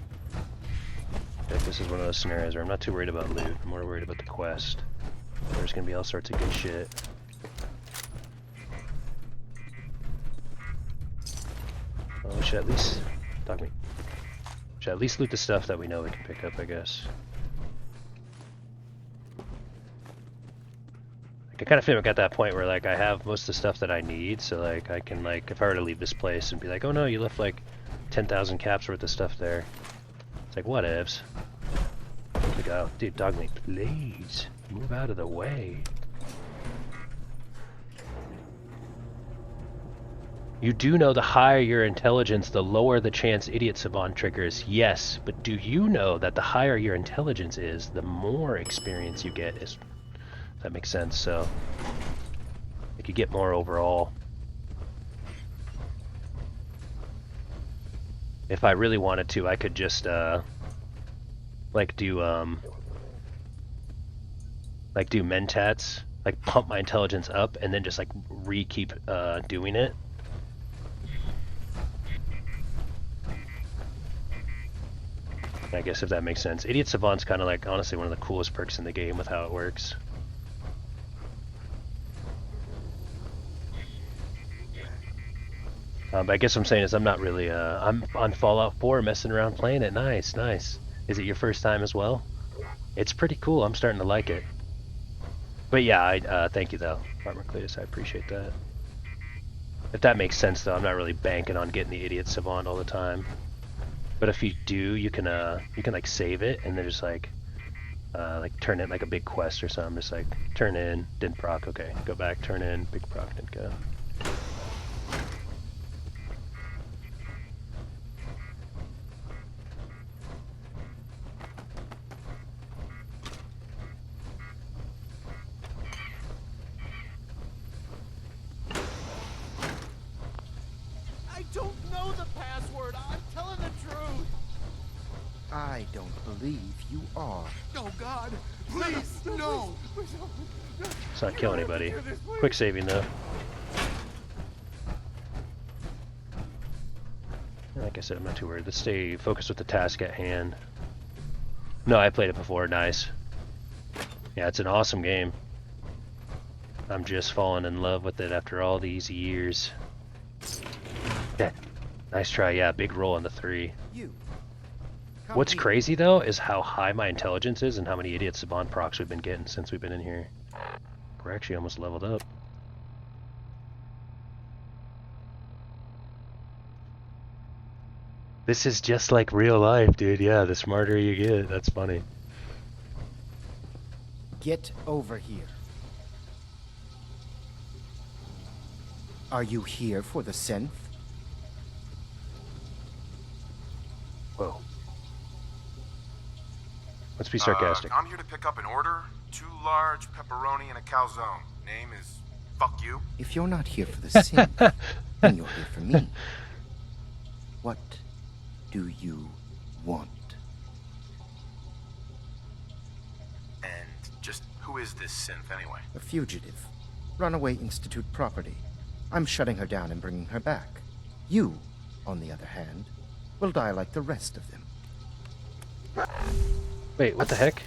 I think this is one of those scenarios where I'm not too worried about loot, I'm more worried about the quest. There's gonna be all sorts of good shit. Well, we should at least... Talk to me. Should at least loot the stuff that we know we can pick up, I guess. Like, I kind of feel like at that point where like I have most of the stuff that I need, so like I can like, if I were to leave this place and be like, oh no, you left like 10,000 caps worth of stuff there. It's like, whatevs. Like, oh, dude, Dogmeat, please, move out of the way. You do know the higher your intelligence, the lower the chance Idiot Savant triggers. Yes, but do you know that the higher your intelligence is, the more experience you get? If that makes sense, so like you get more overall. If I really wanted to, I could just like do mentats, like pump my intelligence up and then just like keep doing it. I guess if that makes sense. Idiot Savant's kind of like honestly one of the coolest perks in the game with how it works. But I guess what I'm saying is I'm not really, I'm on Fallout 4 messing around playing it. Nice, nice. Is it your first time as well? It's pretty cool. I'm starting to like it. But yeah, thank you though, Farmer Cletus. I appreciate that. If that makes sense though, I'm not really banking on getting the Idiot Savant all the time. But if you do, you can like save it and then just like turn in like a big quest or something. Just like turn in, didn't proc, okay. Go back, turn in, big proc, didn't go. I don't know the password. I'm telling the truth. I don't believe you are. Oh God, please, no. Let's not kill anybody. Quick saving though. said, I'm not too worried. Let's stay focused with the task at hand. No, I played it before. Nice. Yeah, it's an awesome game. I'm just falling in love with it after all these years. Yeah, nice try. Yeah, big roll on the 3. What's crazy though is how high my intelligence is and how many idiot Saban procs we've been getting since we've been in here. We're actually almost leveled up. This is just like real life, dude. Yeah, the smarter you get, that's funny. Get over here. Are you here for the synth? Whoa. Let's be sarcastic. I'm here to pick up an order. 2 large pepperoni and a calzone. Name is fuck you. If you're not here for the synth, then you're here for me. What do you want? And just who is this synth anyway? A fugitive. Runaway Institute property. I'm shutting her down and bringing her back. You, on the other hand, will die like the rest of them. Wait, what the heck?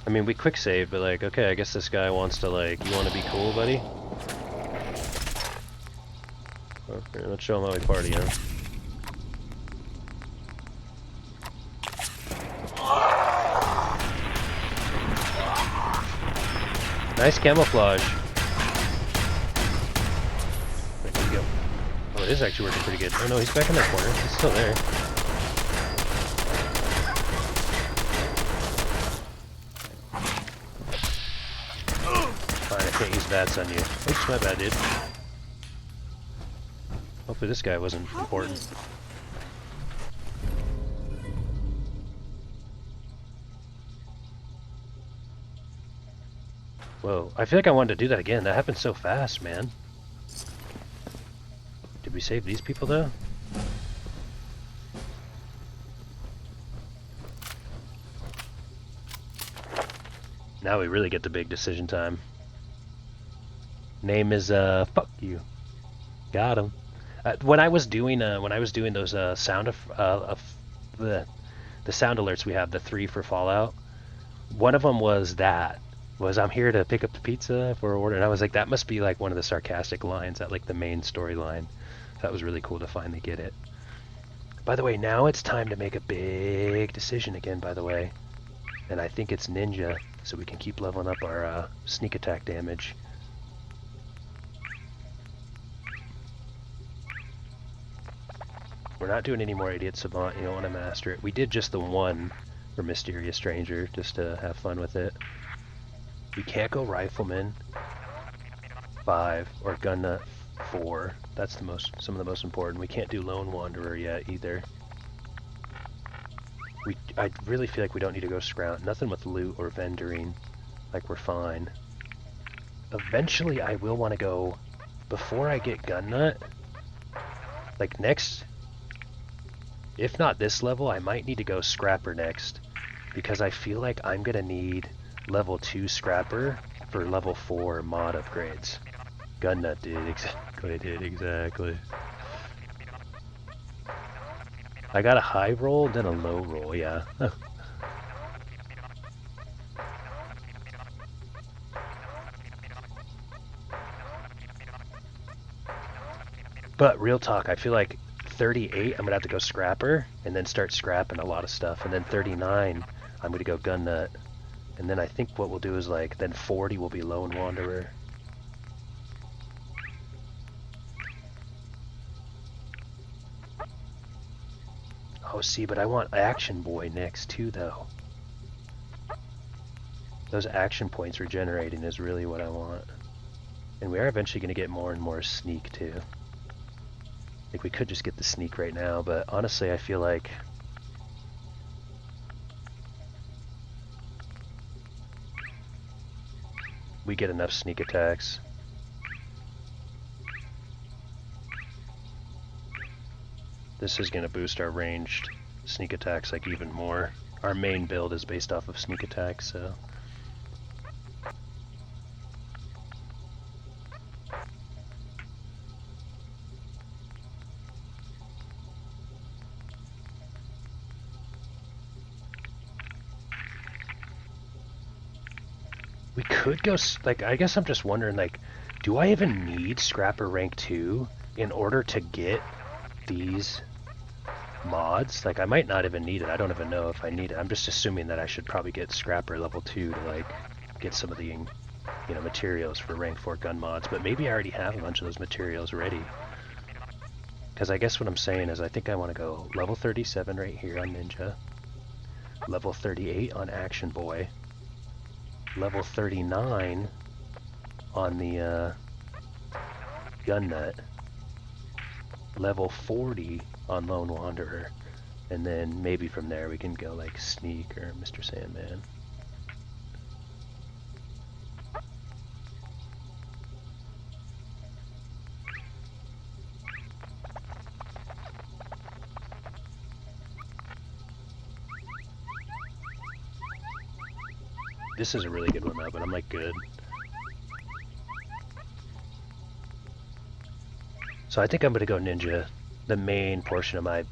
I mean, we quick save, but like, okay, I guess this guy wants to like, you want to be cool, buddy? Okay, let's show him how we party, huh? Nice camouflage. There we go. Oh, it is actually working pretty good. Oh no, he's back in that corner. He's still there. Fine, I can't use VATS on you. Oops, my bad, dude. Hopefully this guy wasn't important. Whoa, I feel like I wanted to do that again. That happened so fast, man. Did we save these people, though? Now we really get the big decision time. Name is, fuck you. Got him. When I was doing those sound of the sound alerts we have, the 3 for Fallout, one of them was I'm here to pick up the pizza for order, and I was like, that must be like one of the sarcastic lines at like the main storyline. That was really cool to finally get it. By the way, now it's time to make a big decision again, by the way. And I think it's ninja, so we can keep leveling up our sneak attack damage. We're not doing any more Idiot Savant. You don't want to master it. We did just the 1 for Mysterious Stranger, just to have fun with it. We can't go Rifleman 5 or Gun Nut 4. That's some of the most important. We can't do Lone Wanderer yet either. I really feel like we don't need to go Scrounge. Nothing with loot or vendoring. Like, we're fine. Eventually I will want to go, before I get Gun Nut, like next, if not this level, I might need to go Scrapper next, because I feel like I'm gonna need level 2 Scrapper for level 4 mod upgrades. Gun Nut did exactly. I got a high roll, then a low roll, yeah. But real talk, I feel like 38, I'm gonna have to go Scrapper, and then start scrapping a lot of stuff, and then 39, I'm gonna go Gun Nut, and then I think what we'll do is like, then 40 will be Lone Wanderer. Oh, see, but I want Action Boy next too, though. Those action points regenerating is really what I want. And we are eventually gonna get more and more Sneak too. Like, we could just get the Sneak right now, but honestly I feel like we get enough sneak attacks. This is going to boost our ranged sneak attacks like even more. Our main build is based off of sneak attacks, so... We could go, like, I guess I'm just wondering, like, do I even need Scrapper rank 2 in order to get these mods? Like, I might not even need it. I don't even know if I need it. I'm just assuming that I should probably get Scrapper level 2 to, like, get some of the, you know, materials for rank 4 gun mods. But maybe I already have a bunch of those materials ready. Because I guess what I'm saying is I think I want to go level 37 right here on Ninja. Level 38 on Action Boy. Level 39 on the Gun Nut. Level 40 on Lone Wanderer. And then maybe from there we can go like Sneak or Mr. Sandman. This is a really good one though, but I'm like good. So I think I'm gonna go Ninja. The main portion of my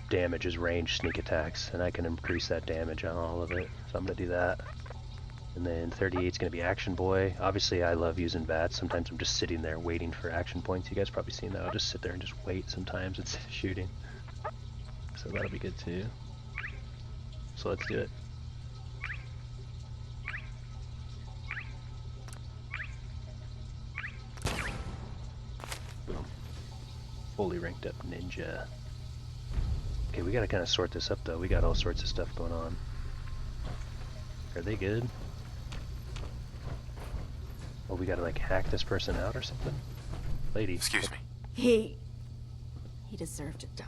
damage is range sneak attacks, and I can increase that damage on all of it. So I'm gonna do that. And then 38 is gonna be Action Boy. Obviously I love using VATS. Sometimes I'm just sitting there waiting for action points. You guys probably seen that. I'll just sit there and just wait sometimes instead of shooting. So that'll be good too. So let's do it. Fully ranked up Ninja. Okay, we gotta kind of sort this up though. We got all sorts of stuff going on. Are they good? Oh, we gotta like hack this person out or something? Lady. Excuse me. He deserved to die.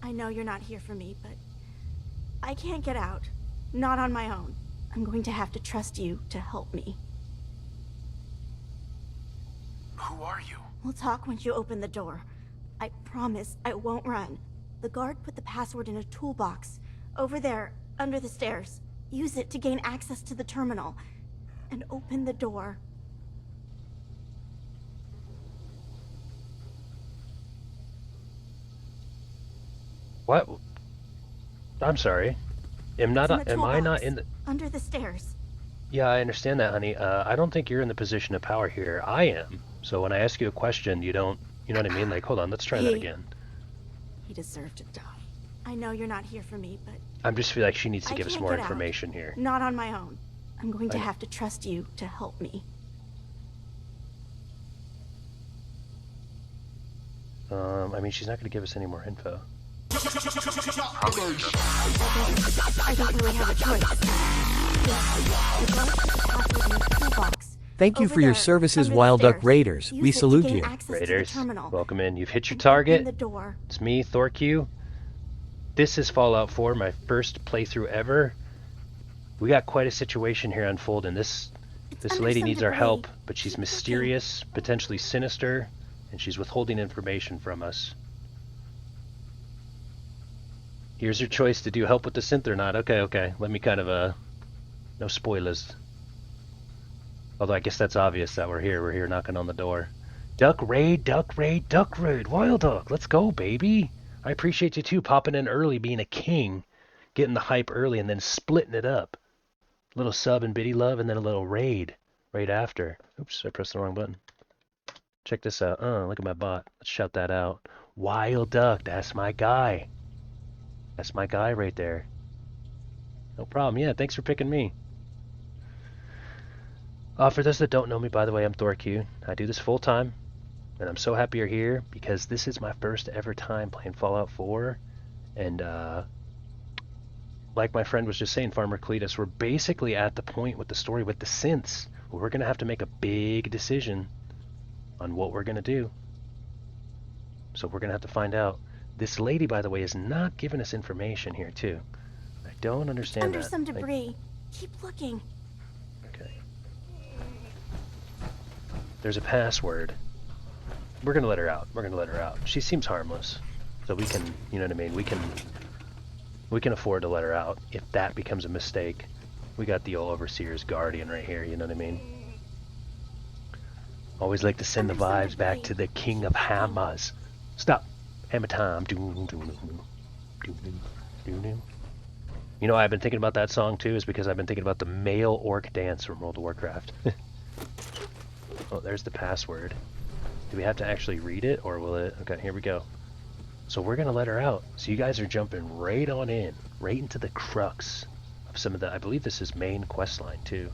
I know you're not here for me, but I can't get out. Not on my own. I'm going to have to trust you to help me. Who are you? We'll talk once you open the door. I promise I won't run. The guard put the password in a toolbox. Over there, under the stairs. Use it to gain access to the terminal. And open the door. What? I'm sorry. Am I not in the... Under the stairs. Yeah, I understand that, honey. I don't think you're in the position of power here. I am. So when I ask you a question, you don't... You know what I mean? Like, hold on, let's try that again. He deserved to die. I know you're not here for me, but... I'm just feel like she needs to give us more information here. Not on my own. I'm going to have to trust you to help me. I mean, she's not going to give us any more info. I don't really have a choice. Thank you for your services, Wild Duck Raiders. We salute you. Raiders, welcome in. You've hit your target. It's me, ThorQ. This is Fallout 4, my first playthrough ever. We got quite a situation here unfolding. This lady needs our help, but she's mysterious, potentially sinister, and she's withholding information from us. Here's your choice to do help with the synth or not. Okay. Let me kind of, no spoilers. Although I guess that's obvious that we're here knocking on the door. Duck raid, duck raid, duck raid, Wild Duck, let's go, baby. I appreciate you too, popping in early, being a king. Getting the hype early and then splitting it up. A little sub and biddy love and then a little raid right after. Oops, I pressed the wrong button. Check this out. Look at my bot. Let's shout that out. Wild Duck, that's my guy. That's my guy right there. No problem. Yeah, thanks for picking me. For those that don't know me, by the way, I'm ThorQ. I do this full time, and I'm so happy you're here because this is my first ever time playing Fallout 4. And like my friend was just saying, Farmer Cletus, we're basically at the point with the story with the synths where we're going to have to make a big decision on what we're going to do. So we're going to have to find out. This lady, by the way, is not giving us information here, too. I don't understand that. Under some debris. Keep looking. Okay. There's a password. We're going to let her out. We're going to let her out. She seems harmless. So we can, you know what I mean? We can afford to let her out. If that becomes a mistake, we got the old Overseer's Guardian right here, you know what I mean? Always like to send the vibes back to the King of Hammers. Stop. Hammer time. You know, I've been thinking about that song too, is because I've been thinking about the male orc dance from World of Warcraft. Oh, there's the password. Do we have to actually read it, or will it? Okay, here we go. So we're gonna let her out. So you guys are jumping right on in, right into the crux of some of the. I believe this is main quest line too.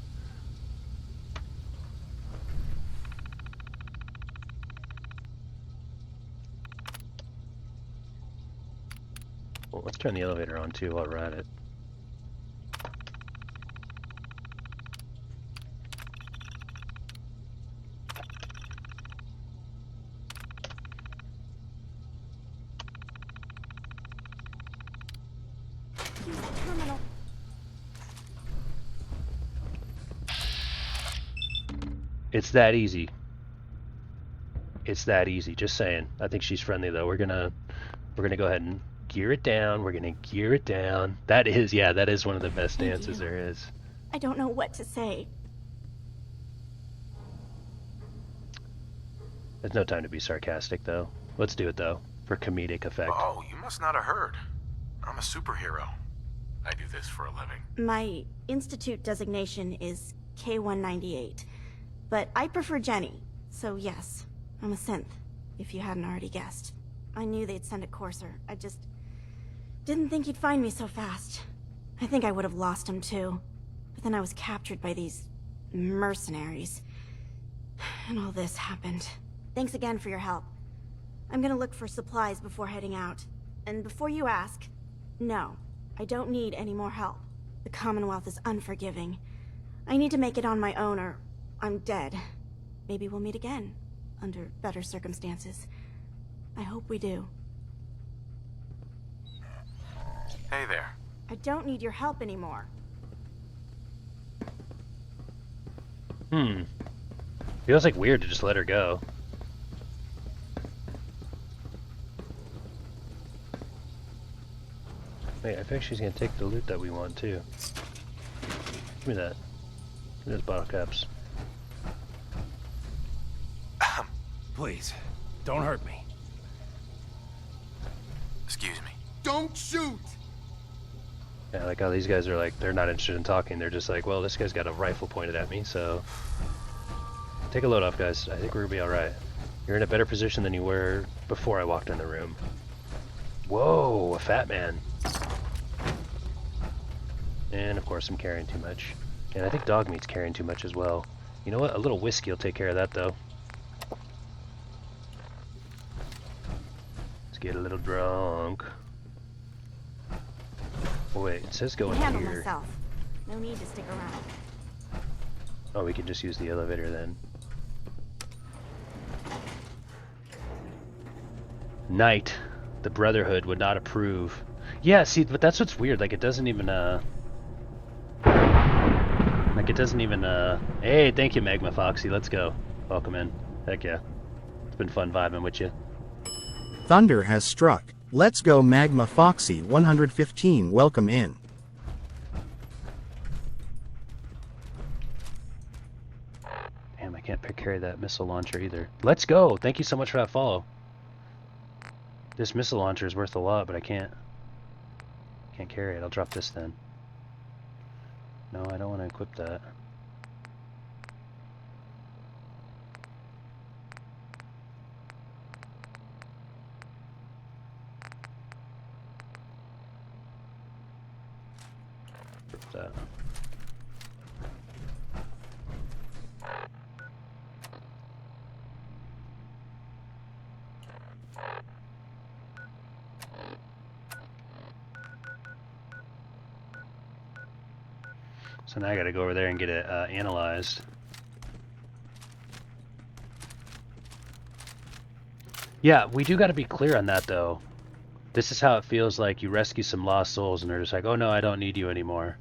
Well, let's turn the elevator on too while we're at it. It's that easy. It's that easy. Just saying. I think she's friendly though. We're gonna go ahead and gear it down. We're gonna gear it down. That is, yeah, that is one of the best dances there is. I don't know what to say. There's no time to be sarcastic though. Let's do it though, for comedic effect. Oh, you must not have heard. I'm a superhero. I do this for a living. My institute designation is K-198, but I prefer Jenny, so yes, I'm a synth, if you hadn't already guessed. I knew they'd send a courser. I just didn't think he'd find me so fast. I think I would have lost him too, but then I was captured by these mercenaries, and all this happened. Thanks again for your help. I'm gonna look for supplies before heading out. And before you ask, no, I don't need any more help. The Commonwealth is unforgiving. I need to make it on my own or I'm dead. Maybe we'll meet again, under better circumstances. I hope we do. Hey there. I don't need your help anymore. Feels like weird to just let her go. Wait, I think she's gonna take the loot that we want too. Give me that. Give me those bottle caps. Please, don't hurt me. Excuse me. Don't shoot! Yeah, like how these guys are like, they're not interested in talking. They're just like, well, this guy's got a rifle pointed at me, so... Take a load off, guys. I think we're gonna be alright. You're in a better position than you were before I walked in the room. Whoa, a fat man. And of course I'm carrying too much. And I think dog meat's carrying too much as well. You know what? A little whiskey will take care of that though. Let's get a little drunk. Oh, wait, it says go in Handle here. myself. No need to stick around. Oh, we can just use the elevator then. Knight. The Brotherhood would not approve. Yeah, see, but that's what's weird. Like, it doesn't even, Like, it doesn't even, Hey, thank you, Magma Foxy. Let's go. Welcome in. Heck yeah. It's been fun vibing with you. Thunder has struck. Let's go Magma Foxy 115. Welcome in. Damn, I can't carry that missile launcher either. Let's go! Thank you so much for that follow. This missile launcher is worth a lot, but I can't carry it. I'll drop this then. No, I don't want to equip that. Equip that. So now I gotta go over there and get it analyzed. Yeah, we do gotta be clear on that though. This is how it feels like you rescue some lost souls and they're just like, oh no, I don't need you anymore.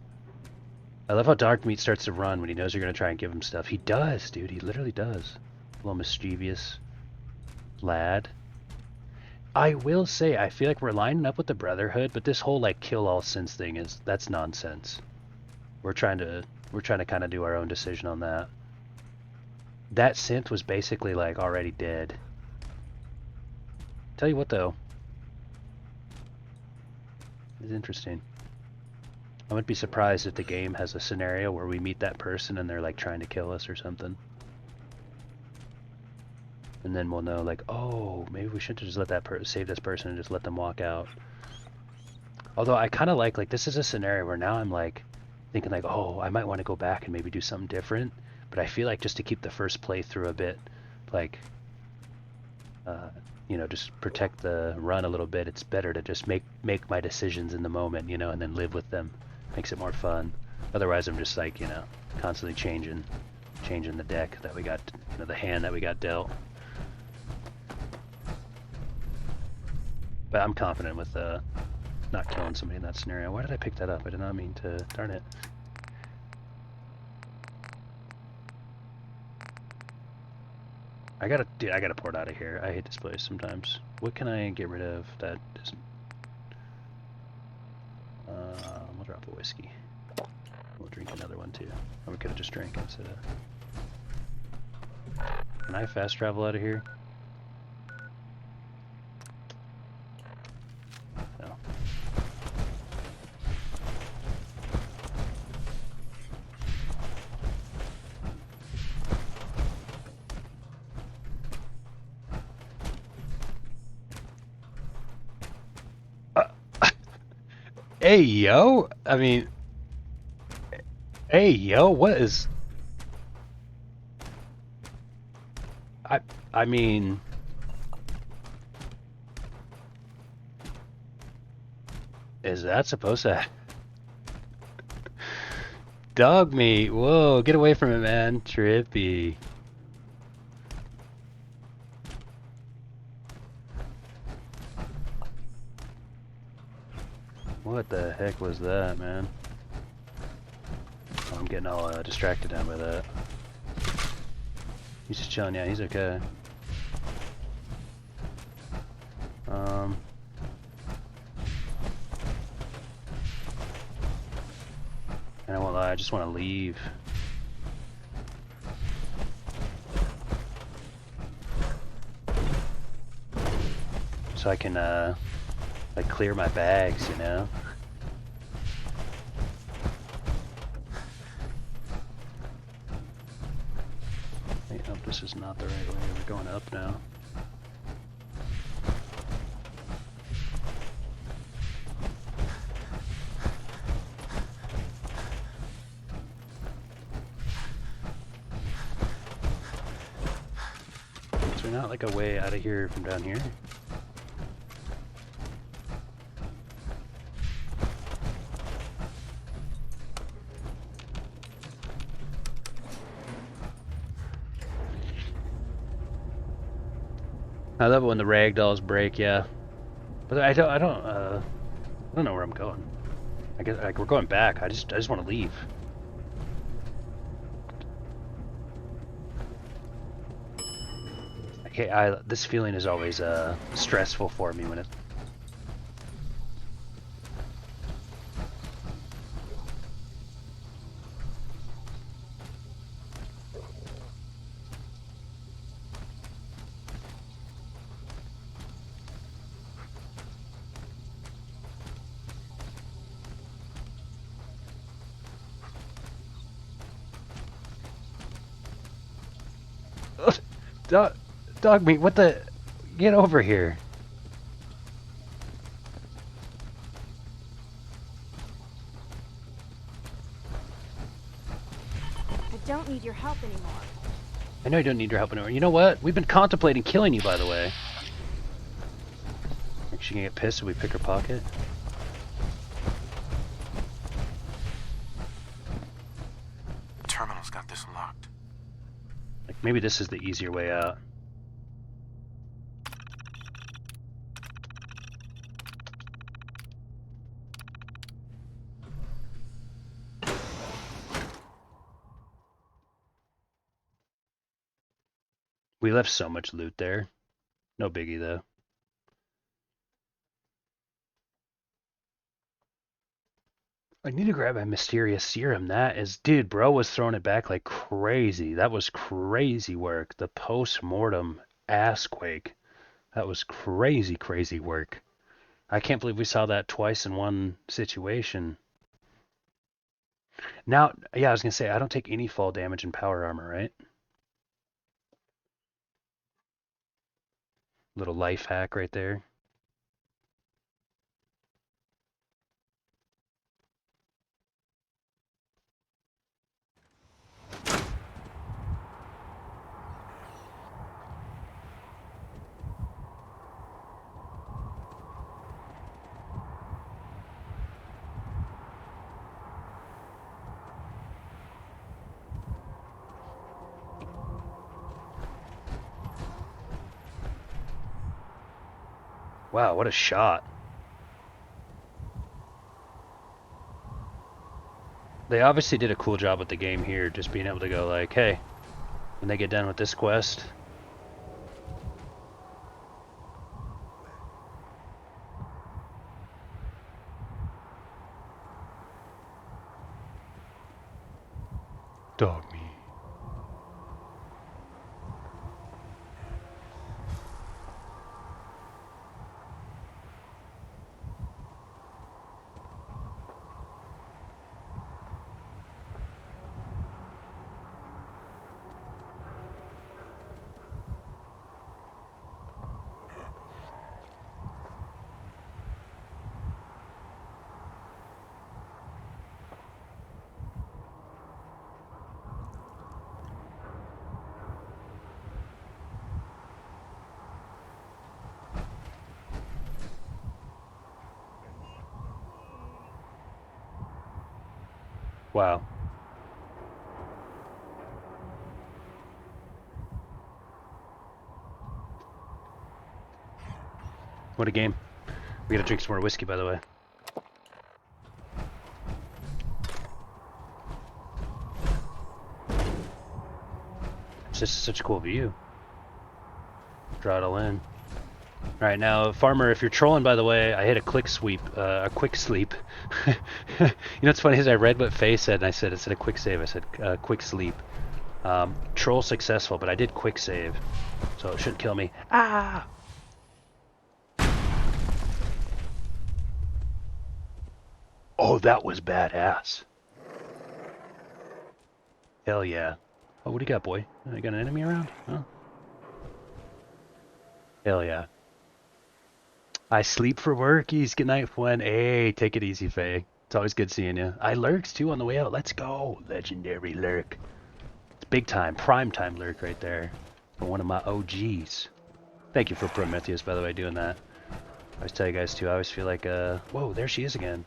I love how Dark Meat starts to run when he knows you're gonna try and give him stuff. He does, dude, he literally does. A little mischievous lad. I will say, I feel like we're lining up with the Brotherhood, but this whole like kill all sins thing that's nonsense. We're trying to kind of do our own decision on that. That synth was basically like already dead. Tell you what though, it's interesting. I wouldn't be surprised if the game has a scenario where we meet that person and they're like trying to kill us or something. And then we'll know like, oh, maybe we shouldn't just let that save this person and just let them walk out. Although I kind of like this is a scenario where now I'm like thinking like, oh, I might want to go back and maybe do something different. But I feel like just to keep the first playthrough a bit, like, you know, just protect the run a little bit. It's better to just make my decisions in the moment, you know, and then live with them. Makes it more fun. Otherwise, I'm just like, you know, constantly changing the deck that we got, you know, the hand that we got dealt. But I'm confident with not killing somebody in that scenario. Why did I pick that up? I did not mean to. Darn it. I gotta port out of here. I hate this place sometimes. What can I get rid of that isn't? We'll drop a whiskey. We'll drink another one too. Or we could have just drank instead of. Can I fast travel out of here? No. Hey yo, I mean, hey yo, what is? I mean, is that supposed to? Dog meat, whoa, get away from it, man, trippy. What the heck was that, man? Oh, I'm getting all distracted down by that. He's just chilling, yeah, he's okay. And I won't lie, I just want to leave. So I can, like, clear my bags, you know? Wait, no, this is not the right way. We're going up now. Is there not like a way out of here from down here? I love it when the ragdolls break, yeah. But I don't know where I'm going. I guess like we're going back. I just want to leave. Okay, this feeling is always stressful for me when it. Dog meat, what the? Get over here. I don't need your help anymore. I know you don't need your help anymore. You know what? We've been contemplating killing you, by the way. Think she can get pissed if we pick her pocket? Terminal's got this locked. Like, maybe this is the easier way out. We left so much loot there. No biggie, though. I need to grab my mysterious serum. That is... Dude, bro was throwing it back like crazy. That was crazy work. The post-mortem assquake. That was crazy, crazy work. I can't believe we saw that twice in one situation. Now, yeah, I was gonna say I don't take any fall damage in power armor, right? Little life hack right there. Wow, what a shot. They obviously did a cool job with the game here, just being able to go like, hey, when they get done with this quest, dog me. Wow. What a game. We gotta drink some more whiskey, by the way. It's just such a cool view. Draw it all in. Alright, now, Farmer, if you're trolling, by the way, I hit a quick sleep. You know what's funny is I read what Faye said, and I said, instead of quick save, I said quick sleep. Troll successful, but I did quick save, so it shouldn't kill me. Ah! Oh, that was badass. Hell yeah. Oh, what do you got, boy? You got an enemy around? Oh. Hell yeah. I sleep for workies. Good night, Fwen. Hey, take it easy, Faye. It's always good seeing you. I lurks, too, on the way out. Let's go. Legendary lurk. It's big time, prime time lurk right there. For one of my OGs. Thank you for Prometheus, by the way, doing that. I always tell you guys, too, I always feel like, whoa, there she is again.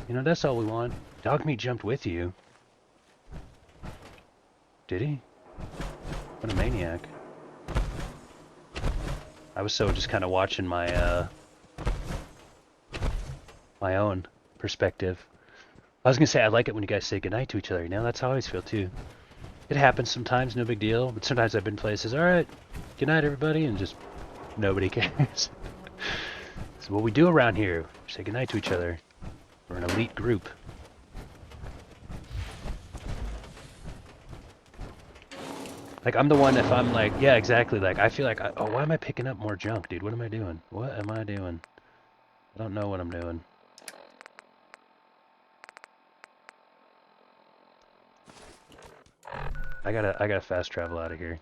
You know, that's all we want. Dogmeat jumped with you. Did he? What a maniac. I was so just kind of watching my, my own perspective. I was going to say, I like it when you guys say goodnight to each other, you know? That's how I always feel, too. It happens sometimes, no big deal. But sometimes I've been places, alright, goodnight, everybody, and just nobody cares. It's what we do around here. We say goodnight to each other. We're an elite group. Like, I'm the one, if I'm like, yeah, exactly, like, I feel like, oh, why am I picking up more junk, dude? What am I doing? What am I doing? I don't know what I'm doing. I gotta fast travel out of here.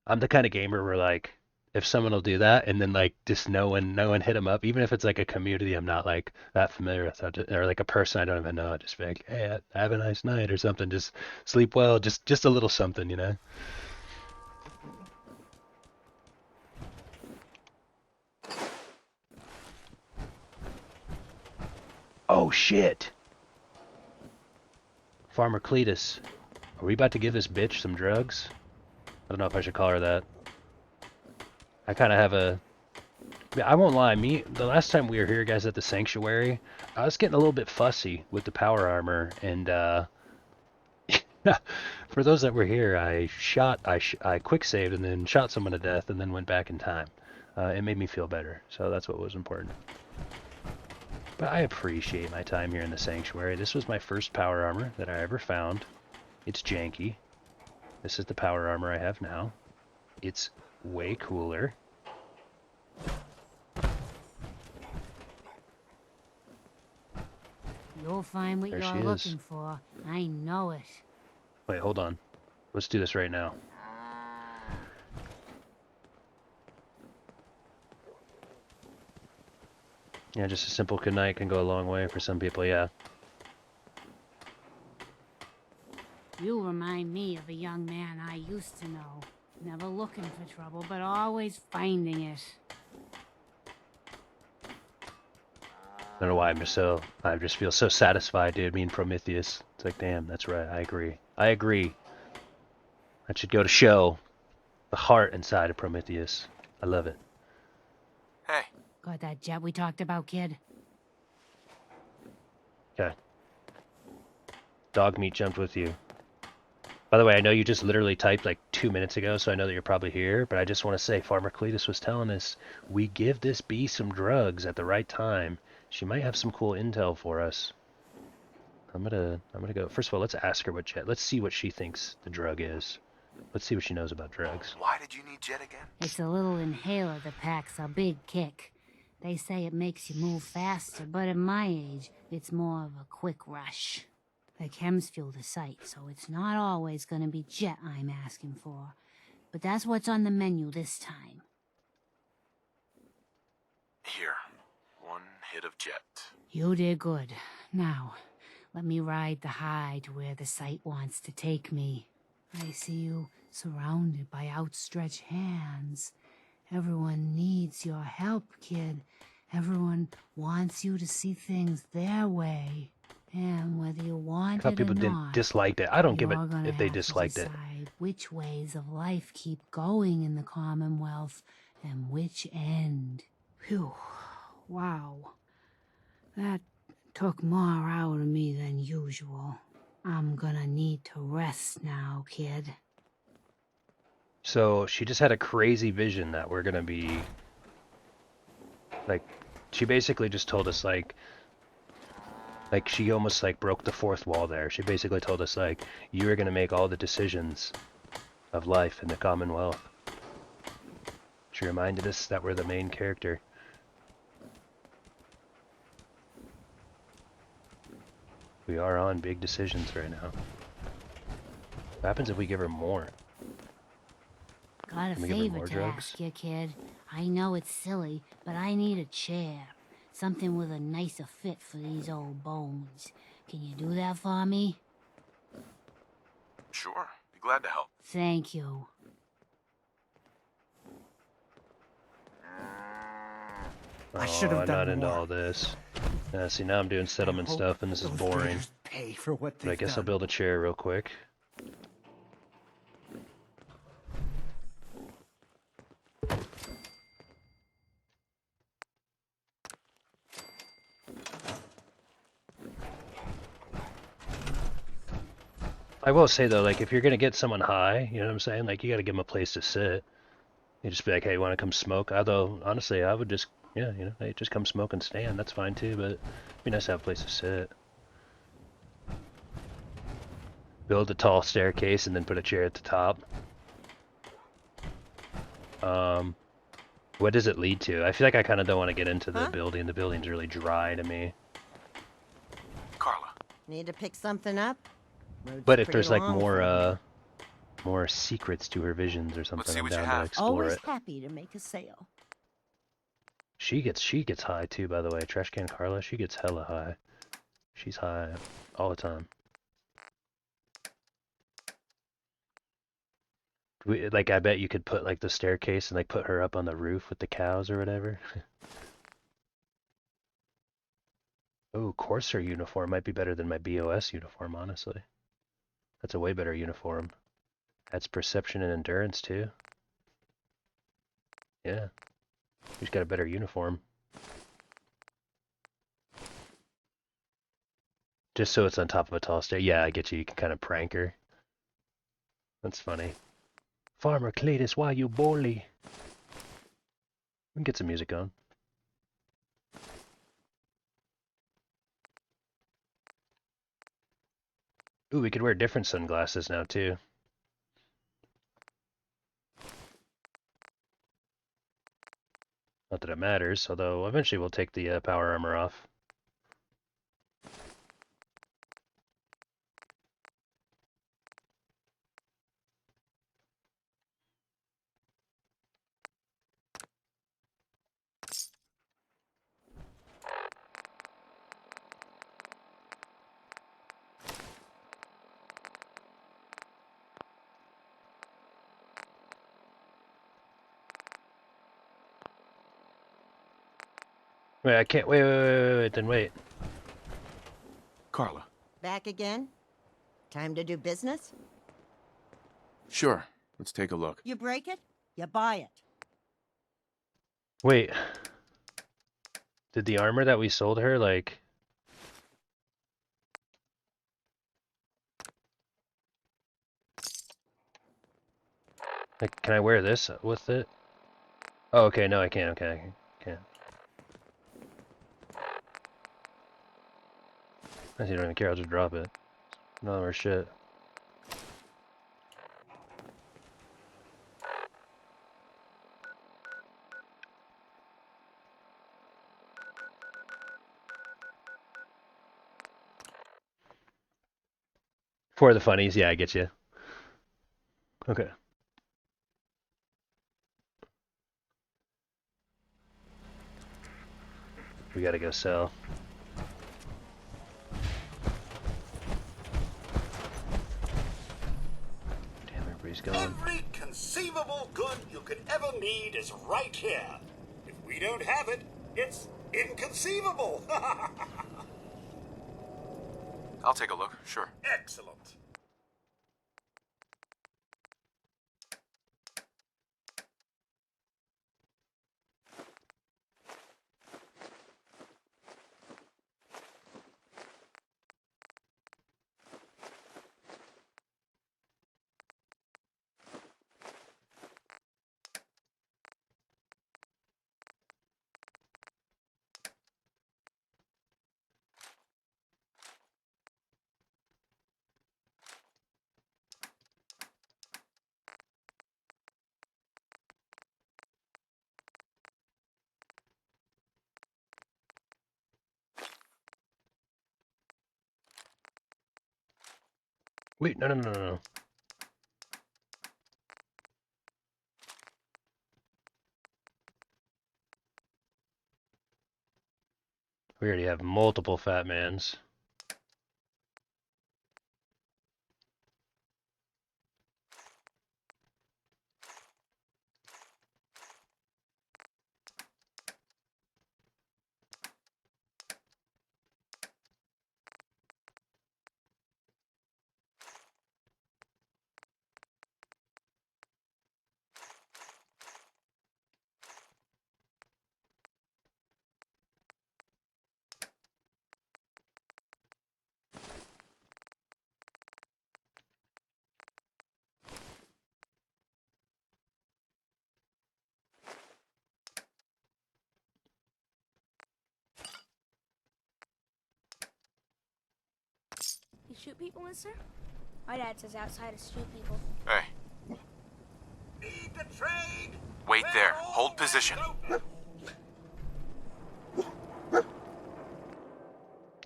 I'm the kind of gamer where, like, if someone will do that and then, like, just no one hit them up, even if it's like a community I'm not like that familiar with, or like a person I don't even know, I'll just be like, hey, have a nice night or something, just sleep well, just a little something, you know. Oh shit! Farmer Cletus, are we about to give this bitch some drugs? I don't know if I should call her that. I kind of have a... I won't lie, the last time we were here, guys, at the Sanctuary, I was getting a little bit fussy with the power armor, and, for those that were here, I quick saved and then shot someone to death and then went back in time. It made me feel better, so that's what was important. But I appreciate my time here in the Sanctuary. This was my first power armor that I ever found. It's janky. This is the power armor I have now. It's way cooler. You'll find what There she you're is. looking for. I know it. Wait, hold on. Let's do this right now. Yeah, just a simple good night can go a long way for some people, yeah. You remind me of a young man I used to know. Never looking for trouble, but always finding it. I don't know why I just feel so satisfied, dude. Me and Prometheus. It's like, damn, that's right. I agree. I agree. That should go to show the heart inside of Prometheus. I love it. Hey. Got that jet we talked about, kid? Okay. Dog meat jumped with you. By the way, I know you just literally typed like 2 minutes ago, so I know that you're probably here, but I just want to say Farmer Cletus was telling us we give this bee some drugs at the right time. She might have some cool intel for us. I'm gonna go. First of all, let's ask her let's see what she thinks the drug is. Let's see what she knows about drugs. Why did you need Jet again? It's a little inhaler that packs a big kick. They say it makes you move faster, but at my age, it's more of a quick rush. The chems fuel the site, so it's not always gonna be Jet I'm asking for. But that's what's on the menu this time. Here. One hit of Jet. You did good. Now, let me ride the high to where the site wants to take me. I see you surrounded by outstretched hands. Everyone needs your help, kid. Everyone wants you to see things their way. And whether you want A couple it people or didn't not, disliked it. I don't give it you're gonna if they have to disliked it. decide which ways of life keep going in the Commonwealth and which end. Phew. Wow. That took more out of me than usual. I'm gonna need to rest now, kid. So she just had a crazy vision that we're gonna be like, she basically just told us like she almost like broke the fourth wall there. She basically told us like, you are gonna make all the decisions of life in the Commonwealth. She reminded us that we're the main character. We are on big decisions right now. What happens if we give her more? Got a Can we give her favor more to drugs? ask you, kid. I know it's silly, but I need a chair. Something with a nicer fit for these old bones. Can you do that for me? Sure. Be glad to help. Thank you. Oh, I should have I'm done not into more. all this. See, now I'm doing settlement hope stuff, and this is those boring. raiders pay for what But I they've guess I'll done. build a chair real quick. I will say though, like if you're gonna get someone high, you know what I'm saying? Like you gotta give them a place to sit. You just be like, hey, you wanna come smoke? Although honestly, I would just, yeah, you know, hey, just come smoke and stand. That's fine too. But it'd be nice to have a place to sit. Build a tall staircase and then put a chair at the top. What does it lead to? I feel like I kind of don't want to get into the building. The building's really dry to me. Need to pick something up? Road's But if pretty there's like long more from more secrets to her visions or something, see I'm what down you to have. explore Always it. happy to make a sale. She gets high too, by the way. Trash Can Carla, she gets hella high. She's high all the time. Like I bet you could put like the staircase and like put her up on the roof with the cows or whatever. Oh, Corsair uniform might be better than my BOS uniform, honestly. That's a way better uniform. Adds perception and endurance too. Yeah. She's got a better uniform. Just so it's on top of a tall stair. Yeah, I get you. You can kind of prank her. That's funny. Farmer Cletus, why you bully? We can get some music on. Ooh, we could wear different sunglasses now too. Not that it matters, although eventually we'll take the power armor off. Wait, I can't. Wait. Then wait. Carla. Back again? Time to do business? Sure. Let's take a look. You break it, you buy it. Wait. Did the armor that we sold her, like... can I wear this with it? Oh, okay, no, I can't. Okay, I can't. I don't even care, I'll just drop it. No more shit. For the funnies, yeah, I get you. Okay. We gotta go sell. Damn, everybody's going. Every conceivable good you could ever need is right here. If we don't have it, it's inconceivable. I'll take a look, sure. Excellent. Wait, no. We already have multiple fat mans. You shoot people, mister? My dad says outside is shoot people. Hey. Need to trade. Wait there. Hold position.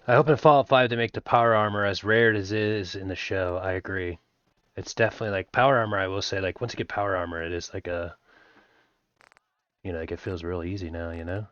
I hope in Fallout 5 they make the power armor as rare as it is in the show. I agree. It's definitely like power armor. I will say, like once you get power armor, it is like a, you know, like it feels real easy now. You know.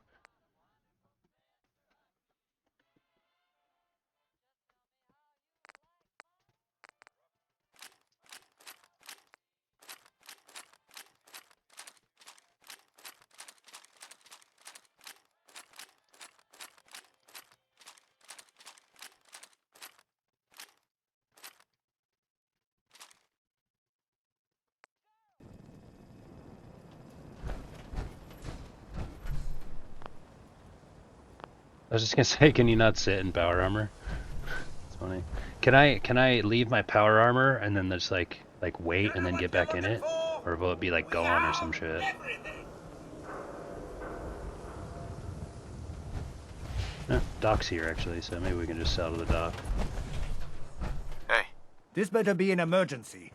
I was just gonna say, can you not sit in power armor? It's funny. Can I leave my power armor and then just like wait and then get back in it, or will it be like gone or some shit? Doc's here actually, so maybe we can just sell to the dock. Hey. This better be an emergency.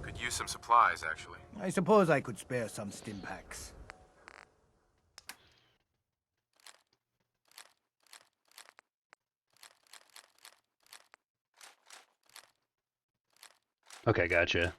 Could use some supplies, actually. I suppose I could spare some stim packs. Okay, gotcha.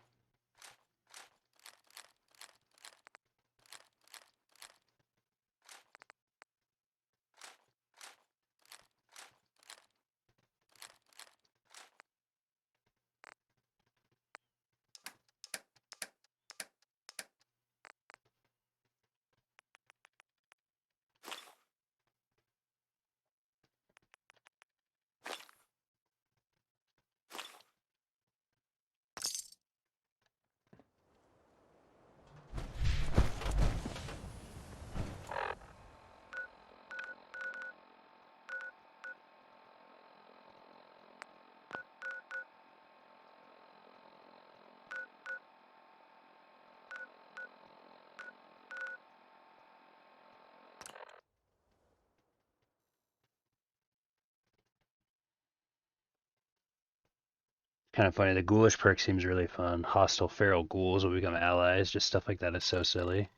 Kind of funny. The ghoulish perk seems really fun. Hostile feral ghouls will become allies. Just stuff like that is so silly.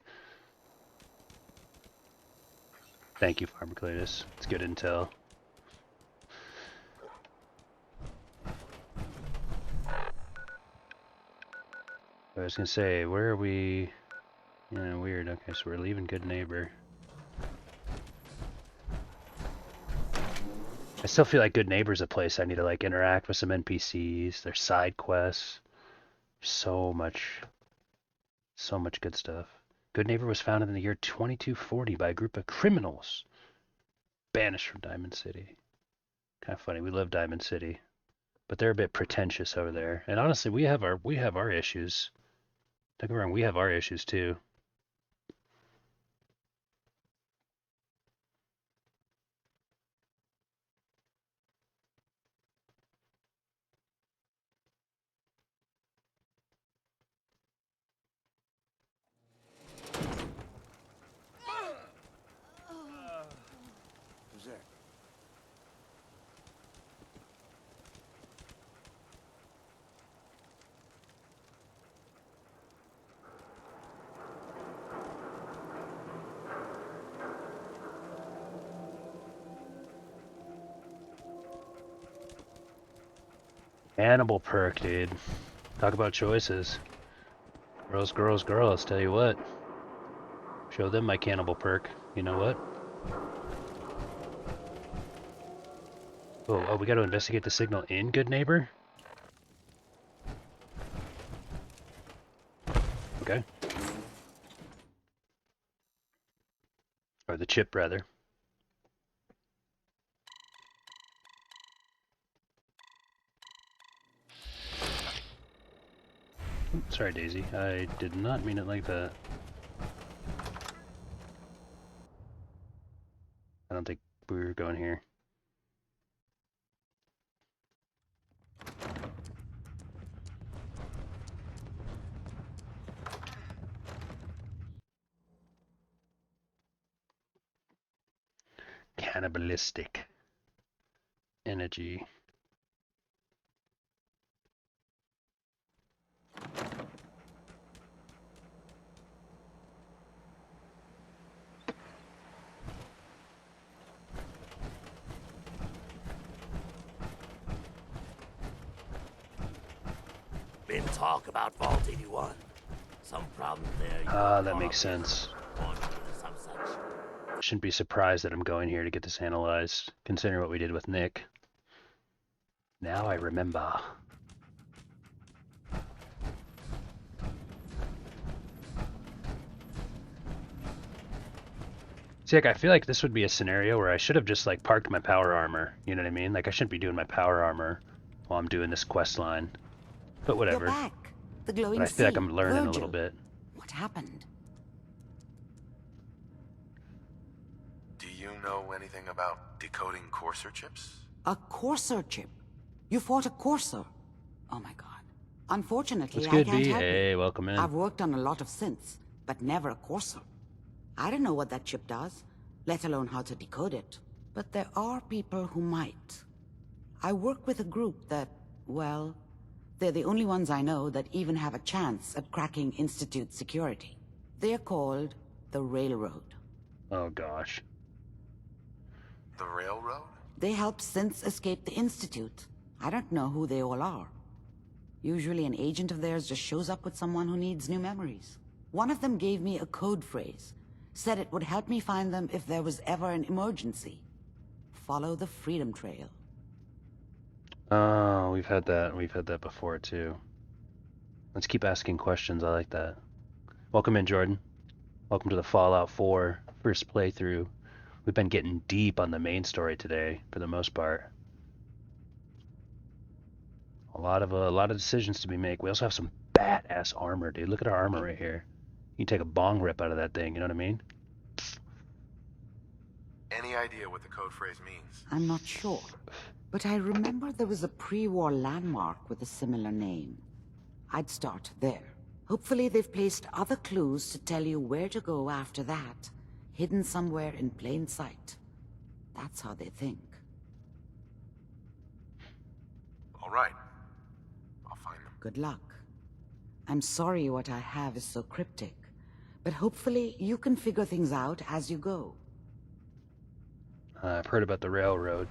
Thank you, Pharmacletus. It's good intel. I was gonna say, where are we? Yeah, weird. Okay, so we're leaving Good Neighbor. I still feel like Good Neighbor's a place I need to like interact with some NPCs. There's side quests. So much good stuff. Good Neighbor was founded in the year 2240 by a group of criminals banished from Diamond City. Kind of funny. We love Diamond City, but they're a bit pretentious over there. And honestly, we have our issues. Don't get me wrong, we have our issues too. Who's there? Cannibal perk, dude. Talk about choices. Girls, girls, girls, tell you what. Show them my cannibal perk. You know what? Oh, we gotta investigate the signal in Good Neighbor? Okay. Or the chip, rather. Sorry, Daisy. I did not mean it like that. I don't think we were going here. Cannibalistic energy. Been talk about Vault 81. Some problem there. Ah, that makes sense. Some such. Shouldn't be surprised that I'm going here to get this analyzed, considering what we did with Nick. Now I remember. See, like, I feel like this would be a scenario where I should have just, like, parked my power armor. You know what I mean? Like, I shouldn't be doing my power armor while I'm doing this quest line. But whatever. You're back. The glowing But I feel like sea. I'm learning Virgil. a little bit. What happened? Do you know anything about decoding Courser chips? A Courser chip. You fought a Courser. Oh my god. Unfortunately, What's I good, can't B? help Hey, you. welcome in. I've worked on a lot of synths, but never a Courser. I don't know what that chip does, let alone how to decode it. But there are people who might. I work with a group that, well, they're the only ones I know that even have a chance at cracking Institute security. They're called the Railroad. Oh gosh. The Railroad? They help synths escape the Institute. I don't know who they all are. Usually an agent of theirs just shows up with someone who needs new memories. One of them gave me a code phrase. Said it would help me find them if there was ever an emergency. Follow the Freedom Trail. Oh, we've had that. We've had that before, too. Let's keep asking questions. I like that. Welcome in, Jordan. Welcome to the Fallout 4 first playthrough. We've been getting deep on the main story today, for the most part. A lot of decisions to be made. We also have some badass armor, dude. Look at our armor right here. You can take a bong rip out of that thing, you know what I mean? Any idea what the code phrase means? I'm not sure, but I remember there was a pre-war landmark with a similar name. I'd start there. Hopefully they've placed other clues to tell you where to go after that, hidden somewhere in plain sight. That's how they think. All right. Good luck. I'm sorry what I have is so cryptic, but hopefully you can figure things out as you go. I've heard about the railroad.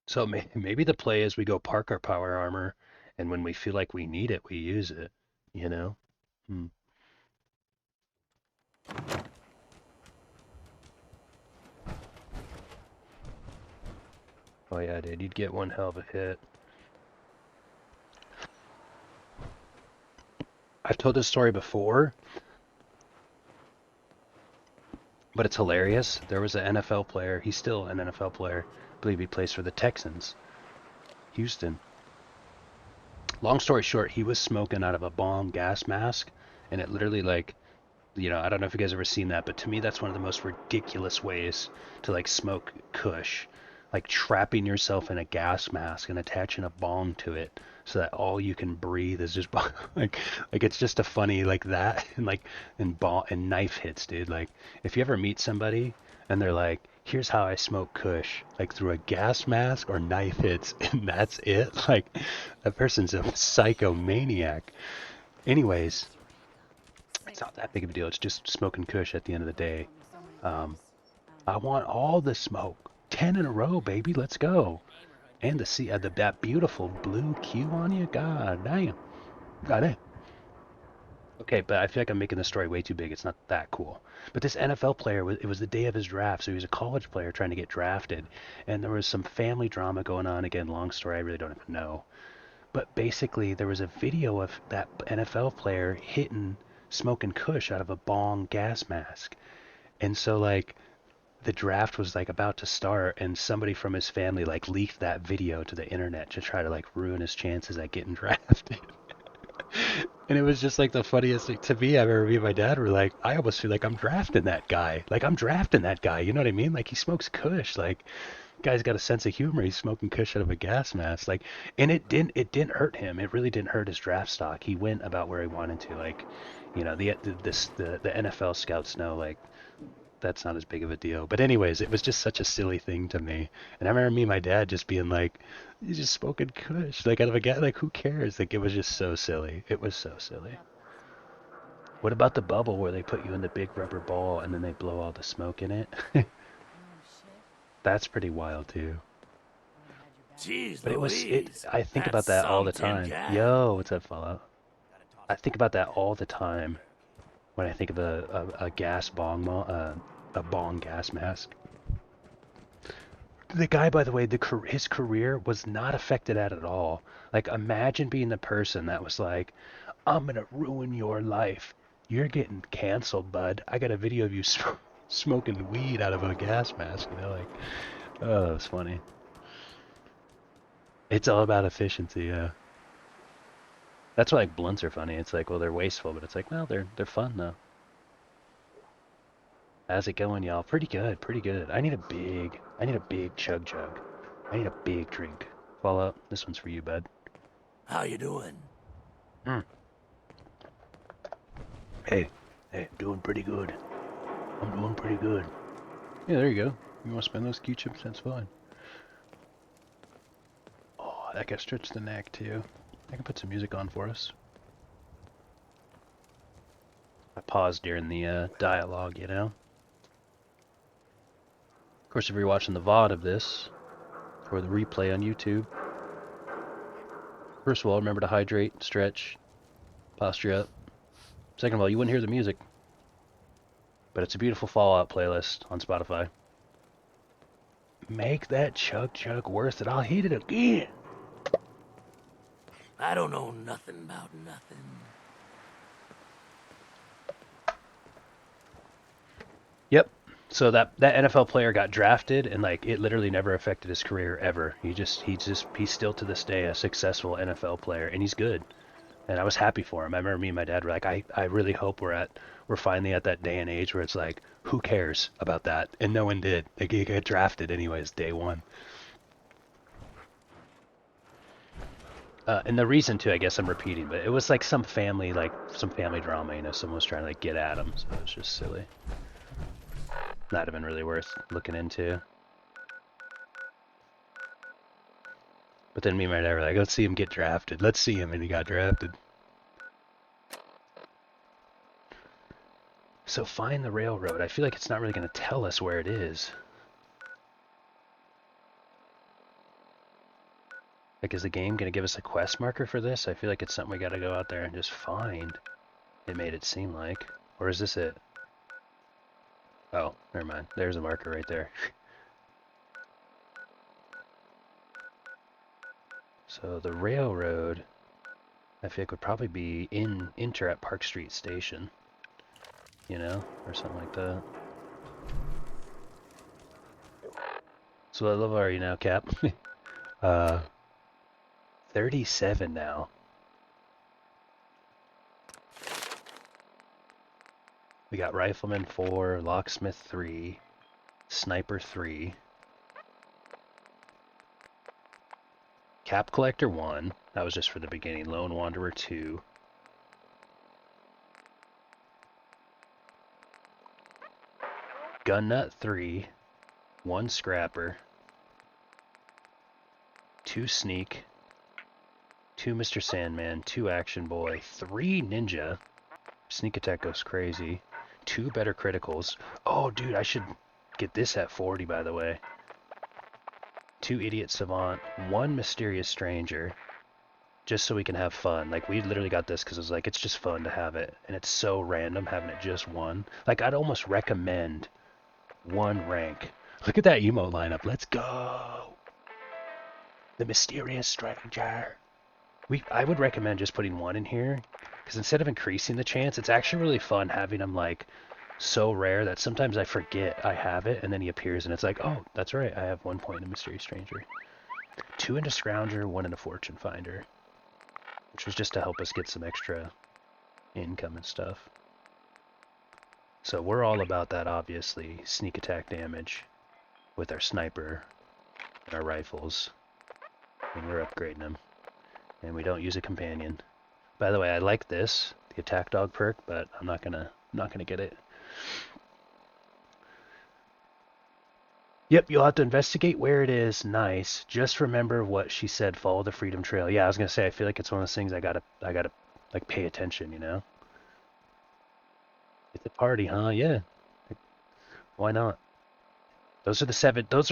So maybe the play is we go park our power armor, and when we feel like we need it, we use it, you know? Oh yeah, dude, you'd get one hell of a hit. I've told this story before, but it's hilarious. There was an NFL player, he's still an NFL player, I believe he plays for the Texans, Houston. Long story short, he was smoking out of a bomb gas mask, and it literally, like, you know, I don't know if you guys ever seen that, but to me that's one of the most ridiculous ways to, like, smoke kush. Like trapping yourself in a gas mask and attaching a bomb to it so that all you can breathe is just like it's just a funny like that and knife hits, dude. Like if you ever meet somebody and they're like, here's how I smoke kush, like through a gas mask or knife hits, and that's it, like that person's a psychomaniac. Anyways, it's not that big of a deal. It's just smoking kush at the end of the day. I want all the smoke. 10 in a row, baby. Let's go. And to see that beautiful blue Q on you. God damn. Got it. Okay, but I feel like I'm making the story way too big. It's not that cool. But this NFL player, it was the day of his draft, so he was a college player trying to get drafted. And there was some family drama going on. Again, long story, I really don't even know. But basically, there was a video of that NFL player smoking kush out of a bong gas mask. And so, like, the draft was like about to start, and somebody from his family like leaked that video to the internet to try to like ruin his chances at getting drafted. And it was just like the funniest thing to me. I remember me and my dad were like, I almost feel like I'm drafting that guy. Like I'm drafting that guy. You know what I mean? Like he smokes kush. Like guy's got a sense of humor. He's smoking kush out of a gas mask. Like, and it didn't hurt him. It really didn't hurt his draft stock. He went about where he wanted to. Like, you know, the NFL scouts know like that's not as big of a deal. But anyways, it was just such a silly thing to me. And I remember me and my dad just being like, he's just smoking kush, like out of a guy, like who cares? Like it was just so silly. It was so silly. What about the bubble where they put you in the big rubber ball and then they blow all the smoke in it? That's pretty wild too. Jeez, But Louise, I think about that all the time. Yo, what's up, Fallout? I think about that all the time when I think of a gas bong, a bong gas mask. The guy, by the way, his career was not affected at all. Like, imagine being the person that was like, I'm gonna ruin your life. You're getting canceled, bud. I got a video of you smoking weed out of a gas mask. You know, like, oh, that's funny. It's all about efficiency, yeah. That's why like blunts are funny. It's like, well, they're wasteful, but it's like, no, they're fun though. How's it going, y'all? Pretty good, pretty good. I need a big chug jug. I need a big drink. Fallout, this one's for you, bud. How you doing? Hey, doing pretty good. I'm doing pretty good. Yeah, there you go. You want to spend those Q-chips? That's fine. Oh, that can stretch the neck too. I can put some music on for us. I paused during the dialogue, you know. Of course, if you're watching the VOD of this, or the replay on YouTube, first of all, remember to hydrate, stretch, posture up. Second of all, you wouldn't hear the music. But it's a beautiful Fallout playlist on Spotify. Make that chug chug worth it. I'll hit it again. I don't know nothing about nothing. Yep. So that NFL player got drafted, and like it literally never affected his career ever. He's still to this day a successful NFL player, and he's good. And I was happy for him. I remember me and my dad were like, I really hope we're finally at that day and age where it's like, who cares about that? And no one did. Like, he got drafted anyways, day one. And the reason too, I guess I'm repeating, but it was like some family drama, you know, someone was trying to like get at him, so it was just silly. That'd have been really worth looking into. But then me and my dad were like, let's see him get drafted. Let's see him, and he got drafted. So find the railroad. I feel like it's not really going to tell us where it is. Like, is the game going to give us a quest marker for this? I feel like it's something we got to go out there and just find. It made it seem like. Or is this it? Oh, never mind. There's a marker right there. So the railroad, I feel like would probably be enter at Park Street Station. You know? Or something like that. So what level are you now, Cap? 37 now. We got Rifleman 4, Locksmith 3, Sniper 3, Cap Collector 1, that was just for the beginning, Lone Wanderer 2, Gun Nut 3, 1 Scrapper, 2 Sneak, 2 Mr. Sandman, 2 Action Boy, 3 Ninja, Sneak Attack goes crazy, 2 Better Criticals, oh dude, I should get this at 40 by the way, 2 Idiot Savant, 1 Mysterious Stranger, just so we can have fun. Like, we literally got this because it was like, it's just fun to have it, and it's so random having it just one. Like, I'd almost recommend 1 rank. Look at that emote lineup, let's go! The Mysterious Stranger. I would recommend just putting 1 in here, because instead of increasing the chance, it's actually really fun having them, like, so rare that sometimes I forget I have it, and then he appears, and it's like, oh, that's right, I have 1 point in Mysterious Stranger. 2 into Scrounger, 1 into Fortune Finder, which was just to help us get some extra income and stuff. So we're all about that, obviously, sneak attack damage with our sniper and our rifles, and we're upgrading them. And we don't use a companion. By the way, I like this, the attack dog perk, but I'm not gonna get it. Yep, you'll have to investigate where it is. Nice. Just remember what she said. Follow the Freedom Trail. Yeah, I was gonna say, I feel like it's one of those things I gotta like pay attention, you know. It's a party, huh? Yeah. Why not? Those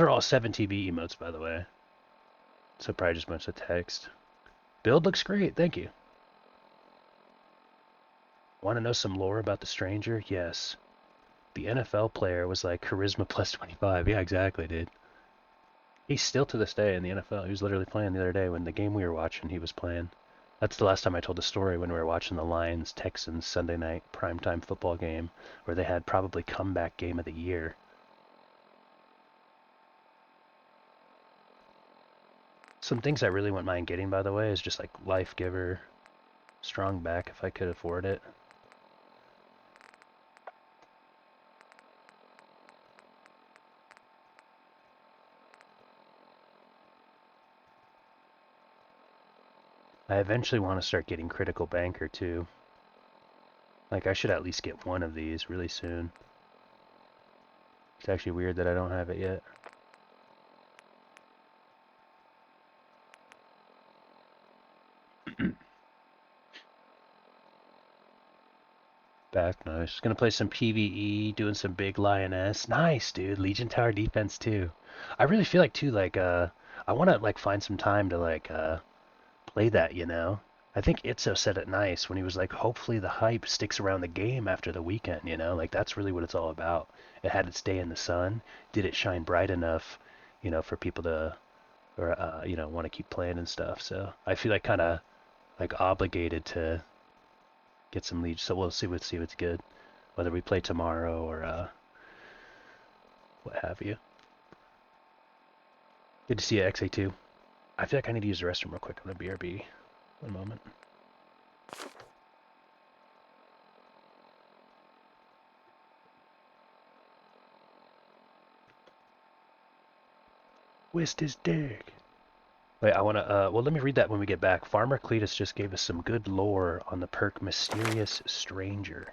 are all 7 TV emotes, by the way. So probably just a bunch of text. Build looks great, thank you. Want to know some lore about the stranger? Yes. The NFL player was like charisma plus 25. Yeah, exactly, dude. He's still to this day in the NFL. He was literally playing the other day when the game we were watching, he was playing. That's the last time I told the story, when we were watching the Lions-Texans Sunday night primetime football game, where they had probably comeback game of the year. Some things I really wouldn't mind getting, by the way, is just like Life Giver, Strong Back if I could afford it. I eventually want to start getting Critical Banker too. Like, I should at least get 1 of these really soon. It's actually weird that I don't have it yet. Back, nice. Gonna play some PvE, doing some big Lioness. Nice, dude. Legion Tower defense too. I really feel like too, like, I wanna like find some time to like play that, you know? I think Itzo said it nice when he was like, hopefully the hype sticks around the game after the weekend, you know? Like, that's really what it's all about. It had its day in the sun. Did it shine bright enough, you know, for people to, or, you know, want to keep playing and stuff. So I feel like kind of like obligated to get some leads. So we'll see what's good, whether we play tomorrow or what have you. Good to see you, XA2. I feel like I need to use the restroom real quick. I'm gonna BRB. 1 moment. Where's this dick? Wait, I want to, well, let me read that when we get back. Farmer Cletus just gave us some good lore on the perk Mysterious Stranger.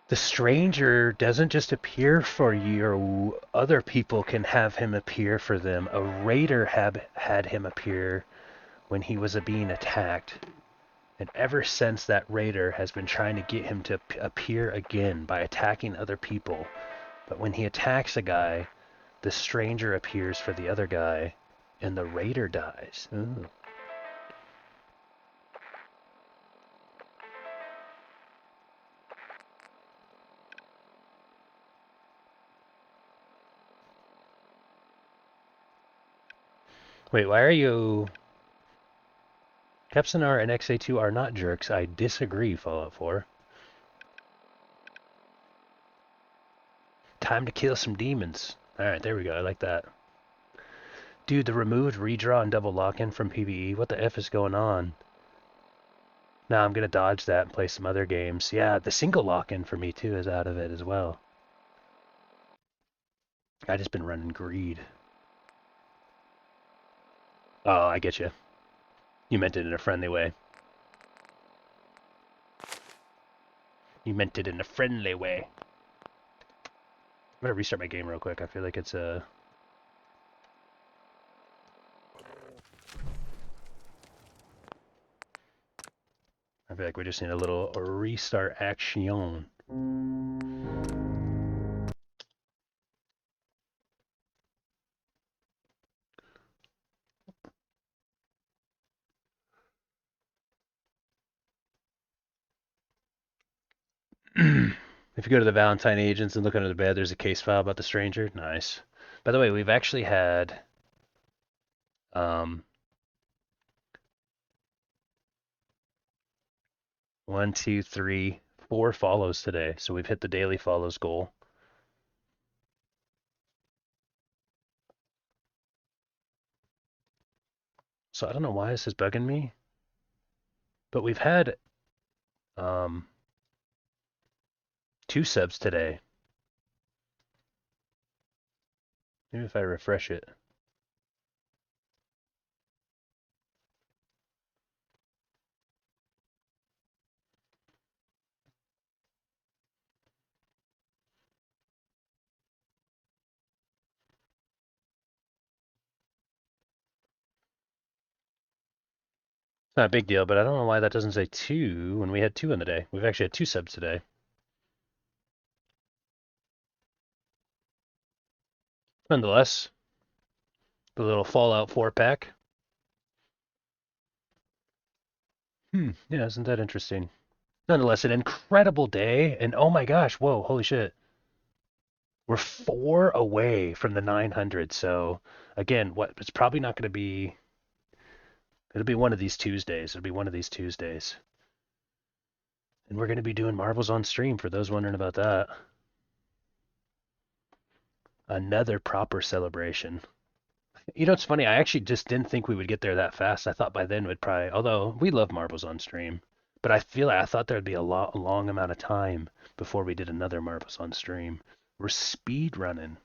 The stranger doesn't just appear for you, other people can have him appear for them. A raider had him appear when he was being attacked. And ever since, that raider has been trying to get him to appear again by attacking other people. But when he attacks a guy, the stranger appears for the other guy, and the raider dies. Ooh. Wait, why are you... Kepsonar and XA2 are not jerks. I disagree, Fallout 4. Time to kill some demons. Alright, there we go. I like that. Dude, the removed redraw and double lock-in from PvE. What the F is going on? Nah, I'm gonna dodge that and play some other games. Yeah, the single lock-in for me too is out of it as well. I just been running greed. Oh, I get you. You meant it in a friendly way. You meant it in a friendly way. I'm gonna restart my game real quick. I feel like it's a... I feel like we just need a little restart action. If you go to the Valentine agents and look under the bed, there's a case file about the stranger. Nice. By the way, we've actually had 1, 2, 3, 4 follows today. So we've hit the daily follows goal. So I don't know why this is bugging me, but we've had 2 subs today. Maybe if I refresh it. It's not a big deal, but I don't know why that doesn't say 2 when we had 2 in the day. We've actually had 2 subs today. Nonetheless, the little Fallout 4 pack. Yeah, isn't that interesting? Nonetheless, an incredible day, and oh my gosh, whoa, holy shit. We're 4 away from the 900, so again, it's probably not going to be, it'll be one of these Tuesdays. It'll be one of these Tuesdays. And we're going to be doing marbles on stream for those wondering about that. Another proper celebration. You know, it's funny, I actually just didn't think we would get there that fast. I thought by then we'd probably, although we love marbles on stream, but I thought there'd be a long amount of time before we did another marbles on stream. We're speed running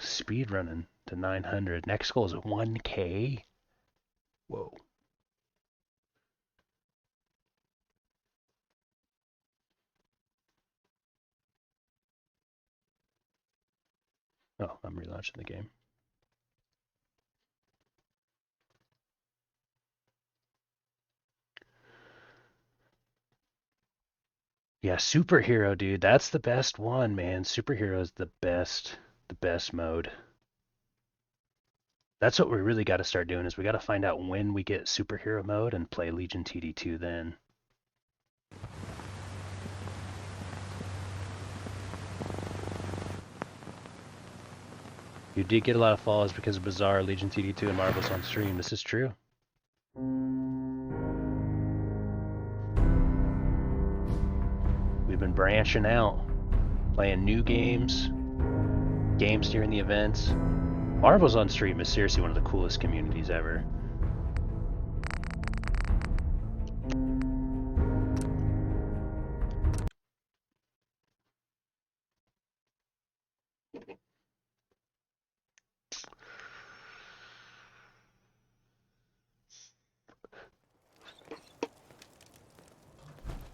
to 900. Next goal is 1K. Whoa. Oh, I'm relaunching the game. Yeah, superhero, dude. That's the best one, man. Superhero is the best mode. That's what we really got to start doing is we got to find out when we get superhero mode and play Legion TD2 then. You did get a lot of follows because of Bazaar, Legion TD2, and Marbles on stream. This is true. We've been branching out, playing new games during the events. Marbles on stream is seriously one of the coolest communities ever.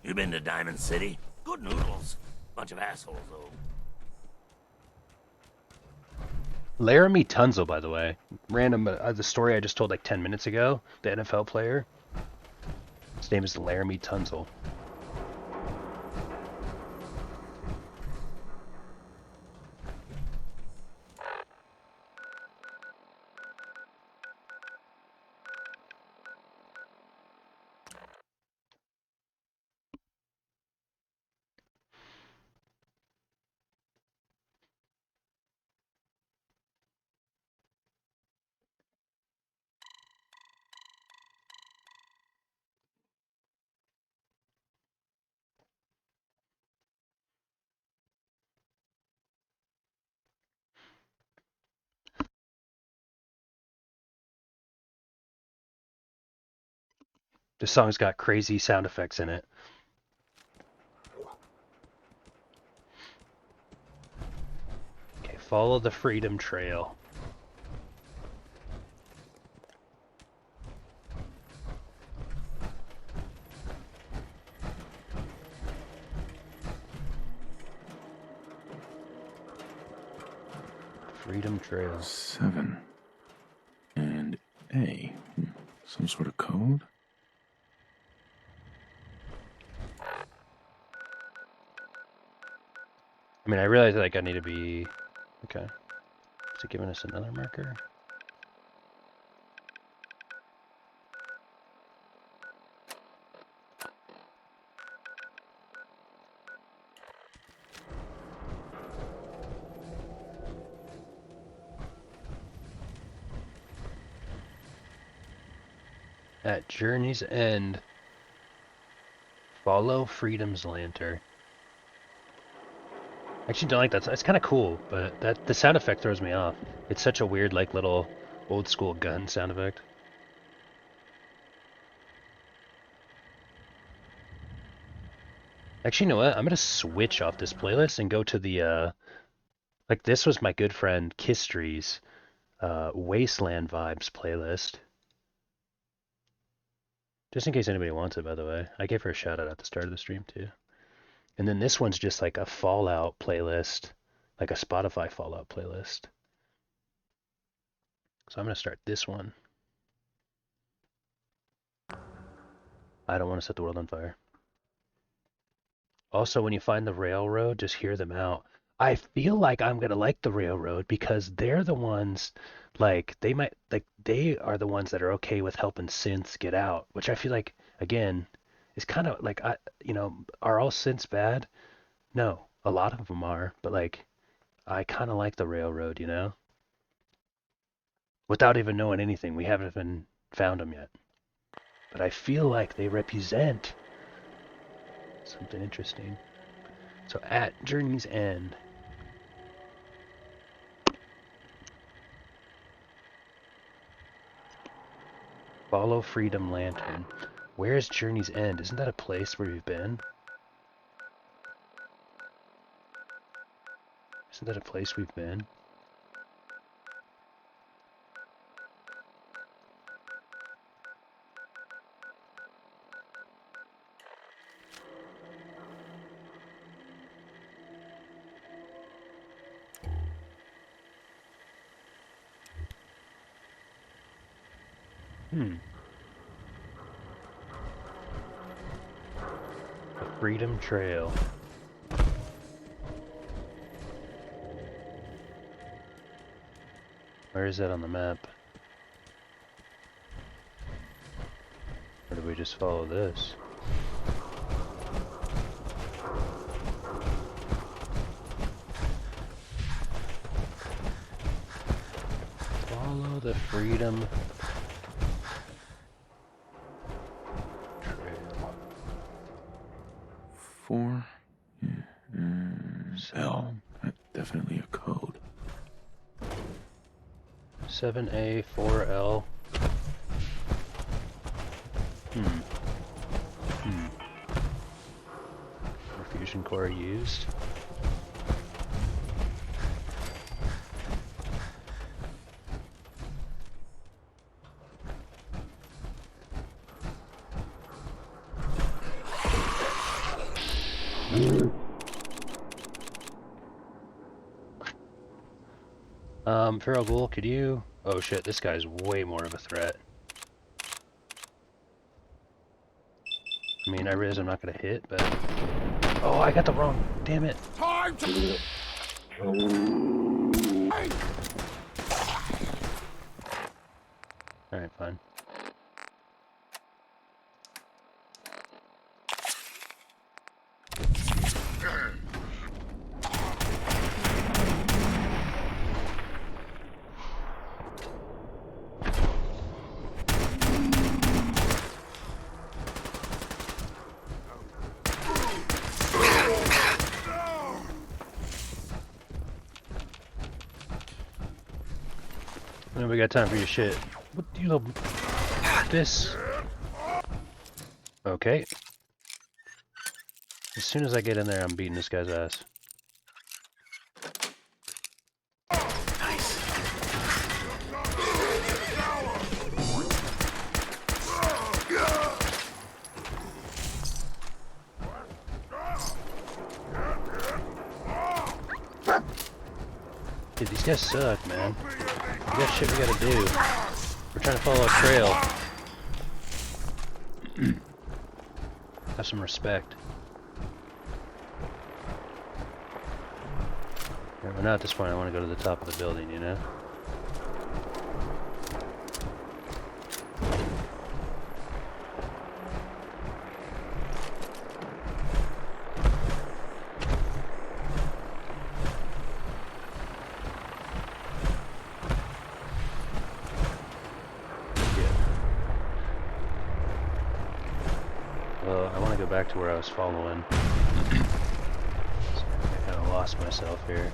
You been to Diamond City? Good noodles. Bunch of assholes, though. Laramie Tunzel, by the way. Random, the story I just told like 10 minutes ago, the NFL player. His name is Laramie Tunzel. This song's got crazy sound effects in it. Okay, follow the Freedom Trail. Freedom Trail. 7. And A. Some sort of code? I mean, I realize like I need to be... Okay. Is it giving us another marker? At Journey's End, follow Freedom's Lantern. I actually don't like that. It's kind of cool, but the sound effect throws me off. It's such a weird, like, little old school gun sound effect. Actually, you know what? I'm gonna switch off this playlist and go to the like this was my good friend Kistry's Wasteland Vibes playlist. Just in case anybody wants it, by the way. I gave her a shout out at the start of the stream too. And then this one's just like a Fallout playlist, like a Spotify Fallout playlist. So I'm gonna start this one. I don't want to set the world on fire. Also, when you find the railroad, just hear them out. I feel like I'm gonna like the railroad because they're the ones, like they are the ones that are okay with helping synths get out, which I feel like again is kind of like are all synths bad? No, a lot of them are, but like I kind of like the railroad, you know. Without even knowing anything, we haven't even found them yet, but I feel like they represent something interesting. So at Journey's End. Follow Freedom Lantern. Where is Journey's End? Isn't that a place where we've been? Isn't that a place we've been? The Freedom Trail. Where is that on the map? Or do we just follow this? Follow the Freedom Trail. 4 L. That's definitely a code. 7A, 4L. Fusion core used. Feral Ghoul, could you... Oh shit, this guy's way more of a threat. I mean, I realize I'm not gonna hit, but... Oh, I got the wrong... Damn it. Time to... Alright, fine. We got time for your shit. What do you know? This. Okay. As soon as I get in there, I'm beating this guy's ass. Dude, these guys suck, man. We got shit we gotta do. We're trying to follow a trail. Have some respect. Yeah, but now at this point I want to go to the top of the building, you know? Back to where I was following. So I kind of lost myself here.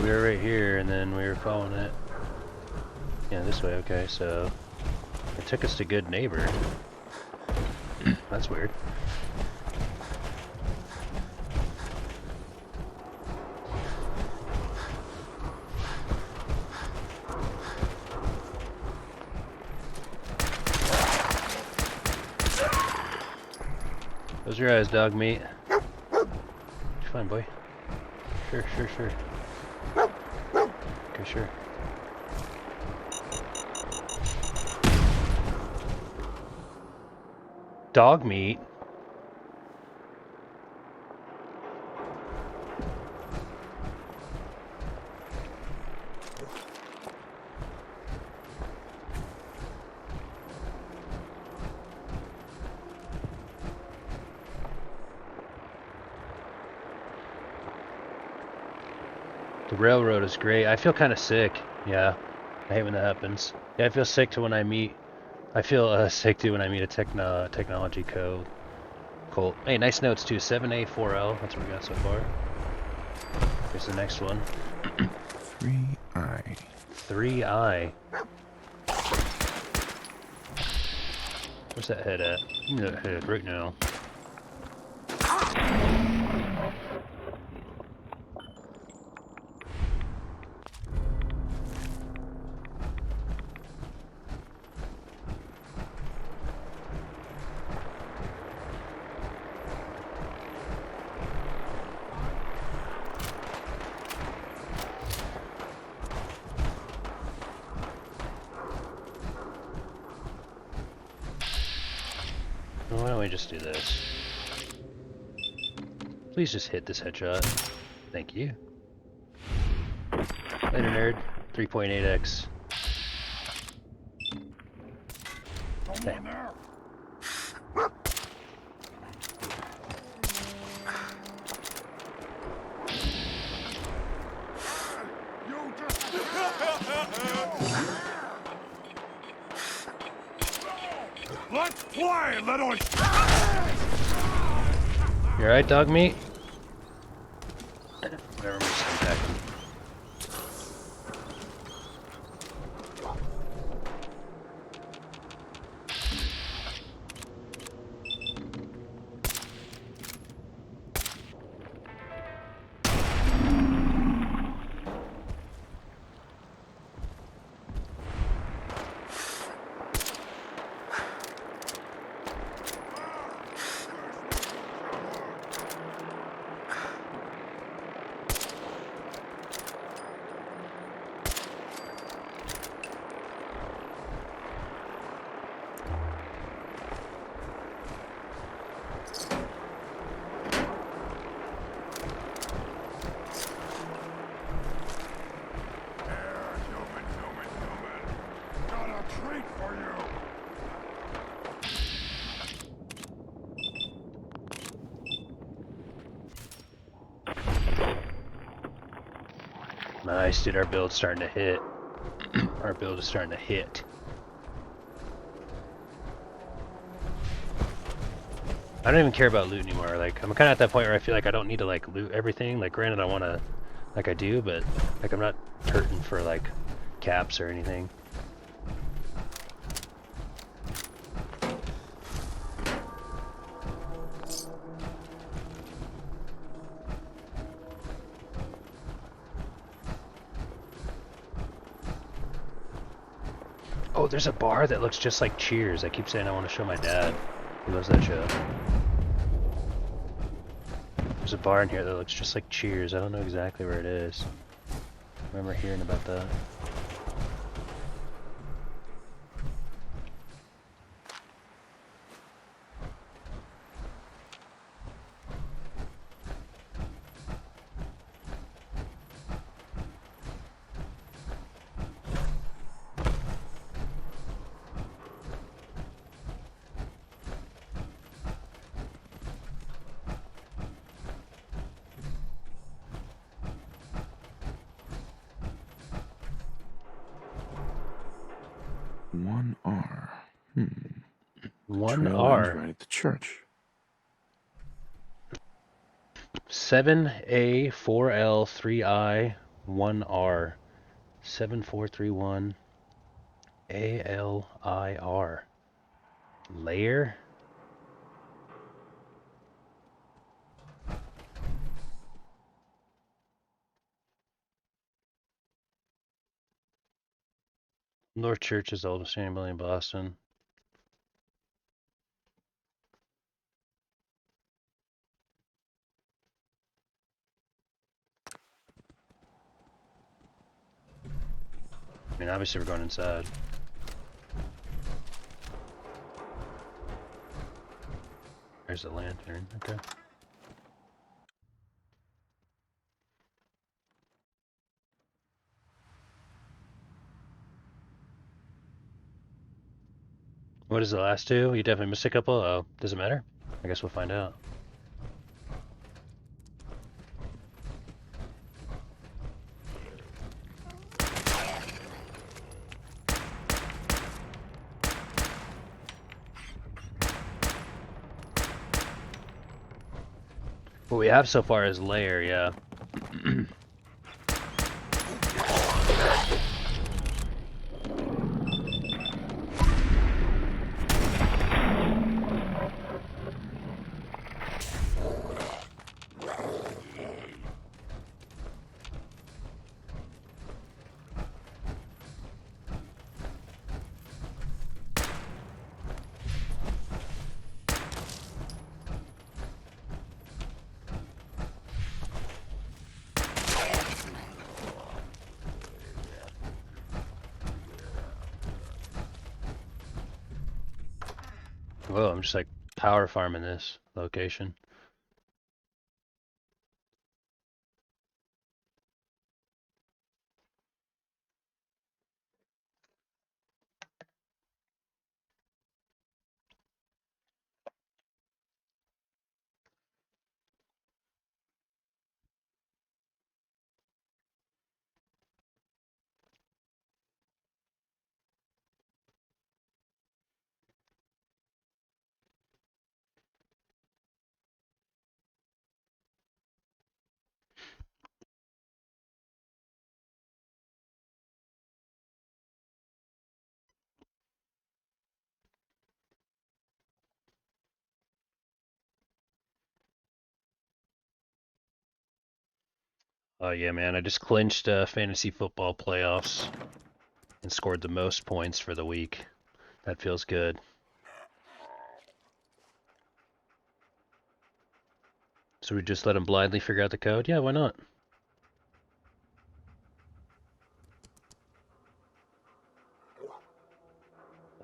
we were right here, and then we were following it. Yeah, this way. Okay, so it took us to Good Neighbor. That's weird. Close your eyes, dog meat. You're fine, boy. Sure. Okay, sure. Dog meat? The railroad is great. I feel kind of sick. Yeah, I hate when that happens. Yeah, I feel sick to when I meet. I feel sick too when I meet a technology code. Cool. Hey, nice notes too. 7A4L. That's what we got so far. Here's the next one. 3I. 3I. Where's that head at? Give me that head right now. Why don't we just do this? Please just hit this headshot. Thank you. Later, nerd. 3.8x. Damn. Let's play, little. You alright, dog meat? Whatever, I'm just attacking. Nice, dude, our build's starting to hit. Our build is starting to hit. I don't even care about loot anymore. Like, I'm kind of at that point where I feel like I don't need to, like, loot everything. Like, granted, I want to, like, I do, but, like, I'm not hurting for, like, caps or anything. Oh, there's a bar that looks just like Cheers. I keep saying I want to show my dad. He loves that show. There's a bar in here that looks just like Cheers. I don't know exactly where it is. I remember hearing about that. One R. One Trail R. ends right at the church. 7A, 4L, 3I, 1R. 7431 ALIR. Layer? North Church is the oldest family in Boston. I mean, obviously we're going inside. There's the lantern, okay. What is the last two? You definitely missed a couple? Oh, does it matter? I guess we'll find out. What we have so far is layer, yeah. Whoa, I'm just like power farming this location. Oh yeah, man, I just clinched fantasy football playoffs and scored the most points for the week. That feels good. So we just let him blindly figure out the code? Yeah, why not?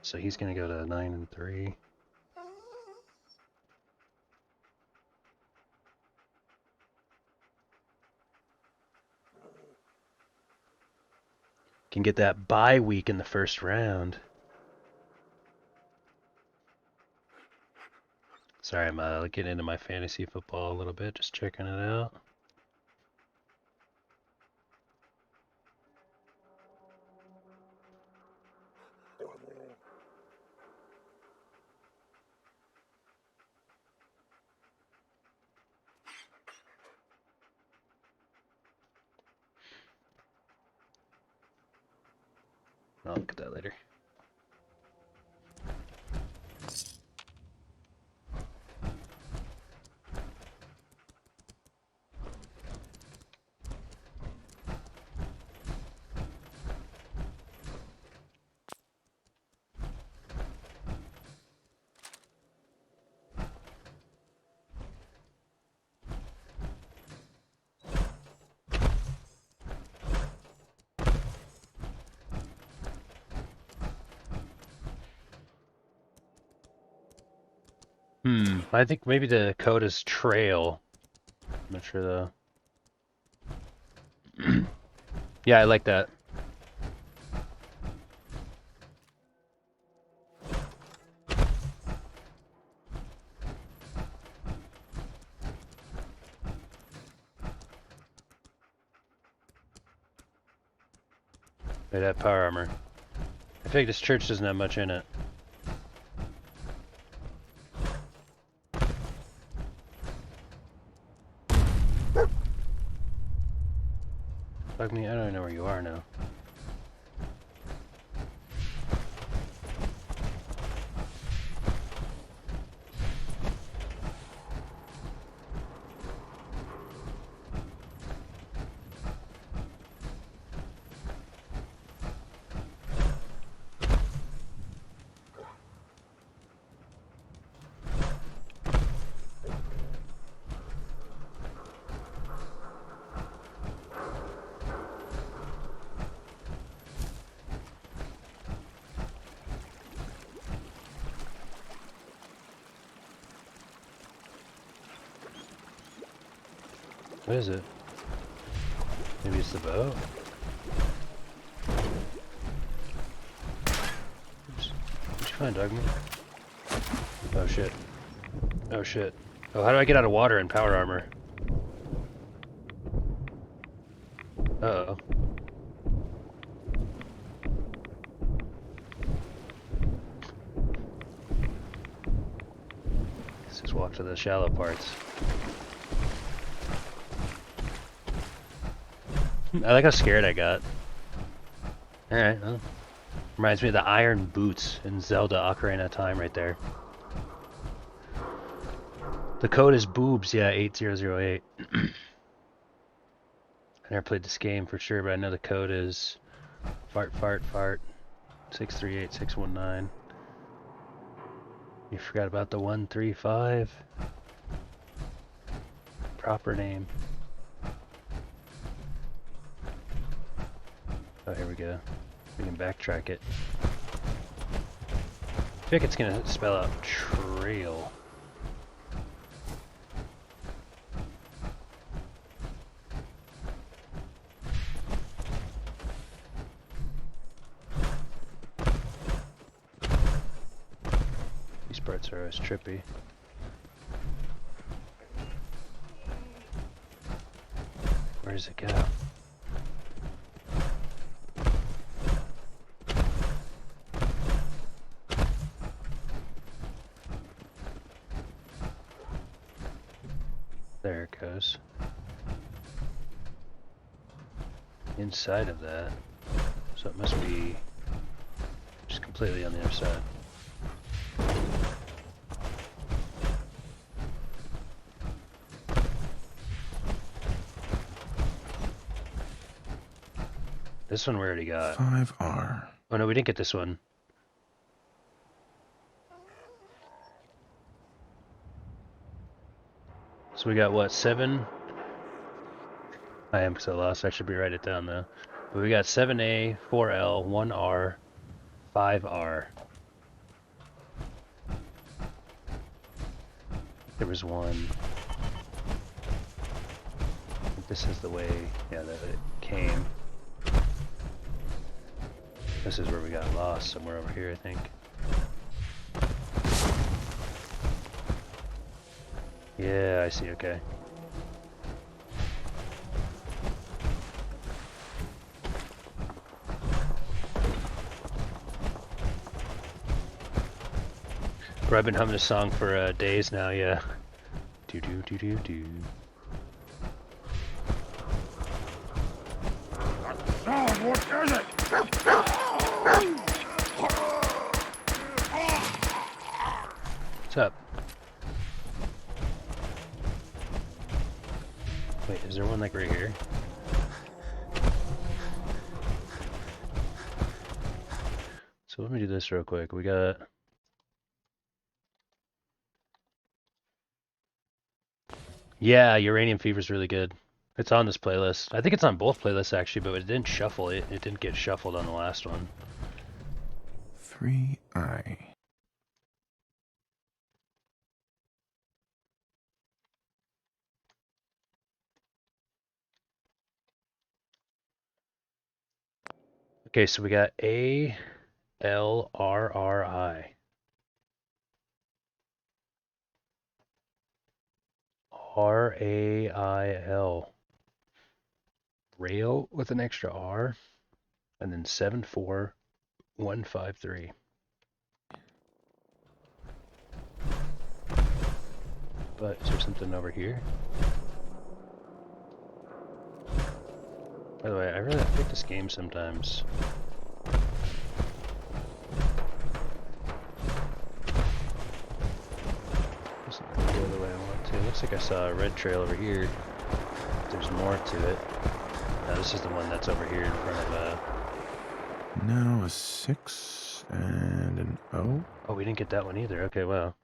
So he's gonna go to 9 and 3. Can get that bye week in the first round. Sorry, I'm getting into my fantasy football a little bit, just checking it out. I'll look at that later. I think maybe the code is trail. I'm not sure though. Yeah, I like that. Hey, that power armor. I feel like this church doesn't have much in it. Bug me? I don't even know where you are now. What is it? Maybe it's the boat? Oops. What'd you find, Dogman? Oh shit. Oh shit. Oh, how do I get out of water in power armor? Uh-oh. Let's just walk to the shallow parts. I like how scared I got. Alright, well. Reminds me of the iron boots in Zelda Ocarina of Time right there. The code is boobs, yeah, 8008. I never played this game for sure, but I know the code is fart 638619. You forgot about the 135. Proper name. Oh, here we go. We can backtrack it. I think it's gonna spell out trail. These parts are always trippy. Where does it go? There it goes. Inside of that. So it must be just completely on the other side. This one we already got. 5R. Oh no, we didn't get this one. So we got what, 7? I am so lost, I should write it down though. But we got 7A, 4L, 1R, 5R. There was one. I think this is the way, yeah, that it came. This is where we got lost, somewhere over here, I think. Yeah, I see, okay. Bro, I've been humming this song for days now, yeah. Do do do do do. What is it? What's up? Wait, is there one like right here? So let me do this real quick. We got... Yeah, Uranium Fever's really good. It's on this playlist. I think it's on both playlists actually, but it didn't shuffle. It didn't get shuffled on the last one. 3I. Okay, so we got A-L-R-R-I. R-A-I-L. Rail with an extra R. And then 74153. But is there something over here? By the way, I really like this game sometimes. Doesn't really go the way I want to. Looks like I saw a red trail over here. There's more to it. No, this is the one that's over here in front of Now a 6 and an O. Oh, we didn't get that one either. Okay, wow.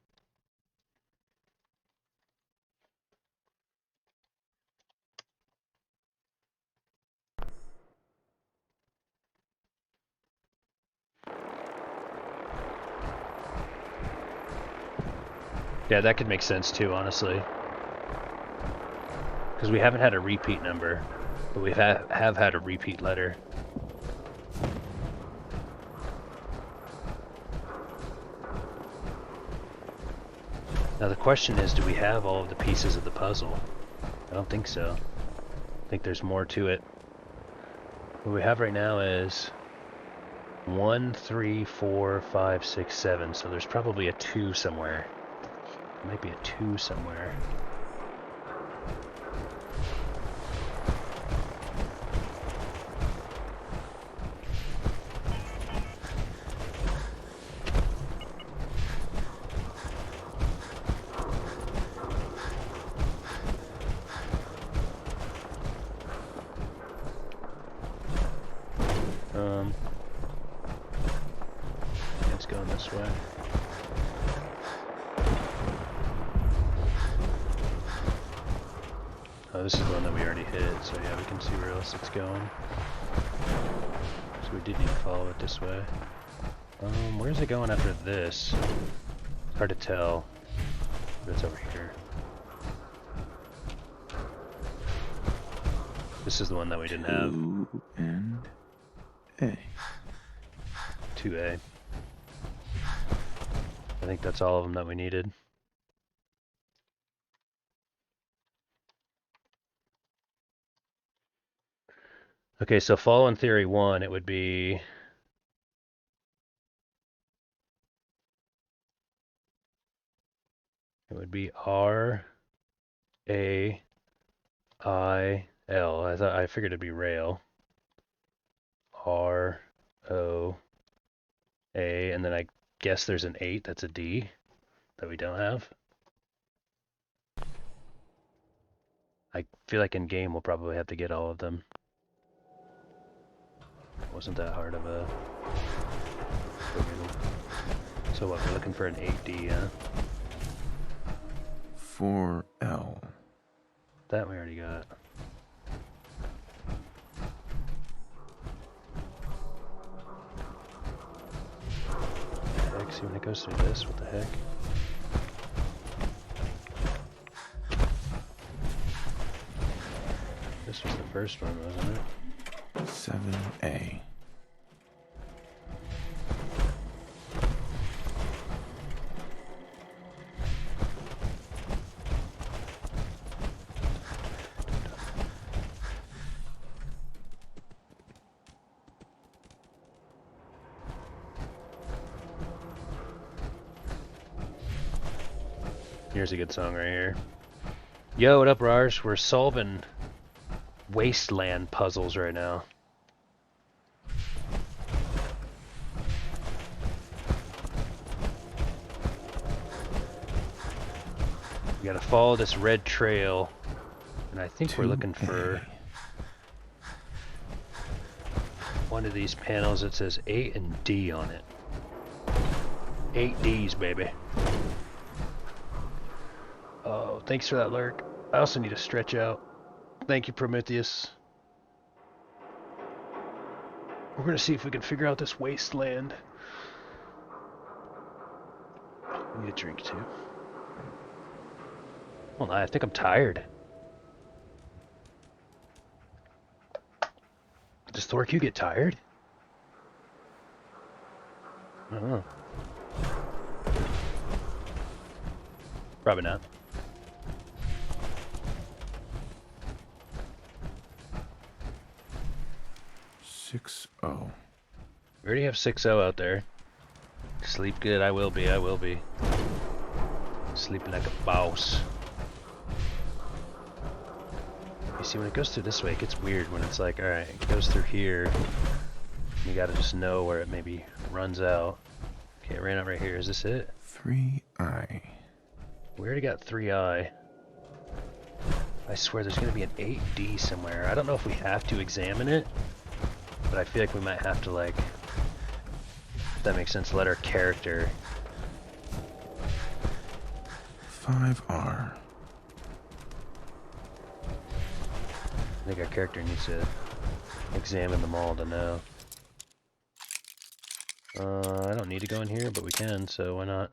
Yeah, that could make sense too, honestly. Because we haven't had a repeat number, but we have had a repeat letter. Now the question is, do we have all of the pieces of the puzzle? I don't think so. I think there's more to it. What we have right now is 1, 3, 4, 5, 6, 7. So there's probably a 2 somewhere. There might be a 2 somewhere. It's going this way. Oh, this is the one that we already hit, so yeah, we can see where else it's going. So we did need to follow it this way. Where's it going after this? It's hard to tell, but it's over here. This is the one that we didn't have. 2 and A. 2A. I think that's all of them that we needed. Okay, so follow in theory 1, it would be R A I L. I figured it'd be rail. R O A, and then I guess there's an 8, that's a D that we don't have. I feel like in game we'll probably have to get all of them. Wasn't that hard of a... So what, we're looking for an 8D, huh? 4L. That we already got. Heck, see when it goes through this, what the heck? This was the first one, wasn't it? 7A. Here's a good song right here. Yo, what up, Raj? We're solving wasteland puzzles right now. We gotta follow this red trail, and I think we're looking for one of these panels that says A and D on it. 8 Ds, baby. Oh, thanks for that lurk. I also need to stretch out. Thank you, Prometheus. We're gonna see if we can figure out this wasteland. I need a drink too. Hold on, I think I'm tired. Does Thorq get tired? I don't know. Probably not. We already have 6-0 out there. Sleep good, I will be, I will be. Sleeping like a boss. Be See, when it goes through this way, it gets weird when it's like, alright, it goes through here. You gotta just know where it maybe runs out. Okay, it ran out right here. Is this it? 3i. We already got 3i. I swear there's gonna be an 8D somewhere. I don't know if we have to examine it, but I feel like we might have to, like, if that makes sense, let our character. 5R. I think our character needs to examine them all to know. I don't need to go in here, but we can, so why not?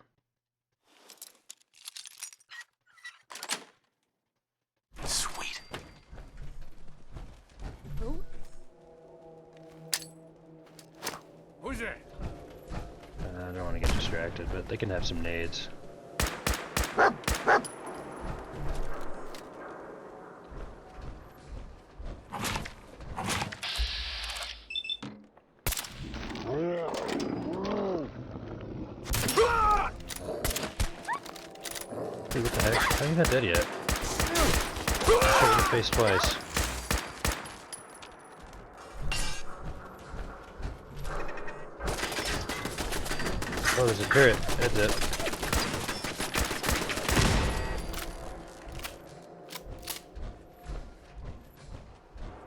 Sweet. Who's that? I don't want to get distracted, but they can have some nades. Hey, what the heck? How are you not dead yet? Shot in the face twice. Oh, there's a turret. That's it.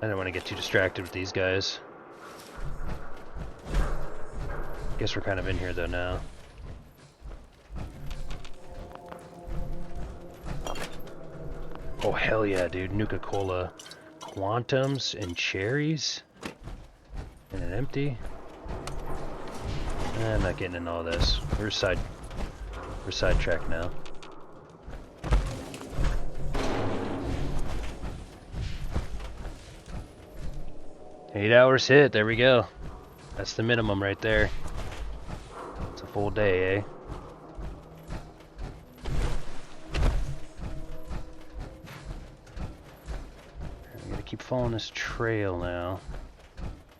I don't want to get too distracted with these guys. Guess we're kind of in here though now. Oh hell yeah, dude. Nuka-Cola. Quantums and cherries? And an empty? I'm not getting into all this. We're sidetracked now. Eight hours hit, there we go. That's the minimum right there. It's a full day, eh? I'm gonna keep following this trail now.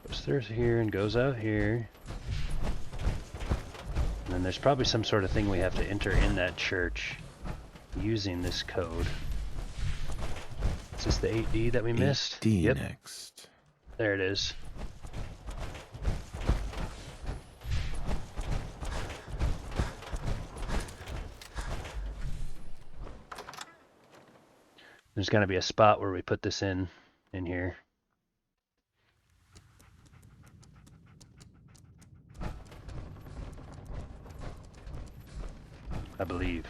Goes through here and goes out here. And then there's probably some sort of thing we have to enter in that church using this code. Is this the 8D that we missed? 8D yep. Next. There it is. There's gonna be a spot where we put this in here. I believe.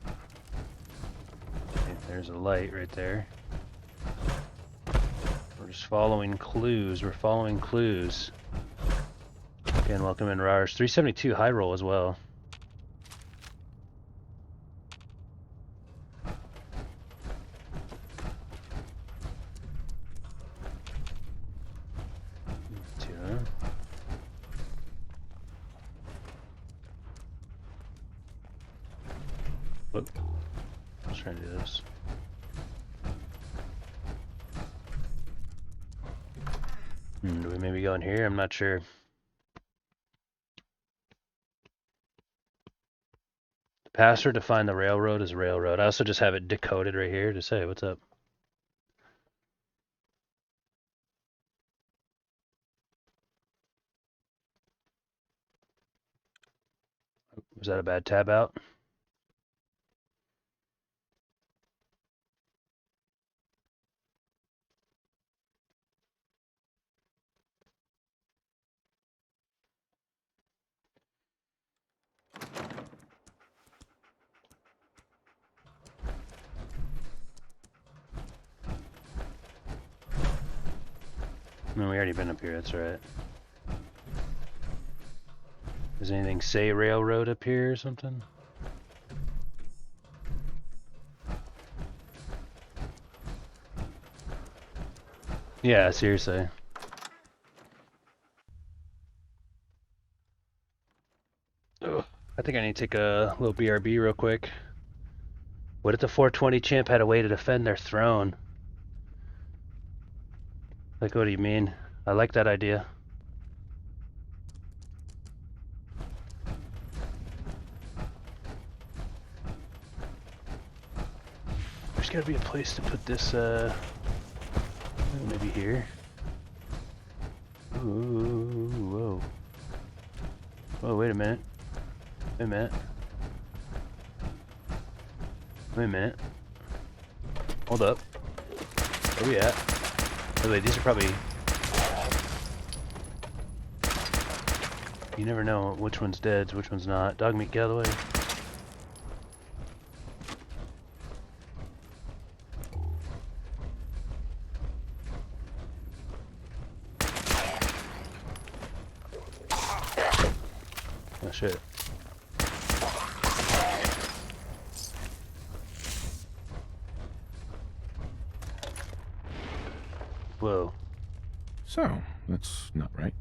Okay, there's a light right there. We're just following clues. We're following clues. Again, welcome in Rars. 372 high roll as well. Whoop. Let's try to do this. Do we maybe go in here? I'm not sure. The password to find the railroad is railroad. I also just have it decoded right here to say what's up. Was that a bad tab out? No, we already been up here, that's right. Does anything say railroad up here or something? Yeah, seriously. Ugh, I think I need to take a little BRB real quick. What if the 420 champ had a way to defend their throne? Like, what do you mean? I like that idea. there's gotta be a place to put this, maybe here. Ooh, whoa. Whoa, wait a minute. Wait a minute. Wait a minute. Hold up. Where we at? By the way, these are probably... You never know which one's dead, which one's not. Dog meat, get out of the way. Oh shit. Whoa. So, that's not right.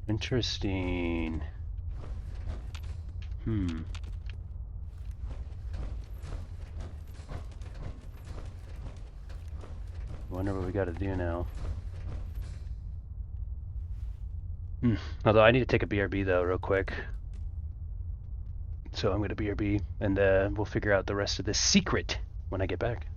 Interesting. Wonder what we gotta do now. Although I need to take a BRB though, real quick. So I'm gonna BRB, and we'll figure out the rest of this secret when I get back.